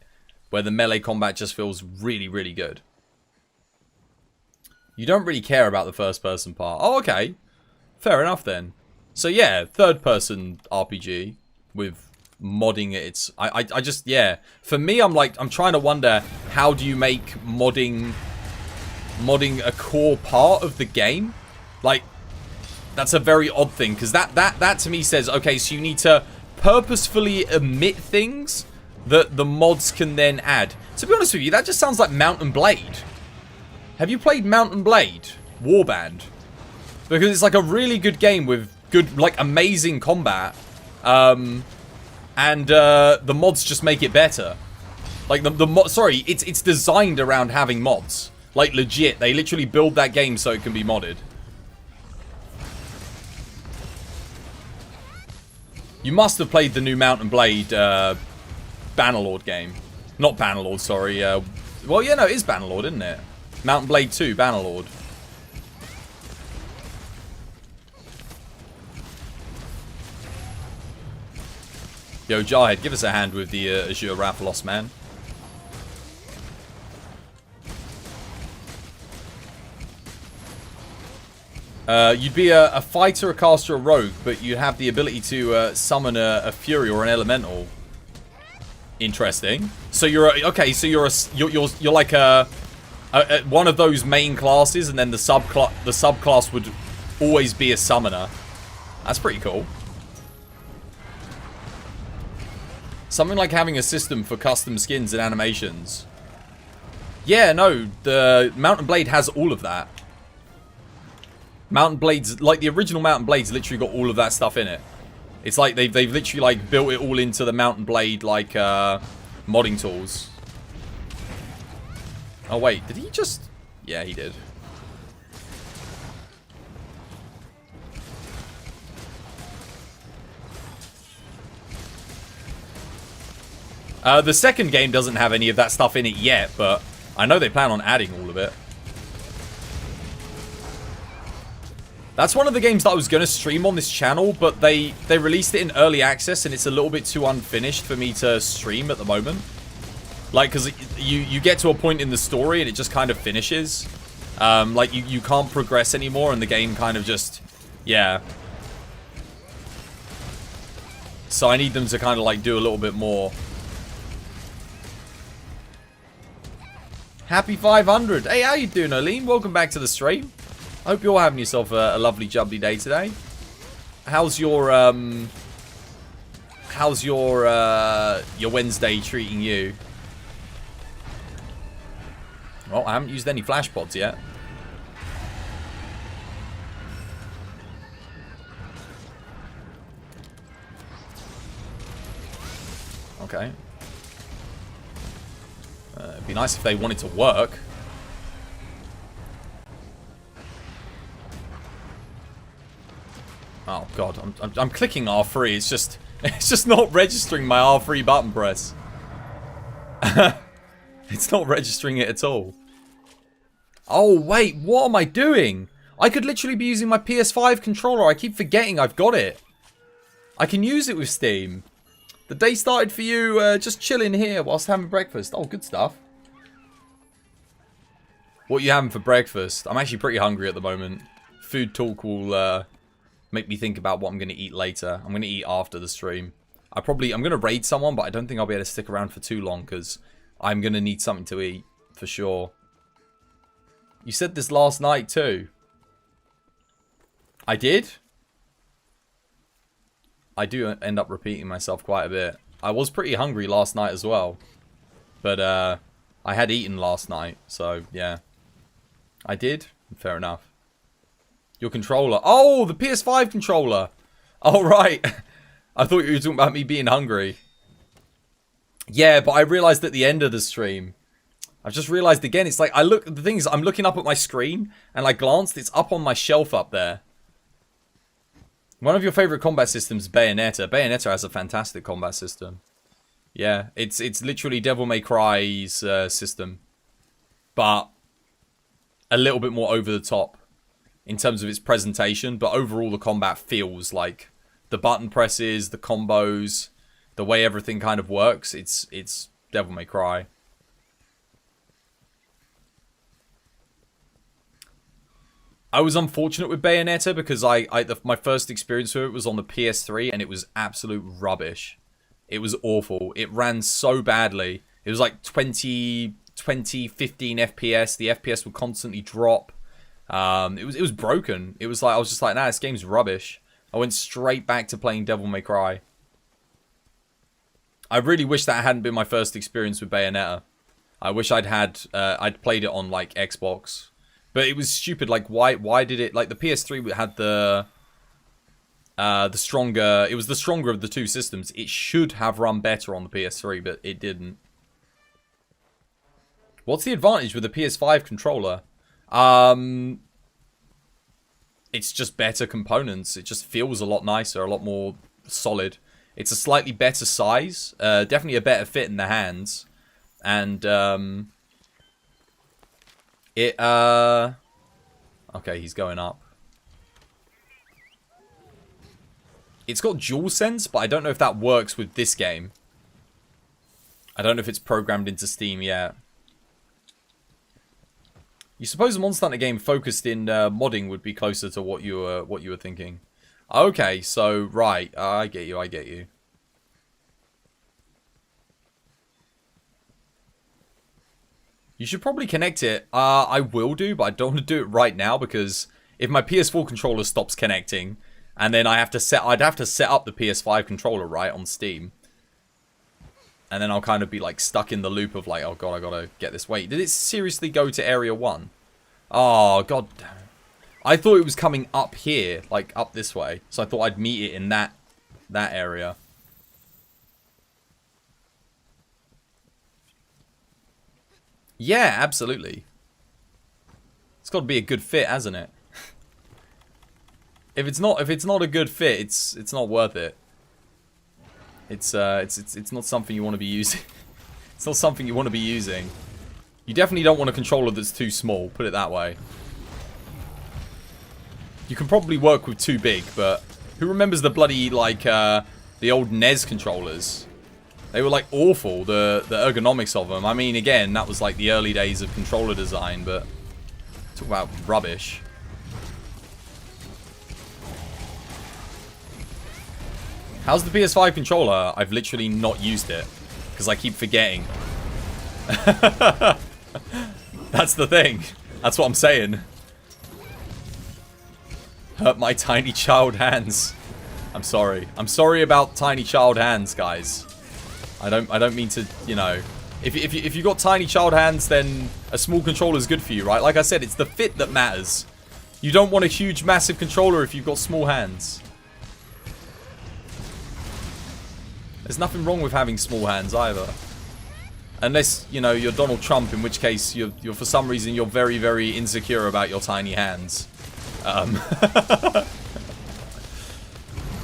S1: where the melee combat just feels really, really good. You don't really care about the first-person part. Oh, okay. Fair enough, then. So, yeah, third-person RPG with modding its... I just, yeah. For me, I'm trying to wonder, how do you make modding a core part of the game? Like, that's a very odd thing, because that to me says, okay, so you need to purposefully omit things that the mods can then add. To be honest with you, that just sounds like Mount & Blade. Have you played Mount & Blade? Warband? Because it's like a really good game with good, like, amazing combat. And the mods just make it better. Like, sorry, it's designed around having mods. Like, legit. They literally build that game so it can be modded. You must have played the new Mount & Blade Bannerlord game. Not Bannerlord, sorry. Well, yeah, no, it is Bannerlord, isn't it? Mount & Blade 2, Bannerlord. Yo, Jarhead, give us a hand with the Azure Rathalos, man. You'd be a fighter, a caster, a rogue, but you'd have the ability to summon a Fury or an Elemental. Interesting. So you're okay. So you're like one of those main classes, and then the subclass would always be a summoner. That's pretty cool. Something like having a system for custom skins and animations. Yeah, no, the Mount & Blade has all of that. Mount & Blade's, like the original Mount & Blade's literally got all of that stuff in it. It's like they've literally like built it all into the Mount & Blade like modding tools. Oh wait, did he just... Yeah, he did. The second game doesn't have any of that stuff in it yet, but I know they plan on adding all of it. That's one of the games that I was going to stream on this channel, but they released it in early access, and it's a little bit too unfinished for me to stream at the moment. Like, because you get to a point in the story, and it just kind of finishes. Like, you can't progress anymore, and the game kind of just... Yeah. So I need them to kind of, like, do a little bit more. Happy 500. Hey, how you doing, Aline? Welcome back to the stream. I hope you're having yourself a lovely jubbly day today. How's your Wednesday treating you? Well, I haven't used any flash pods yet. Okay. It'd be nice if they wanted to work. Oh god, I'm clicking R3. It's just not registering my R3 button press. It's not registering it at all. Oh wait, what am I doing? I could literally be using my PS5 controller. I keep forgetting I've got it. I can use it with Steam. The day started for you just chilling here whilst having breakfast. Oh, good stuff. What are you having for breakfast? I'm actually pretty hungry at the moment. Food talk will make me think about what I'm going to eat later. I'm going to eat after the stream. I'm going to raid someone, but I don't think I'll be able to stick around for too long because I'm going to need something to eat for sure. You said this last night too. I did? I do end up repeating myself quite a bit. I was pretty hungry last night as well. But I had eaten last night, so yeah. I did? Fair enough. Your controller. Oh, the PS5 controller. Oh, right. I thought you were talking about me being hungry. Yeah, but I realized at the end of the stream. I've just realized again, it's like, the thing is, I'm looking up at my screen, and I glanced, it's up on my shelf up there. One of your favorite combat systems, Bayonetta. Bayonetta has a fantastic combat system. Yeah, it's literally Devil May Cry's system. But a little bit more over the top in terms of its presentation. But overall, the combat feels like the button presses, the combos, the way everything kind of works. It's Devil May Cry. I was unfortunate with Bayonetta because my first experience with it was on the PS3 and it was absolute rubbish. It was awful. It ran so badly. It was like 15 FPS. The FPS would constantly drop. It was broken. It was like, I was just like, nah, this game's rubbish. I went straight back to playing Devil May Cry. I really wish that hadn't been my first experience with Bayonetta. I wish I'd played it on like Xbox. But it was stupid. Like, why did it... Like, the PS3 had the stronger... It was the stronger of the two systems. It should have run better on the PS3, but it didn't. What's the advantage with the PS5 controller? It's just better components. It just feels a lot nicer, a lot more solid. It's a slightly better size. Definitely a better fit in the hands. And, okay, he's going up. It's got DualSense, but I don't know if that works with this game. I don't know if it's programmed into Steam yet. You suppose a Monster Hunter game focused in modding would be closer to what you were thinking. Okay, so right, I get you. You should probably connect it. I will do, but I don't want to do it right now because if my PS4 controller stops connecting, and then I'd have to set up the PS5 controller right on Steam, and then I'll kind of be like stuck in the loop of like, oh god, I gotta get this. Wait, did it seriously go to Area 1? Oh god damn it. I thought it was coming up here, like up this way, so I thought I'd meet it in that area. Yeah, absolutely. It's got to be a good fit, hasn't it? If it's not a good fit, it's not worth it. It's not something you want to be using. It's not something you want to be using. You definitely don't want a controller that's too small, put it that way. You can probably work with too big, but who remembers the bloody like the old NES controllers? They were like awful, the ergonomics of them. I mean, again, that was like the early days of controller design, but talk about rubbish. How's the PS5 controller? I've literally not used it because I keep forgetting. That's the thing. That's what I'm saying. Hurt my tiny child hands. I'm sorry. I'm sorry about tiny child hands, guys. I don't mean to, you know, if you got tiny child hands, then a small controller is good for you, right? Like I said, it's the fit that matters. You don't want a huge, massive controller if you've got small hands. There's nothing wrong with having small hands either. Unless, you know, you're Donald Trump, in which case you're for some reason you're very, very insecure about your tiny hands.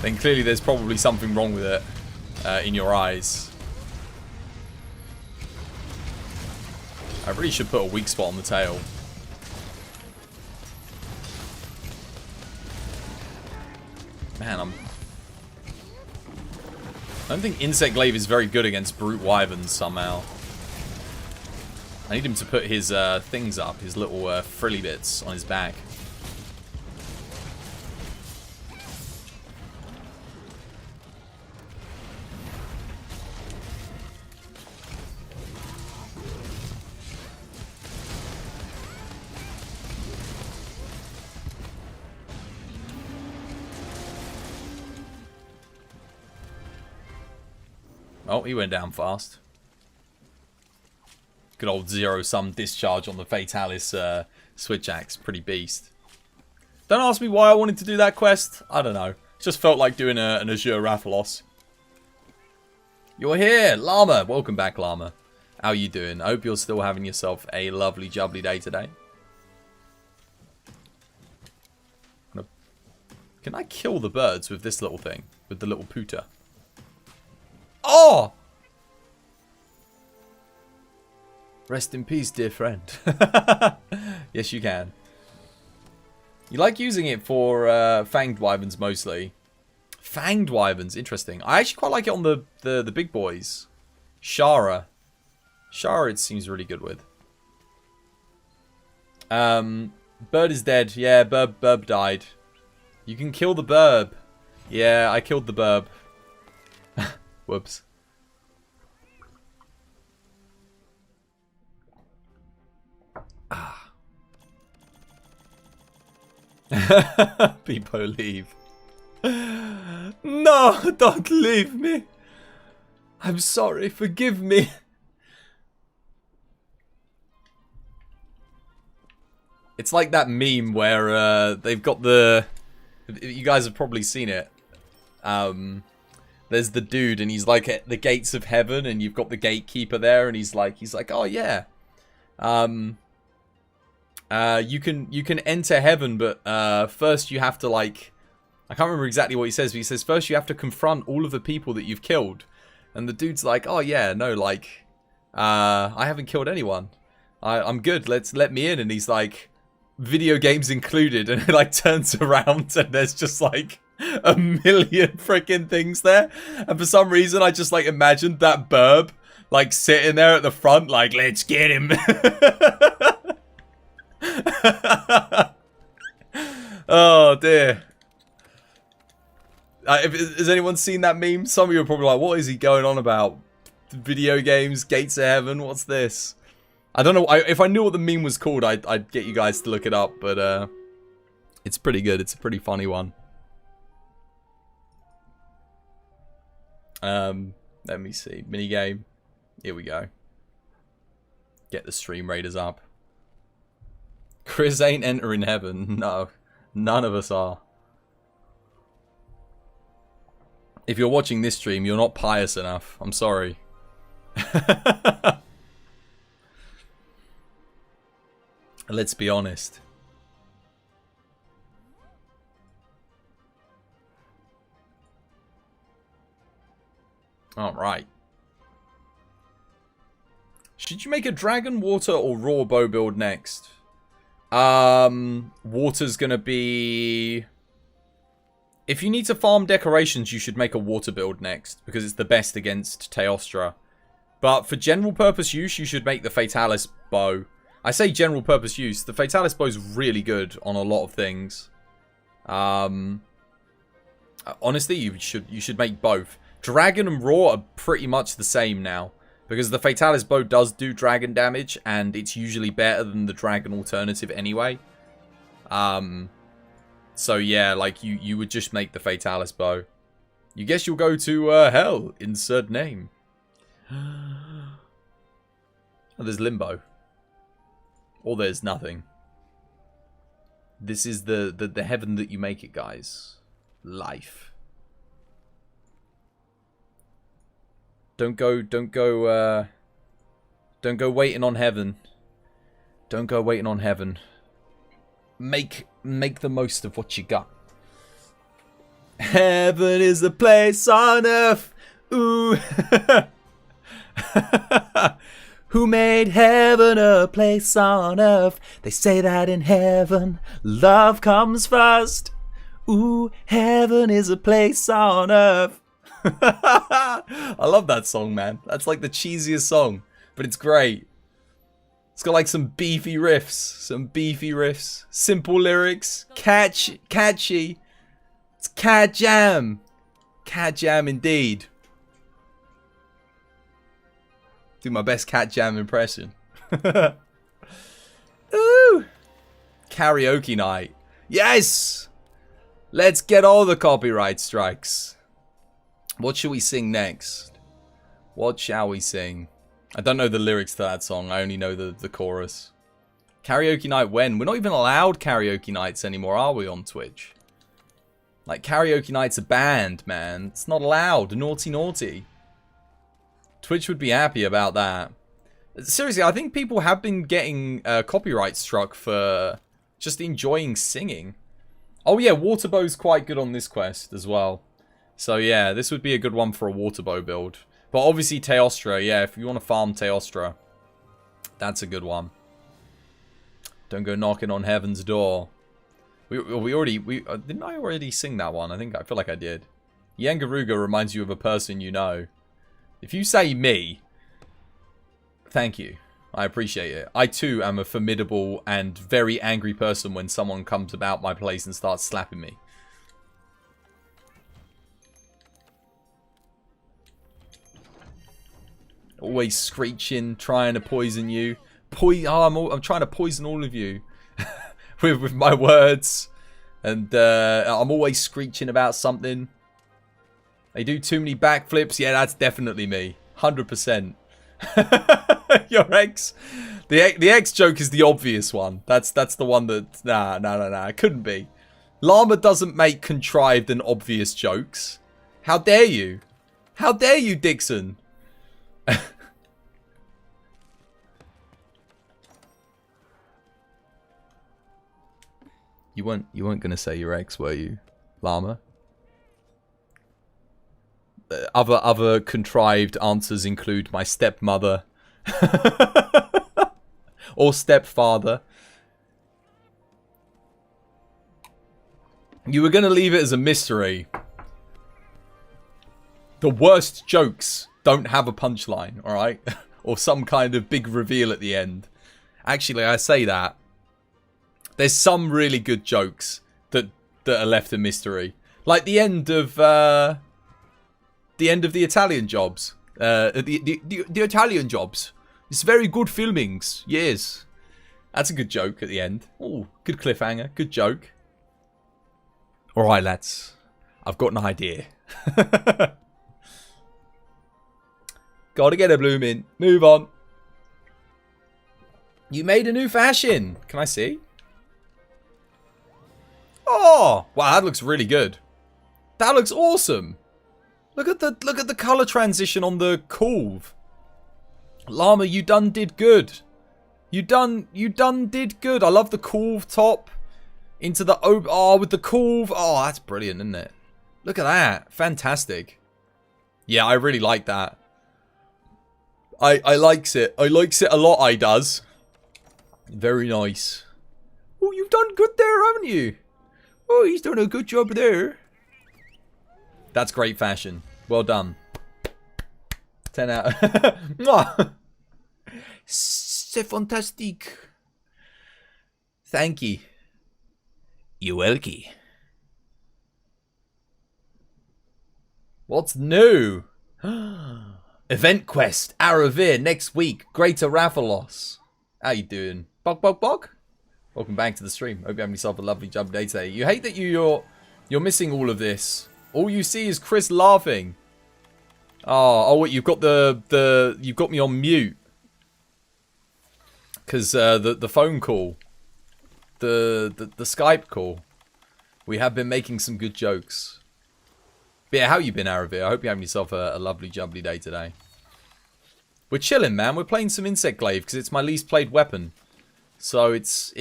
S1: Then clearly there's probably something wrong with it in your eyes. I really should put a weak spot on the tail. Man, I don't think Insect Glaive is very good against Brute Wyverns somehow. I need him to put his things up, his little frilly bits on his back. Oh, he went down fast. Good old zero-sum discharge on the Fatalis switch axe. Pretty beast. Don't ask me why I wanted to do that quest. I don't know. Just felt like doing an Azure Rathalos. You're here, Llama. Welcome back, Llama. How you doing? I hope you're still having yourself a lovely, jubbly day today. Can I kill the birds with this little thing? With the little pooter? Oh! Rest in peace, dear friend. Yes, you can. You like using it for fanged wyverns mostly. Fanged wyverns, interesting. I actually quite like it on the big boys. Shara. Shara it seems really good with. Bird is dead. Yeah, Burb died. You can kill the Burb. Yeah, I killed the Burb. Whoops. Ah. People leave. No, don't leave me. I'm sorry, forgive me. It's like that meme where they've got the... You guys have probably seen it. There's the dude and he's like at the gates of heaven and you've got the gatekeeper there and he's like, oh yeah. You can enter heaven, but first you have to like... I can't remember exactly what he says, but he says first you have to confront all of the people that you've killed. And the dude's like, oh yeah, no, like, I haven't killed anyone. I'm good, let me in. And he's like, video games included. And it like turns around and there's just like a million freaking things there. And for some reason I just like imagined that Burb like sitting there at the front like, let's get him. Oh dear. Has anyone seen that meme? Some of you are probably like, what is he going on about? Video games, gates of heaven, what's this? I don't know. If I knew what the meme was called, I'd get you guys to look it up. But it's pretty good. It's a pretty funny one. Let me see. Minigame. Here we go. Get the stream raiders up. Chris ain't entering heaven. No. None of us are. If you're watching this stream, you're not pious enough. I'm sorry. Let's be honest. Alright. Should you make a dragon, water, or raw bow build next? Water's gonna be... If you need to farm decorations, you should make a water build next, because it's the best against Teostra. But for general purpose use, you should make the Fatalis bow. I say general purpose use, the Fatalis bow is really good on a lot of things. Honestly, you should make both. Dragon and raw are pretty much the same now, because the Fatalis bow does do dragon damage, and it's usually better than the dragon alternative anyway. So yeah, like you would just make the Fatalis bow. You guess you'll go to hell. Insert name. Oh, there's limbo. Or there's nothing. This is the heaven that you make it, guys. Life. Don't go waiting on heaven. Don't go waiting on heaven. Make the most of what you got. Heaven is a place on earth. Ooh. Who made heaven a place on earth? They say that in heaven, love comes first. Ooh, heaven is a place on earth. I love that song, man. That's like the cheesiest song, but it's great. It's got like some beefy riffs, simple lyrics, catchy. It's cat jam indeed. Do my best cat jam impression. Ooh, karaoke night. Yes, let's get all the copyright strikes. What should we sing next? What shall we sing? I don't know the lyrics to that song. I only know the chorus. Karaoke night when? We're not even allowed karaoke nights anymore, are we, on Twitch? Like, karaoke night's a band, man. It's not allowed. Naughty, naughty. Twitch would be happy about that. Seriously, I think people have been getting copyright struck for just enjoying singing. Oh yeah, Waterbow's quite good on this quest as well. So yeah, this would be a good one for a Waterbow build. But obviously Teostra, yeah, if you want to farm Teostra, that's a good one. Don't go knocking on heaven's door. Didn't I already sing that one? I feel like I did. Yangaruga reminds you of a person you know. If you say me, thank you. I appreciate it. I too am a formidable and very angry person when someone comes about my place and starts slapping me. Always screeching, trying to poison you. I'm trying to poison all of you with my words. And I'm always screeching about something. They do too many backflips. Yeah, that's definitely me. 100%. Your ex. The ex joke is the obvious one. That's the one that... Nah. It couldn't be. Llama doesn't make contrived and obvious jokes. How dare you? How dare you, Dixon? You weren't gonna say your ex, were you, Llama? Other contrived answers include my stepmother or stepfather. You were gonna leave it as a mystery. The worst jokes don't have a punchline, all right, or some kind of big reveal at the end. Actually, I say that. There's some really good jokes that are left a mystery, like the end of the Italian Jobs. The Italian Jobs. It's very good filmings. Yes, that's a good joke at the end. Oh, good cliffhanger. Good joke. All right, lads. I've got an idea. Gotta get a bloom in. Move on. You made a new fashion. Can I see? Oh, wow, that looks really good. That looks awesome. Look at the color transition on the Corv. Llama, you done did good. You done did good. I love the Corv top into the with the Corv. Oh, that's brilliant, isn't it? Look at that. Fantastic. Yeah, I really like that. I likes it. I likes it a lot, I does. Very nice. Oh, you've done good there, haven't you? Oh, he's done a good job there. That's great fashion. Well done. 10 out. C'est fantastique. Thank you. You're welcome. What's new? Event quest. Aravir next week. Greater Rathalos. How you doing? Bog? Welcome back to the stream. Hope you're having yourself a lovely jump day today. You hate that you're missing all of this. All you see is Chris laughing. Oh, wait, you've got you've got me on mute. Cause the phone call. The Skype call. We have been making some good jokes. But yeah, how you been, Aravir? I hope you're having yourself a lovely jubbly day today. We're chilling, man. We're playing some Insect Glaive because it's my least played weapon. So it's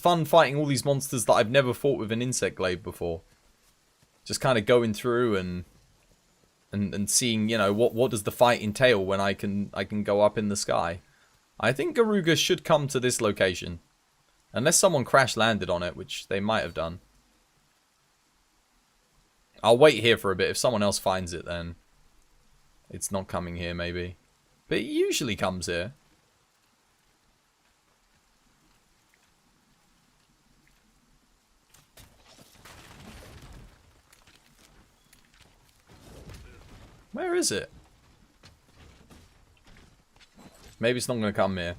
S1: fun fighting all these monsters that I've never fought with an Insect Glaive before. Just kind of going through and seeing, you know, what does the fight entail when I can go up in the sky. I think Garuga should come to this location. Unless someone crash landed on it, which they might have done. I'll wait here for a bit. If someone else finds it, then it's not coming here, maybe. But it usually comes here. Where is it? Maybe it's not going to come here.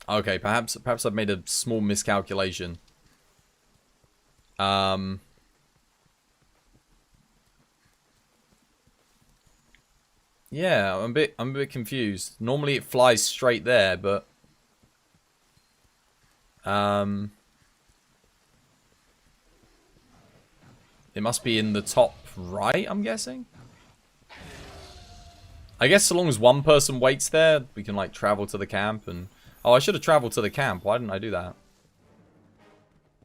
S1: Okay, perhaps I've made a small miscalculation. Yeah, I'm a bit confused. Normally it flies straight there, but it must be in the top right, I'm guessing. I guess so long as one person waits there, we can like travel to the camp and... Oh, I should have traveled to the camp. Why didn't I do that?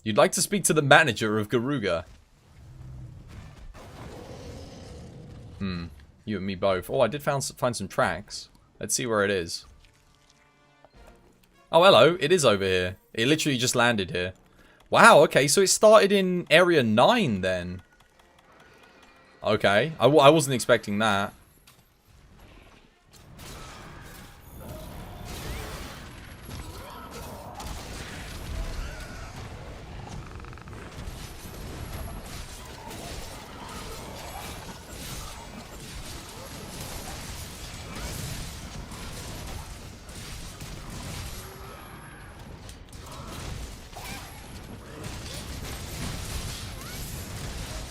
S1: You'd like to speak to the manager of Garuga. You and me both. Oh, I did find some tracks. Let's see where it is. Oh, hello. It is over here. It literally just landed here. Wow, okay. So it started in Area 9 then. Okay. I wasn't expecting that.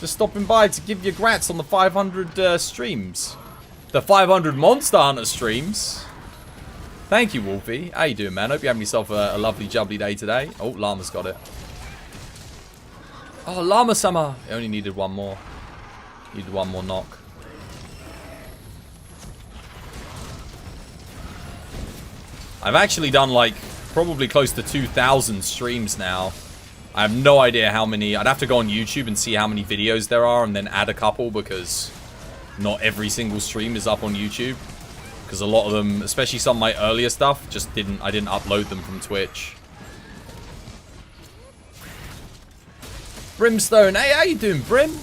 S1: Just stopping by to give you grats on the 500 streams. The 500 Monster Hunter streams. Thank you, Wolfie. How you doing, man? Hope you're having yourself a lovely, jubbly day today. Oh, Llama's got it. Oh, Llama-sama. It only needed one more. Needed one more knock. I've actually done, like, probably close to 2,000 streams now. I have no idea how many. I'd have to go on YouTube and see how many videos there are and then add a couple because not every single stream is up on YouTube. Because a lot of them, especially some of my earlier stuff, just I didn't upload them from Twitch. Brimstone, hey, how you doing, Brim?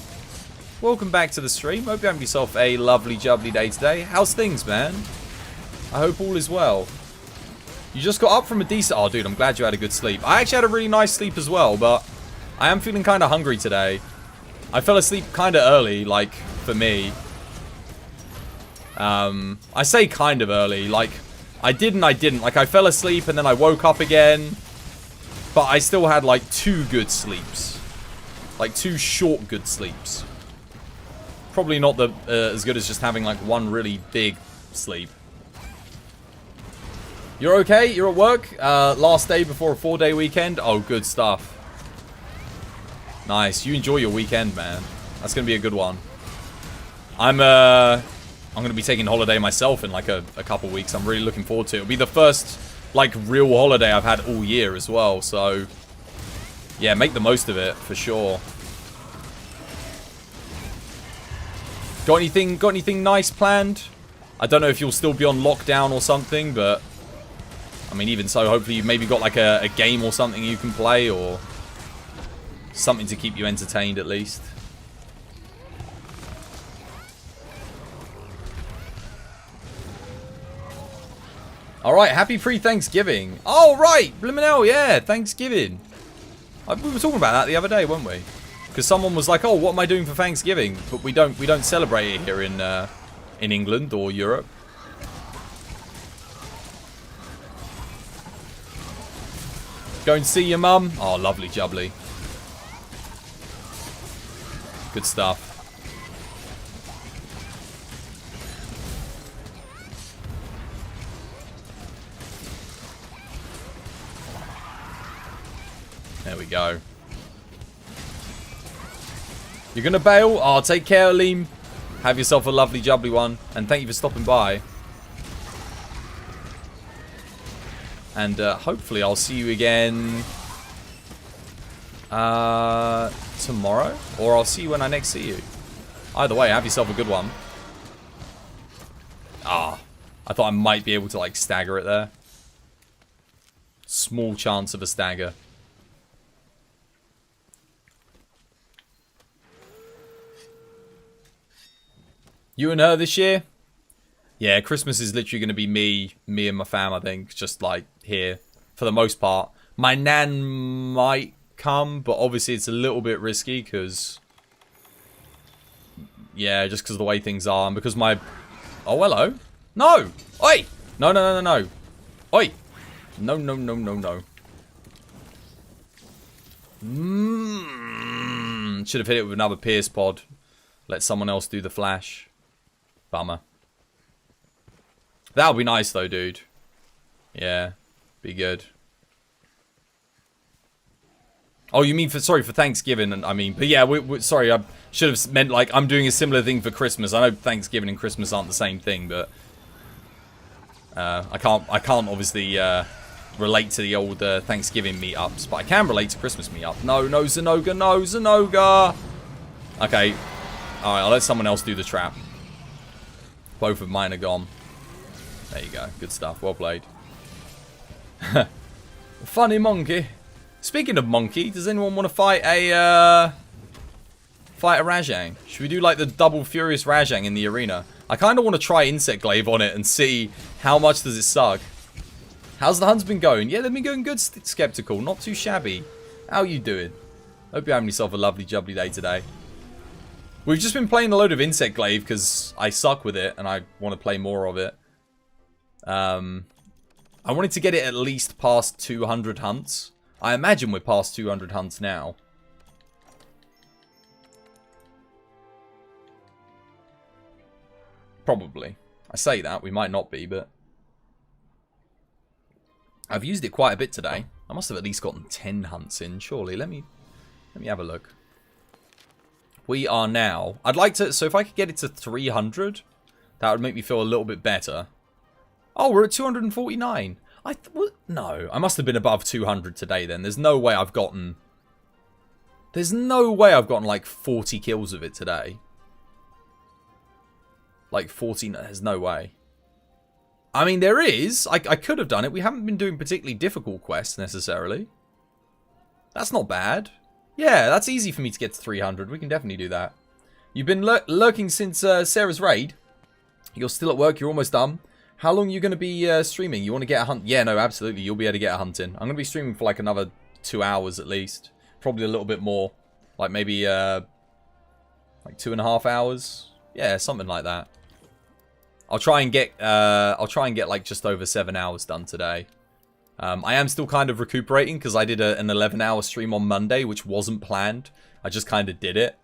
S1: Welcome back to the stream. Hope you're having yourself a lovely, jubbly day today. How's things, man? I hope all is well. You just got up from a decent... Oh, dude, I'm glad you had a good sleep. I actually had a really nice sleep as well, but I am feeling kind of hungry today. I fell asleep kind of early, like, for me. I say kind of early. Like, I did and I didn't. Like, I fell asleep and then I woke up again. But I still had, like, 2 good sleeps. Like, 2 short good sleeps. Probably not as good as just having, like, 1 really big sleep. You're okay? You're at work? Last day before a 4-day weekend? Oh, good stuff. Nice. You enjoy your weekend, man. That's going to be a good one. I'm going to be taking holiday myself in like a couple weeks. I'm really looking forward to it. It'll be the first like real holiday I've had all year as well. So yeah, make the most of it for sure. Got anything nice planned? I don't know if you'll still be on lockdown or something, but I mean, even so, hopefully you've maybe got like a game or something you can play or something to keep you entertained at least. Alright, happy pre-Thanksgiving. Oh, right, Bliminell, yeah, Thanksgiving. We were talking about that the other day, weren't we? Because someone was like, oh, what am I doing for Thanksgiving? But we don't celebrate it here in England or Europe. Go and see your mum. Oh, lovely jubbly. Good stuff. There we go. You're going to bail? Oh, take care, Aleem. Have yourself a lovely jubbly one. And thank you for stopping by. And hopefully I'll see you again tomorrow. Or I'll see you when I next see you. Either way, have yourself a good one. Ah, I thought I might be able to like stagger it there. Small chance of a stagger. You and her this year? Yeah, Christmas is literally going to be me and my fam, I think. Just, like, here, for the most part. My nan might come, but obviously it's a little bit risky, because... Yeah, just because of the way things are, and because my... Oh, hello. No! Oi! No, no, no, no, no. Oi! No, no, no, no, no. Should have hit it with another Pierce pod. Let someone else do the flash. Bummer. That would be nice though, dude. Yeah. Be good. Oh, you mean for... Sorry, for Thanksgiving, I mean. But yeah, sorry, I should have meant like I'm doing a similar thing for Christmas. I know Thanksgiving and Christmas aren't the same thing, but... I can't obviously relate to the old Thanksgiving meetups, but I can relate to Christmas meetup. No, no, Zenoga, no, Zenoga! Okay. Alright, I'll let someone else do the trap. Both of mine are gone. There you go. Good stuff. Well played. Funny monkey. Speaking of monkey, does anyone want to fight a Rajang? Should we do like the double furious Rajang in the arena? I kind of want to try Insect Glaive on it and see how much does it suck. How's the hunts been going? Yeah, they've been going good, Skeptical. Not too shabby. How you doing? Hope you're having yourself a lovely jubbly day today. We've just been playing a load of Insect Glaive because I suck with it and I want to play more of it. I wanted to get it at least past 200 hunts. I imagine we're past 200 hunts now. Probably. I say that, we might not be, but... I've used it quite a bit today. I must have at least gotten 10 hunts in, surely. Let me have a look. We are now... I'd like to... So if I could get it to 300, that would make me feel a little bit better. Oh, we're at 249. No, I must have been above 200 today then. There's no way I've gotten... There's no way I've gotten like 40 kills of it today. Like 14, there's no way. I mean, there is. I could have done it. We haven't been doing particularly difficult quests necessarily. That's not bad. Yeah, that's easy for me to get to 300. We can definitely do that. You've been lurking since Sarah's raid. You're still at work. You're almost done. How long are you going to be streaming? You want to get a hunt? Yeah, no, absolutely. You'll be able to get a hunt in. I'm going to be streaming for like another 2 hours at least. Probably a little bit more. Like maybe like 2.5 hours. Yeah, something like that. I'll try and get like just over 7 hours done today. I am still kind of recuperating because I did an 11-hour stream on Monday, which wasn't planned. I just kind of did it.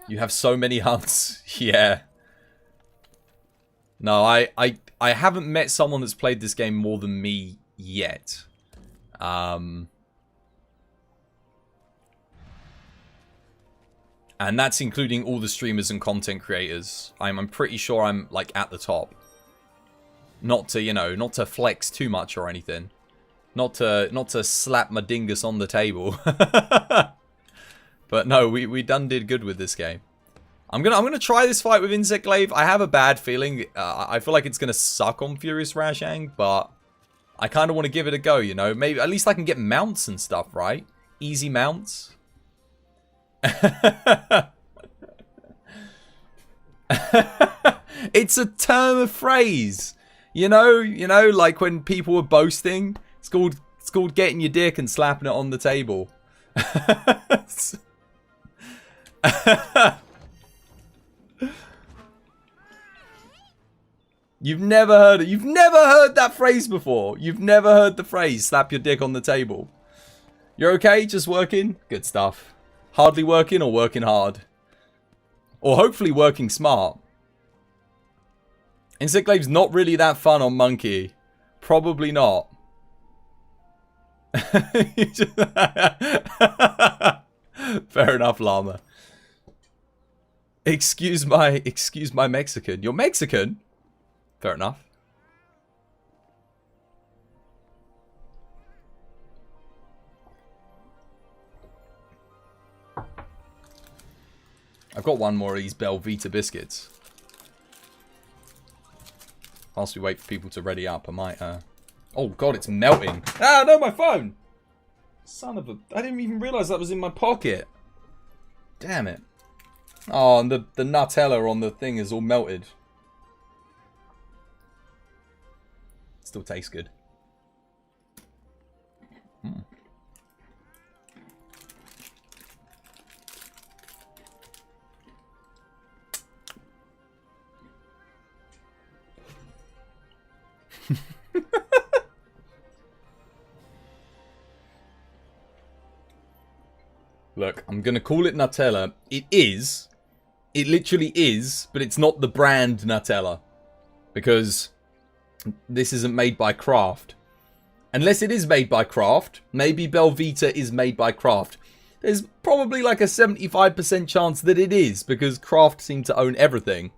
S1: You have so many hunts. Yeah. No, I haven't met someone that's played this game more than me yet. And that's including all the streamers and content creators. I'm pretty sure I'm like at the top. Not to, you know, not to flex too much or anything. Not to slap my dingus on the table. But no, we done did good with this game. I'm gonna try this fight with Insect Glaive. I have a bad feeling. I feel like it's gonna suck on Furious Rashang, but I kind of want to give it a go. You know, maybe at least I can get mounts and stuff, right? Easy mounts. It's a term of phrase. You know, like when people were boasting. It's called getting your dick and slapping it on the table. You've never heard it. You've never heard that phrase before. You've never heard the phrase slap your dick on the table. You're okay? Just working? Good stuff. Hardly working or working hard? Or hopefully working smart. Insect Glaive's not really that fun on Monkey. Probably not. Fair enough, Llama. Excuse my Mexican. You're Mexican? Fair enough. I've got one more of these Belvita biscuits. Whilst we wait for people to ready up, I might, Oh god, it's melting. Ah, no, my phone! Son of a... I didn't even realise that was in my pocket. Damn it. Oh, and the Nutella on the thing is all melted. Still tastes good. Look, I'm going to call it Nutella. It is. It literally is, but it's not the brand Nutella. Because this isn't made by Kraft. Unless it is made by Kraft, maybe Belvita is made by Kraft. There's probably like a 75% chance that it is, because Kraft seem to own everything.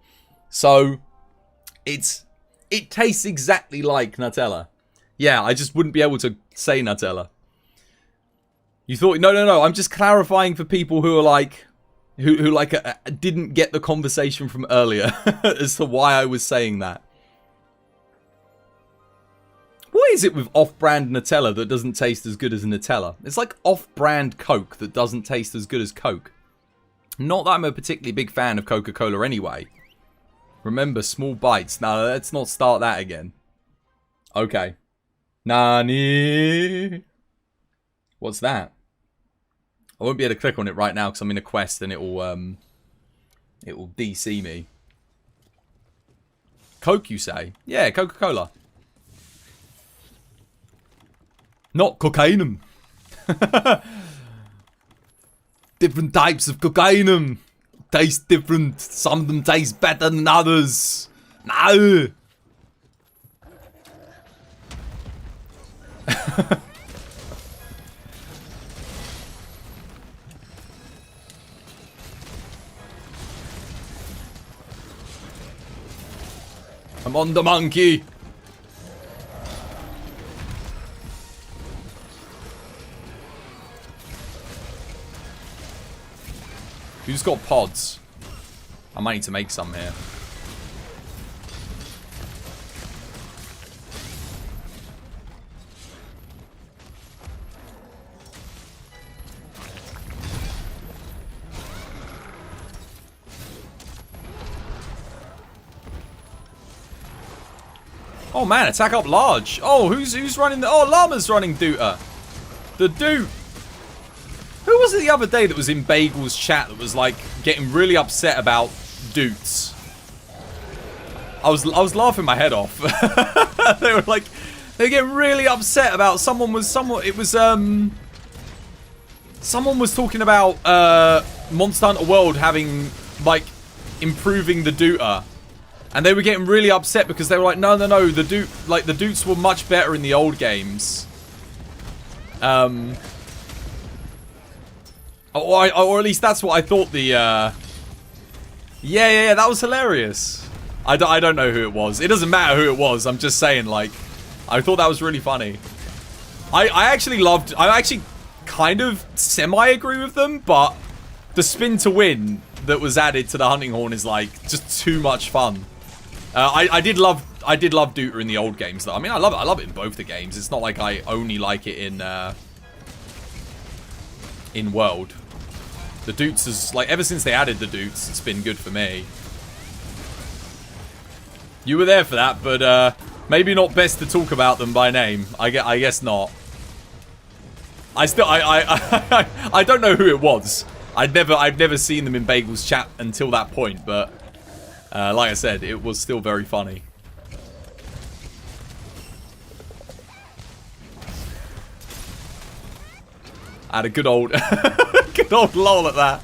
S1: So, it tastes exactly like Nutella. Yeah, I just wouldn't be able to say Nutella. You thought, no, I'm just clarifying for people who are like, who like didn't get the conversation from earlier as to why I was saying that. What is it with off-brand Nutella that doesn't taste as good as Nutella? It's like off-brand Coke that doesn't taste as good as Coke. Not that I'm a particularly big fan of Coca-Cola anyway. Remember, small bites. Now, let's not start that again. Okay. Nani? What's that? I won't be able to click on it right now because I'm in a quest and it will DC me. Coke, you say? Yeah, Coca-Cola. Not cocainum. Different types of cocainum. taste different. Some of them taste better than others. No. I'm on the monkey. Who's got pods? I might need to make some here. Oh man, attack up large. Oh, who's running the... Oh, Llama's running Duta. The Doot. Who was it the other day that was in Bagel's chat that was like getting really upset about Doots? I was laughing my head off. They were getting really upset about someone was talking about Monster Hunter World having like improving the Duta. And they were getting really upset because they were like, no, the Doots were much better in the old games. Or at least that's what I thought the, Yeah, that was hilarious. I don't know who it was. It doesn't matter who it was. I'm just saying, like, I thought that was really funny. I actually kind of semi-agree with them, but the spin to win that was added to the hunting horn is, like, just too much fun. I did love Duta in the old games, though. I mean, I love it in both the games. It's not like I only like it in World. The Doots is, like, ever since they added the Doots, it's been good for me. You were there for that, but, maybe not best to talk about them by name. I guess not. I don't know who it was. I'd never seen them in Bagel's chat until that point, but, like I said, it was still very funny. I had a good old, good old lol at that.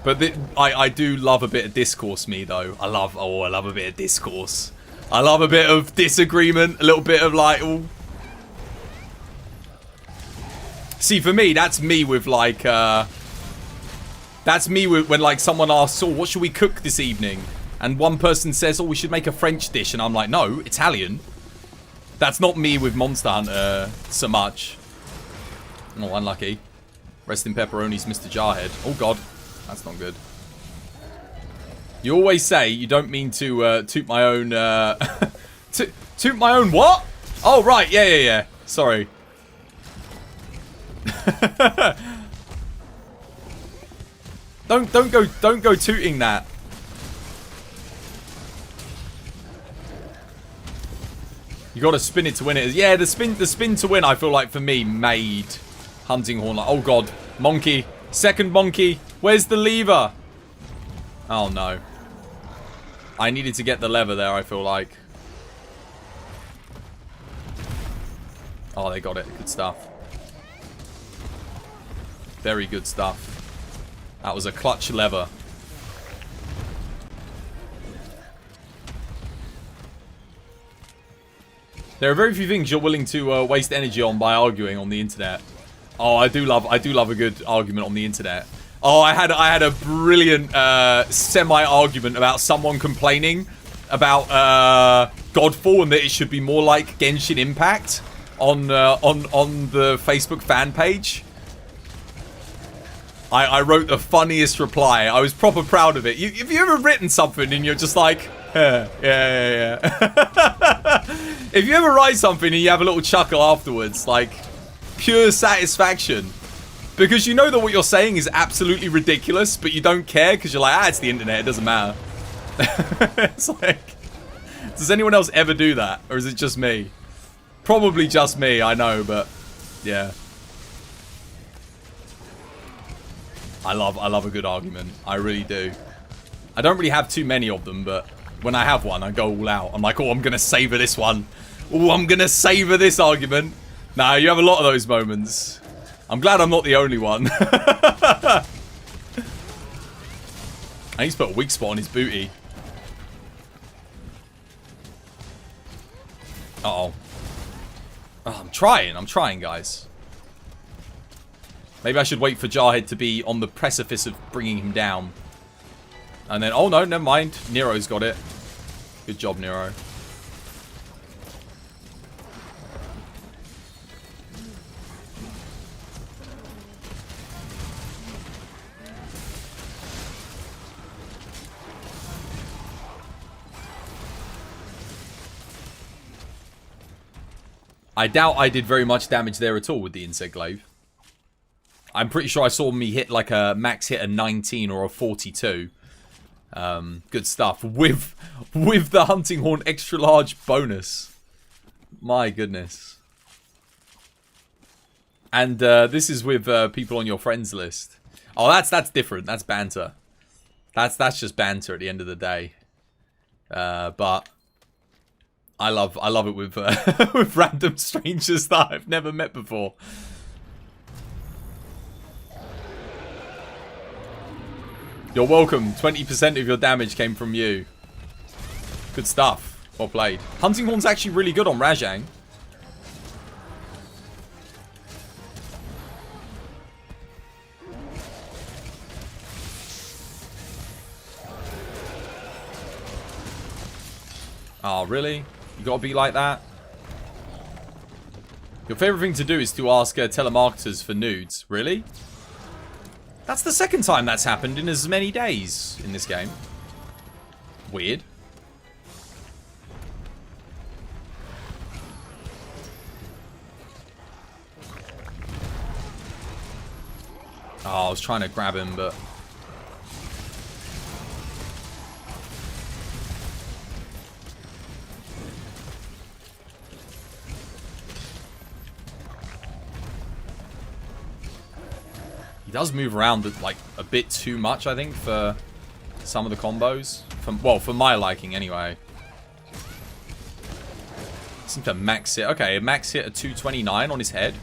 S1: But I do love a bit of discourse, me though. I love a bit of discourse. I love a bit of disagreement, a little bit of like, ooh. See, for me, that's me with like, that's me with when like someone asks, oh, what should we cook this evening? And one person says, oh, we should make a French dish. And I'm like, no, Italian. That's not me with Monster Hunter so much. Oh, unlucky. Rest in pepperonis, Mr. Jarhead. Oh, God. That's not good. You always say you don't mean to toot my own... toot my own what? Oh, right. Yeah. Sorry. Don't go tooting that. You gotta spin it to win it. Yeah, the spin to win, I feel like, for me, made Hunting Horn like, oh god, monkey. Second monkey. Where's the lever? Oh no. I needed to get the lever there, I feel like. Oh, they got it. Good stuff. Very good stuff. That was a clutch lever. There are very few things you're willing to waste energy on by arguing on the internet. Oh, I do love a good argument on the internet. Oh, I had a brilliant semi-argument about someone complaining about Godfall and that it should be more like Genshin Impact on the Facebook fan page. I wrote the funniest reply. I was proper proud of it. Have you ever written something and you're just like, yeah. If you ever write something and you have a little chuckle afterwards, like, pure satisfaction. Because you know that what you're saying is absolutely ridiculous, but you don't care because you're like, it's the internet, it doesn't matter. It's like, does anyone else ever do that? Or is it just me? Probably just me, I know, but yeah. I love a good argument. I really do. I don't really have too many of them, but when I have one, I go all out. I'm like, oh, I'm going to savor this one. Oh, I'm going to savor this argument. Nah, you have a lot of those moments. I'm glad I'm not the only one. I need to put a weak spot on his booty. Uh-oh. Oh, I'm trying, guys. Maybe I should wait for Jarhead to be on the precipice of bringing him down. And then, oh no, never mind. Nero's got it. Good job, Nero. I doubt I did very much damage there at all with the Insect Glaive. I'm pretty sure I saw me hit like a max hit a 19 or a 42. Good stuff. With the Hunting Horn extra large bonus. My goodness. And this is with people on your friends list. Oh, that's different. That's banter. That's just banter at the end of the day. But I love it with with random strangers that I've never met before. You're welcome. 20% of your damage came from you. Good stuff. Well played. Hunting Horn's actually really good on Rajang. Oh, really? You gotta be like that? Your favorite thing to do is to ask telemarketers for nudes. Really? That's the second time that's happened in as many days in this game. Weird. Oh, I was trying to grab him, but... He does move around like a bit too much, I think, for some of the combos. For my liking, anyway. Seems to max hit. Okay, max hit a 229 on his head.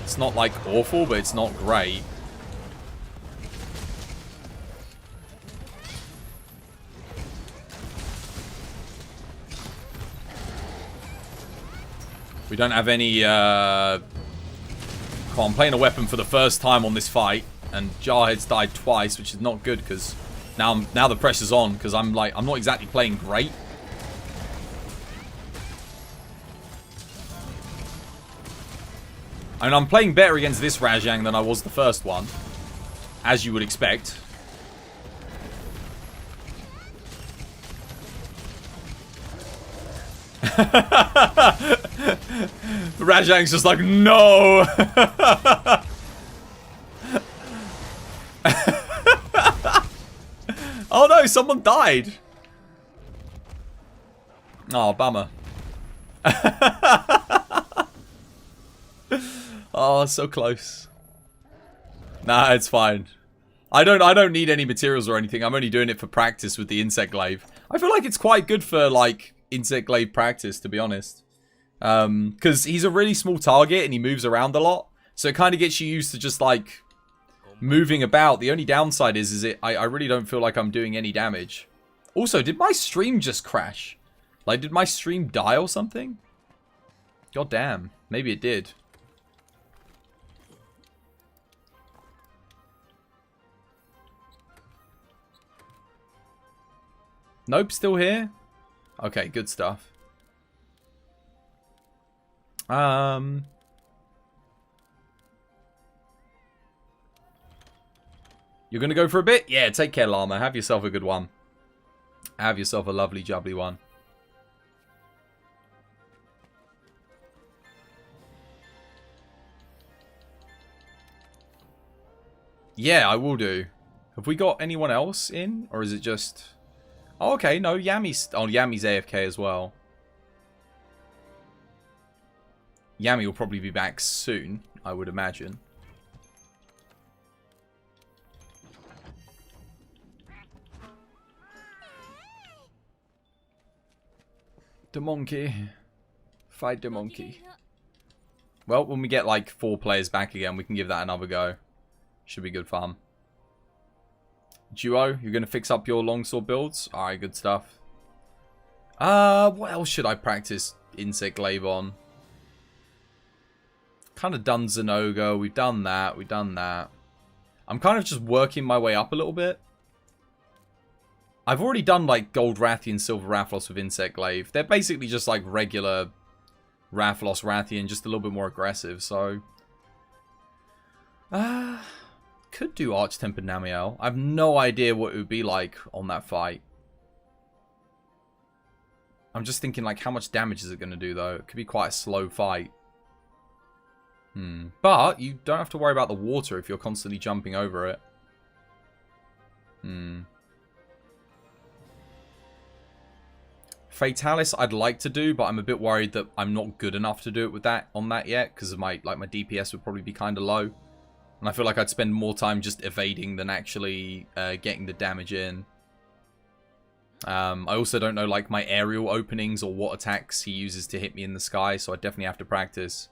S1: It's not like awful, but it's not great. We don't have any I'm playing a weapon for the first time on this fight, and Jarhead's died twice, which is not good because now the pressure's on because I'm not exactly playing great. I mean, I'm playing better against this Rajang than I was the first one, as you would expect. Rajang's just like, no! Oh no, someone died! Oh, bummer. Oh, so close. Nah, it's fine. I don't need any materials or anything. I'm only doing it for practice with the Insect Glaive. I feel like it's quite good for, like, Insect Glaive practice, to be honest. Because he's a really small target and he moves around a lot. So it kind of gets you used to just, like, moving about. The only downside is I really don't feel like I'm doing any damage. Also, did my stream just crash? Like, did my stream die or something? God damn. Maybe it did. Nope, still here? Okay, good stuff. You're gonna go for a bit? Yeah, take care, Llama. Have yourself a good one. Have yourself a lovely, jubbly one. Yeah, I will do. Have we got anyone else in? Or is it just... Oh, okay, no, Yammy's... Oh, Yammy's AFK as well. Yammy will probably be back soon, I would imagine. The monkey. Fight the monkey. Well, when we get like 4 players back again, we can give that another go. Should be good fun. Duo, you're going to fix up your longsword builds? Alright, good stuff. What else should I practice Insect Glaive on? Kind of done Zenoga. We've done that. We've done that. I'm kind of just working my way up a little bit. I've already done like Gold Rathian, Silver Rathlos with Insect Glaive. They're basically just like regular Rathlos Rathian, just a little bit more aggressive, so... could do Arch-Tempered Namiel. I have no idea what it would be like on that fight. I'm just thinking, like, how much damage is it going to do, though? It could be quite a slow fight. But you don't have to worry about the water if you're constantly jumping over it. Fatalis I'd like to do, but I'm a bit worried that I'm not good enough to do it with that on that yet, because of my DPS would probably be kind of low. And I feel like I'd spend more time just evading than actually getting the damage in. I also don't know like my aerial openings or what attacks he uses to hit me in the sky, so I definitely have to practice.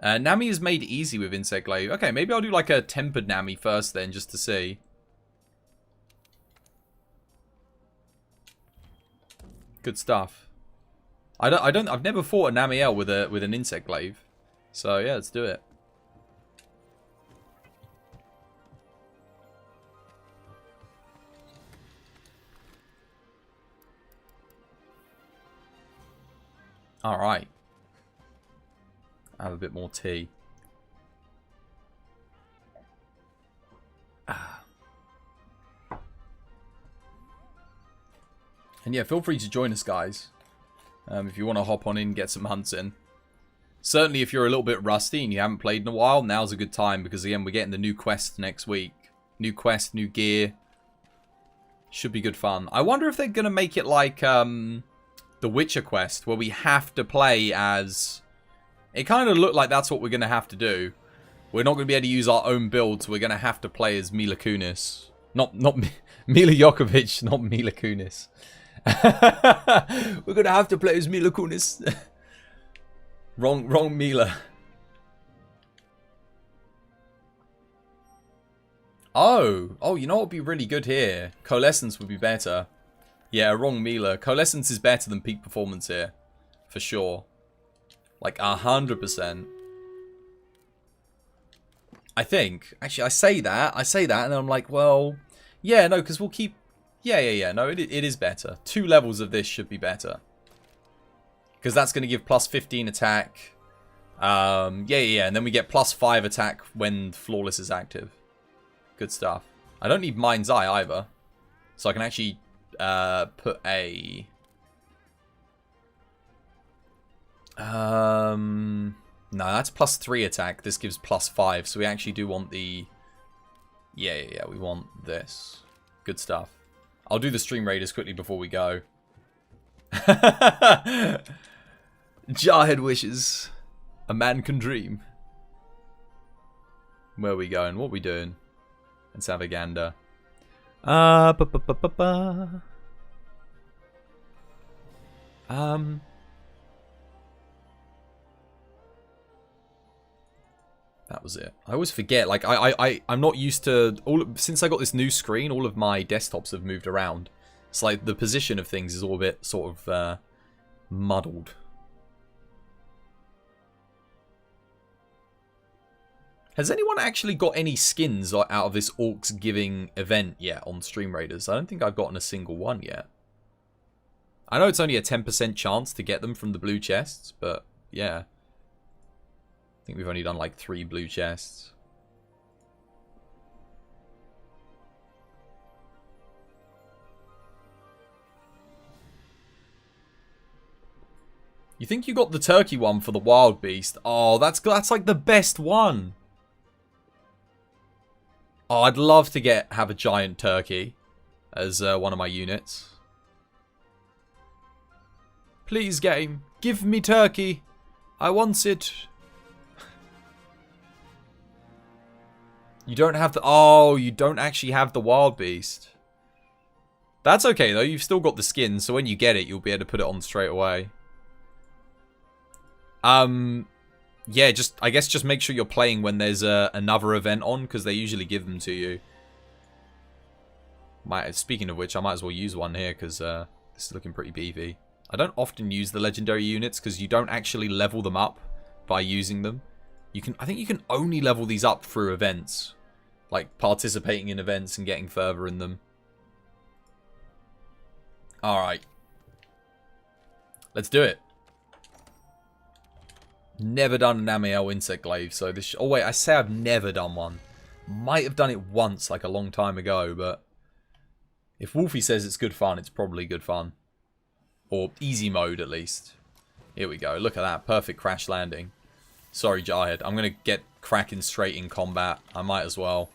S1: Nami is made easy with Insect Glaive. Okay, maybe I'll do like a Tempered Nami first then, just to see. Good stuff. I've never fought a Namiel with an Insect Glaive. So yeah, let's do it. Alright. Have a bit more tea. And yeah, feel free to join us, guys. If you want to hop on in and get some hunts in. Certainly, if you're a little bit rusty and you haven't played in a while, now's a good time. Because again, we're getting the new quest next week. New quest, new gear. Should be good fun. I wonder if they're going to make it like the Witcher quest, where we have to play as... It kind of looked like that's what we're going to have to do. We're not going to be able to use our own builds. We're going to have to play as Mila Kunis. Not Mila Jokovic, not Mila Kunis. We're going to have to play as Mila Kunis. Wrong Mila. Oh, you know what would be really good here? Coalescence would be better. Yeah, wrong Mila. Coalescence is better than peak performance here. For sure. Like 100%. I think. Actually, I say that, and then I'm like, well, yeah, no, because we'll keep... Yeah. No, it is better. 2 levels of this should be better. Because that's going to give plus 15 attack. Yeah. And then we get plus 5 attack when Flawless is active. Good stuff. I don't need Mind's Eye either. So I can actually put a... No, that's plus 3 attack. This gives plus 5. So we actually do want the... Yeah. We want this. Good stuff. I'll do the Stream Raiders quickly before we go. Jarhead wishes. A man can dream. Where are we going? What are we doing? Let's have a gander. That was it. I always forget, like, I'm not used to... Since I got this new screen, all of my desktops have moved around. It's like the position of things is all a bit sort of muddled. Has anyone actually got any skins out of this Orcs Giving event yet on Stream Raiders? I don't think I've gotten a single one yet. I know it's only a 10% chance to get them from the blue chests, but yeah. I think we've only done like 3 blue chests. You think you got the turkey one for the wild beast? Oh, that's like the best one. Oh, I'd love to have a giant turkey as one of my units. Please, game, give me turkey. I want it. You don't have the... Oh, you don't actually have the wild beast. That's okay, though. You've still got the skin, so when you get it, you'll be able to put it on straight away. Yeah, I guess just make sure you're playing when there's another event on, because they usually give them to you. Speaking of which, I might as well use one here because this is looking pretty beefy. I don't often use the legendary units because you don't actually level them up by using them. I think you can only level these up through events, like participating in events and getting further in them. All right, let's do it. Never done an Amiel insect glaive, so this. Oh wait, I say I've never done one. Might have done it once, like a long time ago, but if Wolfie says it's good fun, it's probably good fun. Or easy mode, at least. Here we go. Look at that. Perfect crash landing. Sorry, Jarhead. I'm going to get cracking straight in combat. I might as well.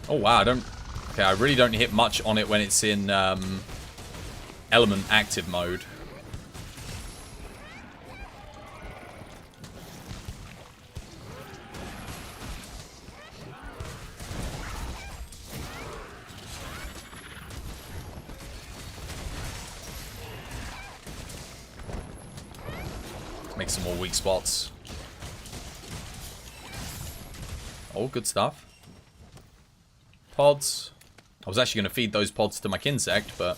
S1: Oh wow, okay, I really don't hit much on it when it's in element active mode. Let's make some more weak spots. Oh, good stuff. Pods. I was actually going to feed those pods to my Kinsect, but...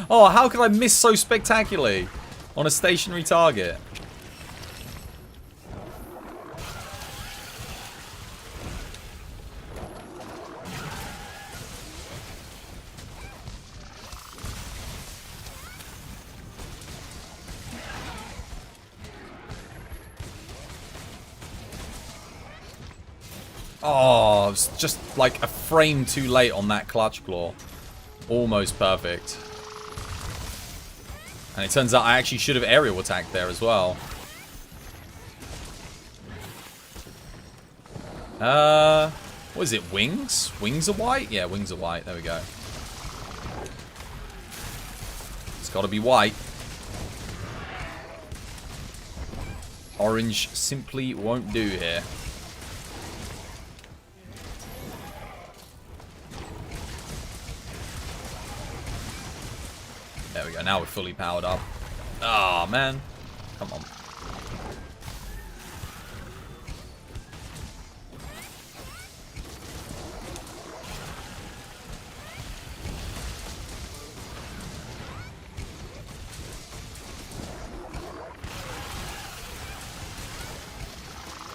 S1: oh, how could I miss so spectacularly on a stationary target? Oh, I was just like a frame too late on that clutch claw. Almost perfect. And it turns out I actually should have aerial attacked there as well. What is it? Wings? Wings are white? Yeah, wings are white. There we go. It's got to be white. Orange simply won't do here. There we go, now we're fully powered up. Ah, oh, man. Come on.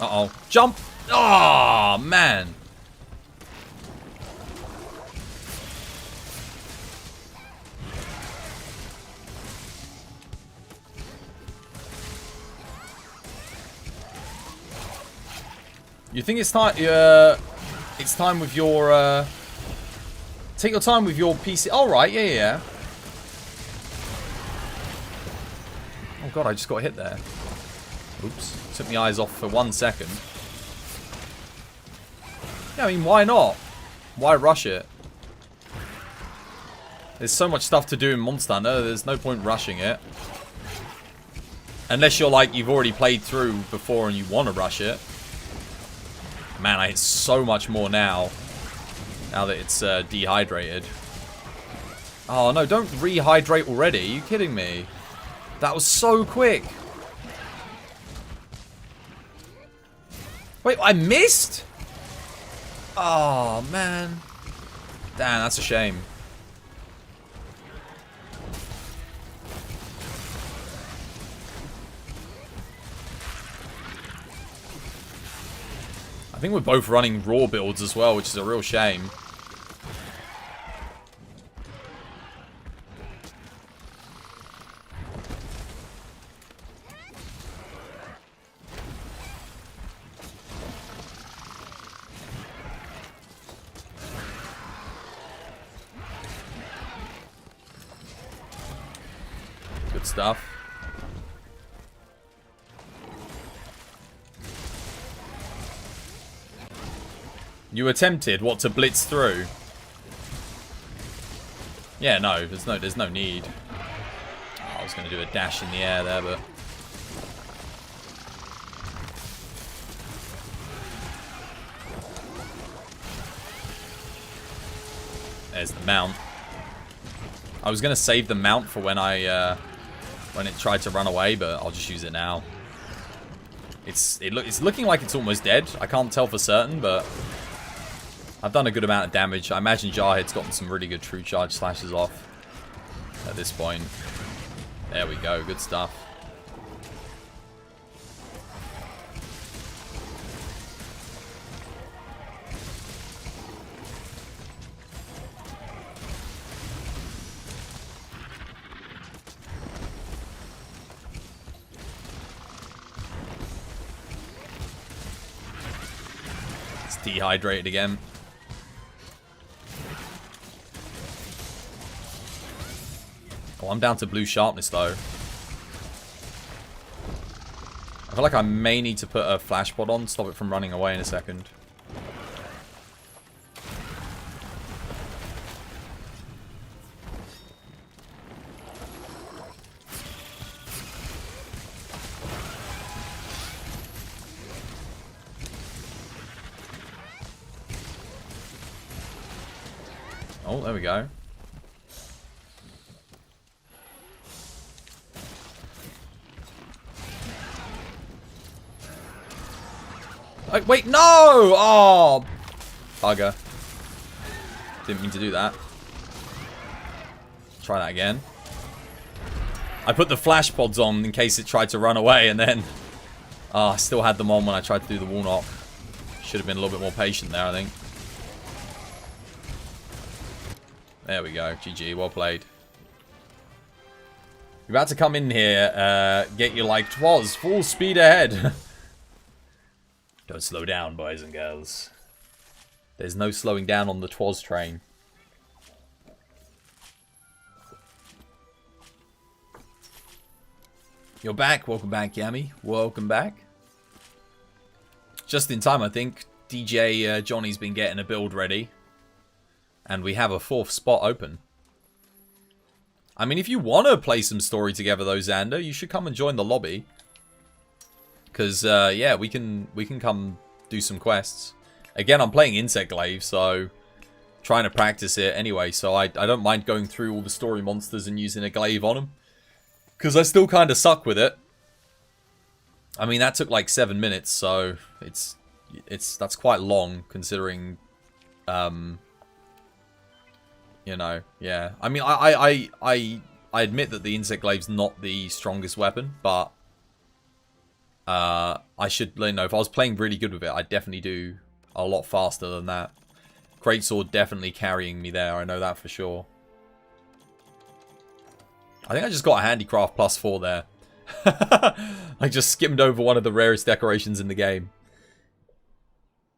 S1: Uh-oh. Jump! Oh, man. You think it's time? It's time with your. Take your time with your PC. All right, yeah. Oh god, I just got hit there. Oops, took my eyes off for 1 second. Yeah, I mean, why not? Why rush it? There's so much stuff to do in Monster Hunter. There's no point rushing it. Unless you're like you've already played through before and you want to rush it. Man, I hit so much more now. Now that it's dehydrated. Oh no, don't rehydrate already. Are you kidding me? That was so quick. Wait, I missed? Oh man. Damn, that's a shame. I think we're both running raw builds as well, which is a real shame. Good stuff. You attempted, what, to blitz through? Yeah, no, there's no need. Oh, I was going to do a dash in the air there, but... There's the mount. I was going to save the mount for when when it tried to run away, but I'll just use it now. It's looking like it's almost dead. I can't tell for certain, but I've done a good amount of damage. I imagine Jarhead's gotten some really good true charge slashes off at this point. There we go. Good stuff. It's dehydrated again. Oh, I'm down to blue sharpness, though. I feel like I may need to put a flash pod on, stop it from running away in a second. Oh, there we go. Oh, wait, no! Oh! Bugger. Didn't mean to do that. Try that again. I put the flash pods on in case it tried to run away, and then... Oh, I still had them on when I tried to do the wall knock. Should have been a little bit more patient there, I think. There we go. GG. Well played. You're about to come in here, get you like 'twas. Full speed ahead. Don't slow down, boys and girls. There's no slowing down on the 'twas train. You're back. Welcome back, Yami. Welcome back. Just in time, I think. DJ Johnny's been getting a build ready. And we have a 4th spot open. I mean, if you want to play some story together, though, Xander, you should come and join the lobby. Because, yeah, we can come do some quests. Again, I'm playing Insect Glaive, so... Trying to practice it anyway, so I don't mind going through all the story monsters and using a glaive on them. Because I still kind of suck with it. I mean, that took like 7 minutes, so... That's quite long, considering... You know, yeah. I mean, I admit that the Insect Glaive's not the strongest weapon, but... I should, you know, if I was playing really good with it, I'd definitely do a lot faster than that. Greatsword definitely carrying me there, I know that for sure. I think I just got a Handicraft +4 there. I just skimmed over one of the rarest decorations in the game.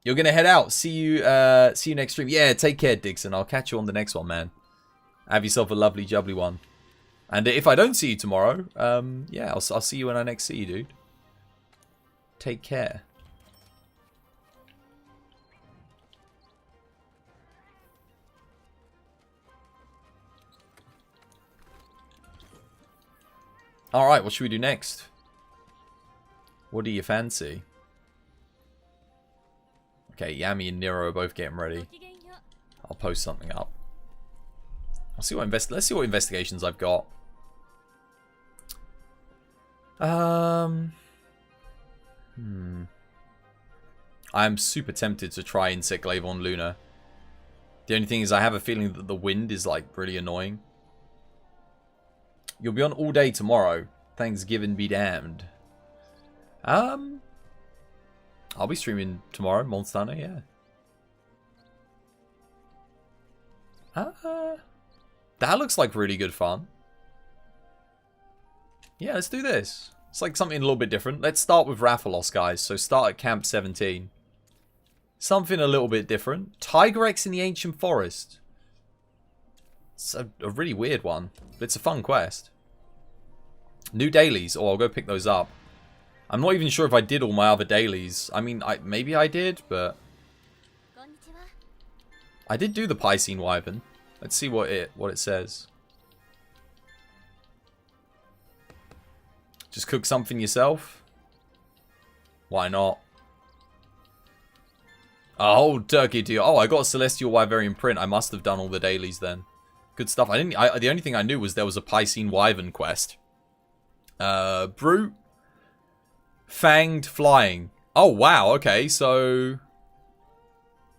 S1: You're gonna head out. See you next stream. Yeah, take care, Dixon. I'll catch you on the next one, man. Have yourself a lovely, jubbly one. And if I don't see you tomorrow, yeah, I'll see you when I next see you, dude. Take care. Alright, what should we do next? What do you fancy? Okay, Yami and Nero are both getting ready. I'll post something up. Let's see what investigations I've got. I'm super tempted to try Insect Glaive on Luna. The only thing is I have a feeling that the wind is like really annoying. You'll be on all day tomorrow. Thanksgiving be damned. I'll be streaming tomorrow, Monster Hunter, yeah. That looks like really good fun. Yeah, let's do this. It's like something a little bit different. Let's start with Rathalos, guys. So start at Camp 17. Something a little bit different. Tigrex in the Ancient Forest. It's a really weird one, but it's a fun quest. New dailies. Oh, I'll go pick those up. I'm not even sure if I did all my other dailies. I mean, maybe I did, but... I did do the Piscine Wyvern. Let's see what it says. Just cook something yourself? Why not? A whole turkey deal. Oh, I got a Celestial Wyverian print. I must have done all the dailies then. Good stuff. The only thing I knew was there was a Piscine Wyvern quest. Brute. Fanged Flying. Oh, wow. Okay, so...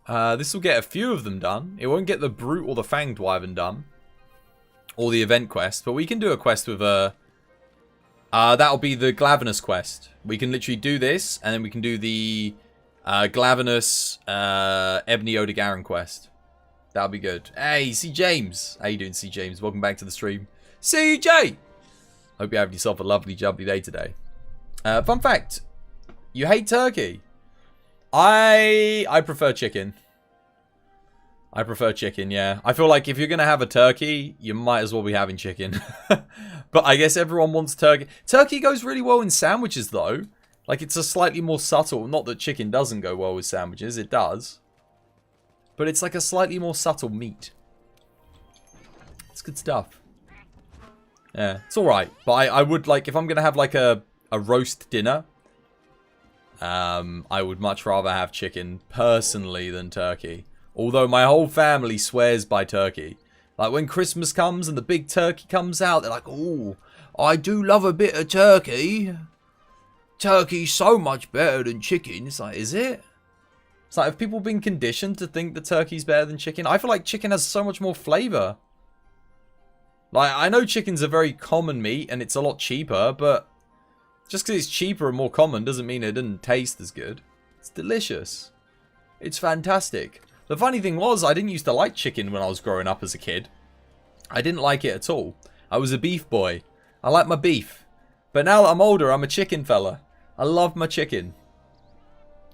S1: this will get a few of them done. It won't get the Brute or the Fanged Wyvern done. Or the event quest. But we can do a quest with a... that'll be the Glavenus quest. We can literally do this, and then we can do the Glavenus Ebony Odegaran quest. That'll be good. Hey, C. James. How you doing, C. James? Welcome back to the stream. CJ! Hope you're having yourself a lovely, jubbly day today. Fun fact. You hate turkey. I prefer chicken. I prefer chicken, yeah. I feel like if you're going to have a turkey, you might as well be having chicken. But I guess everyone wants turkey. Turkey goes really well in sandwiches, though. Like, it's a slightly more subtle... Not that chicken doesn't go well with sandwiches. It does. But it's like a slightly more subtle meat. It's good stuff. Yeah, it's alright. But I would, like, if I'm going to have, like, a roast dinner... I would much rather have chicken, personally, than turkey. Although my whole family swears by turkey. Like, when Christmas comes and the big turkey comes out, they're like, oh, I do love a bit of turkey. Turkey's so much better than chicken. It's like, is it? It's like, have people been conditioned to think that turkey's better than chicken? I feel like chicken has so much more flavour. Like, I know chicken's a very common meat and it's a lot cheaper, but just because it's cheaper and more common doesn't mean it doesn't taste as good. It's delicious. It's fantastic. The funny thing was, I didn't used to like chicken when I was growing up as a kid. I didn't like it at all. I was a beef boy. I like my beef. But now that I'm older, I'm a chicken fella. I love my chicken.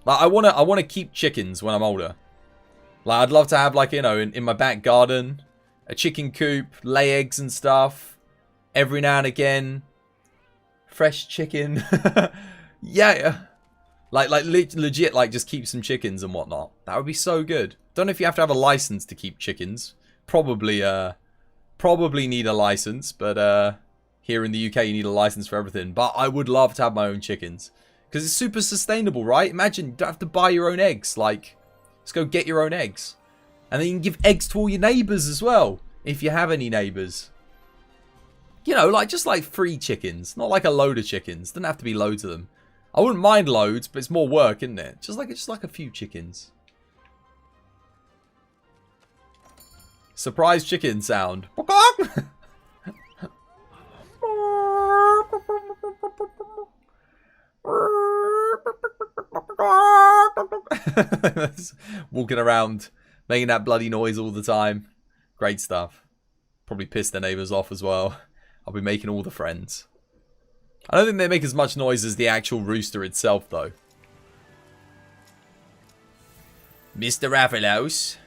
S1: Like, I wanna keep chickens when I'm older. Like, I'd love to have, like, you know, in my back garden, a chicken coop, lay eggs and stuff. Every now and again, fresh chicken. Yeah. Like legit, like, just keep some chickens and whatnot. That would be so good. Don't know if you have to have a license to keep chickens. Probably need a license, but here in the UK you need a license for everything. But I would love to have my own chickens. Because it's super sustainable, right? Imagine you don't have to buy your own eggs. Like, just go get your own eggs. And then you can give eggs to all your neighbours as well. If you have any neighbours. You know, like, just like 3 chickens. Not like a load of chickens. Doesn't have to be loads of them. I wouldn't mind loads, but it's more work, isn't it? Just like a few chickens. Surprise chicken sound. Walking around, making that bloody noise all the time. Great stuff. Probably piss their neighbours off as well. I'll be making all the friends. I don't think they make as much noise as the actual rooster itself, though. Mr. Ravelos.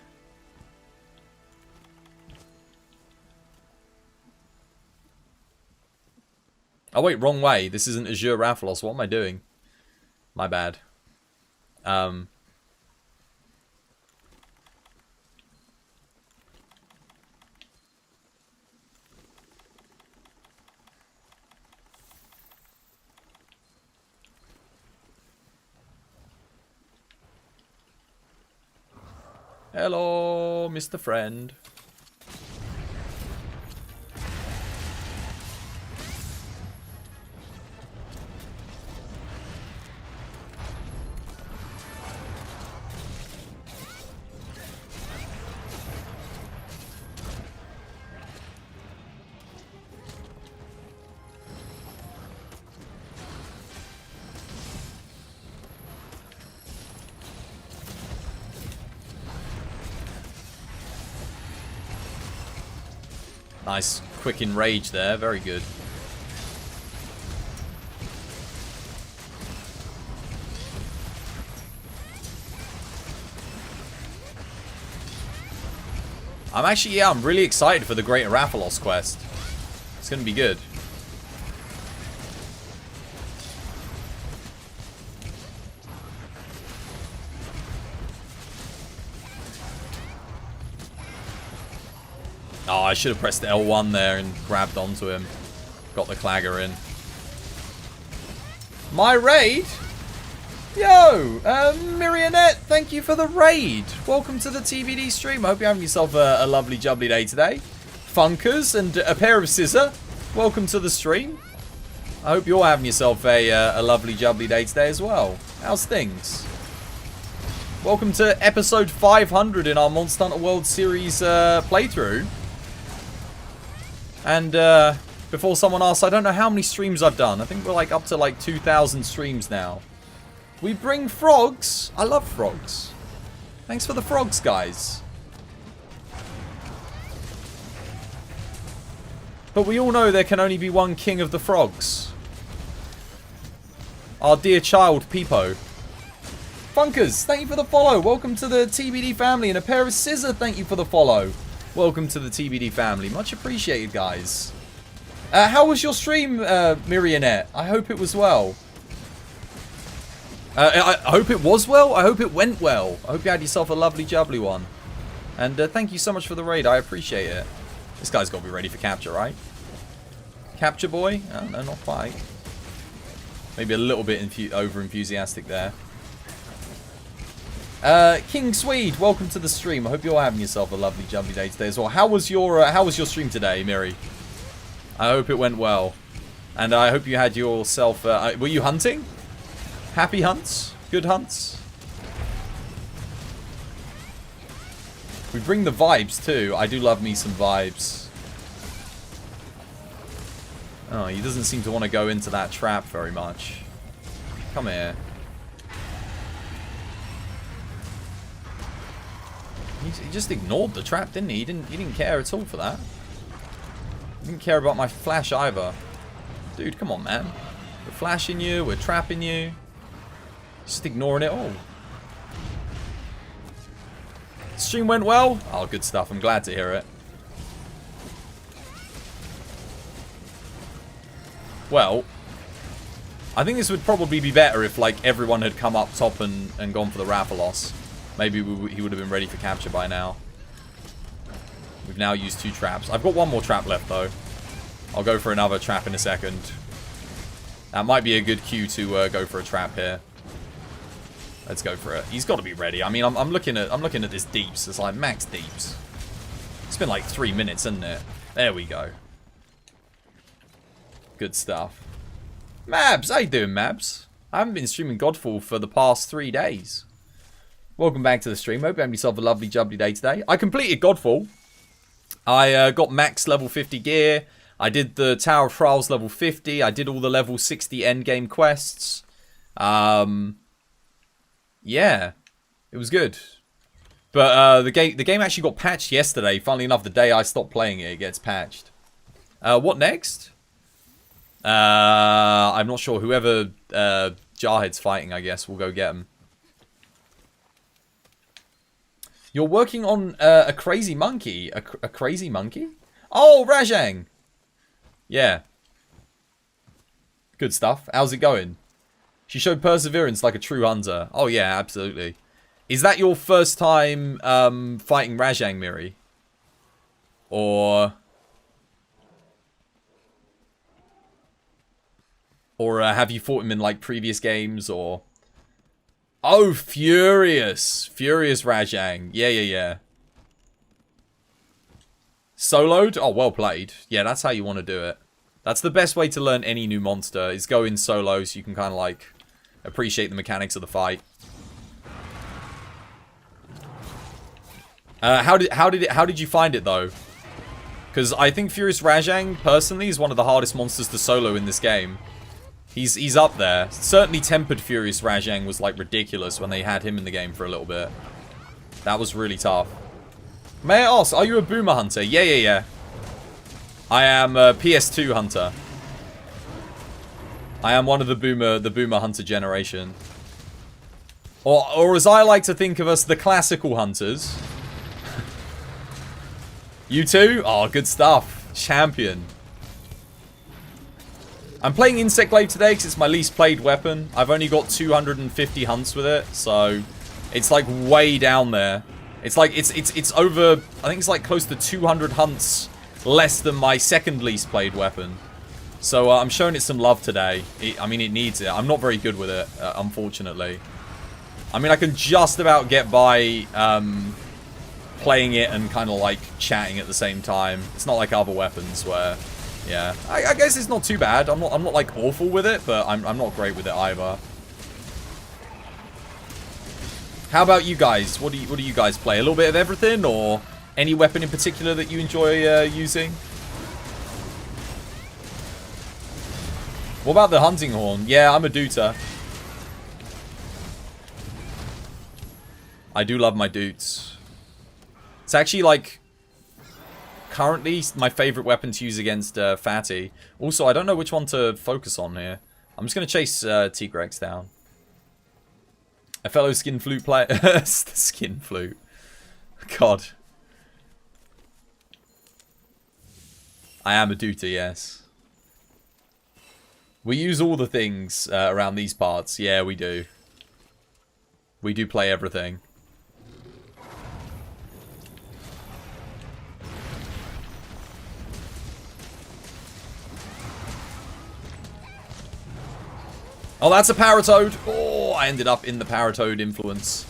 S1: Oh, wait, wrong way. This isn't Azure Rathalos. What am I doing? My bad. Hello, Mr. Friend. Nice quick enrage there, very good. I'm really excited for the Great Rathalos quest. It's gonna be good. Oh, I should have pressed L1 there and grabbed onto him. Got the clagger in. My raid? Yo, Marionette, thank you for the raid. Welcome to the TBD stream. I hope you're having yourself a lovely jubbly day today. Funkers and a pair of scissor, welcome to the stream. I hope you're having yourself a lovely jubbly day today as well. How's things? Welcome to episode 500 in our Monster Hunter World Series playthrough. And before someone asks, I don't know how many streams I've done. I think we're like up to like 2,000 streams now. We bring frogs. I love frogs. Thanks for the frogs, guys. But we all know there can only be one king of the frogs. Our dear child, Peepo. Funkers, thank you for the follow. Welcome to the TBD family. And a pair of scissor, thank you for the follow. Welcome to the TBD family. Much appreciated, guys. How was your stream, Marionette? I hope it was well. I hope it was well. I hope it went well. I hope you had yourself a lovely jubbly one. And thank you so much for the raid. I appreciate it. This guy's got to be ready for capture, right? Capture boy? Oh, no, not quite. Maybe a little bit over-enthusiastic there. King Swede, welcome to the stream. I hope you're having yourself a lovely jubbly day today as well. How was your stream today, Miri? I hope it went well. And I hope you had yourself... were you hunting? Happy hunts? Good hunts? We bring the vibes too. I do love me some vibes. Oh, he doesn't seem to want to go into that trap very much. Come here. He just ignored the trap, didn't he? He didn't care at all for that. He didn't care about my flash either. Dude, come on, man. We're flashing you. We're trapping you. Just ignoring it all. Stream went well? Oh, good stuff. I'm glad to hear it. Well, I think this would probably be better if, like, everyone had come up top and gone for the Rathalos. Maybe he would have been ready for capture by now. We've now used 2 traps. I've got 1 more trap left, though. I'll go for another trap in a second. That might be a good cue to go for a trap here. Let's go for it. He's got to be ready. I mean, I'm looking at this deeps. It's like max deeps. It's been like 3 minutes, isn't it? There we go. Good stuff. Mabs, how you doing, Mabs? I haven't been streaming Godfall for the past 3 days. Welcome back to the stream. Hope you have yourself a lovely jubbly day today. I completed Godfall. I got max level 50 gear. I did the Tower of Trials level 50. I did all the level 60 endgame quests. Yeah, it was good. But the game actually got patched yesterday. Funnily enough, the day I stopped playing it, it gets patched. What next? I'm not sure. Whoever Jarhead's fighting, I guess, we'll go get him. You're working on a crazy monkey. A crazy monkey? Oh, Rajang! Yeah. Good stuff. How's it going? She showed perseverance like a true hunter. Oh, yeah, absolutely. Is that your first time fighting Rajang, Miri? Or have you fought him in, like, previous games, or... Oh, Furious. Furious Rajang. Yeah. Soloed? Oh, well played. Yeah, that's how you want to do it. That's the best way to learn any new monster, is go in solo so you can kind of, like, appreciate the mechanics of the fight. How did you find it, though? Because I think Furious Rajang, personally, is one of the hardest monsters to solo in this game. He's up there. Certainly Tempered Furious Rajang was, like, ridiculous when they had him in the game for a little bit. That was really tough. May I ask, are you a boomer hunter? Yeah. I am a PS2 hunter. I am one of the boomer hunter generation. Or as I like to think of us, the classical hunters. You too? Oh, good stuff. Champion. I'm playing Insect Glaive today because it's my least played weapon. I've only got 250 hunts with it, so it's like way down there It's like, it's over, I think it's like close to 200 hunts less than my second least played weapon. So I'm showing it some love today. I mean, it needs it. I'm not very good with it, unfortunately. I mean, I can just about get by playing it and kind of like chatting at the same time. It's not like other weapons where, yeah. I guess it's not too bad. I'm not like awful with it, but I'm not great with it either. How about you guys? What do you guys play? A little bit of everything, or any weapon in particular that you enjoy using? What about the hunting horn? Yeah, I'm a dooter. I do love my doots. It's actually like currently my favorite weapon to use against Fatty. Also, I don't know which one to focus on here. I'm just gonna chase Tigrex down. A fellow skin flute player. Skin flute. God. I am a dooter, yes. We use all the things around these parts. Yeah, we do. We do play everything. Oh, that's a Paratoad. Oh, I ended up in the Paratoad influence.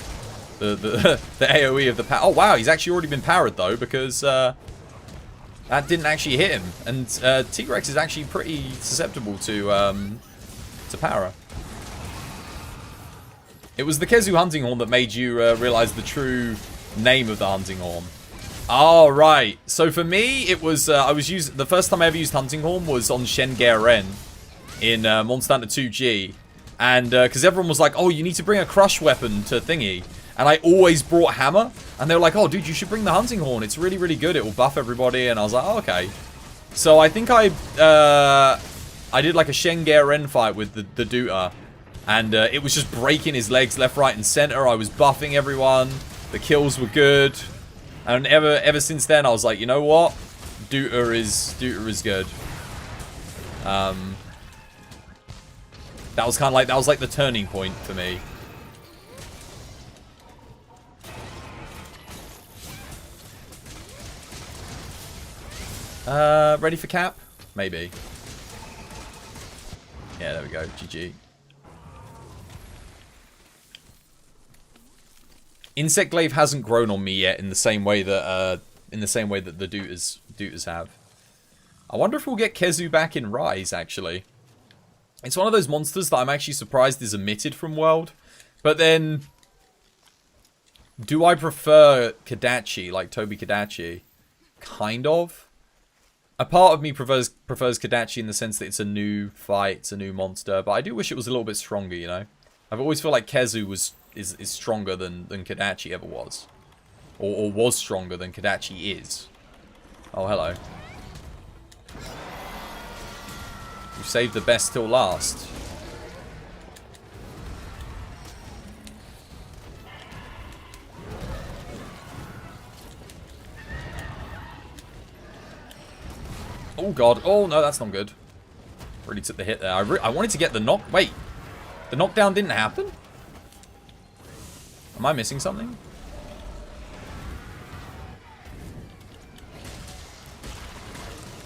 S1: The AoE of the power. Oh, wow, he's actually already been powered, though, because that didn't actually hit him. And Tigrex is actually pretty susceptible to power. It was the Kezu hunting horn that made you realize the true name of the hunting horn. Oh, right. So for me, it was the first time I ever used hunting horn was on Shen Garen in Monster Hunter 2G. And because everyone was like, oh, you need to bring a crush weapon to thingy. And I always brought hammer. And they were like, oh, dude, you should bring the hunting horn. It's really, really good. It will buff everybody. And I was like, oh, okay. So I think I did like a Shen Garen fight with the Duta. And it was just breaking his legs left, right, and center. I was buffing everyone. The kills were good. And ever since then, I was like, you know what? Duta is good. That was kind of like, that was like the turning point for me. Ready for cap? Maybe. Yeah, there we go. GG. Insect Glaive hasn't grown on me yet in the same way that the Dutas have. I wonder if we'll get Kezu back in Rise, actually. It's one of those monsters that I'm actually surprised is omitted from World. But then, do I prefer Kodachi, like Toby Kodachi? Kind of. A part of me prefers Kodachi in the sense that it's a new fight, it's a new monster. But I do wish it was a little bit stronger, you know? I've always felt like Kezu is stronger than Kodachi ever was. Or was stronger than Kodachi is. Oh, hello. You saved the best till last. Oh god. Oh no, that's not good. Really took the hit there. I wanted to get the knock. Wait. The knockdown didn't happen? Am I missing something?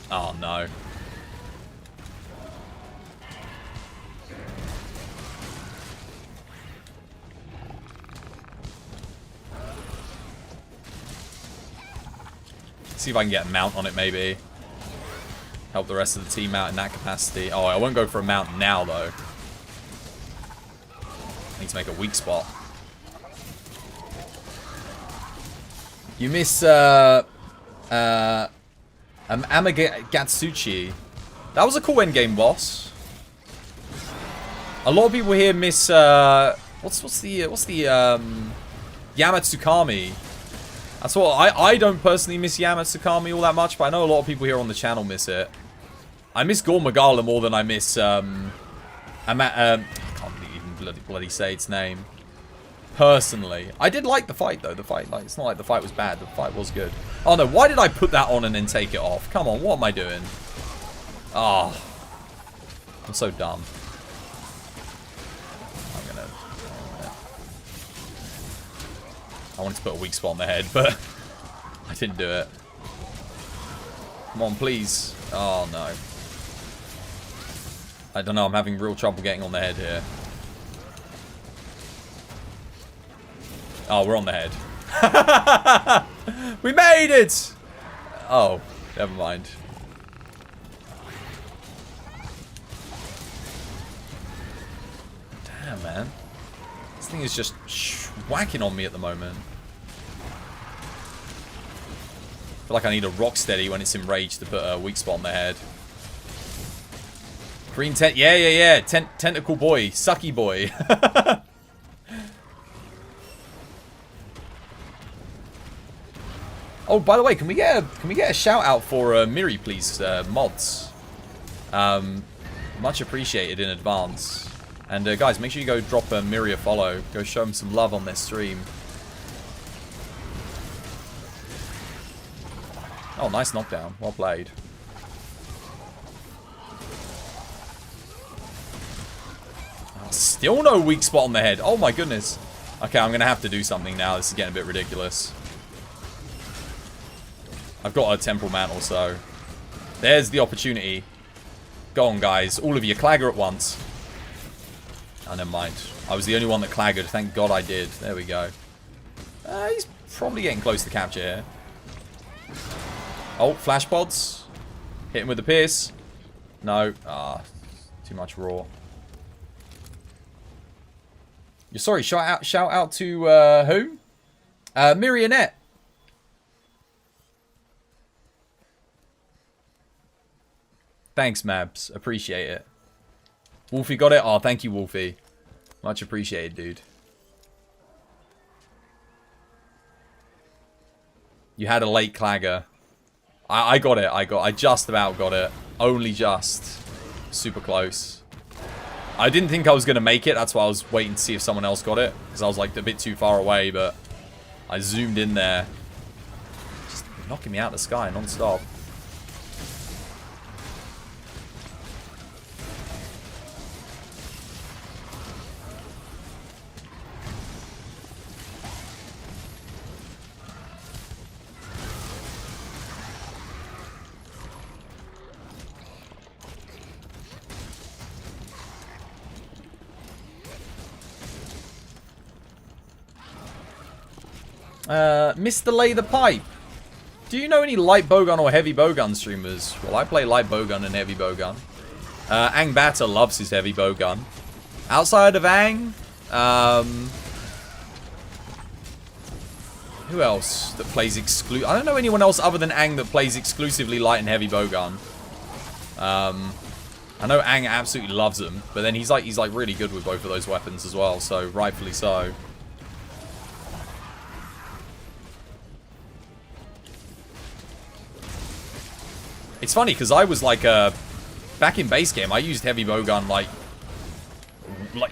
S1: Oh no. See if I can get a mount on it, maybe. Help the rest of the team out in that capacity. Oh, I won't go for a mount now, though. I need to make a weak spot. You miss, Amagatsuchi. That was a cool endgame boss. A lot of people here miss, what's the Yamatsukami. That's what I don't personally miss Yamatsukami all that much, but I know a lot of people here on the channel miss it. I miss Gore Magala more than I miss I can't even bloody say its name. Personally, I did like the fight though. The fight, like, it's not like the fight was bad. The fight was good. Oh no, why did I put that on and then take it off? Come on, what am I doing? Oh, I'm so dumb. I wanted to put a weak spot on the head, but I didn't do it. Come on, please. Oh, no. I don't know. I'm having real trouble getting on the head here. Oh, we're on the head. We made it! Oh, never mind. Damn, man. This thing is just whacking on me at the moment. I feel like I need a rock steady when it's enraged to put a weak spot on the head. Green tent. Yeah. Tentacle boy. Sucky boy. Oh, by the way, can we get a shout out for Miri, please, mods? Much appreciated in advance. And guys, make sure you go drop Miri a follow. Go show him some love on their stream. Oh, nice knockdown. Well played. Oh, still no weak spot on the head. Oh my goodness. Okay, I'm going to have to do something now. This is getting a bit ridiculous. I've got a temporal mantle, so there's the opportunity. Go on, guys. All of you, clagger at once. Oh, never mind. I was the only one that claggered. Thank God I did. There we go. He's probably getting close to capture here. Oh, flash pods. Hit him with the pierce. No. Ah, too much raw. You're sorry. Shout out to who? Marionette. Thanks, Mabs. Appreciate it. Wolfie got it? Oh, thank you, Wolfie. Much appreciated, dude. You had a late clagger. I got it. I just about got it. Only just. Super close. I didn't think I was going to make it. That's why I was waiting to see if someone else got it. Because I was like a bit too far away, but I zoomed in there. Just knocking me out of the sky non-stop. Mr. Lay the Pipe. Do you know any light bowgun or heavy bowgun streamers? Well, I play light bowgun and heavy bowgun. Ang Batter loves his heavy bowgun. Outside of Ang, who else that plays I don't know anyone else other than Ang that plays exclusively light and heavy bowgun. I know Ang absolutely loves them, but then he's like really good with both of those weapons as well, so rightfully so. It's funny because I was like back in base game I used heavy bowgun like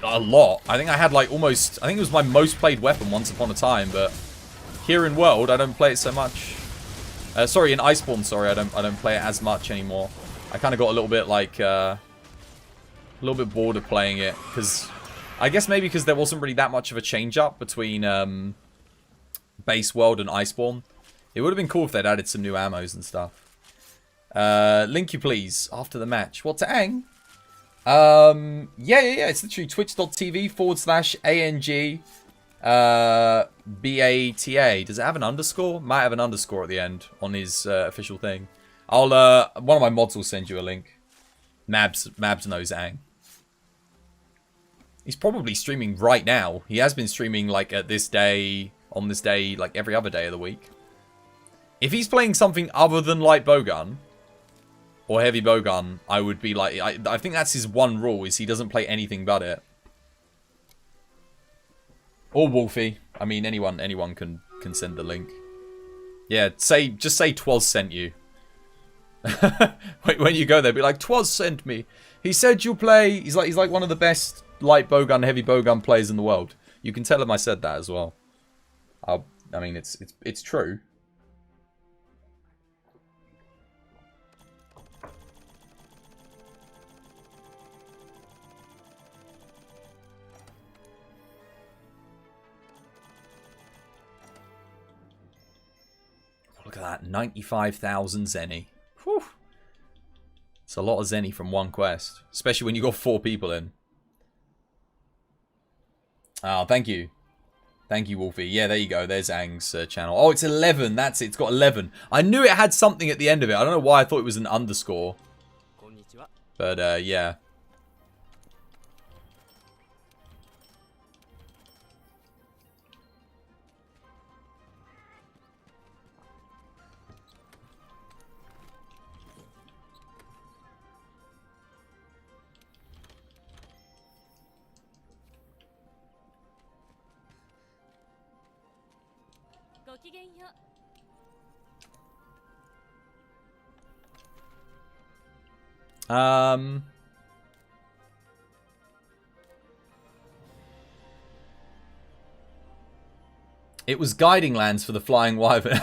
S1: a lot. I think I had like almost, I think it was my most played weapon once upon a time, but here in World I don't play it so much. Sorry, in Iceborne, sorry, I don't play it as much anymore. I kind of got a little bit like a little bit bored of playing it because I guess maybe because there wasn't really that much of a change up between base World and Iceborne. It would have been cool if they'd added some new ammos and stuff. Link you please after the match. What, to Ang? Yeah. It's literally twitch.tv/ANG BATA. Does it have an underscore? Might have an underscore at the end on his official thing. I'll one of my mods will send you a link. Mabs knows Ang. He's probably streaming right now. He has been streaming like at this day, on this day, like every other day of the week. If he's playing something other than light bowgun or heavy bowgun, I would be like, I think that's his one rule, is he doesn't play anything but it. Or Wolfie. I mean, anyone can send the link. Yeah, just say Twas sent you. When you go there, be like, Twas sent me. He said you play. He's like one of the best light bowgun, heavy bowgun players in the world. You can tell him I said that as well. I mean, it's true. look at that. 95,000 Zenny. Whew. It's a lot of Zenny from one quest. Especially when you got 4 people in. Oh, thank you. Thank you, Wolfie. Yeah, there you go. There's Ang's channel. Oh, it's 11. That's it. It's got 11. I knew it had something at the end of it. I don't know why I thought it was an underscore. But, yeah. It was Guiding Lands for the Flying Wyvern.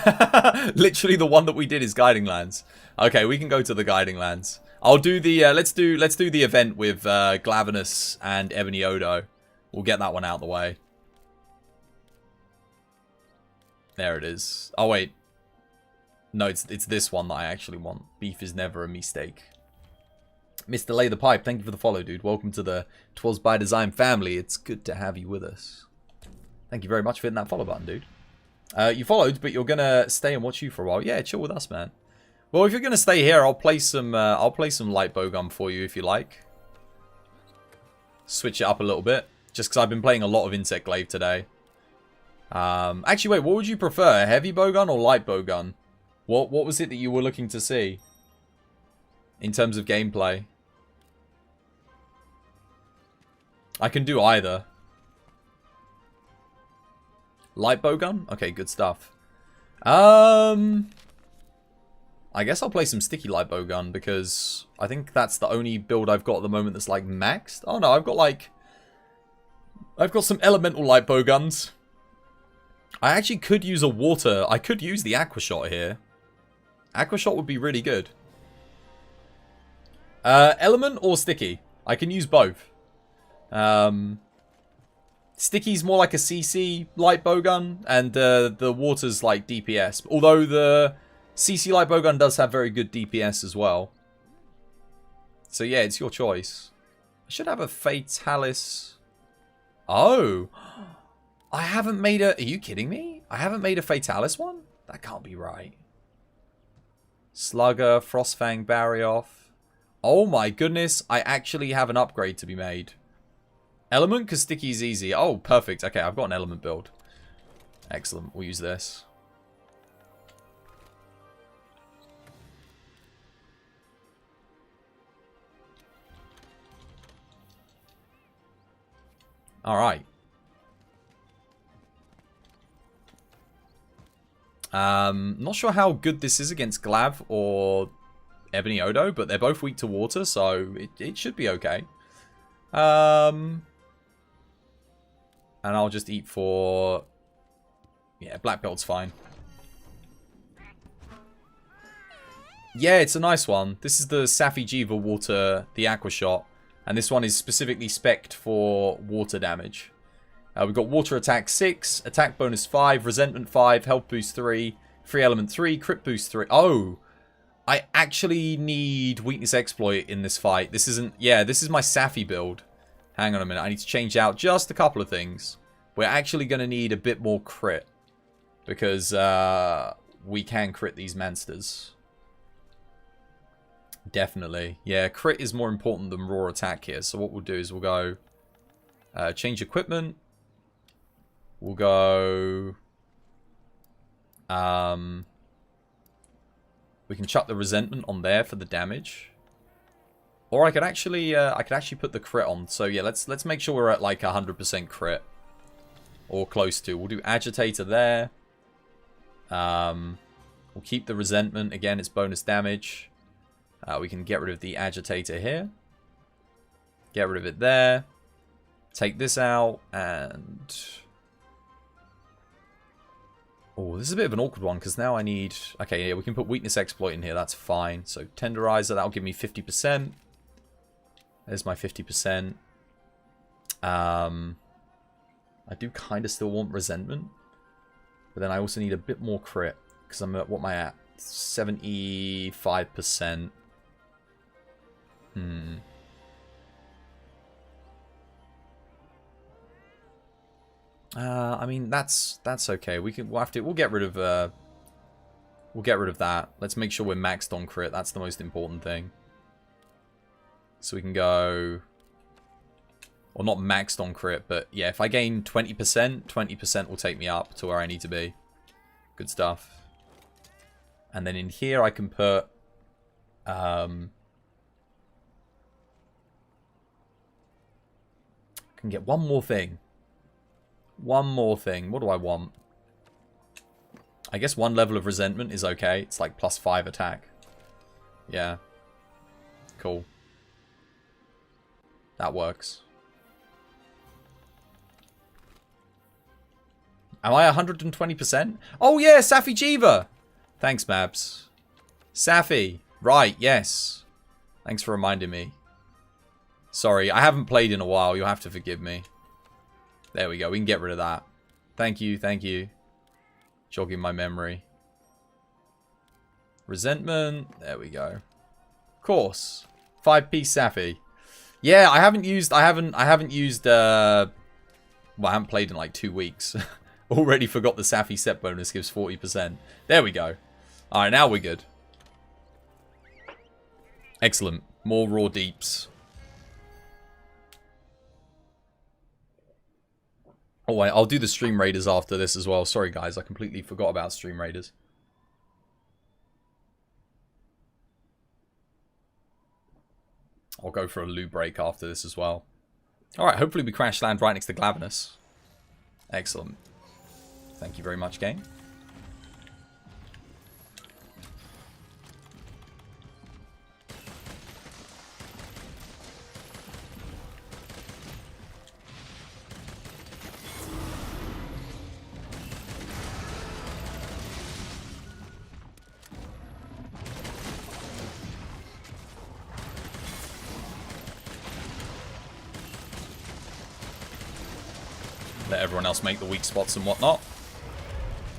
S1: Literally the one that we did is Guiding Lands. Okay, we can go to the Guiding Lands. I'll do the let's do the event with Glavenus and Ebony Odo. We'll get that one out of the way. There it is. Oh wait. No, it's this one that I actually want. Beef is never a mistake. Mr. Lay the Pipe, thank you for the follow, dude. Welcome to the 'Twas by Design family. It's good to have you with us. Thank you very much for hitting that follow button, dude. You followed, but you're gonna stay and watch you for a while. Yeah, chill with us, man. Well, if you're gonna stay here, I'll play some light bowgun for you if you like. Switch it up a little bit, just because I've been playing a lot of Insect Glaive today. Actually, wait, what would you prefer, heavy bowgun or light bowgun? What was it that you were looking to see in terms of gameplay? I can do either. Light bowgun? Okay, good stuff. I guess I'll play some sticky light bowgun because I think that's the only build I've got at the moment that's like maxed. Oh no, I've got some elemental light bowguns. I actually could use a water. I could use the aqua shot here. Aqua shot would be really good. Element or sticky? I can use both. Sticky's more like a CC light bowgun, and the water's like DPS. Although the CC light bowgun does have very good DPS as well. So yeah, it's your choice. I should have a Fatalis. Oh, I haven't made a... Are you kidding me? I haven't made a Fatalis one? That can't be right. Slugger, Frostfang, Barrioff. Oh my goodness, I actually have an upgrade to be made. Element, because Sticky's easy. Oh, perfect. Okay, I've got an element build. Excellent. We'll use this. Alright. Not sure how good this is against Glav or Ebony Odo, but they're both weak to water, so it should be okay. And I'll just eat for... Yeah, black belt's fine. Yeah, it's a nice one. This is the Safi Jiva water, the Aqua Shot. And this one is specifically spec'd for water damage. We've got water attack 6, attack bonus 5, resentment 5, health boost 3, free element 3, crit boost 3. Oh! I actually need weakness exploit in this fight. This isn't... Yeah, this is my Safi build. Hang on a minute. I need to change out just a couple of things. We're actually going to need a bit more crit. Because we can crit these monsters. Definitely. Yeah, crit is more important than raw attack here. So what we'll do is we'll go... change equipment. We'll go... we can chuck the resentment on there for the damage. Or I could actually put the crit on. So yeah, let's make sure we're at like 100% crit. Or close to. We'll do agitator there. We'll keep the resentment. Again, it's bonus damage. We can get rid of the agitator here. Get rid of it there. Take this out and... Oh, this is a bit of an awkward one because now I need... Okay, yeah, we can put weakness exploit in here. That's fine. So tenderizer, that'll give me 50%. There's my 50%. I do kind of still want resentment. But then I also need a bit more crit. Because I'm at, what am I at? 75%. I mean, that's okay. We'll get rid of that. Let's make sure we're maxed on crit. That's the most important thing. So we can go, or not maxed on crit, but yeah, if I gain 20%, 20% will take me up to where I need to be. Good stuff. And then in here I can put can get one more thing. One more thing. What do I want? I guess one level of resentment is okay. It's like +5 attack. Yeah. Cool. That works. Am I 120%? Oh yeah, Safi Jiva! Thanks, Mabs. Safi. Right, yes. Thanks for reminding me. Sorry, I haven't played in a while. You'll have to forgive me. There we go. We can get rid of that. Thank you, thank you. Jogging my memory. Resentment. There we go. Of course. 5-piece Safi. Yeah, I haven't used well, I haven't played in like 2 weeks. Already forgot the Safi set bonus gives 40%. There we go. Alright, now we're good. Excellent. More raw deeps. Oh, wait, I'll do the Stream Raiders after this as well. Sorry, guys. I completely forgot about Stream Raiders. I'll go for a loo break after this as well. Alright, hopefully we crash land right next to Glavenus. Excellent. Thank you very much, game. Let everyone else make the weak spots and whatnot.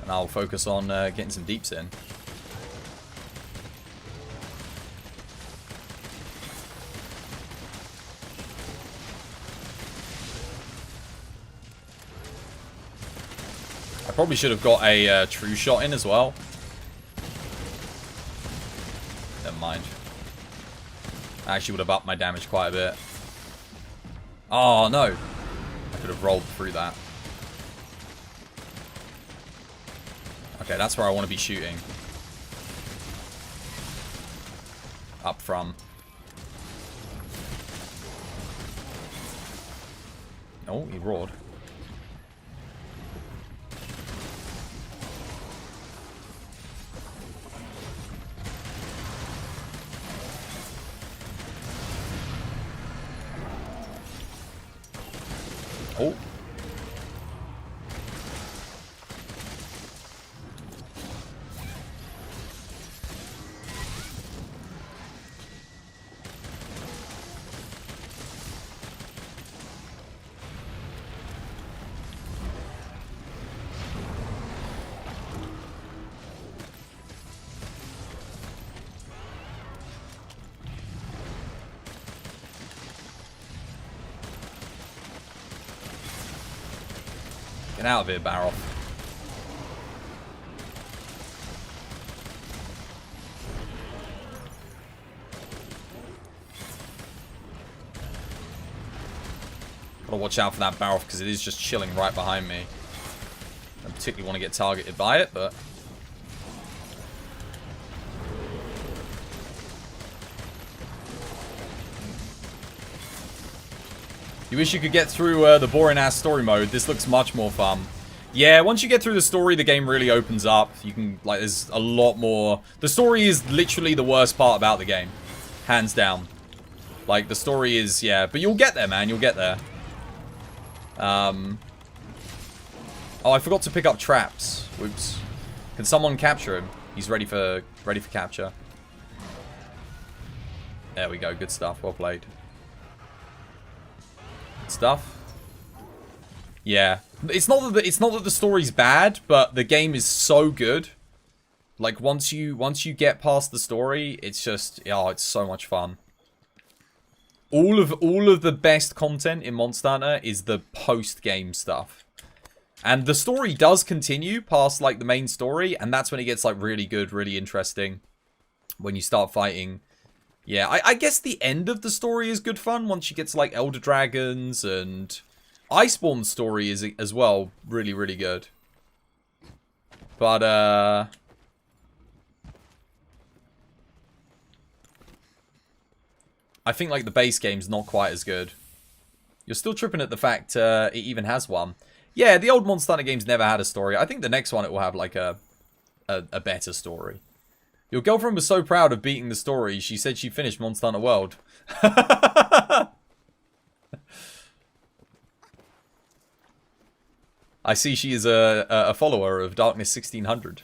S1: And I'll focus on getting some deeps in. I probably should have got a true shot in as well. Never mind. I actually would have upped my damage quite a bit. Oh, no. I could have rolled through that. Okay, that's where I want to be shooting. Up from. Oh, he roared. Oh. Get out of here, Barrel. Gotta watch out for that Barrel because it is just chilling right behind me. I don't particularly want to get targeted by it, but... You wish you could get through the boring-ass story mode. This looks much more fun. Yeah, once you get through the story, the game really opens up. You can, like, there's a lot more... The story is literally the worst part about the game. Hands down. Like, the story is, yeah. But you'll get there, man. You'll get there. Oh, I forgot to pick up traps. Whoops. Can someone capture him? He's ready for capture. There we go. Good stuff. Well played. Stuff. Yeah, it's not that the story's bad, but the game is so good Like once you get past the story, it's just it's so much fun. All of the best content in Monster Hunter is the post-game stuff. And the story does continue past like the main story, and that's when it gets like really good, really interesting. When you start fighting. Yeah, I guess the end of the story is good fun once you get to like Elder Dragons, and Iceborne's story is as well really, really good. But I think like the base game's not quite as good. You're still tripping at the fact it even has one. Yeah, the old Monster Hunter games never had a story. I think the next one it will have like a better story. Your girlfriend was so proud of beating the story, she said she finished Monster Hunter World. I see she is a follower of Darkness 1600.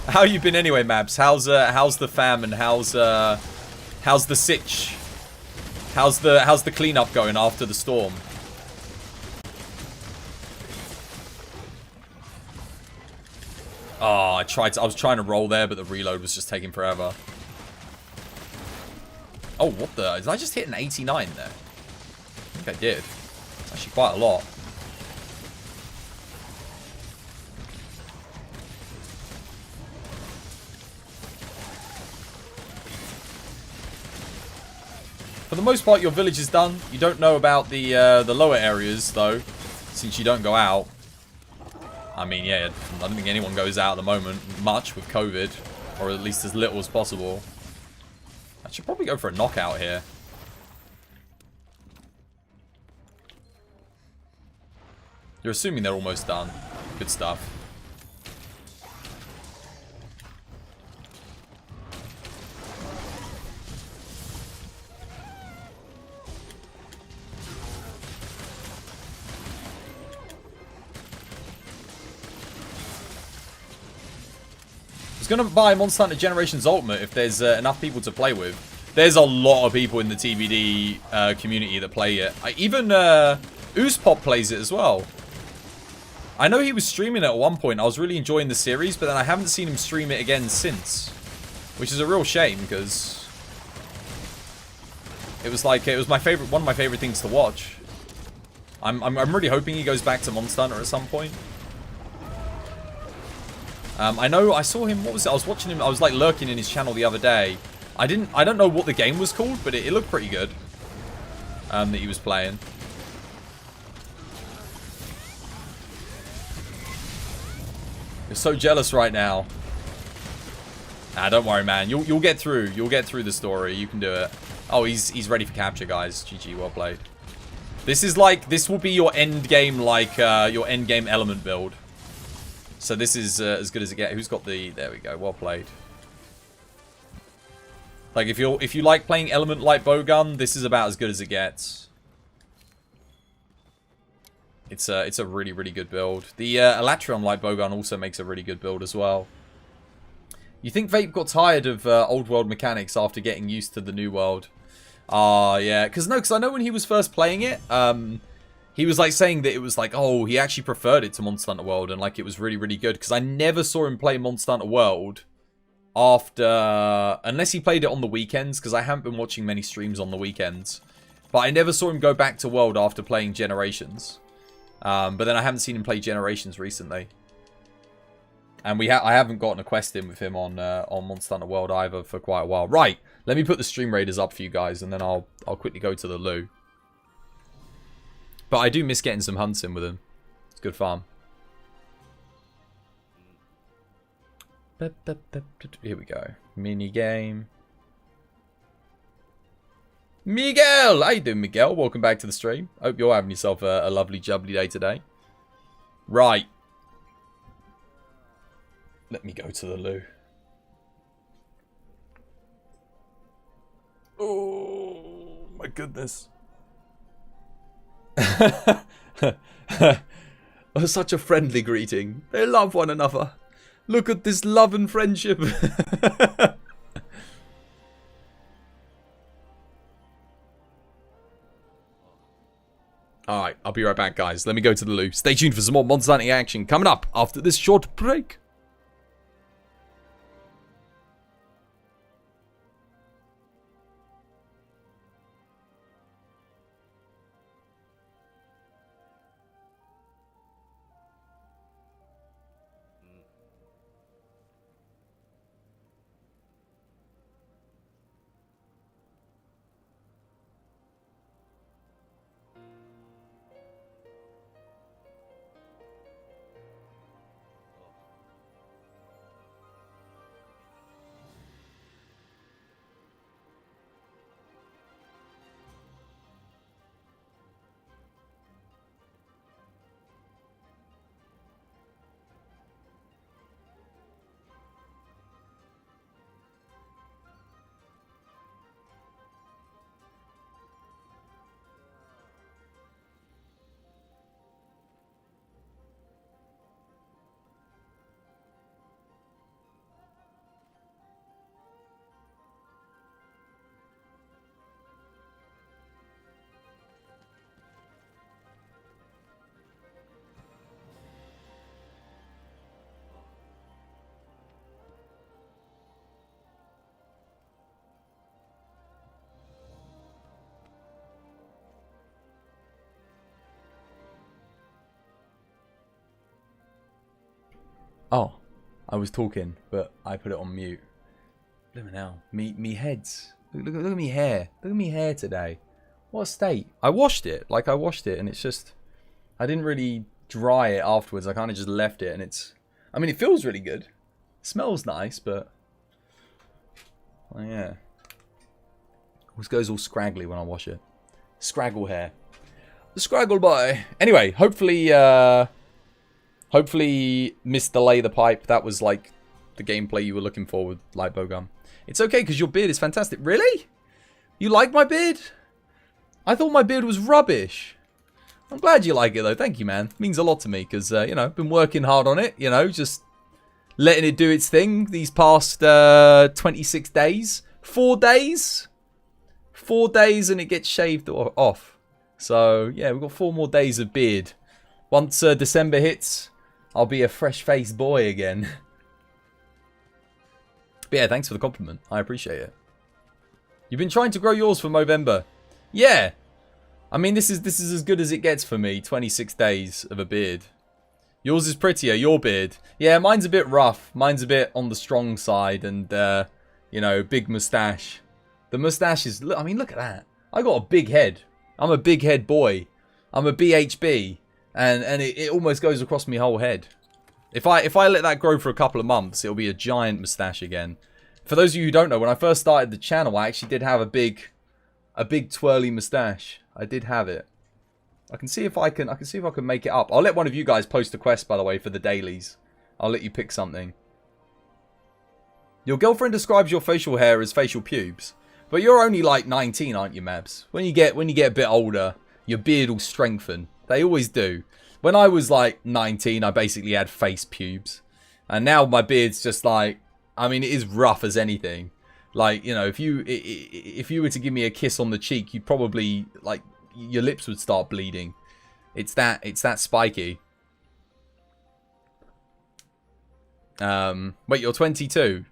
S1: How you been anyway, Mabs? How's the fam and how's the sitch? How's the cleanup going after the storm? Oh, I was trying to roll there, but the reload was just taking forever. Oh, what the? Did I just hit an 89 there? I think I did. It's actually quite a lot. For the most part, your village is done. You don't know about the lower areas, though, since you don't go out. I mean, yeah, I don't think anyone goes out at the moment much with COVID, or at least as little as possible. I should probably go for a knockout here. You're assuming they're almost done. Good stuff. I was going to buy Monster Hunter Generations Ultimate if there's enough people to play with. There's a lot of people in the TBD community that play it. Even Oozpop plays it as well. I know he was streaming it at one point. I was really enjoying the series, but then I haven't seen him stream it again since. Which is a real shame, because it was like, one of my favorite things to watch. I'm really hoping he goes back to Monster Hunter at some point. I know I saw him, what was it? I was watching him, I was like lurking in his channel the other day. I don't know what the game was called, but it looked pretty good. That he was playing. You're so jealous right now. Nah, don't worry, man. You'll get through. You'll get through the story. You can do it. Oh, he's ready for capture, guys. GG, well played. This will be your end game, your end game element build. So this is as good as it gets. Who's got the? There we go. Well played. Like if you like playing element light bowgun, this is about as good as it gets. It's a really, really good build. The Elatrion light bowgun also makes a really good build as well. You think Vape got tired of old world mechanics after getting used to the new world? Yeah, because I know when he was first playing it, he was like saying that it was like, oh, he actually preferred it to Monster Hunter World, and like it was really, really good. Because I never saw him play Monster Hunter World after, unless he played it on the weekends, because I haven't been watching many streams on the weekends. But I never saw him go back to World after playing Generations. But then I haven't seen him play Generations recently. And I haven't gotten a quest in with him on Monster Hunter World either for quite a while. Right, let me put the stream raiders up for you guys, and then I'll quickly go to the loo. But I do miss getting some hunts in with him. It's good fun. Here we go. Mini game. Miguel! How you doing, Miguel? Welcome back to the stream. Hope you're having yourself a lovely jubbly day today. Right. Let me go to the loo. Oh, my goodness. Such a friendly greeting. They love one another. Look at this love and friendship. Alright, I'll be right back, guys. Let me go to the loo. Stay tuned for some more Monster Hunting action coming up after this short break. Oh, I was talking, but I put it on mute. Look at now. Me heads. Look at me hair. Look at me hair today. What a state. I washed it. Like, I washed it, and it's just... I didn't really dry it afterwards. I kind of just left it, and it's... I mean, it feels really good. It smells nice, but... Oh, yeah. Always goes all scraggly when I wash it. Scraggle hair. The Scraggle boy. Anyway, hopefully... Hopefully, missed Delay the Pipe. That was, like, the gameplay you were looking for with Light Bowgun. It's okay, because your beard is fantastic. Really? You like my beard? I thought my beard was rubbish. I'm glad you like it, though. Thank you, man. It means a lot to me, because, you know, I've been working hard on it. You know, just letting it do its thing these past 26 days. 4 days? 4 days, and it gets shaved off. So, yeah, we've got 4 more days of beard. Once December hits... I'll be a fresh-faced boy again. But yeah, thanks for the compliment. I appreciate it. You've been trying to grow yours for Movember. Yeah. I mean, this is as good as it gets for me. 26 days of a beard. Yours is prettier, your beard. Yeah, mine's a bit rough. Mine's a bit on the strong side and, you know, big moustache. The moustache is... I mean, look at that. I got a big head. I'm a big head boy. I'm a BHB. And it almost goes across my whole head. If I let that grow for a couple of months, it'll be a giant moustache again. For those of you who don't know, when I first started the channel, I actually did have a big twirly moustache. I did have it. I can see if I can make it up. I'll let one of you guys post a quest, by the way, for the dailies. I'll let you pick something. Your girlfriend describes your facial hair as facial pubes, but you're only like 19, aren't you, Mabs? When you get a bit older, your beard will strengthen. They always do. When I was like 19, I basically had face pubes. And now my beard's just like... I mean, it is rough as anything. Like, you know, if you were to give me a kiss on the cheek, you'd probably... like, your lips would start bleeding. It's that spiky. Wait, you're 22?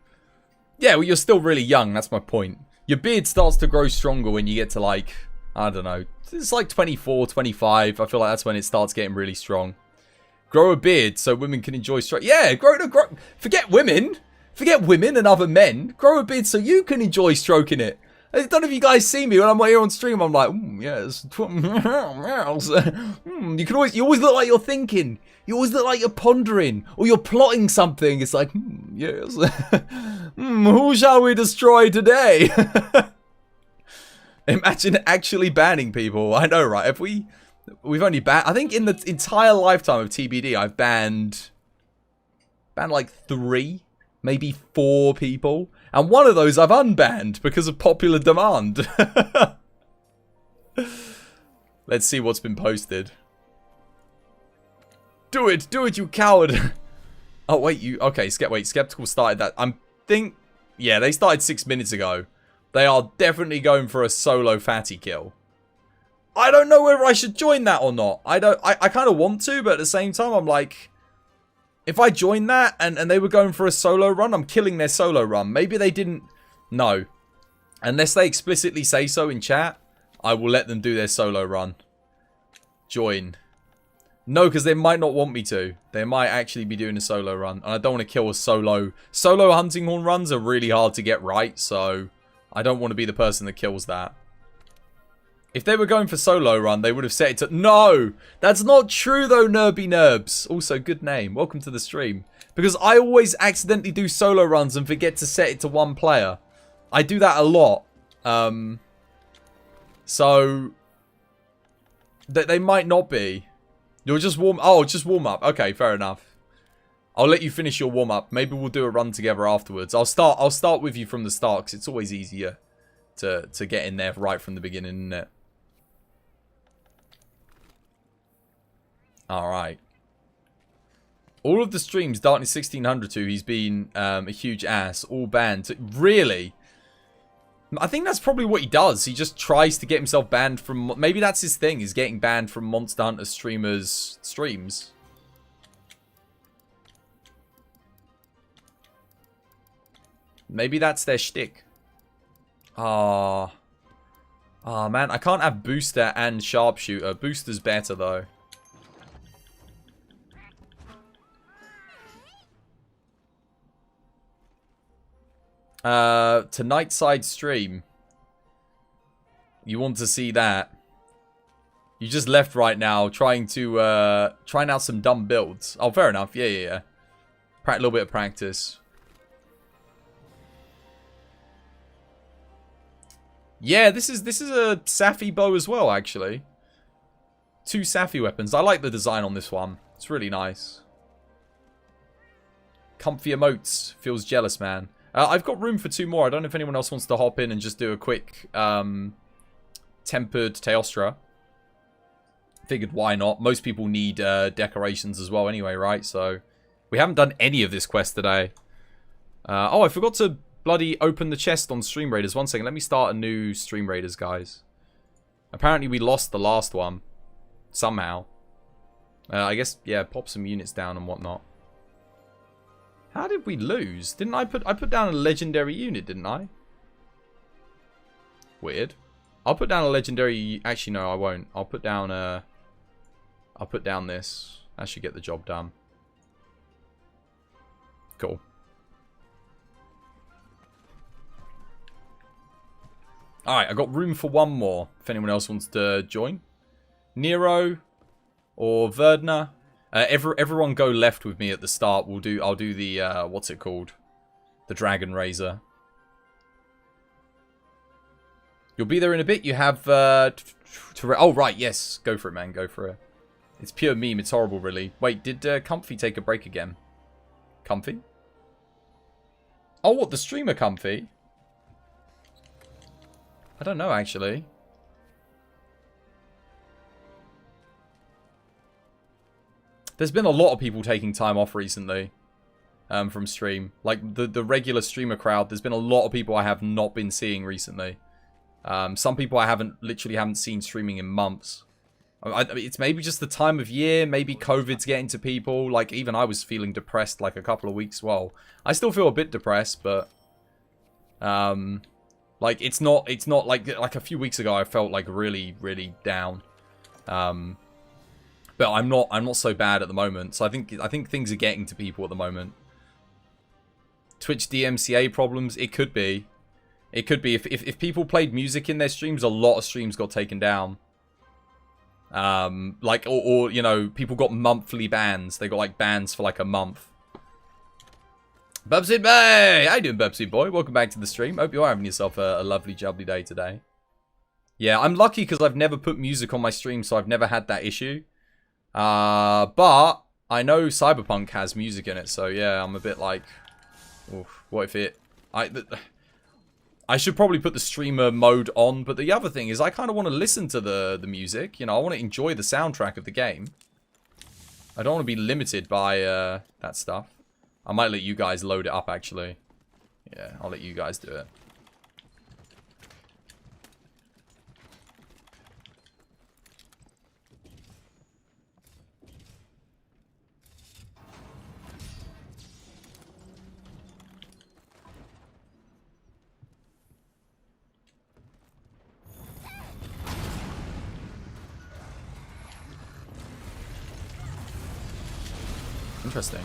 S1: Yeah, well, you're still really young. That's my point. Your beard starts to grow stronger when you get to like... I don't know. It's like 24, 25. I feel like that's when it starts getting really strong. Grow a beard so women can enjoy stroke. Yeah, grow. Forget women. Forget women and other men. Grow a beard so you can enjoy stroking it. I don't know if you guys see me when I'm here on stream. I'm like, yes. You always look like you're thinking. You always look like you're pondering or you're plotting something. It's like, yes. Who shall we destroy today? Imagine actually banning people. I know, right? We've only banned... I think in the entire lifetime of TBD, I've banned like 3, maybe 4 people. And one of those I've unbanned because of popular demand. Let's see what's been posted. Do it, you coward. Oh, wait, okay, Skeptical started that. Yeah, they started 6 minutes ago. They are definitely going for a solo fatty kill. I don't know whether I should join that or not. I kind of want to, but at the same time, I'm like, if I join that and they were going for a solo run, I'm killing their solo run. Maybe they didn't know. Unless they explicitly say so in chat, I will let them do their solo run. Join. No, because they might not want me to. They might actually be doing a solo run. And I don't want to kill a solo. Solo hunting horn runs are really hard to get right, so I don't want to be the person that kills that. If they were going for solo run, they would have set it to... No! That's not true though, Nerby Nerbs. Also, good name. Welcome to the stream. Because I always accidentally do solo runs and forget to set it to one player. I do that a lot. So... They might not be. You'll just warm... Oh, just warm up. Okay, fair enough. I'll let you finish your warm up. Maybe we'll do a run together afterwards. I'll start with you from the start, because it's always easier to get in there right from the beginning, isn't it? Alright. All of the streams Darkness 1600 to, he's been a huge ass. All banned. Really? I think that's probably what he does. He just tries to get himself banned from... Maybe that's his thing, is getting banned from Monster Hunter streamers' streams. Maybe that's their shtick. Ah, man. I can't have Booster and Sharpshooter. Booster's better, though. To Nightside stream. You want to see that? You just left right now, trying out some dumb builds. Oh, fair enough. Yeah. A little bit of practice. Yeah, this is a Safi bow as well, actually. 2 Safi weapons. I like the design on this one. It's really nice. Comfy emotes. Feels jealous, man. I've got room for 2 more. I don't know if anyone else wants to hop in and just do a quick tempered Teostra. Figured why not. Most people need decorations as well anyway, right? So we haven't done any of this quest today. Oh, I forgot to bloody open the chest on Stream Raiders. One second. Let me start a new Stream Raiders, guys. Apparently we lost the last one. Somehow. I guess, yeah, pop some units down and whatnot. How did we lose? Didn't I put down a legendary unit, didn't I? Weird. I'll put down a legendary... Actually, no, I won't. I'll put down this. That should get the job done. Cool. Alright, I got room for 1 more. If anyone else wants to join. Nero or Verdna. Everyone go left with me at the start. I'll do the what's it called? The Dragon Razor. You'll be there in a bit. You have oh right, yes. Go for it, man. Go for it. It's pure meme. It's horrible, really. Wait, did Comfy take a break again? Comfy? Oh, what, the streamer Comfy? I don't know, actually. There's been a lot of people taking time off recently from stream. Like, the regular streamer crowd, there's been a lot of people I have not been seeing recently. Some people I literally haven't seen streaming in months. I mean, it's maybe just the time of year. Maybe COVID's getting to people. Like, even I was feeling depressed like a couple of weeks. Well, I still feel a bit depressed, but... like, it's not like a few weeks ago I felt like really, really down. But I'm not so bad at the moment. So I think things are getting to people at the moment. Twitch DMCA problems, it could be. It could be if people played music in their streams, a lot of streams got taken down. Like or you know, people got monthly bans. They got like bans for like a month. Bubsy Boy! How you doing, Bubsy Boy? Welcome back to the stream. Hope you are having yourself a lovely, jubbly day today. Yeah, I'm lucky because I've never put music on my stream, so I've never had that issue. But I know Cyberpunk has music in it, so yeah, I'm a bit like, oof, what if it... I should probably put the streamer mode on, but the other thing is I kind of want to listen to the music. You know, I want to enjoy the soundtrack of the game. I don't want to be limited by that stuff. I might let you guys load it up, actually. Yeah, I'll let you guys do it. Interesting.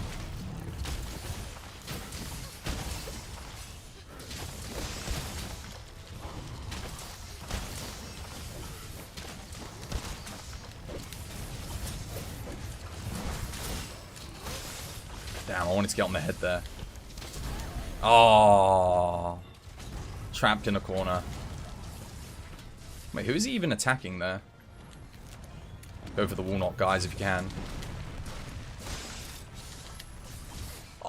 S1: Damn, I wanted to get on the head there. Oh, trapped in a corner. Wait, who is he even attacking there? Go for the wall knock, guys, if you can.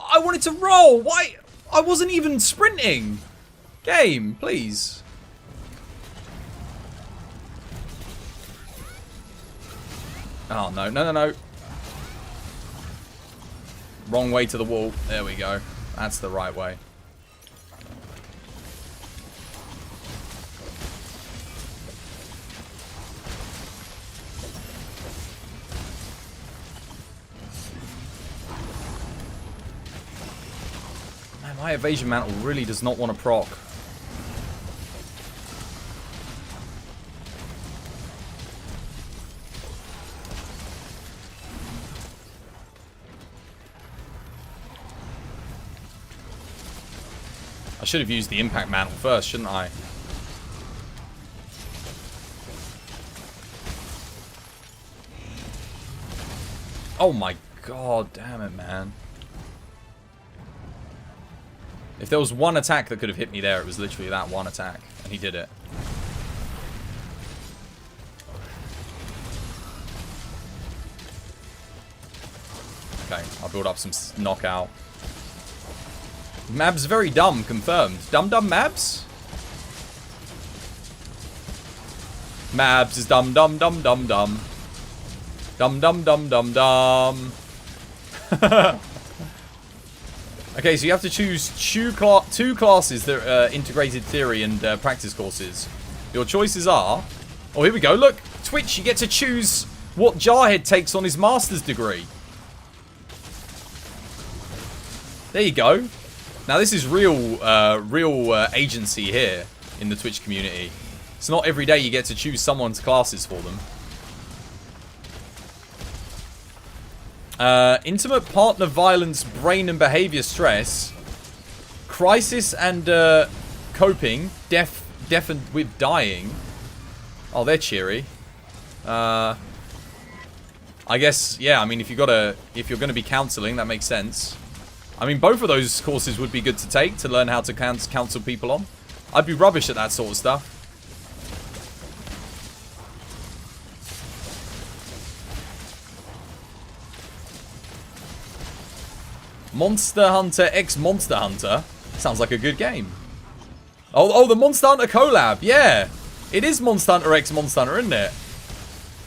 S1: I wanted to roll! Why? I wasn't even sprinting! Game, please. Oh, no, no, no, no. Wrong way to the wall. There we go. That's the right way. Man, my evasion mantle really does not want to proc. I should have used the impact mantle first, shouldn't I? Oh my god, damn it, man. If there was one attack that could have hit me there, it was literally that one attack. And he did it. Okay, I'll build up some knockout. Mab's very dumb, confirmed. Dumb Mabs? Mabs is dumb. Dumb. Okay, so you have to choose two classes that are integrated theory and practice courses. Your choices are... Oh, here we go. Look, Twitch, you get to choose what Jarhead takes on his master's degree. There you go. Now, this is real agency here in the Twitch community. It's not every day you get to choose someone's classes for them. Intimate partner violence, brain and behavior stress, crisis and coping, deaf and with dying. Oh, they're cheery. I guess, yeah. I mean, if you're gonna be counseling, that makes sense. I mean, both of those courses would be good to take to learn how to counsel people on. I'd be rubbish at that sort of stuff. Monster Hunter X Monster Hunter. Sounds like a good game. Oh, the Monster Hunter collab. Yeah. It is Monster Hunter X Monster Hunter, isn't it?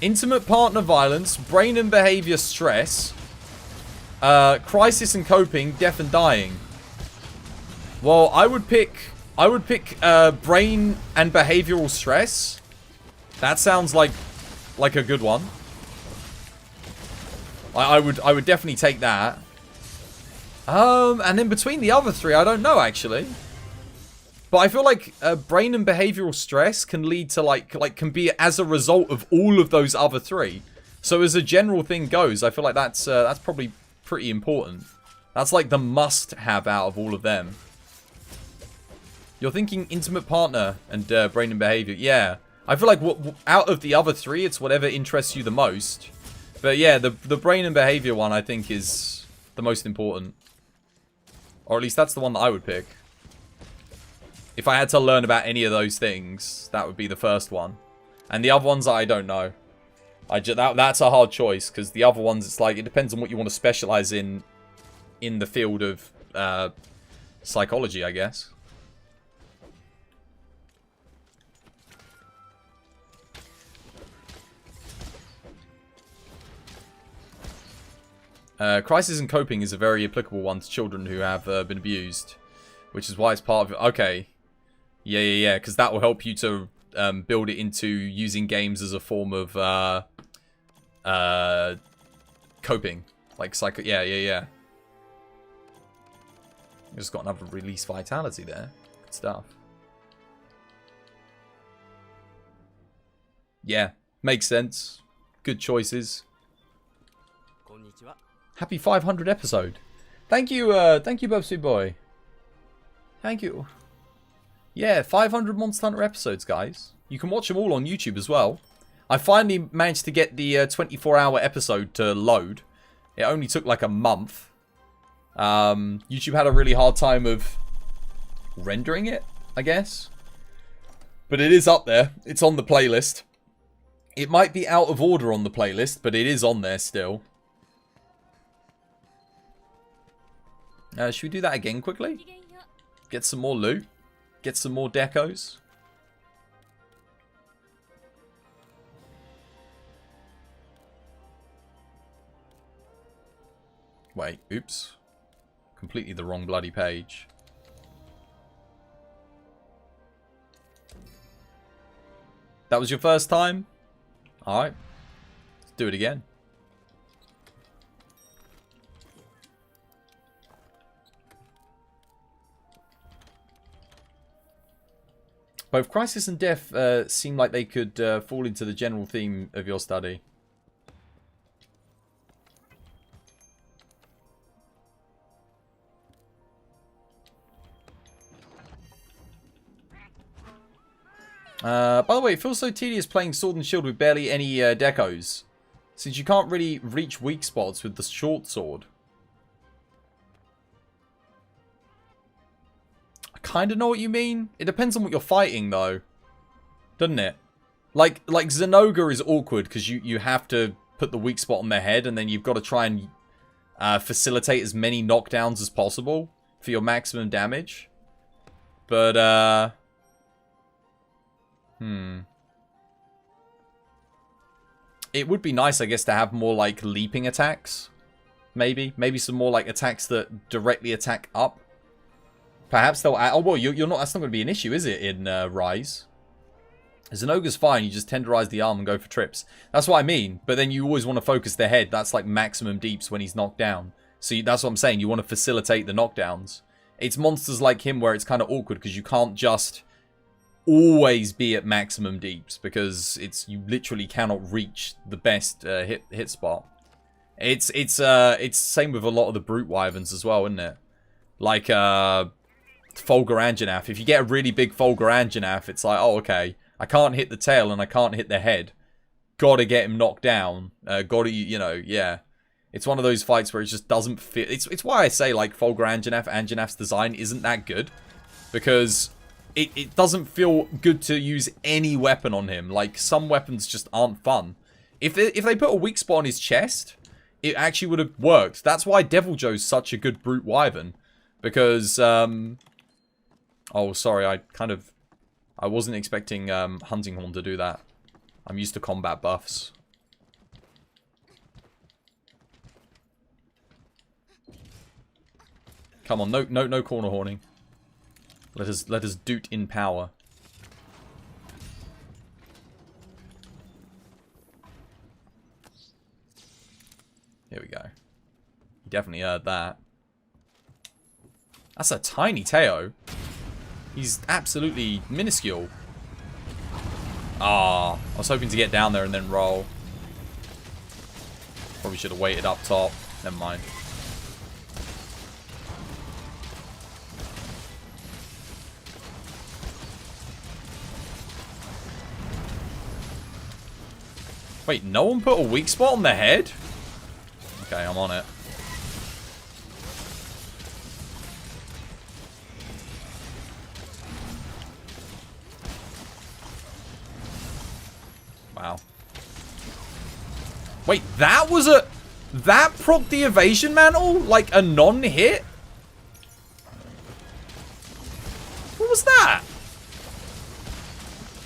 S1: Intimate partner violence, brain and behavior stress, crisis and coping, death and dying. Well, I would pick brain and behavioral stress. That sounds like a good one. I would definitely take that. And then between the other three, I don't know actually. But I feel like brain and behavioral stress can lead to can be as a result of all of those other three. So as a general thing goes, I feel like that's probably pretty important. That's like the must-have out of all of them. You're thinking intimate partner and brain and behavior. Yeah, I feel like out of the other three, it's whatever interests you the most. But yeah, the brain and behavior one I think is the most important. Or at least that's the one that I would pick. If I had to learn about any of those things, that would be the first one. And the other ones, I don't know. That's a hard choice, because the other ones, it's like, it depends on what you want to specialize in the field of psychology, I guess. Crisis and coping is a very applicable one to children who have been abused, which is why it's part of it. Okay. Yeah, because that will help you to build it into using games as a form of coping. Like psycho. Yeah. Just got another release vitality there. Good stuff. Yeah, makes sense. Good choices. Happy 500 episode. Thank you, Bubsy Boy. Thank you. Yeah, 500 Monster Hunter episodes, guys. You can watch them all on YouTube as well. I finally managed to get the 24-hour episode to load. It only took like a month. YouTube had a really hard time of rendering it, I guess. But it is up there. It's on the playlist. It might be out of order on the playlist, but it is on there still. Should we do that again quickly? Get some more loot. Get some more decos. Wait, oops. Completely the wrong bloody page. That was your first time? Alright. Let's do it again. Both Crisis and Death seem like they could fall into the general theme of your study. By the way, it feels so tedious playing Sword and Shield with barely any decos, since you can't really reach weak spots with the short sword. Kind of know what you mean. It depends on what you're fighting, though, doesn't it? Like Zenoga is awkward because you have to put the weak spot on their head, and then you've got to try and facilitate as many knockdowns as possible for your maximum damage. But it would be nice, I guess, to have more like leaping attacks. Maybe some more like attacks that directly attack up. Perhaps they'll add... Oh, well, you're not... That's not going to be an issue, is it, in Rise? Zenoga's fine. You just tenderize the arm and go for trips. That's what I mean. But then you always want to focus the head. That's like maximum deeps when he's knocked down. So that's what I'm saying. You want to facilitate the knockdowns. It's monsters like him where it's kind of awkward because you can't just always be at maximum deeps because you literally cannot reach the best hit spot. It's same with a lot of the brute wyverns as well, isn't it? Like Fulgur Anjanath. If you get a really big Fulgur Anjanath, it's like, oh, okay, I can't hit the tail and I can't hit the head. Gotta get him knocked down. Gotta, yeah. It's one of those fights where it just doesn't fit. It's why I say, like, Fulgur Anjanath's design isn't that good. Because it doesn't feel good to use any weapon on him. Like, some weapons just aren't fun. If they put a weak spot on his chest, it actually would have worked. That's why Devil Joe's such a good brute wyvern. Because, oh, sorry, I wasn't expecting Hunting Horn to do that. I'm used to combat buffs. Come on, no corner horning. Let us doot in power. Here we go. You definitely heard that. That's a tiny Teo. He's absolutely minuscule. Ah, I was hoping to get down there and then roll. Probably should have waited up top. Never mind. Wait, no one put a weak spot on the head? Okay, I'm on it. Wow. Wait, that was a... That proc the evasion mantle? Like a non-hit? What was that?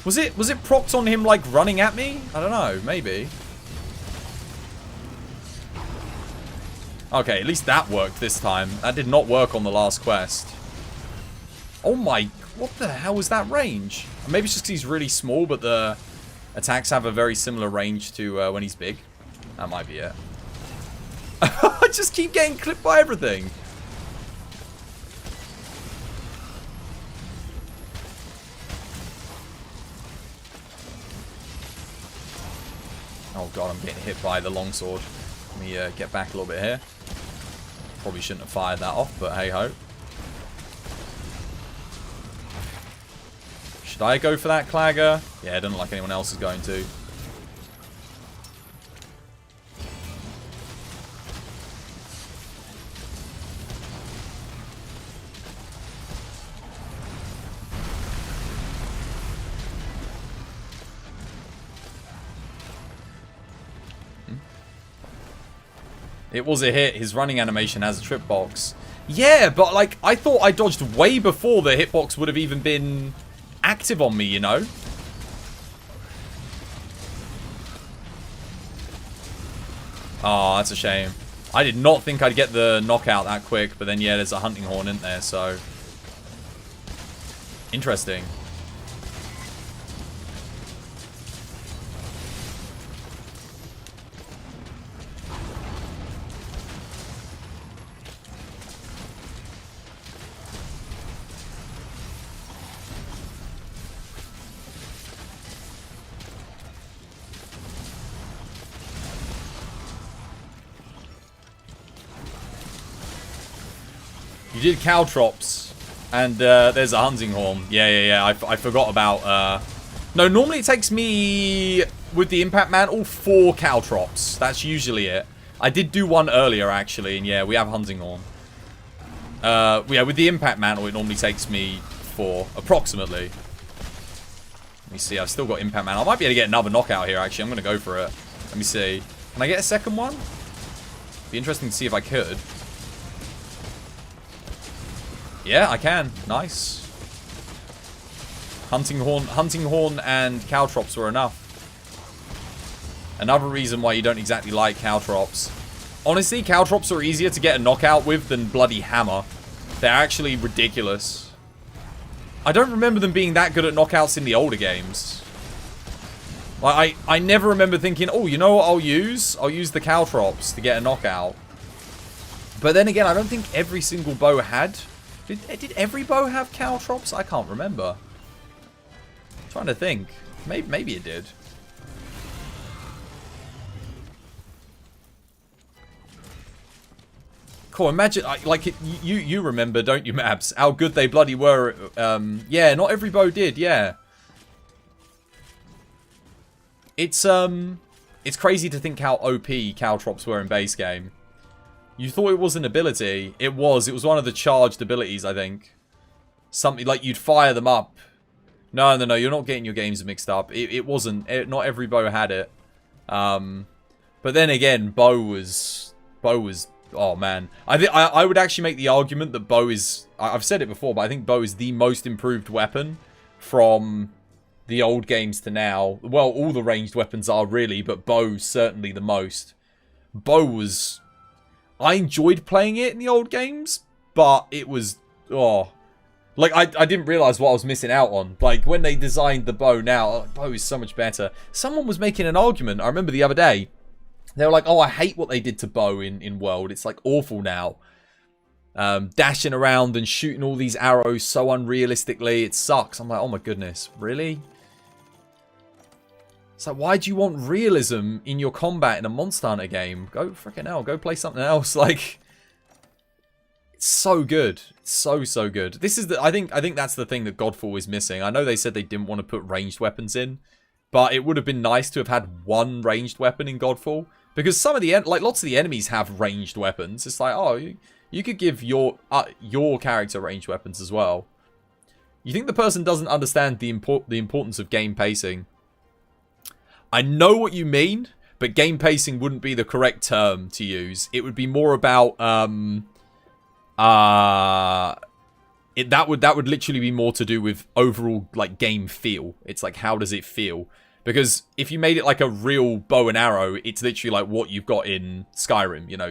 S1: Was it procced on him like running at me? I don't know, maybe. Okay, at least that worked this time. That did not work on the last quest. Oh my... What the hell was that range? Maybe it's just because he's really small, but the attacks have a very similar range to when he's big. That might be it. I just keep getting clipped by everything. Oh god, I'm getting hit by the longsword. Let me get back a little bit here. Probably shouldn't have fired that off, but hey ho. Should I go for that clagger? Yeah, it doesn't look like anyone else is going to. It was a hit. His running animation has a trip box. Yeah, but like, I thought I dodged way before the hitbox would have even been active on me, you know? Oh, that's a shame. I did not think I'd get the knockout that quick, but then yeah, there's a hunting horn in there, so... Interesting. You did caltrops, and there's a hunting horn. Yeah. I forgot about... No, normally it takes me, with the impact mantle, 4 caltrops. That's usually it. I did do one earlier, actually, and yeah, we have hunting horn. Yeah, with the impact mantle, it normally takes me 4, approximately. Let me see, I've still got impact mantle. I might be able to get another knockout here, actually. I'm going to go for it. Let me see. Can I get a second one? Be interesting to see if I could. Yeah, I can. Nice. Hunting horn and caltrops were enough. Another reason why you don't exactly like caltrops. Honestly, caltrops are easier to get a knockout with than bloody hammer. They're actually ridiculous. I don't remember them being that good at knockouts in the older games. Like, I never remember thinking, oh, you know what I'll use? I'll use the caltrops to get a knockout. But then again, I don't think every single bow had... Did every bow have caltrops? I can't remember. I'm trying to think. Maybe it did. Cool, imagine, like, you remember, don't you, Maps? How good they bloody were. Yeah, not every bow did, yeah. It's crazy to think how OP caltrops were in base game. You thought it was an ability. It was one of the charged abilities, I think. Something like you'd fire them up. No, you're not getting your games mixed up. It wasn't. Not every bow had it. But then again, bow was... Oh, man. I would actually make the argument that bow is... I've said it before, but I think bow is the most improved weapon from the old games to now. Well, all the ranged weapons are really, but bow's certainly the most. Bow was... I enjoyed playing it in the old games, but it was... Oh... Like, I didn't realize what I was missing out on. Like, when they designed the bow now, bow is so much better. Someone was making an argument, I remember the other day. They were like, oh, I hate what they did to bow in World. It's, like, awful now. Dashing around and shooting all these arrows so unrealistically. It sucks. I'm like, oh my goodness. Really? It's like, why do you want realism in your combat in a Monster Hunter game? Go freaking hell. Go play something else. Like... It's so good. It's so good. This is the I think that's the thing that Godfall is missing. I know they said they didn't want to put ranged weapons in, but it would have been nice to have had one ranged weapon in Godfall, because some of the lots of the enemies have ranged weapons. It's like, oh, you could give your character ranged weapons as well. You think the person doesn't understand the importance of game pacing? I know what you mean, but game pacing wouldn't be the correct term to use. It would be more about that would literally be more to do with overall, like, game feel. It's like, how does it feel? Because if you made it like a real bow and arrow, it's literally like what you've got in Skyrim. You know,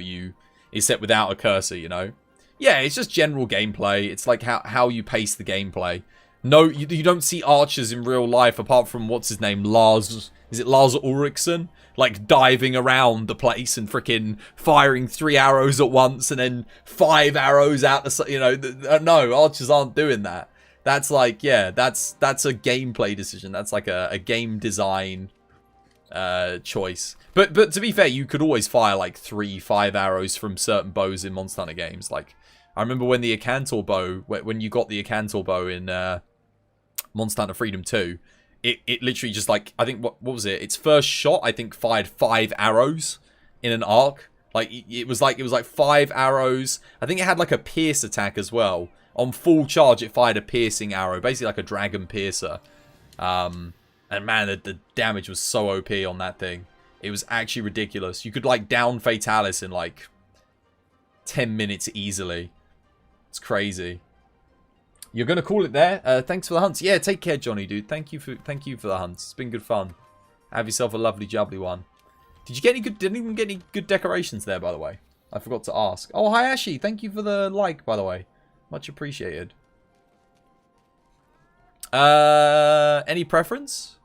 S1: except without a cursor, you know? Yeah, it's just general gameplay. It's like how you pace the gameplay. No, you don't see archers in real life apart from, what's his name, Lars... Is it Lars Ulrichsen? Like, diving around the place and freaking firing 3 arrows at once and then 5 arrows out the... You know, no, archers aren't doing that. That's like, yeah, that's a gameplay decision. That's like a game design choice. But to be fair, you could always fire like 3-5 arrows from certain bows in Monster Hunter games. Like, I remember when the Acantor bow, when you got the Acantor bow in Monster Hunter Freedom 2, it literally just like, I think, what was it? Its first shot, I think, fired 5 arrows in an arc. Like, it was like 5 arrows. I think it had like a pierce attack as well. On full charge, it fired a piercing arrow, basically like a dragon piercer. And man, the damage was so OP on that thing. It was actually ridiculous. You could like down Fatalis in like 10 minutes easily. It's crazy. You're gonna call it there. Thanks for the hunts. Yeah, take care, Johnny, dude. Thank you for the hunts. It's been good fun. Have yourself a lovely jubbly one. Did you get any good? Didn't even get any good decorations there, by the way. I forgot to ask. Oh, hi Ashi. Thank you for the like, by the way. Much appreciated. Any preference?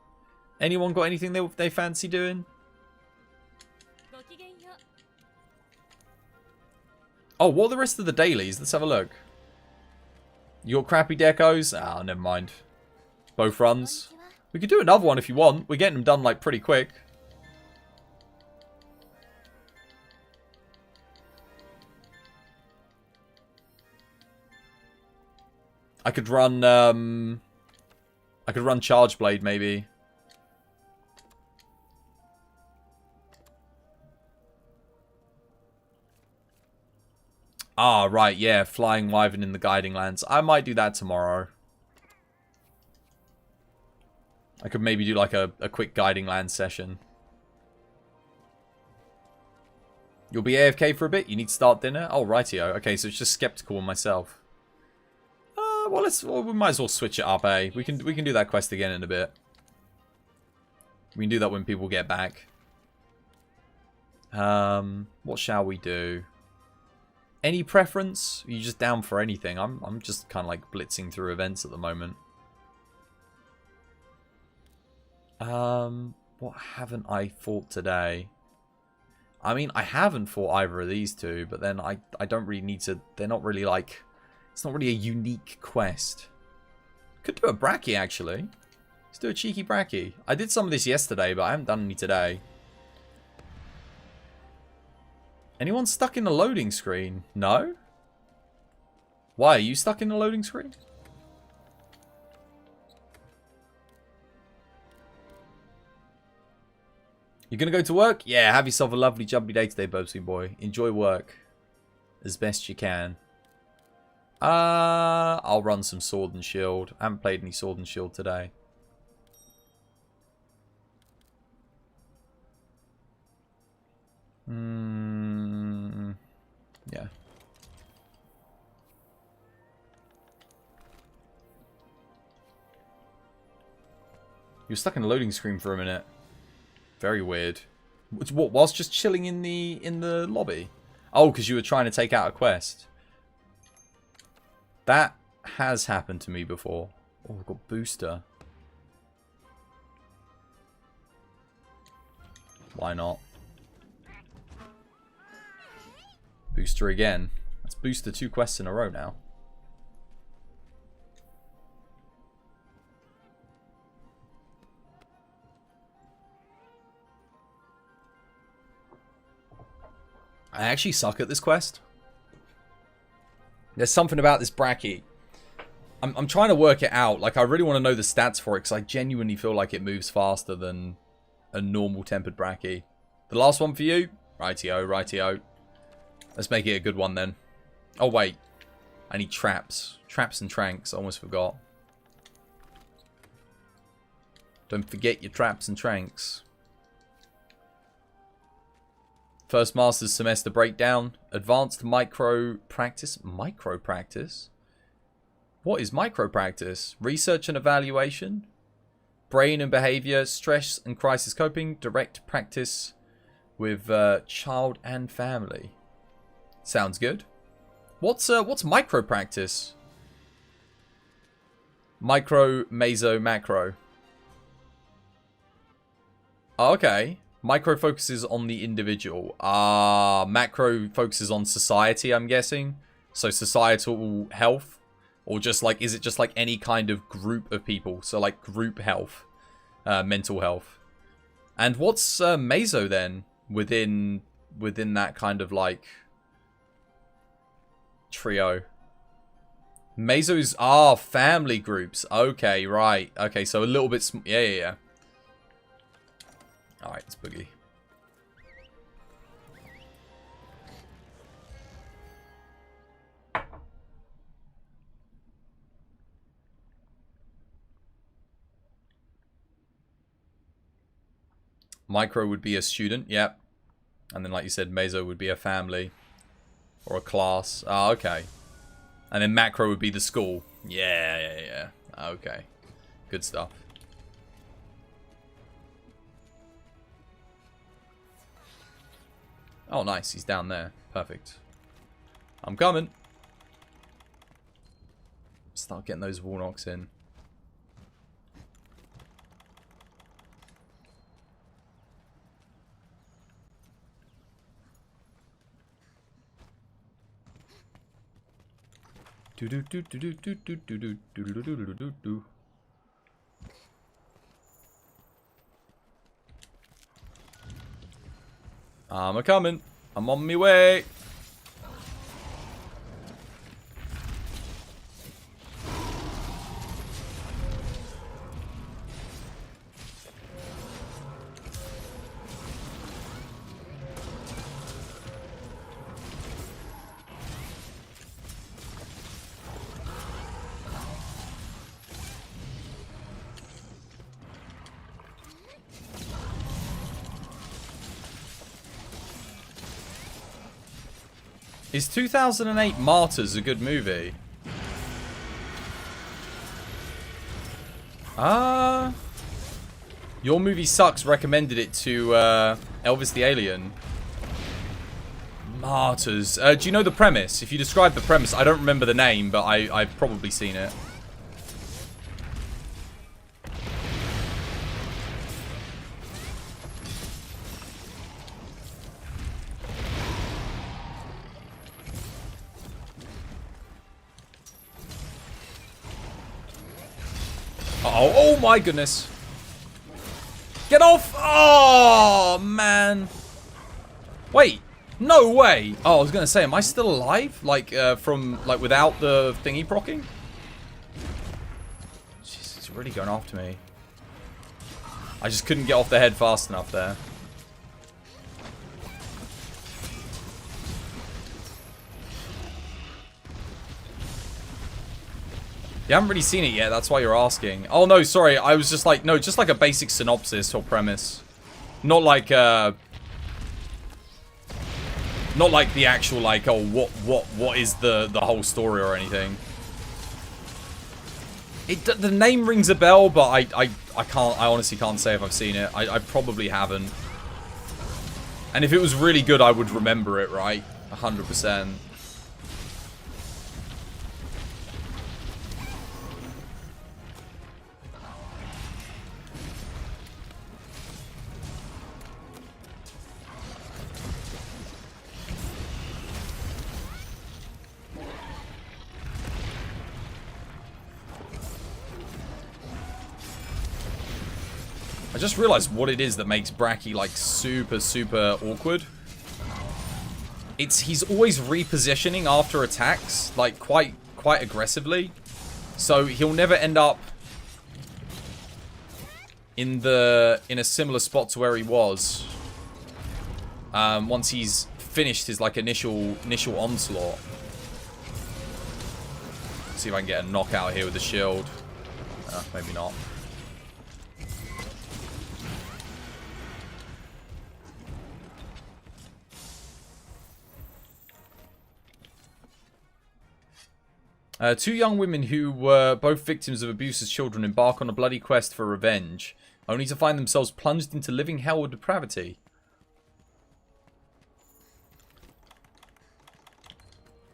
S1: Anyone got anything they fancy doing? Oh, what are the rest of the dailies? Let's have a look. You got crappy decos? Ah, never mind. Both runs. We could do another one if you want. We're getting them done like pretty quick. I could run Charge Blade maybe. Ah, right, yeah, Flying Wyvern in the Guiding Lands. I might do that tomorrow. I could maybe do like a quick Guiding Lands session. You'll be AFK for a bit? You need to start dinner? Oh, rightio. Okay, so it's just skeptical on myself. Well, we might as well switch it up, eh? We can do that quest again in a bit. We can do that when people get back. What shall we do? Any preference? Are you just down for anything? I'm just kind of like blitzing through events at the moment. What haven't I fought today? I mean, I haven't fought either of these two, but then I don't really need to. They're not really like. It's not really a unique quest. Could do a Bracky actually. Let's do a cheeky Bracky. I did some of this yesterday, but I haven't done any today. Anyone stuck in the loading screen? No? Why? Are you stuck in the loading screen? You're going to go to work? Yeah, have yourself a lovely jubbly day today, Bubsy boy. Enjoy work as best you can. I'll run some Sword and Shield. I haven't played any Sword and Shield today. Yeah. You were stuck in the loading screen for a minute. Very weird. What, whilst just chilling in the lobby? Oh, because you were trying to take out a quest. That has happened to me before. Oh, I've got booster. Why not? Booster again. Let's booster 2 quests in a row now. I actually suck at this quest. There's something about this Bracky. I'm trying to work it out. Like, I really want to know the stats for it, because I genuinely feel like it moves faster than a normal tempered Bracky. The last one for you? Rightio, rightio. Let's make it a good one then. Oh, wait. I need traps. Traps and tranks. I almost forgot. Don't forget your traps and tranks. First Master's Semester Breakdown. Advanced Micro Practice. Micro Practice? What is Micro Practice? Research and Evaluation. Brain and Behavior. Stress and Crisis Coping. Direct Practice with Child and Family. Sounds good. What's micro practice? Micro, meso, macro. Oh, okay. Micro focuses on the individual. Macro focuses on society, I'm guessing. So societal health. Or just like, is it just like any kind of group of people? So like group health. Mental health. And what's meso then? Within that kind of like trio. Mesos are family groups. Okay, right. Okay, so a little bit... Yeah. Alright, let's boogie. Micro would be a student, yep. And then, like you said, meso would be a family. Or a class. Ah, okay. And then macro would be the school. Yeah. Okay. Good stuff. Oh, nice. He's down there. Perfect. I'm coming. Start getting those wall knocks in. I'm a-coming. I'm on my way. Is 2008 Martyrs a good movie? Your Movie Sucks recommended it to Elvis the Alien. Martyrs. Do you know the premise? If you describe the premise, I don't remember the name, but I've probably seen it. Oh my goodness. Get off! Oh, man. Wait. No way. Oh, I was going to say, am I still alive? Like, without the thingy proccing? Jeez, it's really going after me. I just couldn't get off the head fast enough there. You haven't really seen it yet, that's why you're asking. Oh no, sorry, I was just like, no, just like a basic synopsis or premise. Not like the actual, like, oh, what is the whole story or anything. The name rings a bell, but I honestly can't say if I've seen it. I probably haven't. And if it was really good, I would remember it, right? 100%. I just realized what it is that makes Bracky, like, super, super awkward. He's always repositioning after attacks, like, quite aggressively. So he'll never end up in a similar spot to where he was. Once he's finished his, like, initial onslaught. Let's see if I can get a knockout here with the shield. Maybe not. Two young women who were both victims of abuse as children embark on a bloody quest for revenge, only to find themselves plunged into living hell with depravity.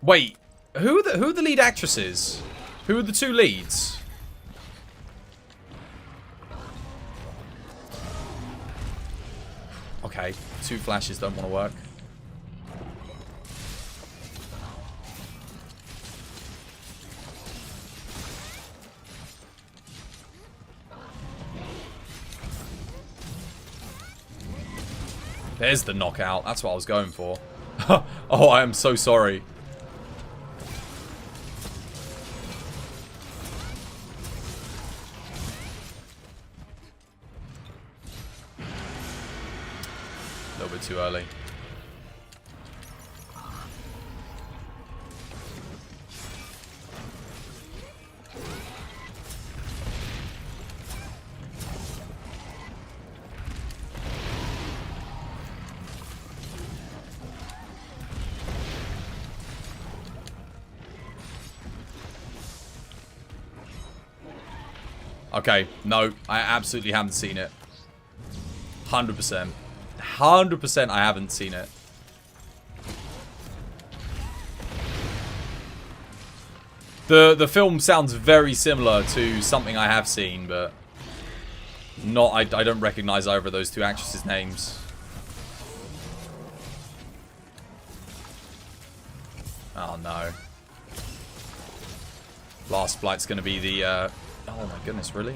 S1: Wait, who are the lead actresses? Who are the two leads? Okay, two flashes don't want to work. There's the knockout. That's what I was going for. Oh, I am so sorry. A little bit too early. Okay, no, I absolutely haven't seen it. 100%. 100% I haven't seen it. The film sounds very similar to something I have seen, but not. I don't recognize either of those two actresses' names. Oh no. Last Blight's going to be the... Oh my goodness, really?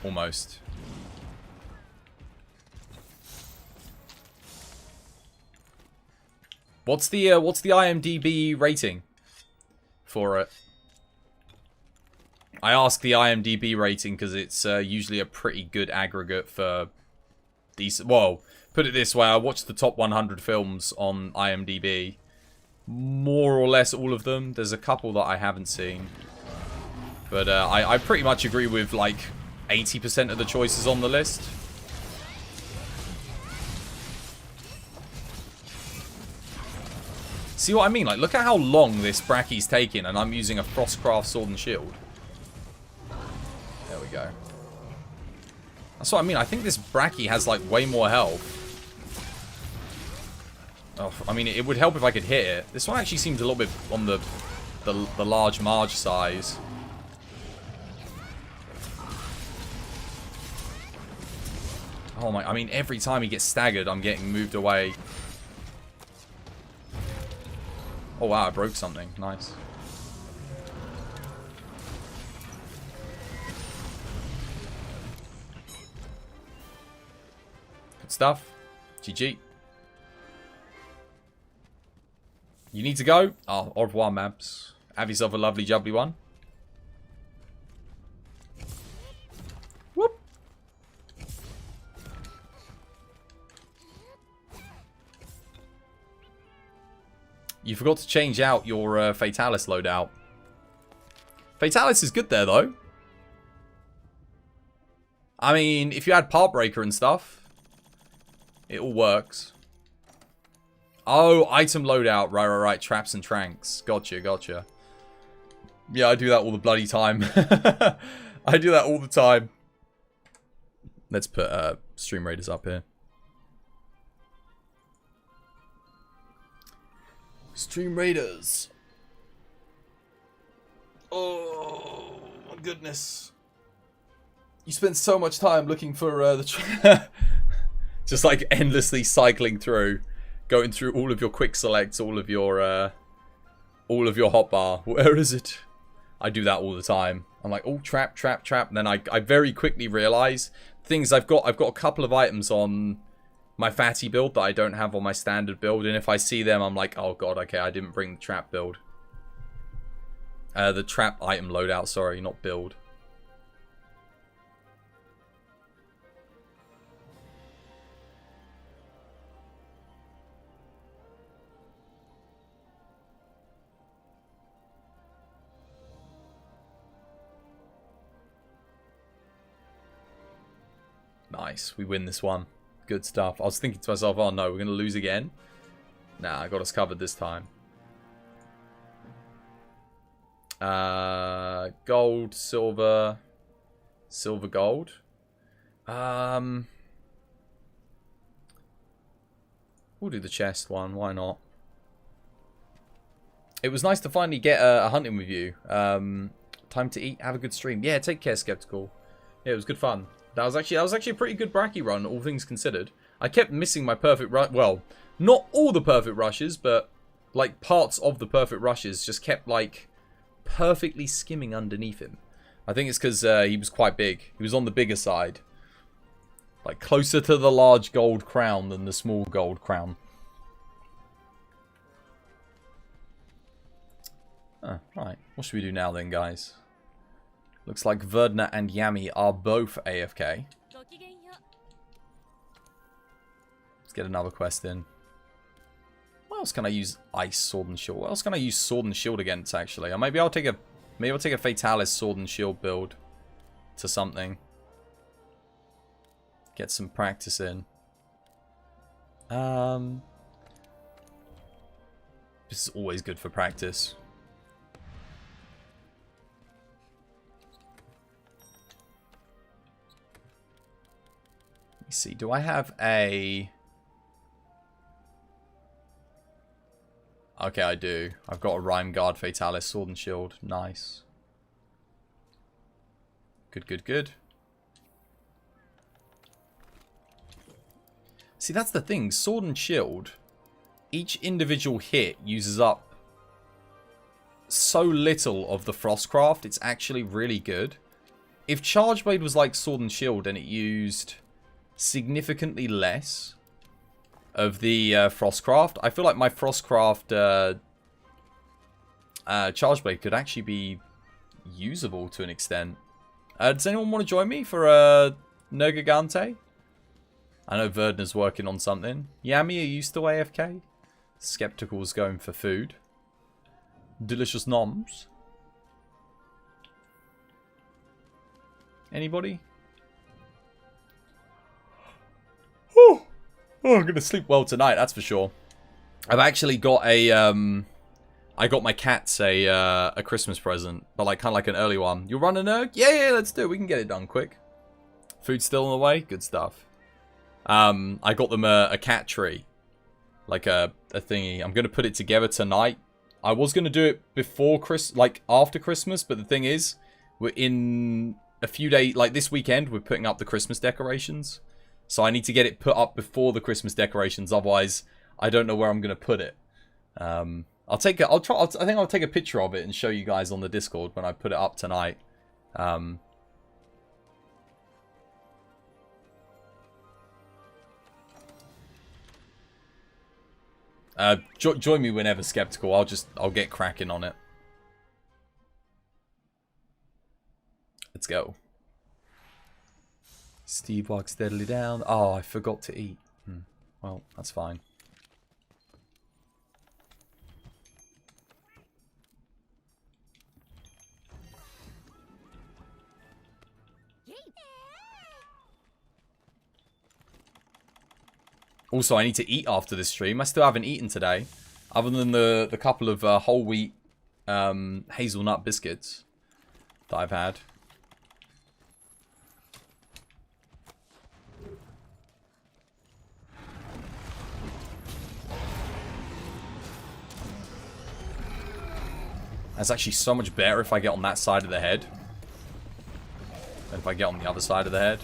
S1: Almost. What's the IMDb rating for it? I ask the IMDb rating because it's usually a pretty good aggregate for decent... Well, put it this way, I watched the top 100 films on IMDb. More or less all of them. There's a couple that I haven't seen. But I pretty much agree with, like, 80% of the choices on the list. See what I mean? Like, look at how long this Brachy's taking, and I'm using a Frostcraft Sword and Shield. There we go. That's what I mean. I think this Brachy has, like, way more health. Oh, I mean, it would help if I could hit it. This one actually seems a little bit on the large Marge size. Oh my, I mean, every time he gets staggered, I'm getting moved away. Oh wow, I broke something. Nice. Good stuff. GG. You need to go? Oh, au revoir, Mabs. Have yourself a lovely, jubbly one. Whoop. You forgot to change out your Fatalis loadout. Fatalis is good there, though. I mean, if you had Part Breaker and stuff, it all works. Oh, item loadout. Right. Traps and tranks. Gotcha, gotcha. Yeah, I do that all the bloody time. I do that all the time. Let's put Stream Raiders up here. Stream Raiders. Oh, my goodness. You spent so much time looking for the... Just like endlessly cycling through. Going through all of your quick selects, all of your hotbar. Where is it? I do that all the time. I'm like, oh, trap. And then I very quickly realize things I've got a couple of items on my fatty build that I don't have on my standard build. And if I see them, I'm like, oh god, okay, I didn't bring the trap build. The trap item loadout, sorry, not build. Nice, we win this one. Good stuff. I was thinking to myself, oh no, we're going to lose again. Nah, I got us covered this time. Gold, silver, silver, gold. We'll do the chest one. Why not? It was nice to finally get a hunting with you. Time to eat. Have a good stream. Yeah, take care, Skeptical. Yeah, it was good fun. That was actually a pretty good bracky run, all things considered. I kept missing my perfect rush. Well, not all the perfect rushes, but like parts of the perfect rushes just kept like perfectly skimming underneath him. I think it's because he was quite big. He was on the bigger side. Like closer to the large gold crown than the small gold crown. Right. What should we do now then, guys? Looks like Verdna and Yami are both AFK. Let's get another quest in. What else can I use Ice, Sword and Shield? What else can I use Sword and Shield against, actually? Or maybe I'll take a Fatalis Sword and Shield build to something. Get some practice in. This is always good for practice. Let me see. Do I have a... Okay, I do. I've got a Rhyme Guard, Fatalis, Sword and Shield. Nice. Good, good, good. See, that's the thing. Sword and Shield, each individual hit uses up so little of the Frostcraft. It's actually really good. If Charge Blade was like Sword and Shield and it used significantly less of the Frostcraft, I feel like my Frostcraft Charge Blade could actually be usable to an extent. Does anyone want to join me for Nergigante? I know Verdna's working on something. Yami, are you still AFK? Skeptical's going for food. Delicious noms. Anybody? Oh, I'm going to sleep well tonight, that's for sure. I've actually got a... I got my cats a Christmas present, but like kind of like an early one. You run a Nerg? Yeah, let's do it. We can get it done quick. Food's still on the way? Good stuff. I got them a cat tree. Like a thingy. I'm going to put it together tonight. I was going to do it before after Christmas, but the thing is, we're in a few days, like this weekend, we're putting up the Christmas decorations. So I need to get it put up before the Christmas decorations, otherwise I don't know where I'm going to put it. I think I'll take a picture of it and show you guys on the Discord when I put it up tonight. Join me whenever, Skeptical. I'll get cracking on it. Let's go. Steve walks steadily down. Oh, I forgot to eat. Well, that's fine. Also, I need to eat after this stream. I still haven't eaten today. Other than the couple of whole wheat hazelnut biscuits that I've had. That's actually so much better if I get on that side of the head than if I get on the other side of the head.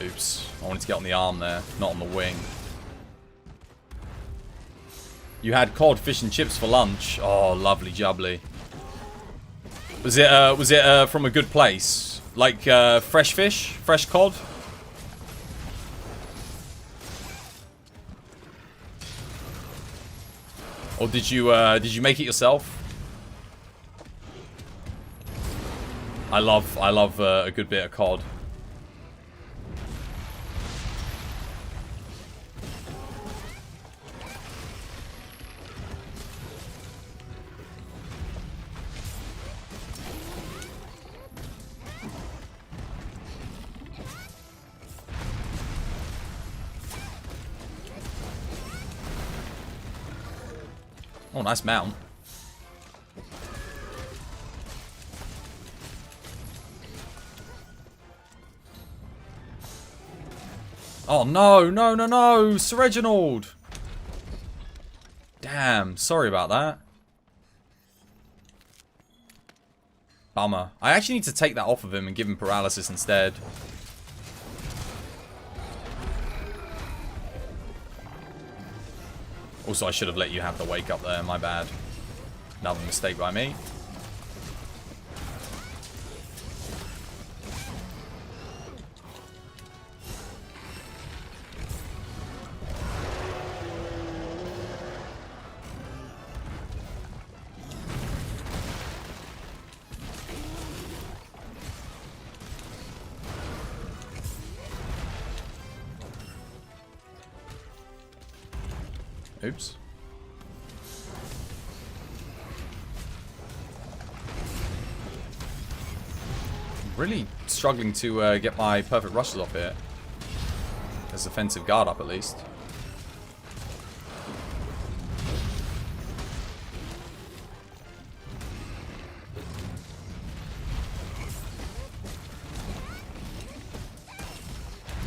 S1: Oops. I wanted to get on the arm there, not on the wing. You had cod, fish and chips for lunch. Oh, lovely jubbly. Was it from a good place? Like fresh fish? Fresh cod? Or did you make it yourself? I love a good bit of COD. Oh, nice mount. Oh, no, no, no, no! Sir Reginald! Damn, sorry about that. Bummer. I actually need to take that off of him and give him paralysis instead. Also, I should have let you have the wake up there, my bad. Another mistake by me. Oops. Really struggling to get my perfect rushes off here. There's offensive guard up at least.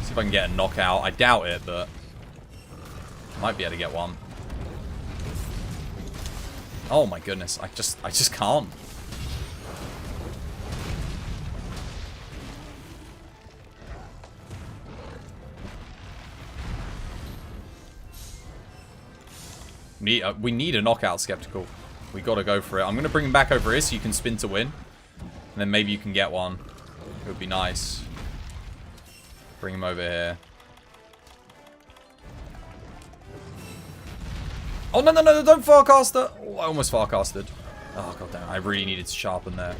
S1: See if I can get a knockout. I doubt it, but might be able to get one. Oh my goodness, I just can't. We need a knockout, Skeptical. We gotta go for it. I'm gonna bring him back over here so you can spin to win. And then maybe you can get one. It would be nice. Bring him over here. Oh, no, no, no, don't farcaster. Oh, I almost farcasted. Oh, god damn. I really needed to sharpen there.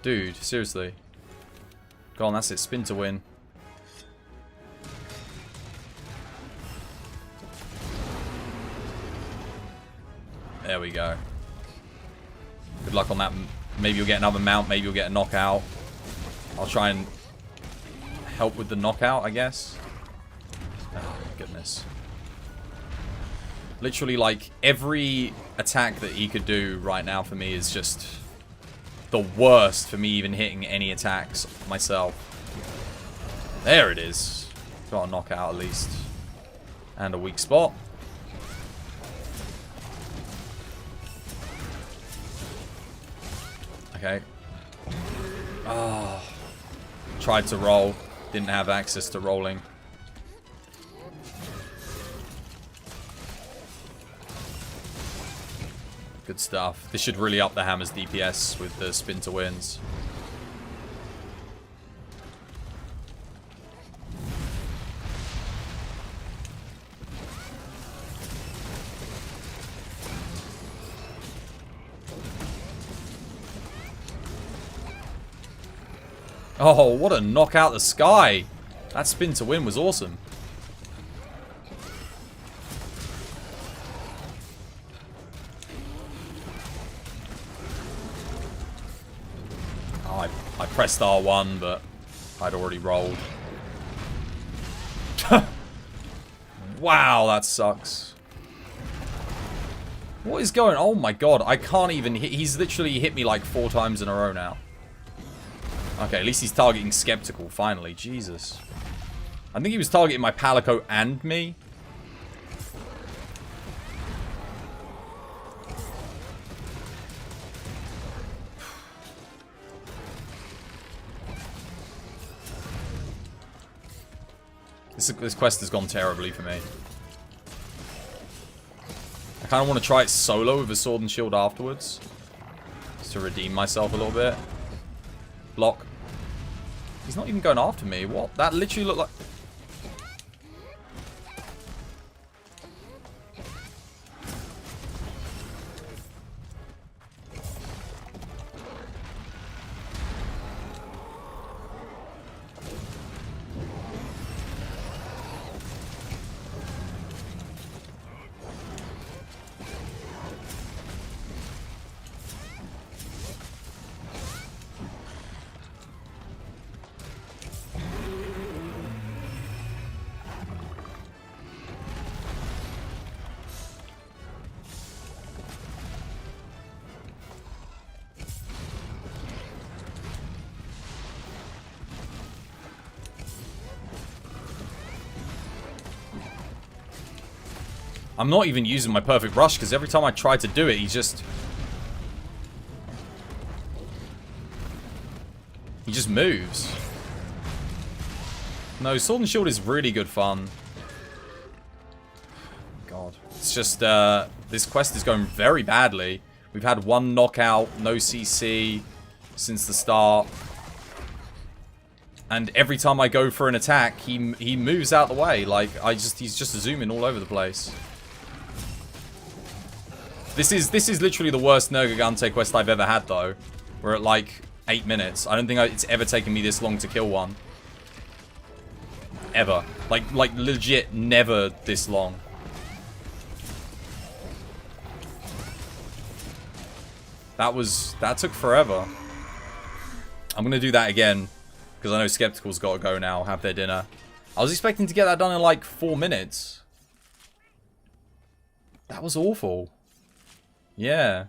S1: Dude, seriously. Go on, that's it. Spin to win. There we go. Good luck on that. Maybe you'll get another mount. Maybe you'll get a knockout. I'll try and help with the knockout, I guess. Oh, my goodness. Literally, like, every attack that he could do right now for me is just the worst for me even hitting any attacks myself. There it is. Got a knockout at least. And a weak spot. Okay. Oh. Tried to roll. Didn't have access to rolling. Good stuff. This should really up the hammer's DPS with the spin to wins. Oh, what a knock out the sky. That spin to win was awesome. Oh, I pressed R1, but I'd already rolled. Wow, that sucks. What is going on? Oh my god, I can't even hit. He's literally hit me like 4 times in a row now. Okay, at least he's targeting Skeptical, finally. Jesus. I think he was targeting my Palico and me. This quest has gone terribly for me. I kind of want to try it solo with a sword and shield afterwards. Just to redeem myself a little bit. Block. He's not even going after me. What? That literally looked like... I'm not even using my perfect rush because every time I try to do it, he just moves. No, Sword and Shield is really good fun. God. It's just, this quest is going very badly. We've had one knockout, no CC since the start. And every time I go for an attack, he moves out the way. Like, he's just zooming all over the place. This is literally the worst Nergigante quest I've ever had, though. We're at, like, 8 minutes. I don't think it's ever taken me this long to kill one. Ever. Like legit never this long. That took forever. I'm gonna do that again. Because I know Skeptical's got to go now, have their dinner. I was expecting to get that done in like 4 minutes. That was awful. Yeah.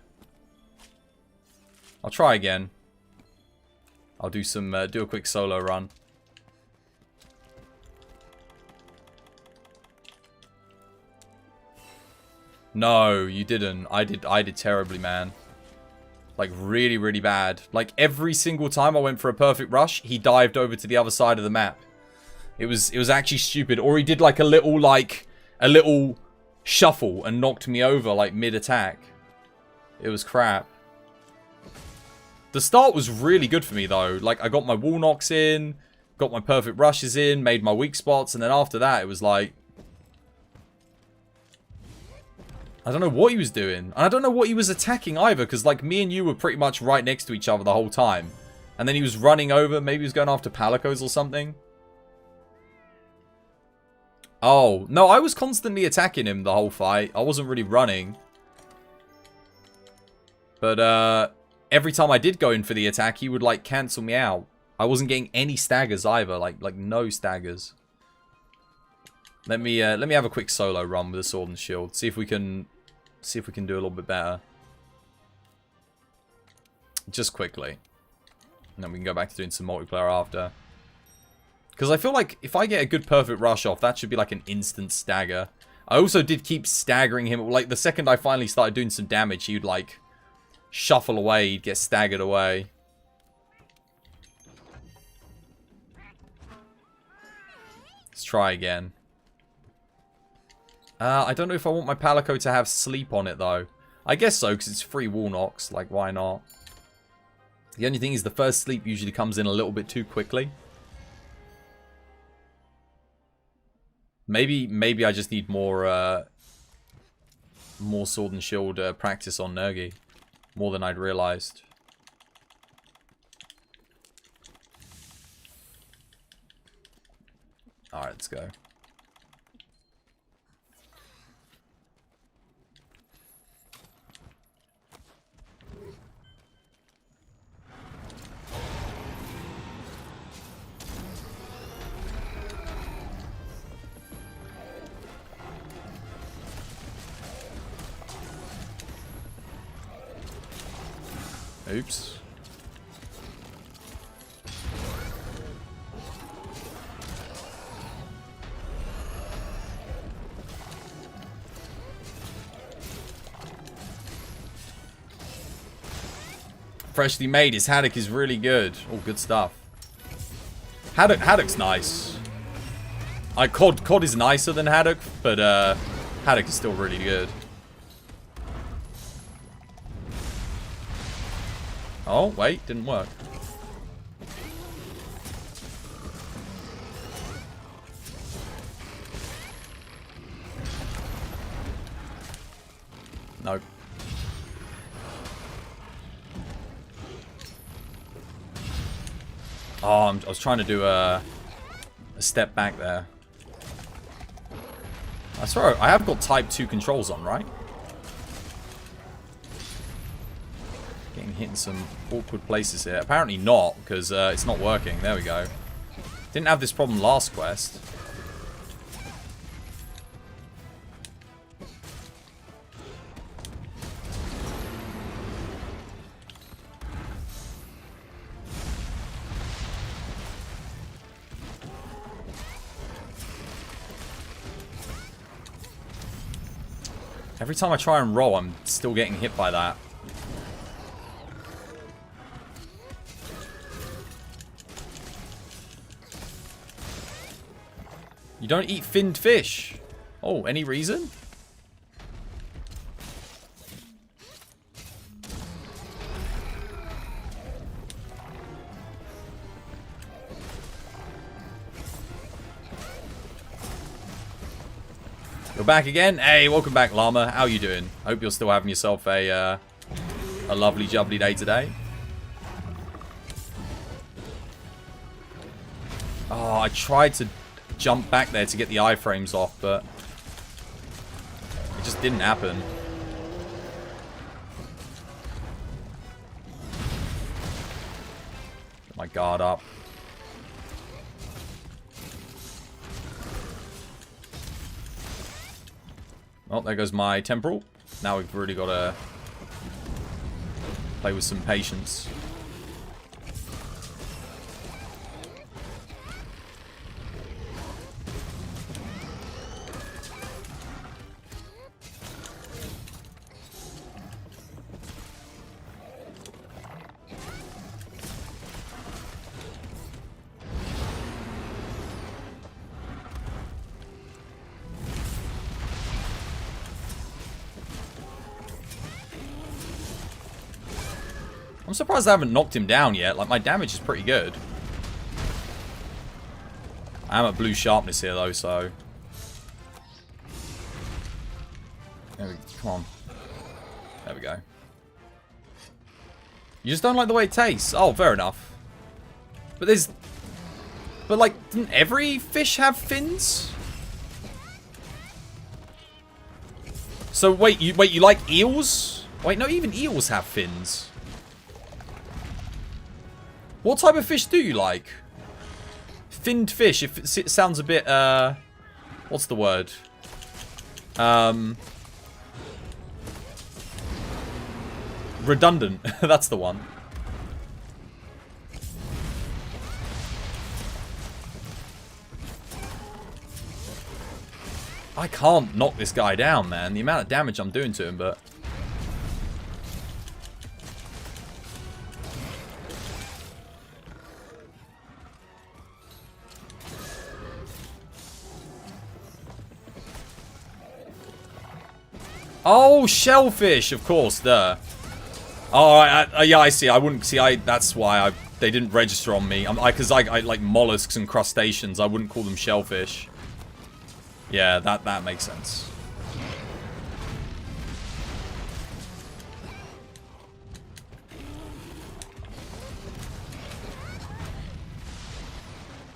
S1: I'll try again. I'll do a quick solo run. No, you didn't. I did terribly, man. Like, really, really bad. Like, every single time I went for a perfect rush, he dived over to the other side of the map. It was actually stupid. Or he did, like, a little shuffle and knocked me over, like, mid-attack. It was crap. The start was really good for me, though. Like, I got my wall knocks in, got my perfect rushes in, made my weak spots, and then after that, it was like... I don't know what he was doing. And I don't know what he was attacking either, because, like, me and you were pretty much right next to each other the whole time. And then he was running over. Maybe he was going after Palicos or something. Oh, no, I was constantly attacking him the whole fight. I wasn't really running. But, every time I did go in for the attack, he would, like, cancel me out. I wasn't getting any staggers either. Like no staggers. Let me have a quick solo run with the Sword and Shield. See if we can do a little bit better. Just quickly. And then we can go back to doing some multiplayer after. Because I feel like if I get a good perfect rush off, that should be like an instant stagger. I also did keep staggering him. Like, the second I finally started doing some damage, he'd, like, shuffle away. He'd get staggered away. Let's try again. I don't know if I want my Palico to have sleep on it, though. I guess so, because it's free wall knocks. Like, why not? The only thing is the first sleep usually comes in a little bit too quickly. Maybe I just need more Sword and Shield practice on Nergi. More than I'd realized. Alright, let's go. Oops. Freshly made. His Haddock is really good. All good stuff. Haddock's nice. COD is nicer than Haddock, but Haddock is still really good. Oh, wait, didn't work. Nope. Oh, I was trying to do a step back there. I swear, I have got Type 2 controls on, right? Getting hit in some awkward places here. Apparently not, because it's not working. There we go. Didn't have this problem last quest. Every time I try and roll, I'm still getting hit by that. You don't eat finned fish. Oh, any reason? You're back again? Hey, welcome back, Llama. How you doing? Hope you're still having yourself a lovely jubbly day today. Oh, I tried to jump back there to get the iframes off, but it just didn't happen. Get my guard up. Oh, there goes my temporal. Now we've really got to play with some patience. I'm surprised I haven't knocked him down yet. Like, my damage is pretty good. I am at blue sharpness here, though, so... Come on. There we go. You just don't like the way it tastes? Oh, fair enough. But there's... But, like, didn't every fish have fins? So, wait, you like eels? Wait, no, even eels have fins. What type of fish do you like? Finned fish. If it sounds a bit, what's the word? Redundant. That's the one. I can't knock this guy down, man. The amount of damage I'm doing to him, but... Oh, shellfish, of course, there. Oh, yeah, I see. I wouldn't see. That's why they didn't register on me. Because I like mollusks and crustaceans. I wouldn't call them shellfish. Yeah, that makes sense.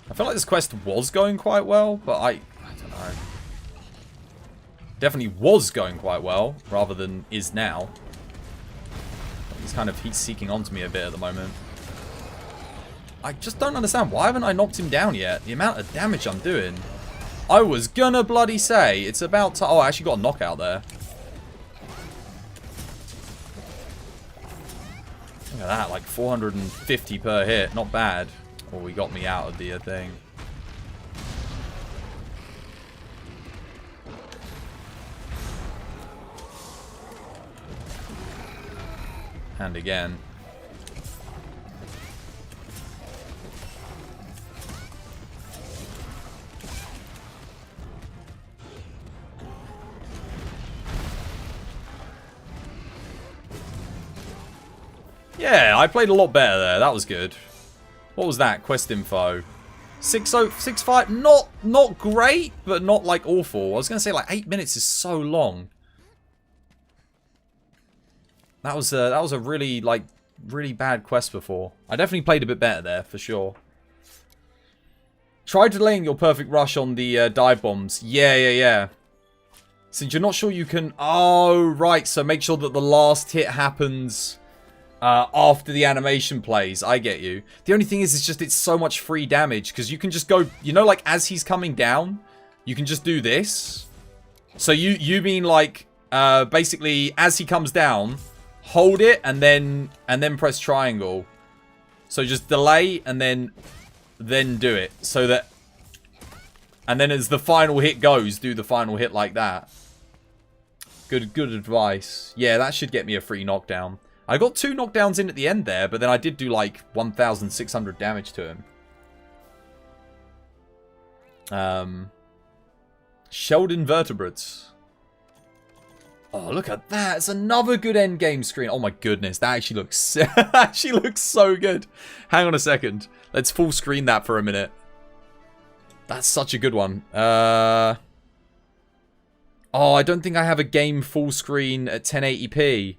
S1: I feel like this quest was going quite well, but I don't know. Definitely was going quite well, rather than is now. He's kind of heat-seeking onto me a bit at the moment. I just don't understand. Why haven't I knocked him down yet? The amount of damage I'm doing. I was gonna bloody say, it's about to... Oh, I actually got a knockout there. Look at that, like 450 per hit. Not bad. Oh, he got me out of the thing. And again. Yeah, I played a lot better there. That was good. What was that? Quest info. 605. Not great, but not like awful. I was gonna say like 8 minutes is so long. That was a really bad quest before. I definitely played a bit better there for sure. Try delaying your perfect rush on the dive bombs. Yeah. Since you're not sure you can... Oh, right. So make sure that the last hit happens after the animation plays. I get you. The only thing is, it's so much free damage. Because you can just go... You know, like, as he's coming down, you can just do this. So you mean, like, basically, as he comes down... Hold it and then press triangle. So just delay and then do it. So that... And then as the final hit goes, do the final hit like that. Good advice. Yeah, that should get me a free knockdown. I got 2 knockdowns in at the end there, but then I did do like 1,600 damage to him. Shelled invertebrates. Oh, look at that. It's another good end game screen. Oh my goodness. That actually looks actually looks so good. Hang on a second. Let's full screen that for a minute. That's such a good one. Oh, I don't think I have a game full screen at 1080p.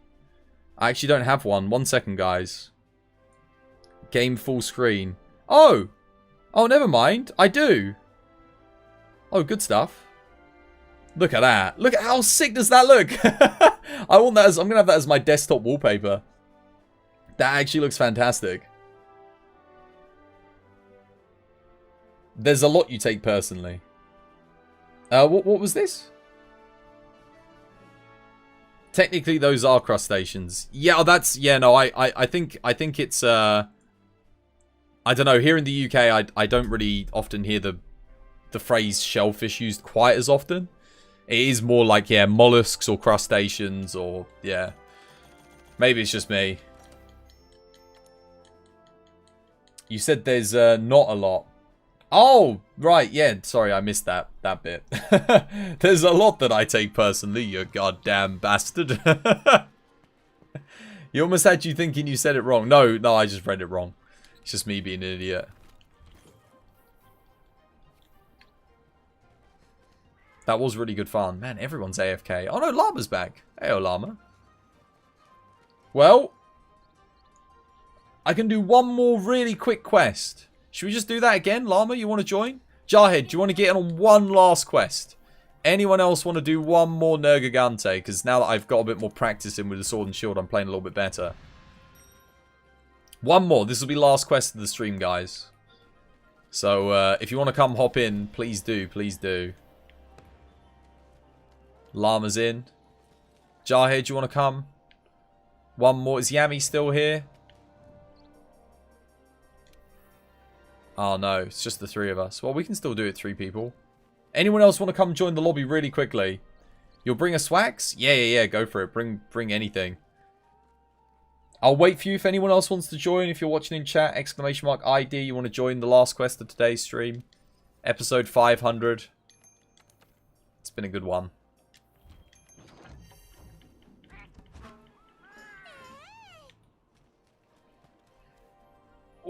S1: I actually don't have one. 1 second, guys. Game full screen. Oh! Oh, never mind. I do. Oh, good stuff. Look at that. Look at how sick does that look? I want that as, I'm going to have that as my desktop wallpaper. That actually looks fantastic. There's a lot you take personally. What was this? Technically, those are crustaceans. Yeah, that's... Yeah, no, I think it's... I don't know. Here in the UK, I don't really often hear the phrase shellfish used quite as often. It is more like, yeah, mollusks or crustaceans or... Yeah. Maybe it's just me. You said there's not a lot. Oh, right, yeah. Sorry, I missed that bit. There's a lot that I take personally, you goddamn bastard. You almost had you thinking you said it wrong. No, I just read it wrong. It's just me being an idiot. That was really good fun. Man, everyone's AFK. Oh no, Llama's back. Heyo, Llama. Well, I can do one more really quick quest. Should we just do that again? Llama, you want to join? Jarhead, do you want to get in on one last quest? Anyone else want to do one more Nergigante? Because now that I've got a bit more practice in with the sword and shield, I'm playing a little bit better. One more. This will be last quest of the stream, guys. So, if you want to come hop in, please do. Please do. Llama's in. Jarhead, do you want to come? One more. Is Yami still here? Oh, no. It's just the 3 of us. Well, we can still do it, 3 people. Anyone else want to come join the lobby really quickly? You'll bring a swags? Yeah. Go for it. Bring anything. I'll wait for you if anyone else wants to join. If you're watching in chat, !ID, you want to join the last quest of today's stream. Episode 500. It's been a good one.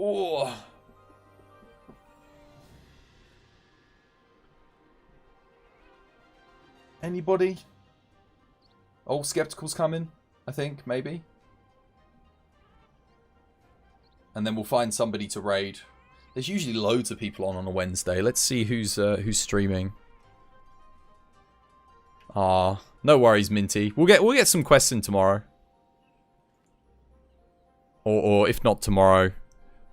S1: Oh. Anybody? Oh, Skeptical's coming, I think, maybe. And then we'll find somebody to raid. There's usually loads of people on a Wednesday. Let's see who's streaming. Ah, no worries, Minty. We'll get some quests in tomorrow. Or if not tomorrow,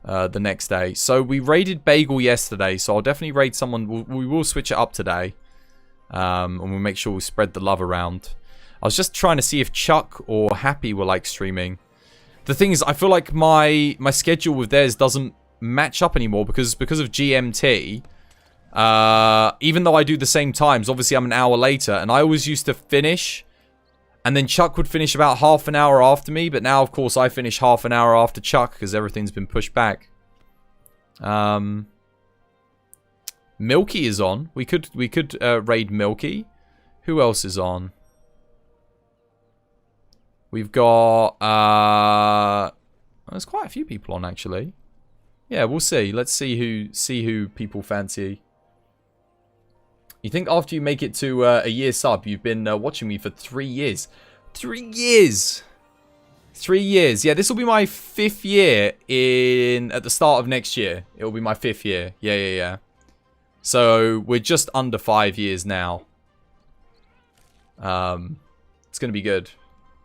S1: the next day. So we raided Bagel yesterday, so I'll definitely raid someone. We will switch it up today. And we'll make sure we spread the love around. I was just trying to see if Chuck or Happy were like streaming. The thing is, I feel like my schedule with theirs doesn't match up anymore because of GMT. Even though I do the same times, obviously I'm an hour later, and I always used to finish, and then Chuck would finish about half an hour after me. But now, of course, I finish half an hour after Chuck because everything's been pushed back. Milky is on. We could raid Milky. Who else is on? We've got there's quite a few people on actually. Yeah, we'll see. Let's see who people fancy. You think after you make it to a year sub, you've been watching me for 3 years. 3 years. 3 years. Yeah, this will be my 5th year at the start of next year. It will be my 5th year. Yeah. So we're just under 5 years now. It's gonna be good,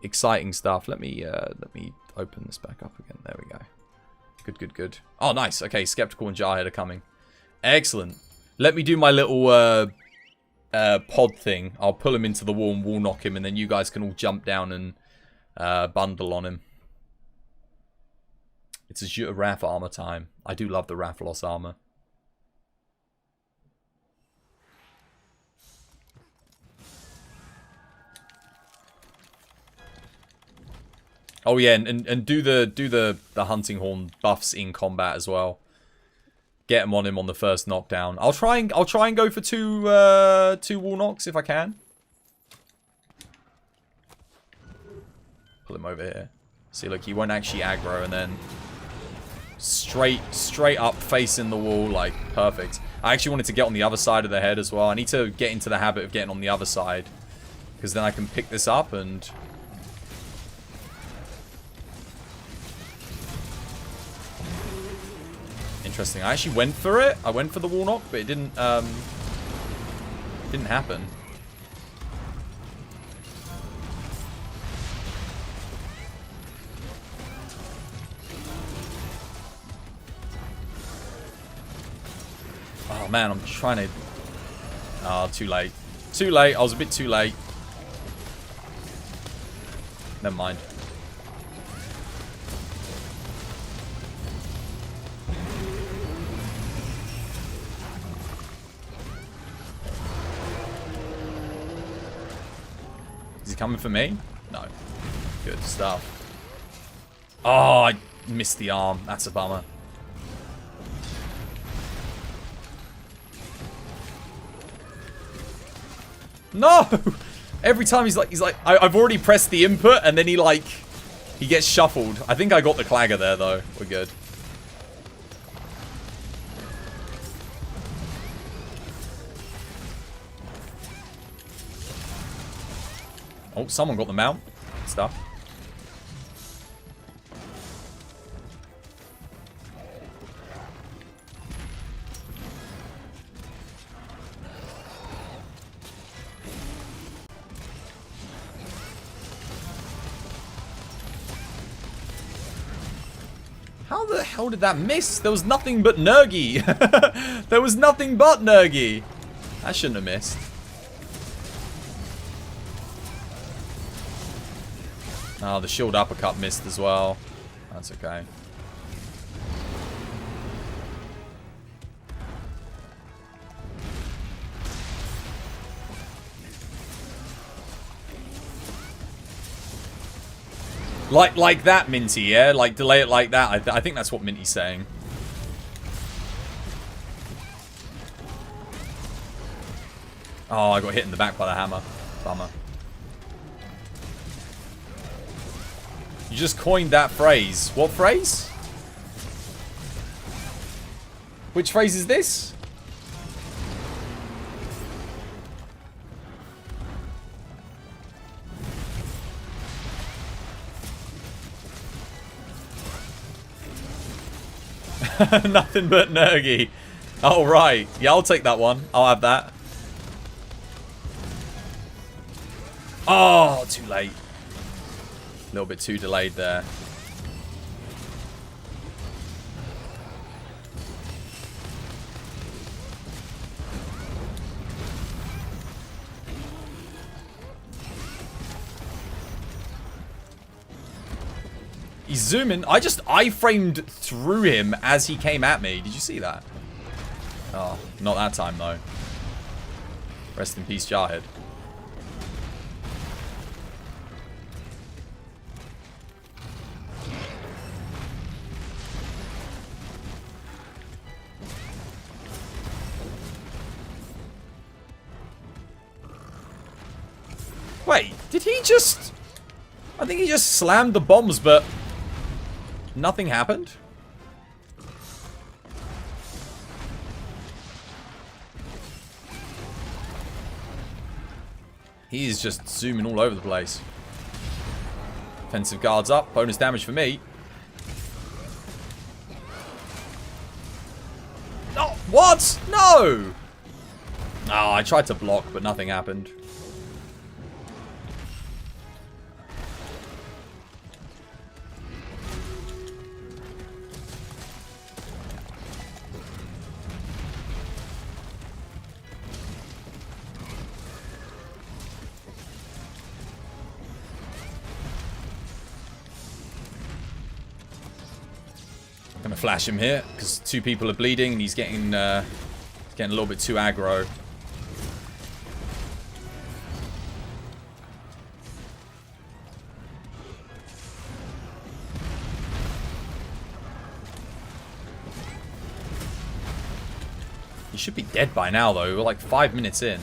S1: exciting stuff. Let me open this back up again. There we go. Good. Oh, nice. Okay, Skeptical and Jarhead are coming. Excellent. Let me do my little pod thing. I'll pull him into the wall and wall knock him, and then you guys can all jump down and bundle on him. It's a Wrath armor time. I do love the Rathalos armor. Oh yeah, and do the hunting horn buffs in combat as well. Get him on the first knockdown. I'll try and go for two wall knocks if I can. Pull him over here. See, look, he won't actually aggro, and then straight up facing the wall, like perfect. I actually wanted to get on the other side of the head as well. I need to get into the habit of getting on the other side, because then I can pick this up and. Interesting. I actually went for it. I went for the wall knock, but it didn't happen. Oh man, I'm trying to. Oh, too late. Too late. I was a bit too late. Never mind. Is he coming for me? No. Good stuff. Oh, I missed the arm. That's a bummer. No! Every time he's like, I've already pressed the input, and then he gets shuffled. I think I got the clagger there, though. We're good. Oh, someone got the mount. Stuff. How the hell did that miss? There was nothing but Nergi. There was nothing but Nergi. That shouldn't have missed. Oh, the shield uppercut missed as well. That's okay. Like that, Minty, yeah? Like, delay it like that. I think that's what Minty's saying. Oh, I got hit in the back by the hammer. Bummer. You just coined that phrase. What phrase? Which phrase is this? Nothing but Nergi. Oh, right. Yeah, I'll take that one. I'll have that. Oh, too late. A little bit too delayed there. He's zooming. I iframed through him as he came at me. Did you see that? Oh, not that time though. Rest in peace, Jarhead. Wait, did he just... I think he just slammed the bombs, but... nothing happened? He is just zooming all over the place. Defensive guards up. Bonus damage for me. No! What? No! Oh, I tried to block, but nothing happened. Gonna flash him here because two people are bleeding and he's getting a little bit too aggro. You should be dead by now, though. We're like 5 minutes in.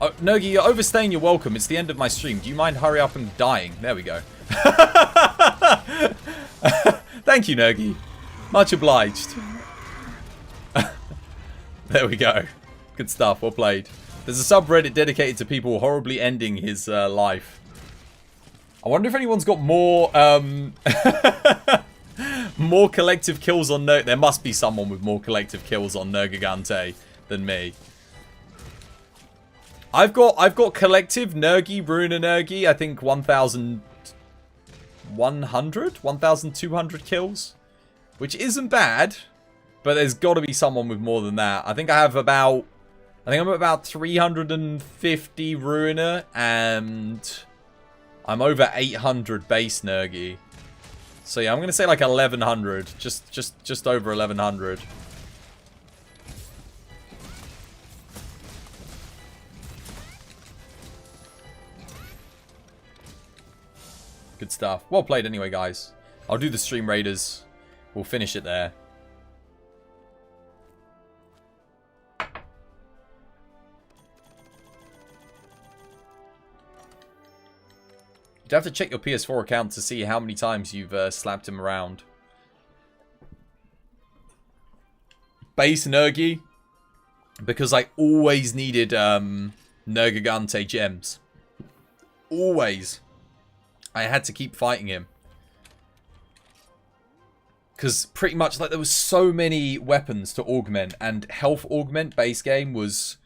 S1: Oh, Nergi, you're overstaying your welcome. It's the end of my stream. Do you mind hurry up and dying? There we go. Thank you, Nergi. Much obliged. There we go. Good stuff. Well played. There's a subreddit dedicated to people horribly ending his life. I wonder if anyone's got more more collective kills on Nerg. There must be someone with more collective kills on Nergigante than me. I've got collective Nergi, Ruiner Nergi, I think 1,200 kills, which isn't bad, but there's got to be someone with more than that. I think I'm about 350 Ruiner, and I'm over 800 base Nergi. So yeah, I'm gonna say like 1,100, just over 1,100. Good stuff. Well played anyway, guys. I'll do the stream raiders. We'll finish it there. You'd have to check your PS4 account to see how many times you've slapped him around. Base Nergi. Because I always needed Nergigante gems. Always. I had to keep fighting him. Because pretty much, like, there was so many weapons to augment. And health augment base game was...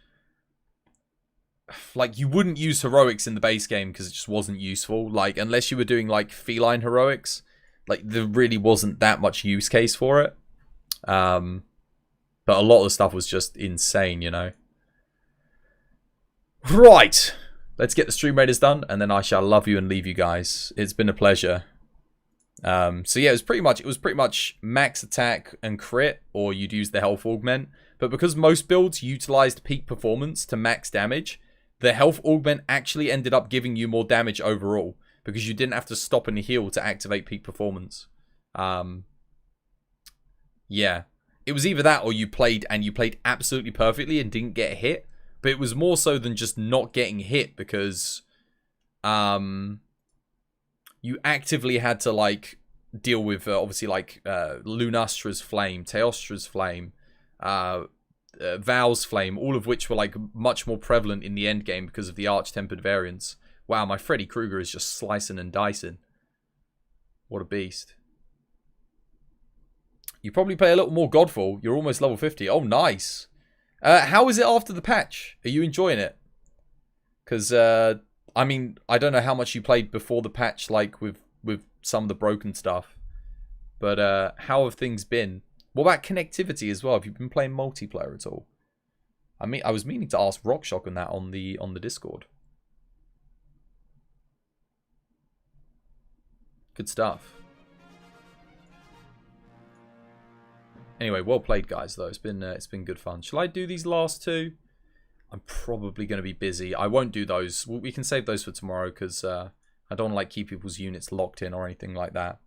S1: like, you wouldn't use heroics in the base game because it just wasn't useful. Like, unless you were doing, like, feline heroics. Like, there really wasn't that much use case for it. But a lot of the stuff was just insane, you know. Right. Let's get the stream raiders done, and then I shall love you and leave you guys. It's been a pleasure. So yeah, it was pretty much max attack and crit, or you'd use the health augment. But because most builds utilized peak performance to max damage, the health augment actually ended up giving you more damage overall, because you didn't have to stop and heal to activate peak performance. Yeah. It was either that or you played absolutely perfectly and didn't get hit. But it was more so than just not getting hit, because you actively had to, like, deal with, obviously, like, Lunastra's Flame, Teostra's Flame, Val's Flame, all of which were, like, much more prevalent in the end game because of the Arch-Tempered variants. Wow, my Freddy Krueger is just slicing and dicing. What a beast. You probably play a little more Godfall. You're almost level 50. Oh, nice. How is it after the patch? Are you enjoying it? Because, I mean, I don't know how much you played before the patch, like, with some of the broken stuff. But, how have things been? What about connectivity as well? Have you been playing multiplayer at all? I mean, I was meaning to ask Rockshock on that on the Discord. Good stuff. Anyway, well played, guys, though. It's been good fun. Shall I do these last two? I'm probably going to be busy. I won't do those. We can save those for tomorrow, because I don't want to, like, keep people's units locked in or anything like that.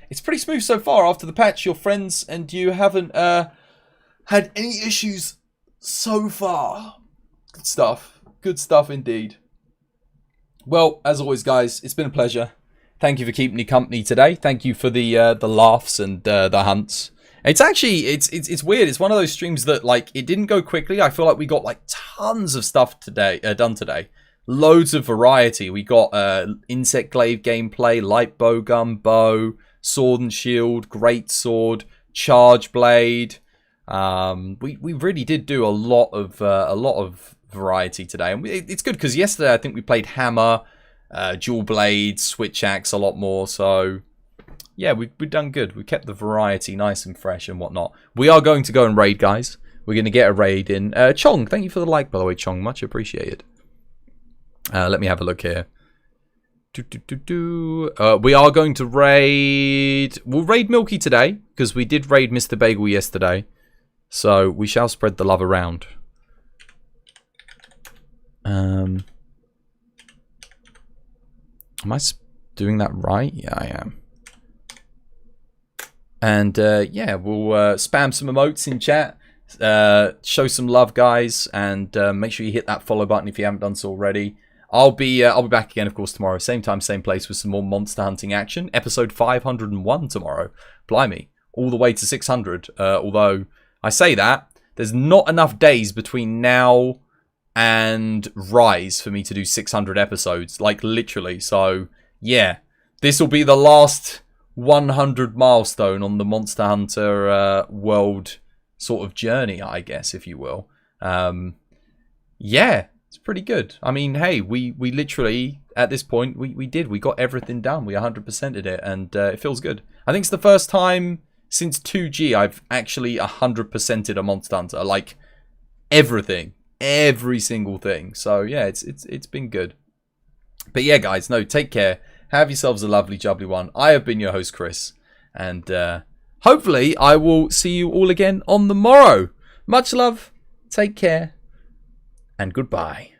S1: It's pretty smooth so far. After the patch, your friends and you haven't had any issues so far. Good stuff. Good stuff indeed. Well, as always, guys, it's been a pleasure. Thank you for keeping me company today. Thank you for the laughs and the hunts. It's actually, it's weird. It's one of those streams that, like, it didn't go quickly. I feel like we got, like, tons of stuff today, done today. Loads of variety. We got insect glaive gameplay, light bowgun, bow, sword and shield, great sword, charge blade. We really did do a lot of variety today, and it's good because yesterday I think we played hammer, dual blade, switch axe a lot more. So yeah, we've done good. We kept the variety nice and fresh and whatnot. We are going to go and raid, guys. We're going to get a raid in. Chong, thank you for the like, by the way, Chong. Much appreciated. Let me have a look here. We are going to raid... We'll raid Milky today, because we did raid Mr. Bagel yesterday. So we shall spread the love around. Am I doing that right? Yeah, I am. And yeah, we'll spam some emotes in chat. Show some love, guys, and make sure you hit that follow button if you haven't done so already. I'll be back again, of course, tomorrow, same time, same place, with some more monster hunting action. Episode 501 tomorrow. Blimey, all the way to 600. Although I say that, there's not enough days between now and Rise for me to do 600 episodes, like literally. So yeah, this will be the last 100 milestone on the Monster Hunter world sort of journey, I guess, if you will. Yeah, it's pretty good. I mean, hey, we literally, at this point, we got everything done. We 100%ed it, and it feels good. I think it's the first time since 2G I've actually 100%ed a Monster Hunter. Like, everything. Every single thing. So, yeah, it's been good. But yeah, guys, no, take care. Have yourselves a lovely, jubbly one. I have been your host, Chris. And hopefully I will see you all again on the morrow. Much love. Take care. And goodbye.